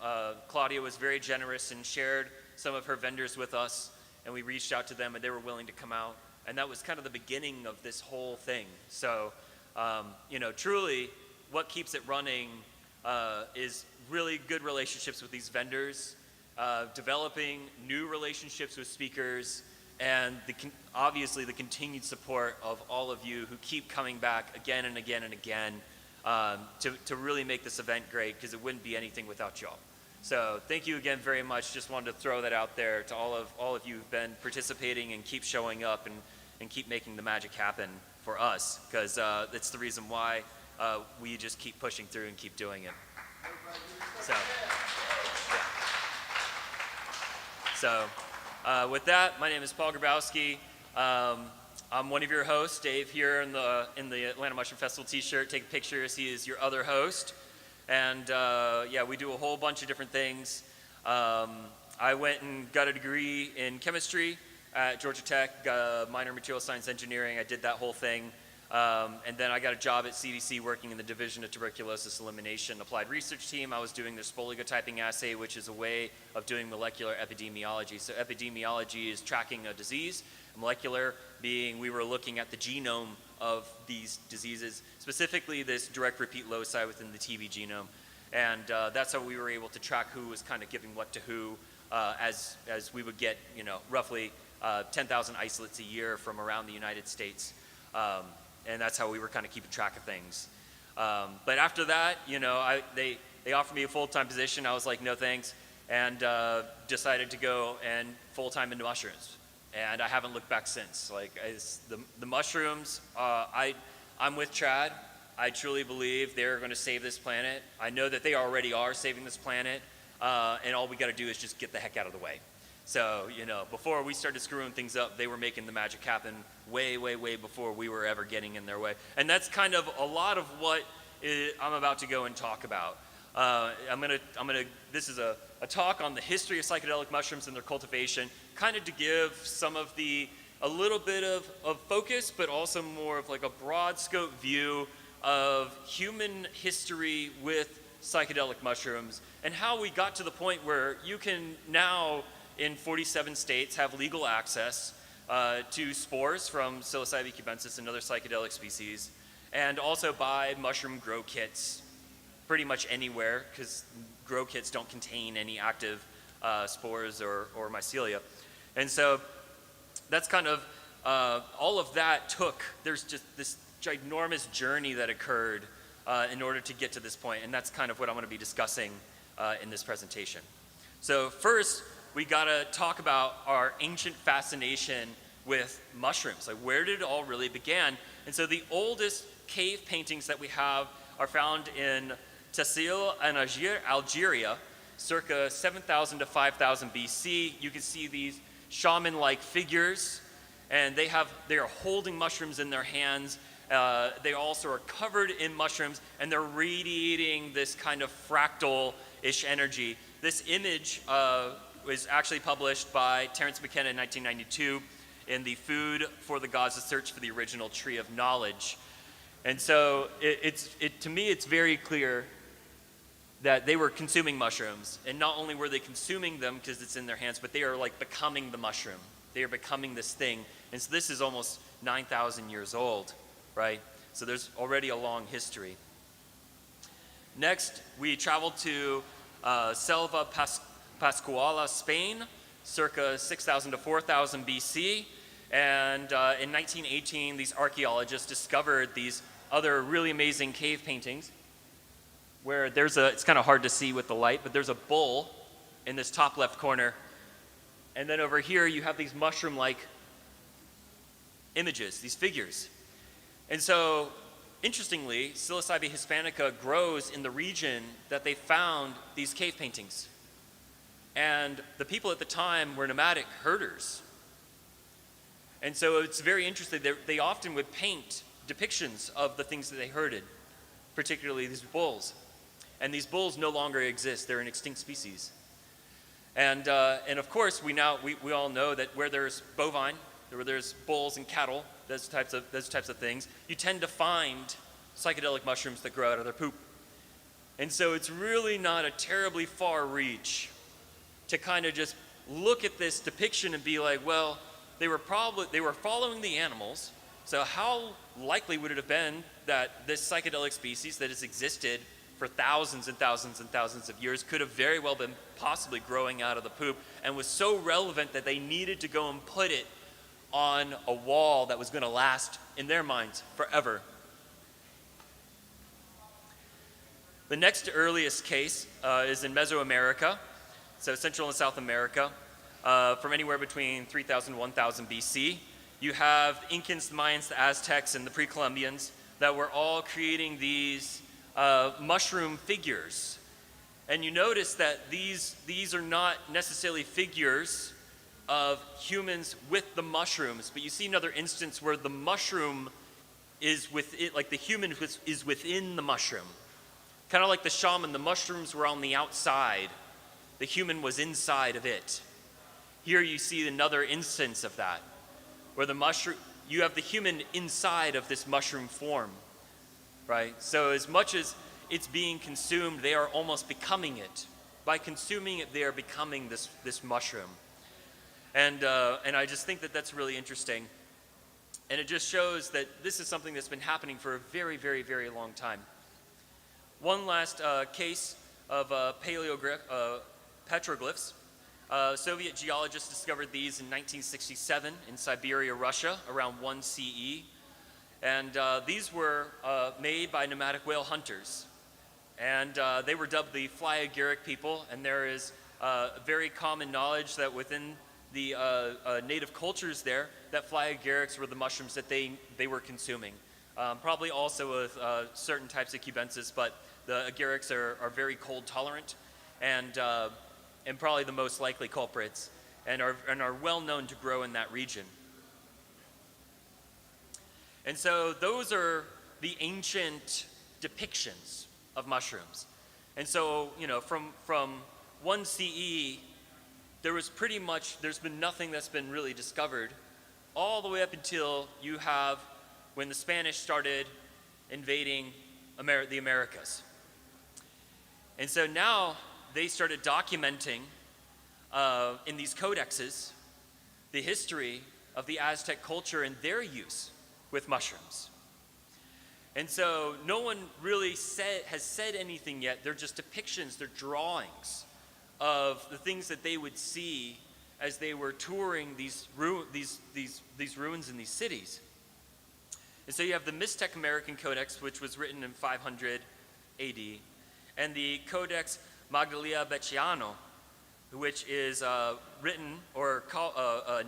Claudia was very generous and shared some of her vendors with us, and we reached out to them and they were willing to come out. And that was kind of the beginning of this whole thing. So, you know, truly what keeps it running is really good relationships with these vendors, developing new relationships with speakers, and obviously the continued support of all of you who keep coming back again and again and again to really make this event great, because it wouldn't be anything without y'all. So thank you again very much. Just wanted to throw that out there to all of you who've been participating and keep showing up and keep making the magic happen for us, because it's the reason why we just keep pushing through and keep doing it. So, yeah. So with that, my name is Paul Grabowski. I'm one of your hosts, Dave, here in the Atlanta Mushroom Festival t-shirt. Take a picture as he is your other host. And yeah, we do a whole bunch of different things. I went and got a degree in chemistry at Georgia Tech, minor in material science engineering. I did that whole thing. And then I got a job at CDC working in the Division of Tuberculosis Elimination Applied Research Team. I was doing their spoligotyping assay, which is a way of doing molecular epidemiology. So epidemiology is tracking a disease. Molecular being we were looking at the genome of these diseases, specifically this direct repeat loci within the TB genome. And that's how we were able to track who was kind of giving what to who as we would get, you know, roughly 10,000 isolates a year from around the United States. And that's how we were kind of keeping track of things. But after that, you know, they offered me a full-time position. I was like, no thanks, and decided to go and full-time into mushrooms. And I haven't looked back since. Like the mushrooms, I'm with Chad. I truly believe they're going to save this planet. I know that they already are saving this planet, and all we got to do is just get the heck out of the way. So, you know, before we started screwing things up, they were making the magic happen way, way, way before we were ever getting in their way. And that's kind of a lot of what I'm about to go and talk about. This is a talk on the history of psychedelic mushrooms and their cultivation, kind of to give some of a little bit of focus, but also more of like a broad scope view of human history with psychedelic mushrooms and how we got to the point where you can now, in 47 states, have legal access to spores from psilocybin cubensis and other psychedelic species, and also buy mushroom grow kits pretty much anywhere, because grow kits don't contain any active spores or mycelia. And so that's kind of all of that there's just this ginormous journey that occurred in order to get to this point, and that's kind of what I'm going to be discussing in this presentation. So first, we got to talk about our ancient fascination with mushrooms. Like, where did it all really begin? And so the oldest cave paintings that we have are found in Tassil and Algeria, circa 7,000 to 5,000 BC. You can see these shaman-like figures, and they are holding mushrooms in their hands. They also are covered in mushrooms, and they're radiating this kind of fractal-ish energy. This image was actually published by Terence McKenna in 1992 in the Food for the Gods: A Search for the Original Tree of Knowledge. And so to me, it's very clear that they were consuming mushrooms, and not only were they consuming them because it's in their hands, but they are like becoming the mushroom. They are becoming this thing. And so this is almost 9,000 years old, right? So there's already a long history. Next, we traveled to Selva Pascuala, Spain, circa 6,000 to 4,000 BC. And in 1918, these archaeologists discovered these other really amazing cave paintings where it's kind of hard to see with the light, but there's a bull in this top left corner. And then over here, you have these mushroom-like images, these figures. And so, interestingly, Psilocybe hispanica grows in the region that they found these cave paintings. And the people at the time were nomadic herders. And so it's very interesting. They often would paint depictions of the things that they herded, particularly these bulls. And these bulls no longer exist. They're an extinct species. And of course, we all know that where there's bovine, where there's bulls and cattle, those types of things, you tend to find psychedelic mushrooms that grow out of their poop. And so it's really not a terribly far reach to kind of just look at this depiction and be like, well, they were following the animals, so how likely would it have been that this psychedelic species that has existed for thousands and thousands and thousands of years could have very well been possibly growing out of the poop and was so relevant that they needed to go and put it on a wall that was going to last, in their minds, forever. The next earliest case is in Mesoamerica, so Central and South America. From anywhere between 3,000 and 1,000 BC. You have the Incans, the Mayans, the Aztecs, and the Pre-Columbians that were all creating these mushroom figures. And you notice that these are not necessarily figures of humans with the mushrooms, but you see another instance where the mushroom is within, like the human is within the mushroom. Kind of like the shaman, the mushrooms were on the outside, the human was inside of it. Here you see another instance of that, where you have the human inside of this mushroom form, right? So as much as it's being consumed, they are almost becoming it. By consuming it, they are becoming this mushroom. And I just think that that's really interesting. And it just shows that this is something that's been happening for a very, very, very long time. One last case of petroglyphs. Soviet geologists discovered these in 1967 in Siberia, Russia, around 1 CE. And these were made by nomadic whale hunters. And they were dubbed the fly agaric people. And there is very common knowledge that within the native cultures there, that fly agarics were the mushrooms that they were consuming. Probably also with certain types of cubensis, but the agarics are very cold tolerant. And probably the most likely culprits, and are well known to grow in that region. And so those are the ancient depictions of mushrooms. And so, from 1 CE, there's been nothing that's been really discovered, all the way up until you have when the Spanish started invading the Americas. And so now, they started documenting in these codexes the history of the Aztec culture and their use with mushrooms. And so no one really has said anything yet. They're just depictions, they're drawings of the things that they would see as they were touring these ruins in these cities. And so you have the Mixtec American Codex, which was written in 500 AD, and the Codex Magliabechiano, which is written or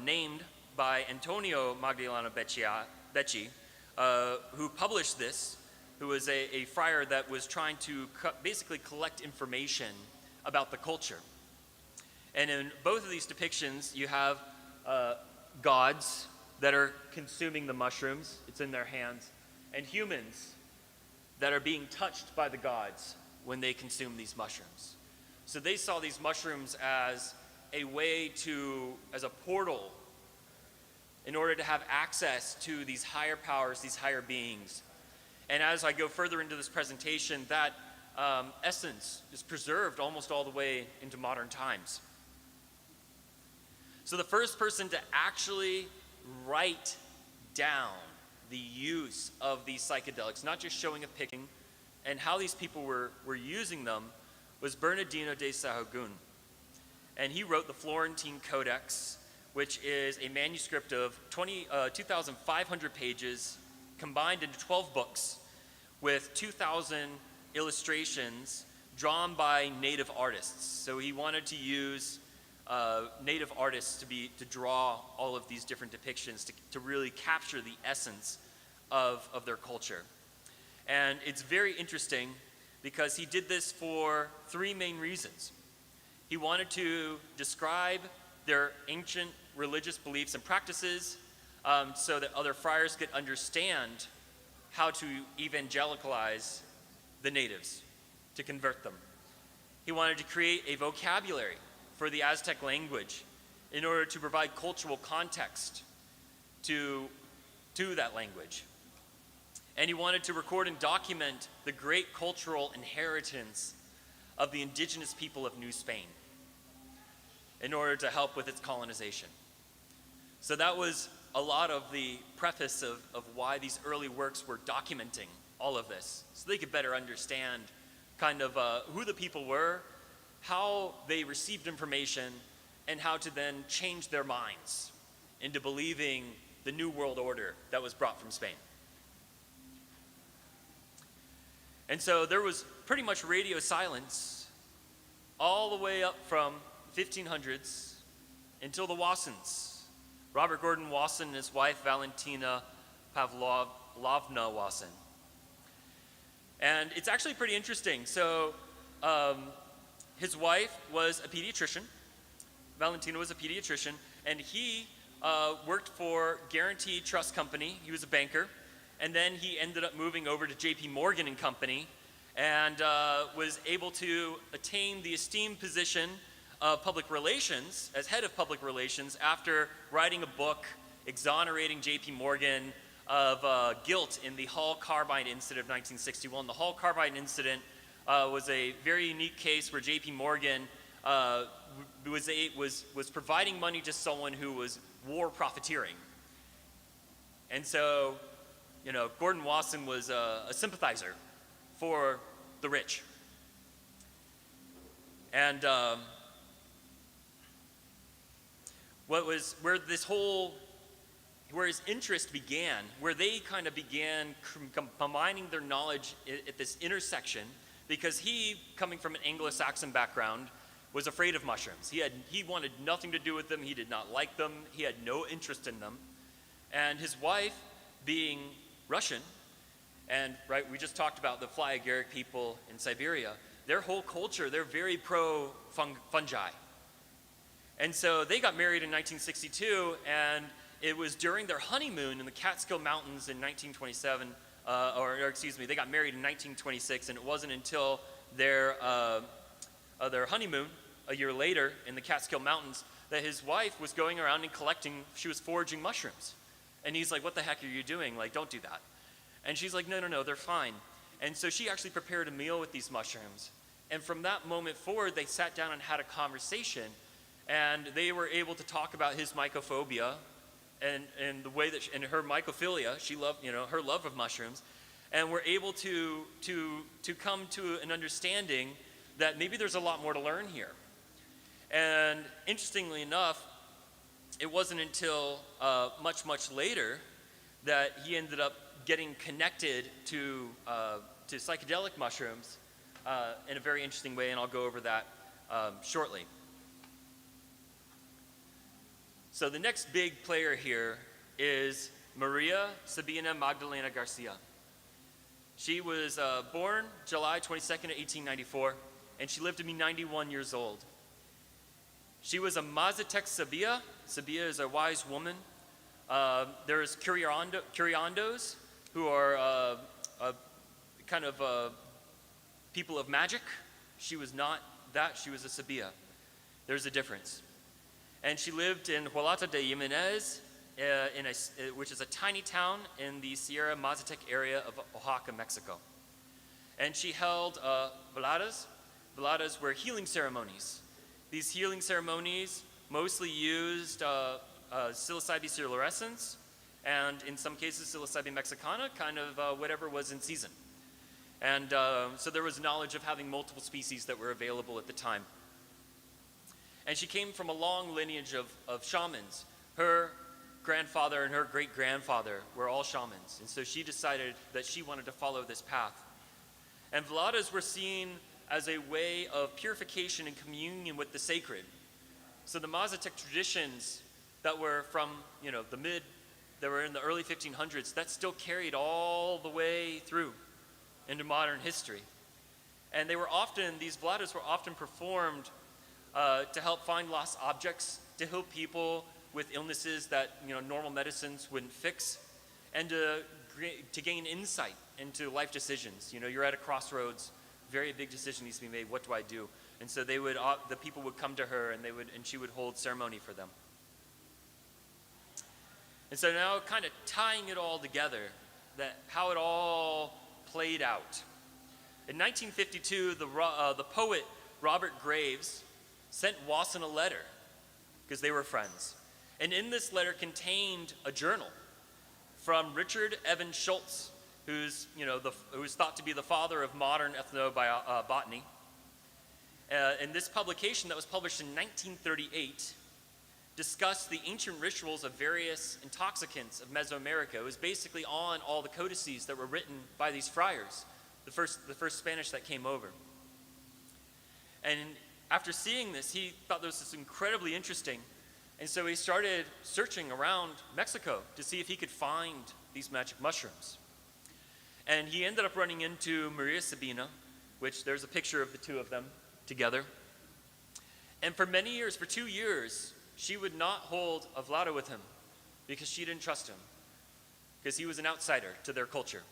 named by Antonio Magliano Becci, who published this, who was a friar that was trying to basically collect information about the culture. And in both of these depictions, you have gods that are consuming the mushrooms, it's in their hands, and humans that are being touched by the gods when they consume these mushrooms. So they saw these mushrooms as a way to, as a portal, in order to have access to these higher powers, these higher beings. And as I go further into this presentation, that essence is preserved almost all the way into modern times. So the first person to actually write down the use of these psychedelics, not just showing a picture, and how these people were using them, was Bernardino de Sahagún. And he wrote the Florentine Codex, which is a manuscript of 2,500 pages combined into 12 books with 2,000 illustrations drawn by native artists. So he wanted to use native artists to draw all of these different depictions to really capture the essence of their culture. And it's very interesting because he did this for three main reasons. He wanted to describe their ancient religious beliefs and practices so that other friars could understand how to evangelicalize the natives, to convert them. He wanted to create a vocabulary for the Aztec language in order to provide cultural context to that language. And he wanted to record and document the great cultural inheritance of the indigenous people of New Spain in order to help with its colonization. So that was a lot of the preface of why these early works were documenting all of this, so they could better understand kind of who the people were, how they received information, and how to then change their minds into believing the new world order that was brought from Spain. And so there was pretty much radio silence all the way up from 1500s until the Wassons. Robert Gordon Wasson and his wife Valentina Pavlovna Wasson. And it's actually pretty interesting. So his wife was a pediatrician. Valentina was a pediatrician, and he worked for Guarantee Trust Company. He was a banker. And then he ended up moving over to J.P. Morgan and Company and was able to attain the esteemed position of public relations, as head of public relations, after writing a book exonerating J.P. Morgan of guilt in the Hall Carbide incident of 1961. The Hall Carbide incident was a very unique case where J.P. Morgan was providing money to someone who was war profiteering. And so, you know, Gordon Wasson was a sympathizer for the rich. And where his interest began, where they kind of began combining their knowledge at this intersection, because he, coming from an Anglo-Saxon background, was afraid of mushrooms. He wanted nothing to do with them. He did not like them. He had no interest in them. And his wife, being Russian, and right, we just talked about the fly agaric people in Siberia. Their whole culture, they're very pro fungi. And so they got married in 1962, and it was during their honeymoon in the Catskill Mountains in 1927, they got married in 1926, and it wasn't until their honeymoon a year later in the Catskill Mountains that his wife was going around and she was foraging mushrooms. And he's like, what the heck are you doing? Like, don't do that. And she's like, no, they're fine. And so she actually prepared a meal with these mushrooms. And from that moment forward, they sat down and had a conversation, and they were able to talk about his mycophobia and the way that and her mycophilia. She loved, her love of mushrooms, and were able to come to an understanding that maybe there's a lot more to learn here. And interestingly enough, it wasn't until much later that he ended up getting connected to psychedelic mushrooms in a very interesting way, and I'll go over that shortly. So the next big player here is Maria Sabina Magdalena Garcia. She was born July 22nd, 1894, and she lived to be 91 years old. She was a Mazatec Sabia. Sabia is a wise woman. There's Curiandos, who are kind of people of magic. She was not that, she was a Sabia. There's a difference. And she lived in Hualata de Jimenez, which is a tiny town in the Sierra Mazatec area of Oaxaca, Mexico. And she held veladas. Veladas were healing ceremonies. These healing ceremonies mostly used psilocybin cerulerescens, and in some cases psilocybin mexicana, kind of whatever was in season. And so there was knowledge of having multiple species that were available at the time. And she came from a long lineage of shamans. Her grandfather and her great-grandfather were all shamans, and so she decided that she wanted to follow this path. And veladas were seen as a way of purification and communion with the sacred. So the Mazatec traditions that were from, that were in the early 1500s, that still carried all the way through into modern history. And these veladas were often performed to help find lost objects, to heal people with illnesses that normal medicines wouldn't fix, and to gain insight into life decisions. You're at a crossroads, very big decision needs to be made. What do I do? And so the people would come to her, and she would hold ceremony for them. And so now, kind of tying it all together, how it all played out. In 1952, the poet Robert Graves sent Wasson a letter because they were friends. And in this letter contained a journal from Richard Evans Schultz, who's thought to be the father of modern ethnobotany. And this publication that was published in 1938 discussed the ancient rituals of various intoxicants of Mesoamerica. It was basically on all the codices that were written by these friars, the first Spanish that came over. And after seeing this, he thought this was incredibly interesting. And so he started searching around Mexico to see if he could find these magic mushrooms. And he ended up running into Maria Sabina, which there's a picture of the two of them together. And for many years, for 2 years, she would not hold a velada with him because she didn't trust him, because he was an outsider to their culture.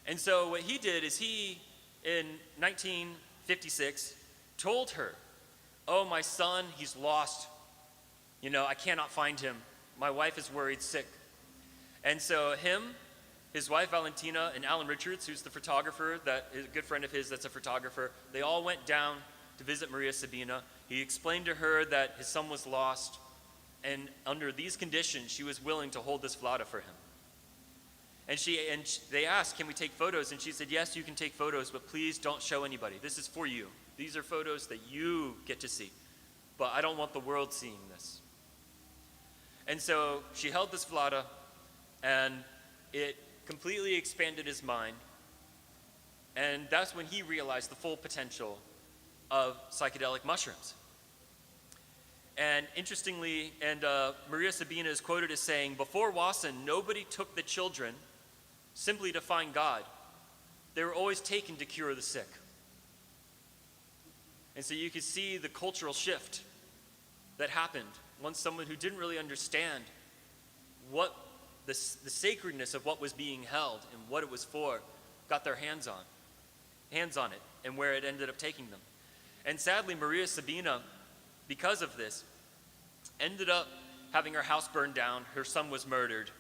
And so what he did is in 1956, told her, "Oh, my son, he's lost. I cannot find him. My wife is worried sick." And so his wife Valentina, and Alan Richards, who's the photographer, that is a good friend of his that's a photographer, they all went down to visit Maria Sabina. He explained to her that his son was lost, and under these conditions, she was willing to hold this velada for him. And they asked, "Can we take photos?" And she said, "Yes, you can take photos, but please don't show anybody. This is for you. These are photos that you get to see, but I don't want the world seeing this." And so she held this velada, and it completely expanded his mind. And that's when he realized the full potential of psychedelic mushrooms. And interestingly, Maria Sabina is quoted as saying, "Before Wasson, nobody took the children simply to find God. They were always taken to cure the sick." And so you could see the cultural shift that happened once someone who didn't really understand what the sacredness of what was being held and what it was for got their hands on it and where it ended up taking them. And sadly, Maria Sabina, because of this, ended up having her house burned down. Her son was murdered,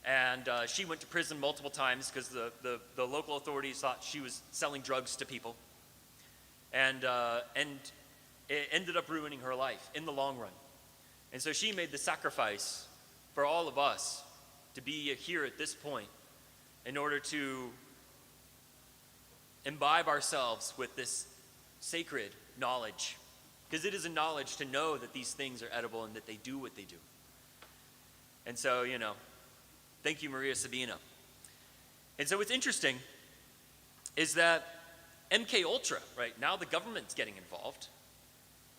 and she went to prison multiple times because the local authorities thought she was selling drugs to people, and it ended up ruining her life in the long run. And so she made the sacrifice for all of us to be here at this point in order to imbibe ourselves with this sacred knowledge because it is a knowledge to know that these things are edible and that they do what they do. And so, thank you, Maria Sabina. And so what's interesting is that MK Ultra, right, now the government's getting involved.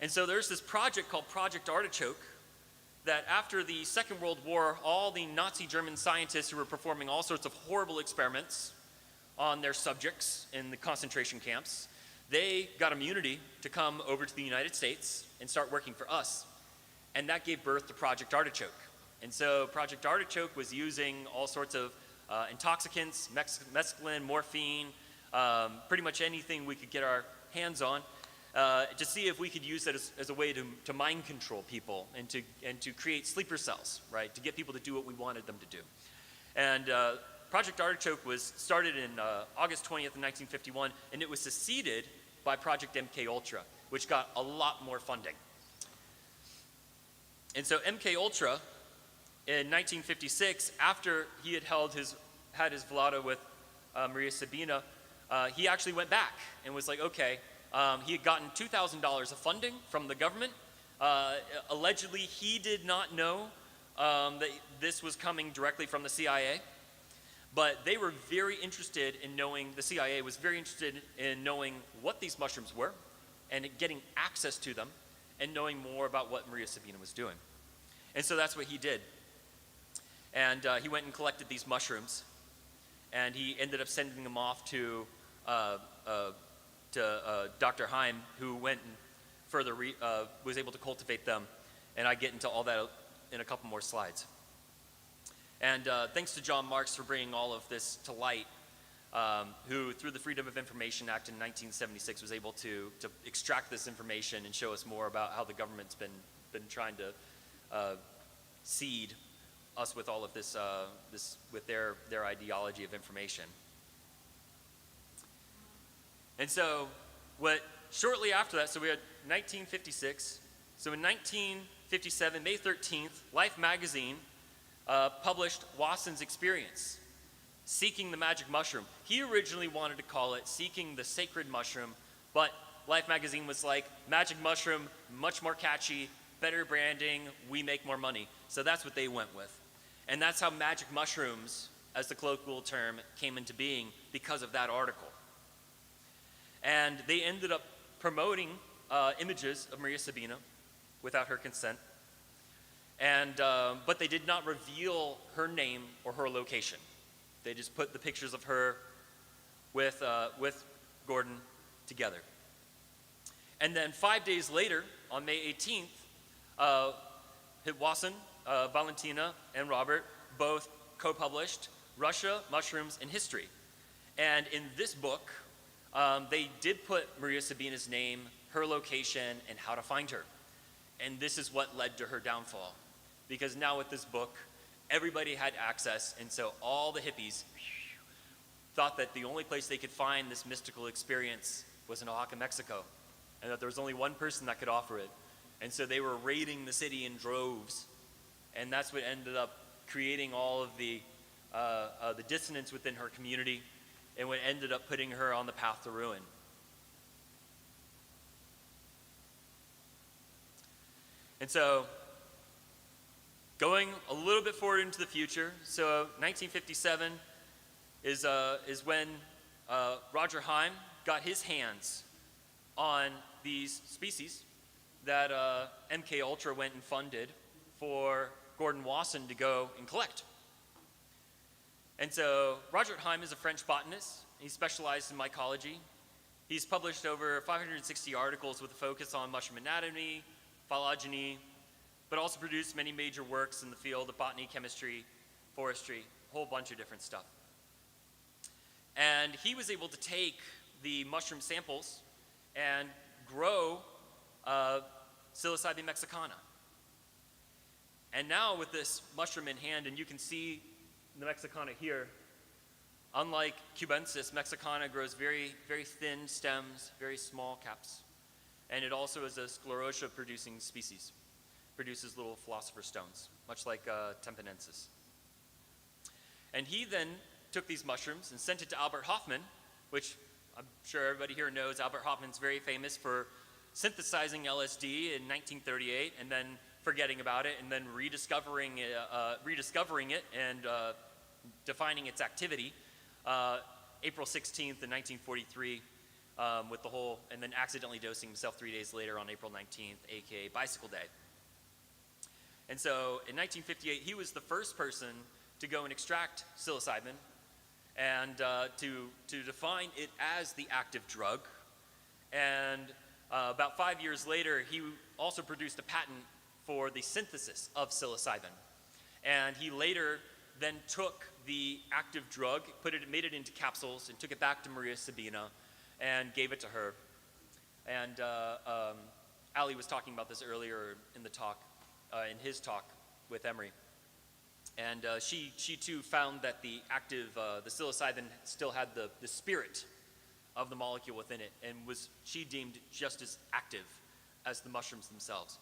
And so there's this project called Project Artichoke that after the Second World War, all the Nazi German scientists who were performing all sorts of horrible experiments on their subjects in the concentration camps, they got immunity to come over to the United States and start working for us. And that gave birth to Project Artichoke. And so Project Artichoke was using all sorts of intoxicants, mescaline, morphine, pretty much anything we could get our hands on, to see if we could use that as a way to mind control people and to create sleeper cells, right, to get people to do what we wanted them to do. And Project Artichoke was started in August 20th, 1951, and it was succeeded by Project MK Ultra, which got a lot more funding. And so MK Ultra, in 1956, after he had had his velada with Maria Sabina, he actually went back and was like, okay, he had gotten $2,000 of funding from the government. Allegedly, he did not know that this was coming directly from the CIA, but they were very interested in knowing, the CIA was very interested in knowing what these mushrooms were and getting access to them and knowing more about what Maria Sabina was doing. And so that's what he did. And he went and collected these mushrooms, and he ended up sending them off to Dr. Heim, who went and further was able to cultivate them. And I get into all that in a couple more slides. And thanks to John Marks for bringing all of this to light, who through the Freedom of Information Act in 1976 was able to extract this information and show us more about how the government's been trying to seed us with all of this, with their ideology of information. And so shortly after that, so we had 1956. So in 1957, May 13th, Life magazine published Wasson's experience, Seeking the Magic Mushroom. He originally wanted to call it Seeking the Sacred Mushroom, but Life magazine was like, magic mushroom, much more catchy, better branding, we make more money. So that's what they went with. And that's how magic mushrooms, as the colloquial term, came into being because of that article. And they ended up promoting images of Maria Sabina without her consent. And, but they did not reveal her name or her location. They just put the pictures of her with Gordon together. And then 5 days later, on May 18th, Wasson, Valentina, and Robert both co-published Russia, Mushrooms, and History. And in this book, they did put Maria Sabina's name, her location, and how to find her. And this is what led to her downfall. Because now with this book, everybody had access, and so all the hippies thought that the only place they could find this mystical experience was in Oaxaca, Mexico, and that there was only one person that could offer it. And so they were raiding the city in droves, and that's what ended up creating all of the dissonance within her community, and what ended up putting her on the path to ruin. And so, going a little bit forward into the future, so 1957 is when Roger Heim got his hands on these species that MK Ultra went and funded for Gordon Wasson to go and collect. And so Roger Heim is a French botanist. He specialized in mycology. He's published over 560 articles with a focus on mushroom anatomy, phylogeny, but also produced many major works in the field of botany, chemistry, forestry, a whole bunch of different stuff. And he was able to take the mushroom samples and grow Psilocybin mexicana. And now with this mushroom in hand, and you can see the mexicana here, unlike cubensis, mexicana grows very, very thin stems, very small caps. And it also is a sclerotia-producing species. Produces little philosopher's stones, much like Tempenensis. And he then took these mushrooms and sent it to Albert Hofmann, which I'm sure everybody here knows. Albert Hoffman's very famous for synthesizing LSD in 1938 and then forgetting about it and then rediscovering it and defining its activity April 16th in 1943 with the whole, and then accidentally dosing himself 3 days later on April 19th, aka Bicycle Day. And so in 1958, he was the first person to go and extract psilocybin and to define it as the active drug. And about 5 years later, he also produced a patent for the synthesis of psilocybin. And he later then took the active drug, made it into capsules, and took it back to Maria Sabina and gave it to her. And Ali was talking about this earlier in the talk, in his talk with Emory. And she too found that the psilocybin still had the spirit of the molecule within it, and she deemed just as active as the mushrooms themselves.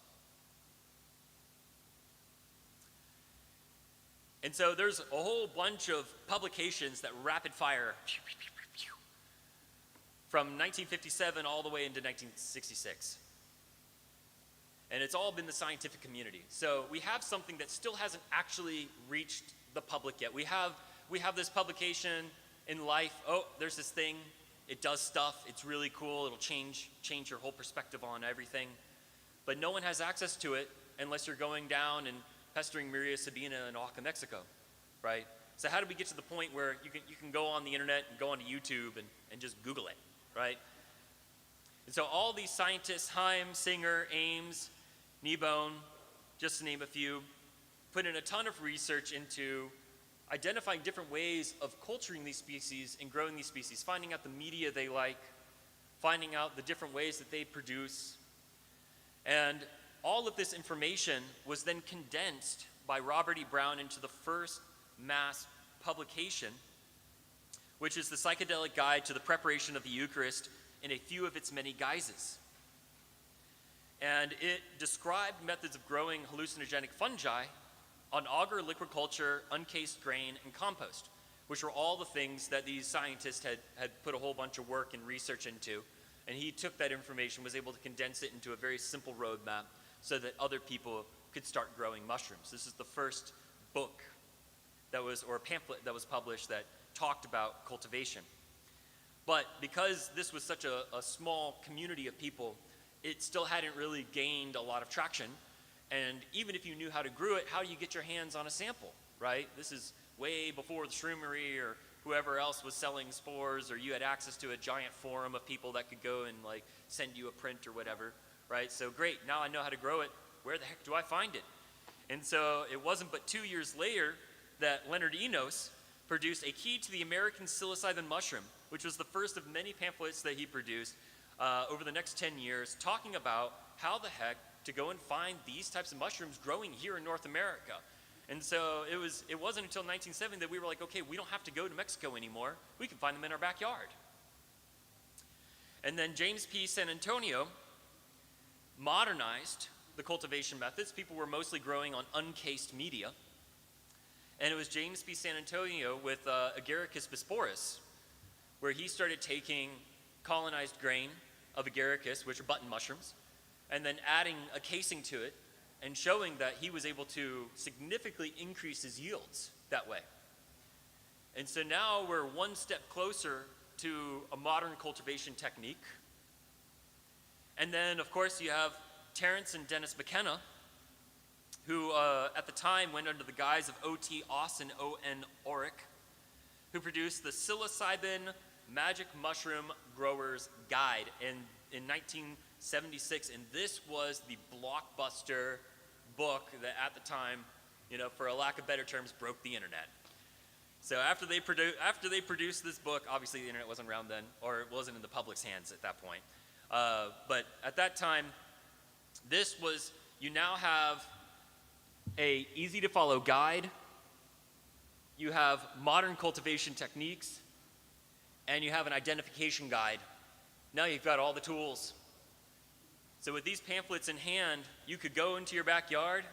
And so there's a whole bunch of publications that rapid fire from 1957 all the way into 1966. And it's all been the scientific community. So we have something that still hasn't actually reached the public yet. We have this publication in Life. Oh, there's this thing. It does stuff. It's really cool. It'll change your whole perspective on everything. But no one has access to it unless you're going down and pestering Maria Sabina in Oaxaca, Mexico, right? So how do we get to the point where you can go on the internet and go onto YouTube and just Google it, right? And so all these scientists, Heim, Singer, Ames, Kneebone, just to name a few, put in a ton of research into identifying different ways of culturing these species and growing these species, finding out the media they like, finding out the different ways that they produce. And all of this information was then condensed by Robert E. Brown into the first mass publication, which is the Psychedelic Guide to the Preparation of the Eucharist in a Few of Its Many Guises. And it described methods of growing hallucinogenic fungi on auger, liquid culture, uncased grain, and compost, which were all the things that these scientists had put a whole bunch of work and research into. And he took that information, was able to condense it into a very simple roadmap so that other people could start growing mushrooms. This is the first book or pamphlet that was published that talked about cultivation. But because this was such a small community of people, it still hadn't really gained a lot of traction. And even if you knew how to grow it, how do you get your hands on a sample, right? This is way before the Shroomery or whoever else was selling spores, or you had access to a giant forum of people that could go and like send you a print or whatever. Right, so great, now I know how to grow it. Where the heck do I find it? And so it wasn't but 2 years later that Leonard Enos produced A Key to the American Psilocybin Mushroom, which was the first of many pamphlets that he produced over the next 10 years, talking about how the heck to go and find these types of mushrooms growing here in North America. And so it wasn't until 1970 that we were like, okay, we don't have to go to Mexico anymore. We can find them in our backyard. And then James P. San Antonio modernized the cultivation methods. People were mostly growing on uncased media. And it was James P. San Antonio with Agaricus bisporus, where he started taking colonized grain of Agaricus, which are button mushrooms, and then adding a casing to it and showing that he was able to significantly increase his yields that way. And so now we're one step closer to a modern cultivation technique. And then, of course, you have Terence and Dennis McKenna, who at the time went under the guise of O.T. Oss and O.N. Orick, who produced the Psilocybin Magic Mushroom Growers Guide in 1976. And this was the blockbuster book that at the time, for a lack of better terms, broke the internet. So after they produced this book, obviously the internet wasn't around then, or it wasn't in the public's hands at that point. But at that time, you now have a easy to follow guide, you have modern cultivation techniques, and you have an identification guide. Now you've got all the tools. So with these pamphlets in hand, you could go into your backyard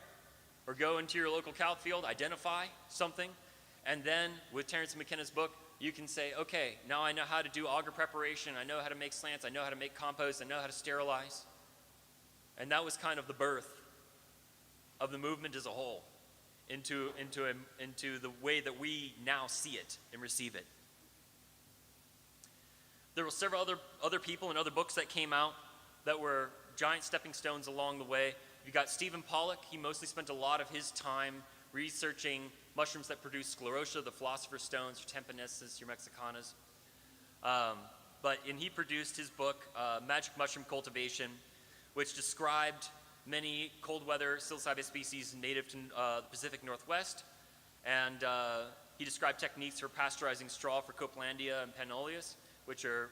or go into your local cow field, identify something, and then with Terence McKenna's book, you can say, okay, now I know how to do auger preparation, I know how to make slants, I know how to make compost, I know how to sterilize, And that was kind of the birth of the movement as a whole into the way that we now see it and receive it. There were several other people and other books that came out that were giant stepping stones along the way. You got Stephen Pollock. He mostly spent a lot of his time researching mushrooms that produce sclerotia, the philosopher's stones, your Tempenensis, your Mexicanas. And he produced his book, Magic Mushroom Cultivation, which described many cold weather psilocybin species native to the Pacific Northwest. And he described techniques for pasteurizing straw for Copelandia and Pannoleus, which are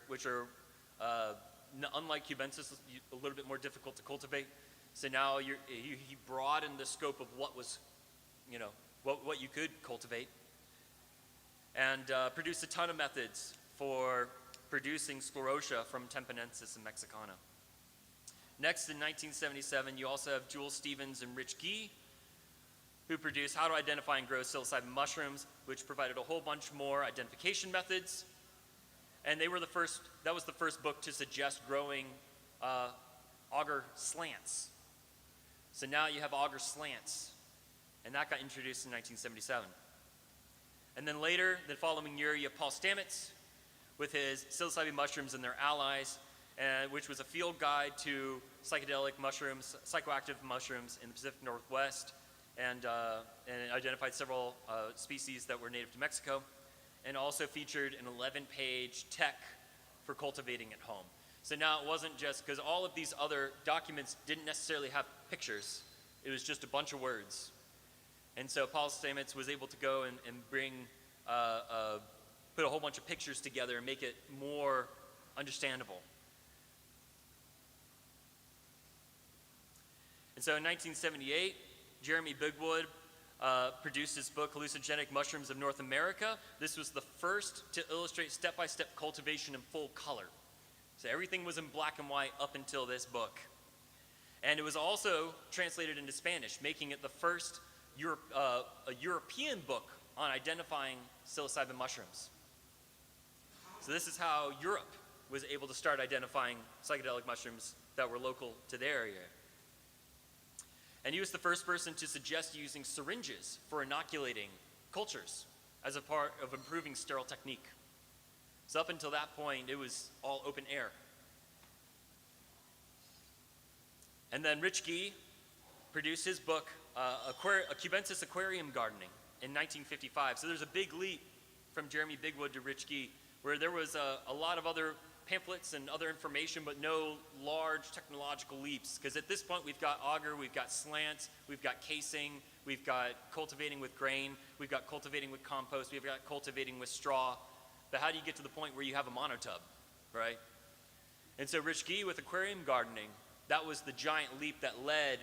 unlike cubensis, a little bit more difficult to cultivate. So now he broadened the scope of what was, what you could cultivate, and produced a ton of methods for producing sclerotia from Tempenensis and Mexicana. Next, in 1977, you also have Jules Stevens and Rich Gee, who produced How to Identify and Grow Psilocybin Mushrooms, which provided a whole bunch more identification methods. And that was the first book to suggest growing auger slants. So now you have auger slants, and that got introduced in 1977. And then later, the following year, you have Paul Stamets with his Psilocybin Mushrooms and Their Allies, which was a field guide to psychedelic mushrooms, psychoactive mushrooms in the Pacific Northwest, and identified several species that were native to Mexico, and also featured an 11-page tech for cultivating at home. So now it wasn't just, because all of these other documents didn't necessarily have pictures, it was just a bunch of words. And so Paul Stamets was able to go and bring, put a whole bunch of pictures together and make it more understandable. And so in 1978, Jeremy Bigwood produced his book, Hallucinogenic Mushrooms of North America. This was the first to illustrate step-by-step cultivation in full color. So everything was in black and white up until this book. And it was also translated into Spanish, making it the first a European book on identifying psilocybin mushrooms. So this is how Europe was able to start identifying psychedelic mushrooms that were local to their area. And he was the first person to suggest using syringes for inoculating cultures as a part of improving sterile technique. So up until that point, it was all open air. And then Rich Gee produced his book, Cubensis Aquarium Gardening, in 1955. So there's a big leap from Jeremy Bigwood to Rich Gee, where there was a lot of other pamphlets and other information, but no large technological leaps. Because at this point, we've got auger, we've got slants, we've got casing, we've got cultivating with grain, we've got cultivating with compost, we've got cultivating with straw. But how do you get to the point where you have a monotub, right? And so Rich Gee with aquarium gardening, that was the giant leap that led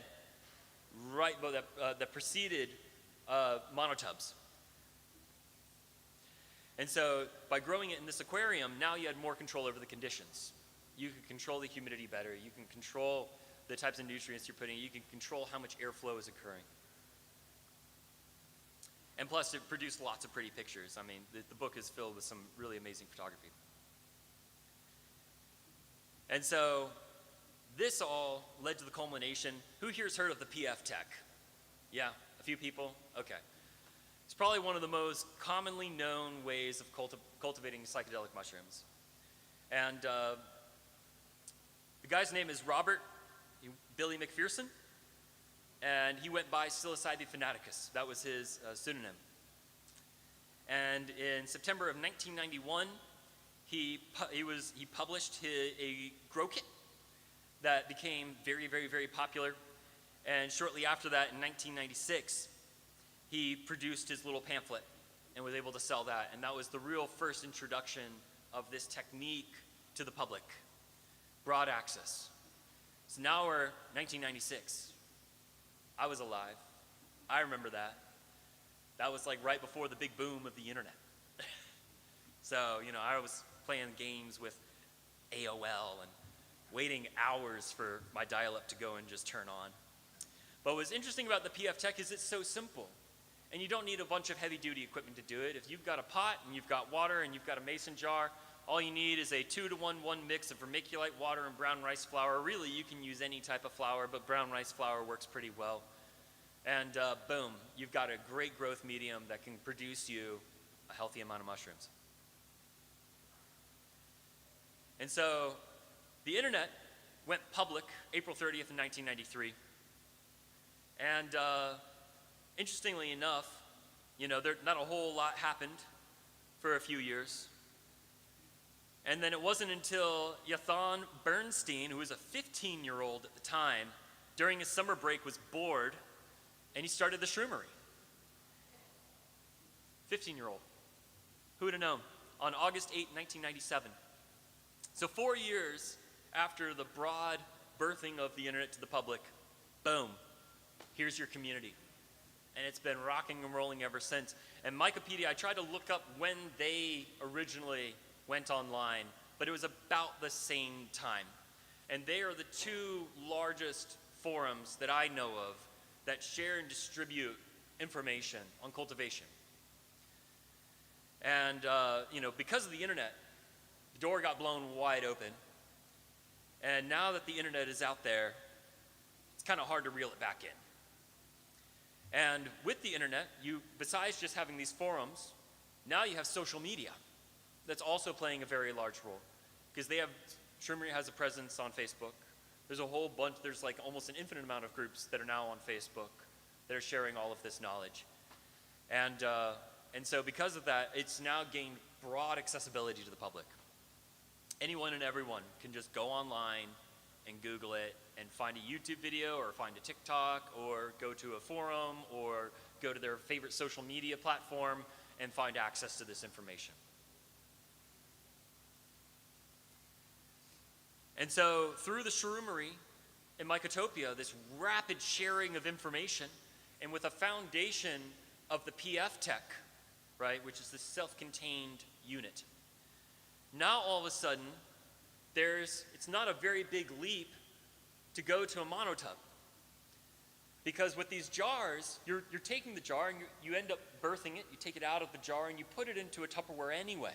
that preceded monotubs. And so by growing it in this aquarium, now you had more control over the conditions. You can control the humidity better. You can control the types of nutrients you're putting in. You can control how much airflow is occurring. And plus, it produced lots of pretty pictures. I mean, the book is filled with some really amazing photography. And so this all led to the culmination. Who here's heard of the PF Tech? Yeah, a few people? Okay. It's probably one of the most commonly known ways of cultivating psychedelic mushrooms. And the guy's name is Robert Billy McPherson, and he went by Psilocybe fanaticus. That was his pseudonym. And in September of 1991, he published a grow kit that became very, very, very popular. And shortly after that, in 1996, he produced his little pamphlet and was able to sell that. And that was the real first introduction of this technique to the public. Broad access. So now we're 1996. I was alive. I remember that. That was like right before the big boom of the internet. So, I was playing games with AOL and waiting hours for my dial-up to go and just turn on. But what's interesting about the PF Tech is it's so simple. And you don't need a bunch of heavy-duty equipment to do it. If you've got a pot and you've got water and you've got a mason jar, All you need is a 2-to-1 mix of vermiculite, water, and brown rice flour. Really, you can use any type of flour, but brown rice flour works pretty well. And boom, you've got a great growth medium that can produce you a healthy amount of mushrooms. And so the internet went public April 30th in 1993. And interestingly enough, not a whole lot happened for a few years. And then it wasn't until Yathan Bernstein, who was a 15-year-old at the time, during his summer break was bored, and he started the Shroomery. 15-year-old. Who would have known? On August 8, 1997. So 4 years after the broad birthing of the internet to the public, boom, here's your community. And it's been rocking and rolling ever since. And Mycopedia, I tried to look up when they originally went online, but it was about the same time. And they are the two largest forums that I know of that share and distribute information on cultivation. And because of the internet, the door got blown wide open. And now that the internet is out there, it's kind of hard to reel it back in. And with the internet, besides just having these forums, now you have social media that's also playing a very large role. Because Shroomery has a presence on Facebook. There's a whole bunch, there's like almost an infinite amount of groups that are now on Facebook that are sharing all of this knowledge. And so because of that, it's now gained broad accessibility to the public. Anyone and everyone can just go online and Google it and find a YouTube video or find a TikTok or go to a forum or go to their favorite social media platform and find access to this information. And so through the Shroomery and Mycotopia, this rapid sharing of information, and with a foundation of the PF Tech, right, which is the self-contained unit. Now all of a sudden, it's not a very big leap to go to a monotub. Because with these jars, you're taking the jar and you end up birthing it, you take it out of the jar and you put it into a Tupperware anyway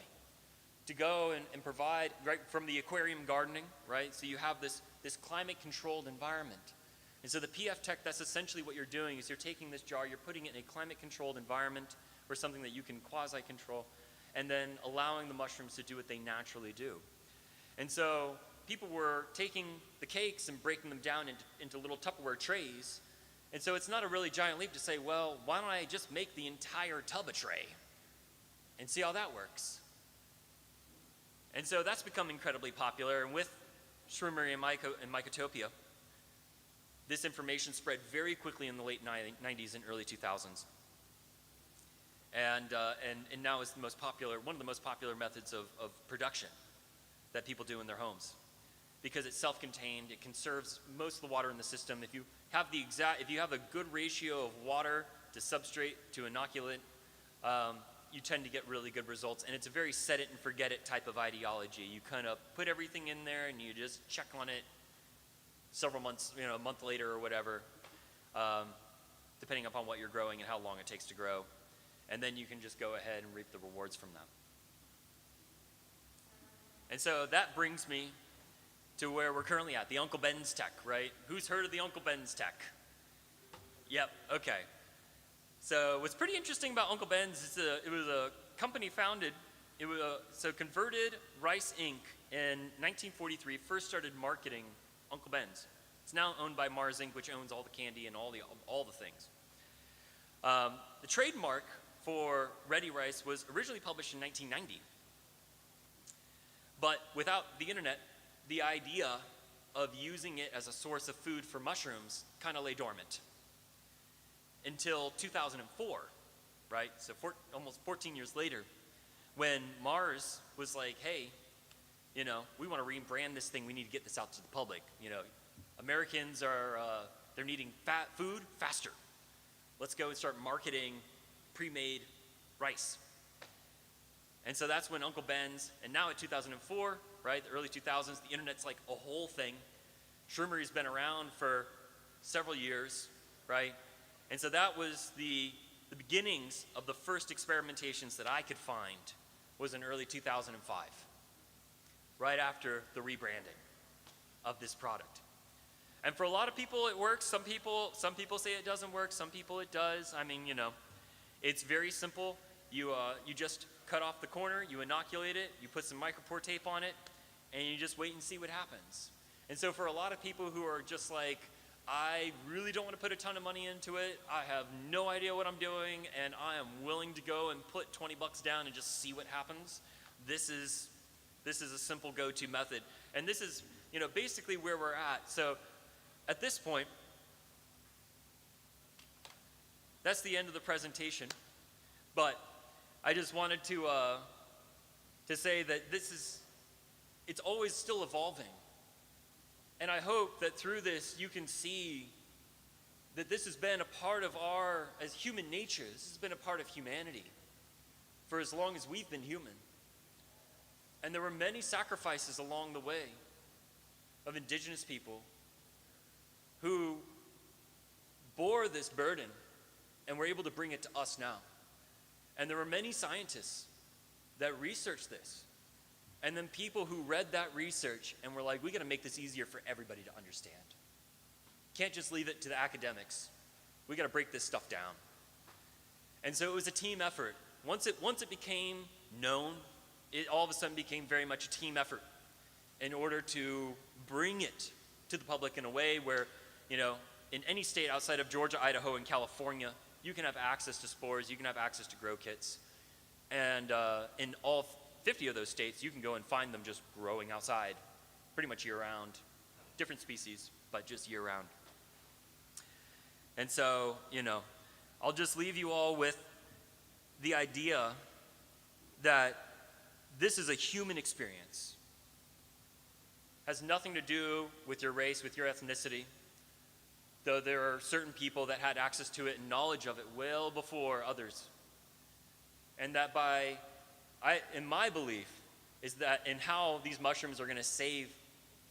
to go and provide, right, from the aquarium gardening, right? So you have this climate-controlled environment. And so the PF Tech, that's essentially what you're doing, is you're taking this jar, you're putting it in a climate-controlled environment or something that you can quasi-control, and then allowing the mushrooms to do what they naturally do. And so people were taking the cakes and breaking them down into little Tupperware trays. And so it's not a really giant leap to say, well, why don't I just make the entire tub a tray and see how that works? And so that's become incredibly popular. And with Shroomery and Mycotopia, this information spread very quickly in the late 90s and early 2000s. And now is one of the most popular methods of production that people do in their homes. Because it's self-contained, it conserves most of the water in the system. If you have a good ratio of water to substrate to inoculant, you tend to get really good results. And it's a very set it and forget it type of ideology. You kind of put everything in there and you just check on it several months, a month later or whatever, depending upon what you're growing and how long it takes to grow. And then you can just go ahead and reap the rewards from that. And so that brings me to where we're currently at, the Uncle Ben's Tech, right? Who's heard of the Uncle Ben's Tech? Yep, okay. So what's pretty interesting about Uncle Ben's is it was a company founded, Converted Rice Inc. in 1943 first started marketing Uncle Ben's. It's now owned by Mars Inc., which owns all the candy and all the things. The trademark for Ready Rice was originally published in 1990. But without the internet, the idea of using it as a source of food for mushrooms kind of lay dormant until 2004, right? So almost 14 years later, when Mars was like, hey, we want to rebrand this thing. We need to get this out to the public. Americans they're needing food faster. Let's go and start marketing pre-made rice. And so that's when Uncle Ben's, and now at 2004, right, the early 2000s, the internet's like a whole thing. Shroomery's been around for several years, right? And so that was the beginnings of the first experimentations that I could find was in early 2005. right after the rebranding of this product. And for a lot of people it works. Some people say it doesn't work. Some people it does. I mean, you know, it's very simple. You just cut off the corner, you inoculate it, you put some micropore tape on it, and you just wait and see what happens. And so for a lot of people who are just like, I really don't want to put a ton of money into it, I have no idea what I'm doing, and I am willing to go and put 20 bucks down and just see what happens, this is a simple go-to method. And this is, you know, basically where we're at. So at this point, that's the end of the presentation. But I just wanted to say that it's always still evolving. And I hope that through this you can see that this has been a part of as human nature, this has been a part of humanity for as long as we've been human. And there were many sacrifices along the way of indigenous people who bore this burden and were able to bring it to us now. And there were many scientists that researched this. And then people who read that research and were like, we got to make this easier for everybody to understand. Can't just leave it to the academics. We got to break this stuff down. And so it was a team effort. Once it became known, it all of a sudden became very much a team effort in order to bring it to the public in a way where, you know, in any state outside of Georgia, Idaho, and California, you can have access to spores, you can have access to grow kits. And in all 50 of those states, you can go and find them just growing outside, pretty much year-round. Different species, but just year-round. And so, you know, I'll just leave you all with the idea that this is a human experience. Has nothing to do with your race, with your ethnicity, though there are certain people that had access to it and knowledge of it well before others. And that in my belief, is that in how these mushrooms are going to save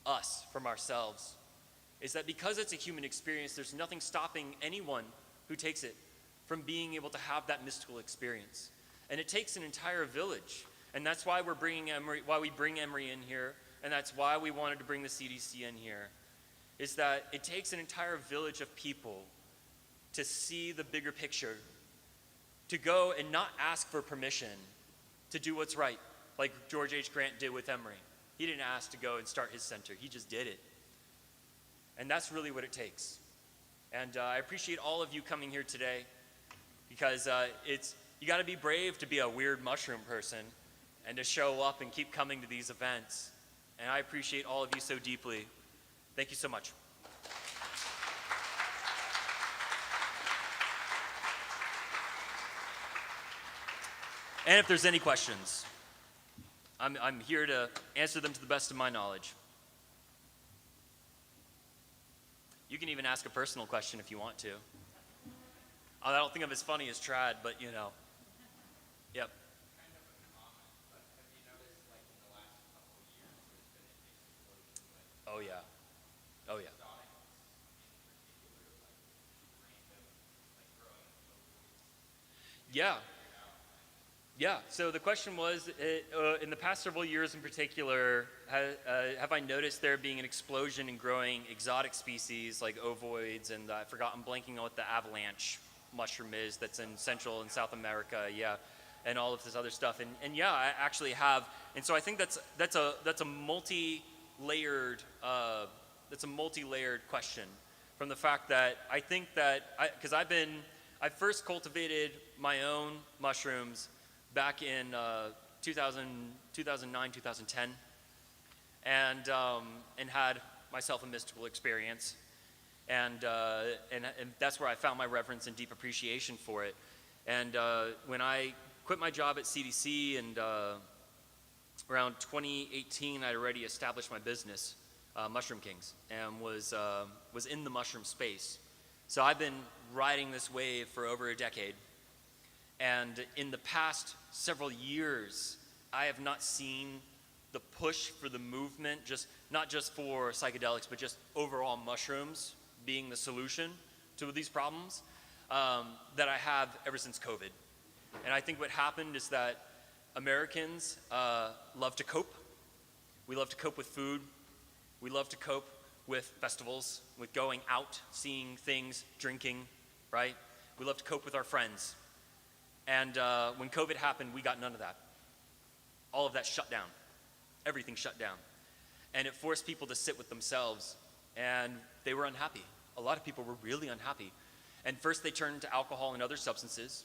us from ourselves, is that because it's a human experience, there's nothing stopping anyone who takes it from being able to have that mystical experience. And it takes an entire village. And that's why we bring Emory in here, and that's why we wanted to bring the CDC in here, is that it takes an entire village of people to see the bigger picture, to go and not ask for permission to do what's right, like George H. Grant did with Emory. He didn't ask to go and start his center, he just did it. And that's really what it takes. And I appreciate all of you coming here today, because you gotta be brave to be a weird mushroom person and to show up and keep coming to these events. And I appreciate all of you so deeply. Thank you so much. And if there's any questions, I'm here to answer them to the best of my knowledge. You can even ask a personal question if you want to. I don't think I'm as funny as Trad, but you know. Yep. Oh yeah. Oh yeah. Yeah. Yeah, so the question was, in the past several years in particular, have I noticed there being an explosion in growing exotic species like ovoids, and I'm blanking on what the avalanche mushroom is that's in Central and South America, yeah, and all of this other stuff. And yeah, I actually have, and so I think that's a multi-layered question, from the fact that I think that, because I first cultivated my own mushrooms back in 2009, 2010, and had myself a mystical experience, and that's where I found my reverence and deep appreciation for it. And when I quit my job at CDC, and around 2018, I'd already established my business, Mushroom Kings, and was in the mushroom space. So I've been riding this wave for over a decade. And in the past several years, I have not seen the push for the movement, not just for psychedelics, but just overall mushrooms being the solution to these problems, that I have ever since COVID. And I think what happened is that Americans love to cope. We love to cope with food. We love to cope with festivals, with going out, seeing things, drinking, right? We love to cope with our friends. And when COVID happened, we got none of that. All of that shut down. Everything shut down. And it forced people to sit with themselves, and they were unhappy. A lot of people were really unhappy. And first they turned to alcohol and other substances,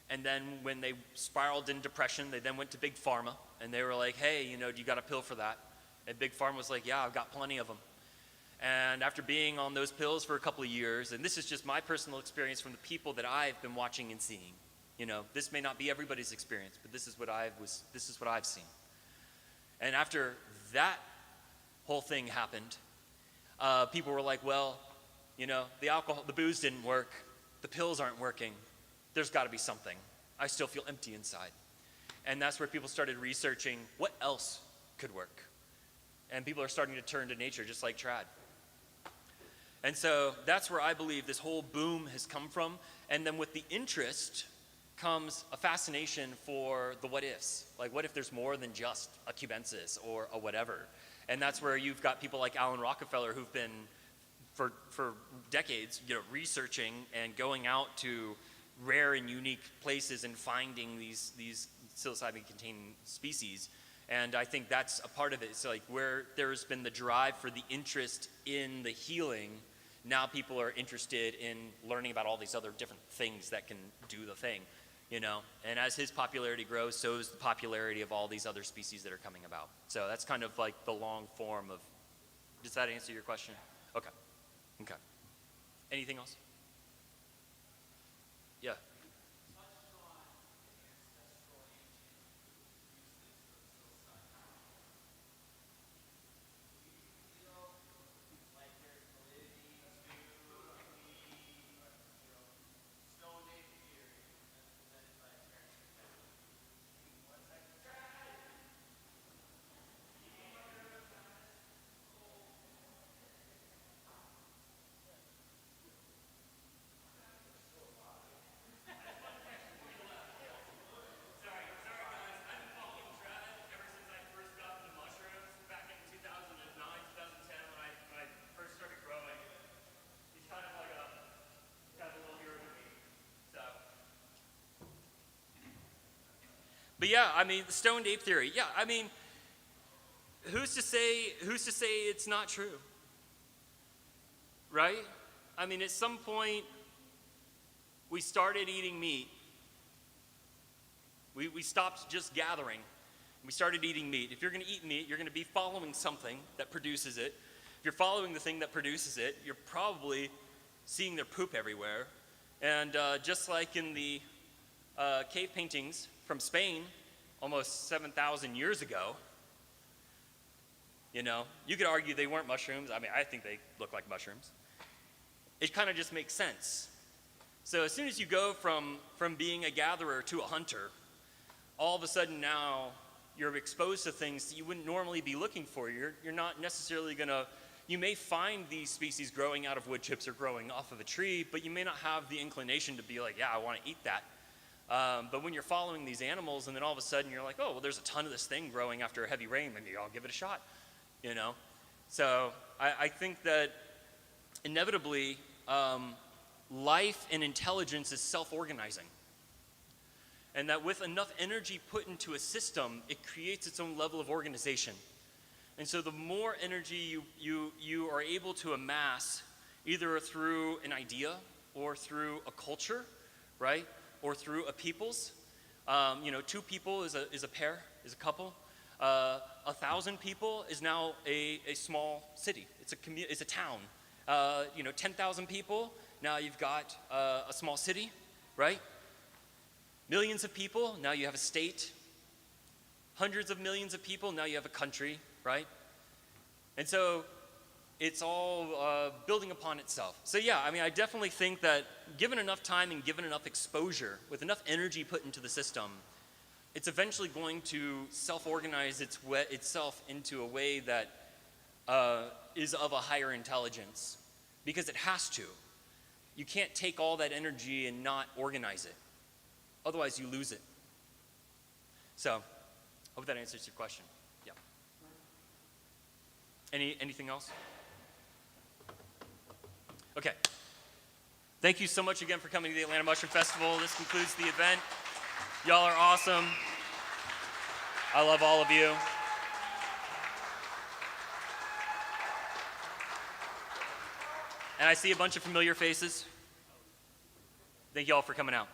and then when they spiraled in depression, they then went to Big Pharma, and they were like, hey, you know, do you got a pill for that? And Big Pharma was like, yeah, I've got plenty of them. And after being on those pills for a couple of years, and this is just my personal experience from the people that I've been watching and seeing, you know, this may not be everybody's experience, but this is what I've seen. And after that whole thing happened, people were like, well, you know, the booze didn't work, the pills aren't working, there's got to be something. I still feel empty inside. And that's where people started researching what else could work. And people are starting to turn to nature, just like trad. And so that's where I believe this whole boom has come from. And then with the interest comes a fascination for the what ifs. Like, what if there's more than just a cubensis or a whatever? And that's where you've got people like Alan Rockefeller who've been for decades, you know, researching and going out to rare and unique places and finding these psilocybin-containing species. And I think that's a part of it. It's like where there's been the drive for the interest in the healing, now people are interested in learning about all these other different things that can do the thing, you know? And as his popularity grows, so is the popularity of all these other species that are coming about. So that's kind of like the long form of, does that answer your question? Okay. Okay. Anything else? Yeah. But yeah, I mean, the stoned ape theory. Yeah, I mean, who's to say it's not true? Right? I mean, at some point, we started eating meat. We stopped just gathering. We started eating meat. If you're going to eat meat, you're going to be following something that produces it. If you're following the thing that produces it, you're probably seeing their poop everywhere. And just like in the cave paintings from Spain almost 7,000 years ago, you know, you could argue they weren't mushrooms. I mean, I think they look like mushrooms. It kind of just makes sense. So as soon as you go from being a gatherer to a hunter, all of a sudden now you're exposed to things that you wouldn't normally be looking for. You're not necessarily gonna, you may find these species growing out of wood chips or growing off of a tree, but you may not have the inclination to be like, yeah, I wanna eat that. But when you're following these animals and then all of a sudden you're like, oh, well, there's a ton of this thing growing after a heavy rain, maybe I'll give it a shot, you know? So I think that inevitably, life and intelligence is self-organizing. And that with enough energy put into a system, it creates its own level of organization. And so the more energy you are able to amass, either through an idea or through a culture, right? Or through a people's, you know, 2 people is a pair, is a couple. 1,000 people is now a small city. It's a town. You know, 10,000 people, now you've got a small city, right? Millions of people, now you have a state. Hundreds of millions of people, now you have a country, right? And so it's all building upon itself. So yeah, I mean, I definitely think that given enough time and given enough exposure, with enough energy put into the system, it's eventually going to self-organize itself into a way that is of a higher intelligence, because it has to. You can't take all that energy and not organize it. Otherwise, you lose it. So, hope that answers your question. Yeah. Anything else? Okay. Thank you so much again for coming to the Atlanta Mushroom Festival. This concludes the event. Y'all are awesome. I love all of you. And I see a bunch of familiar faces. Thank you all for coming out.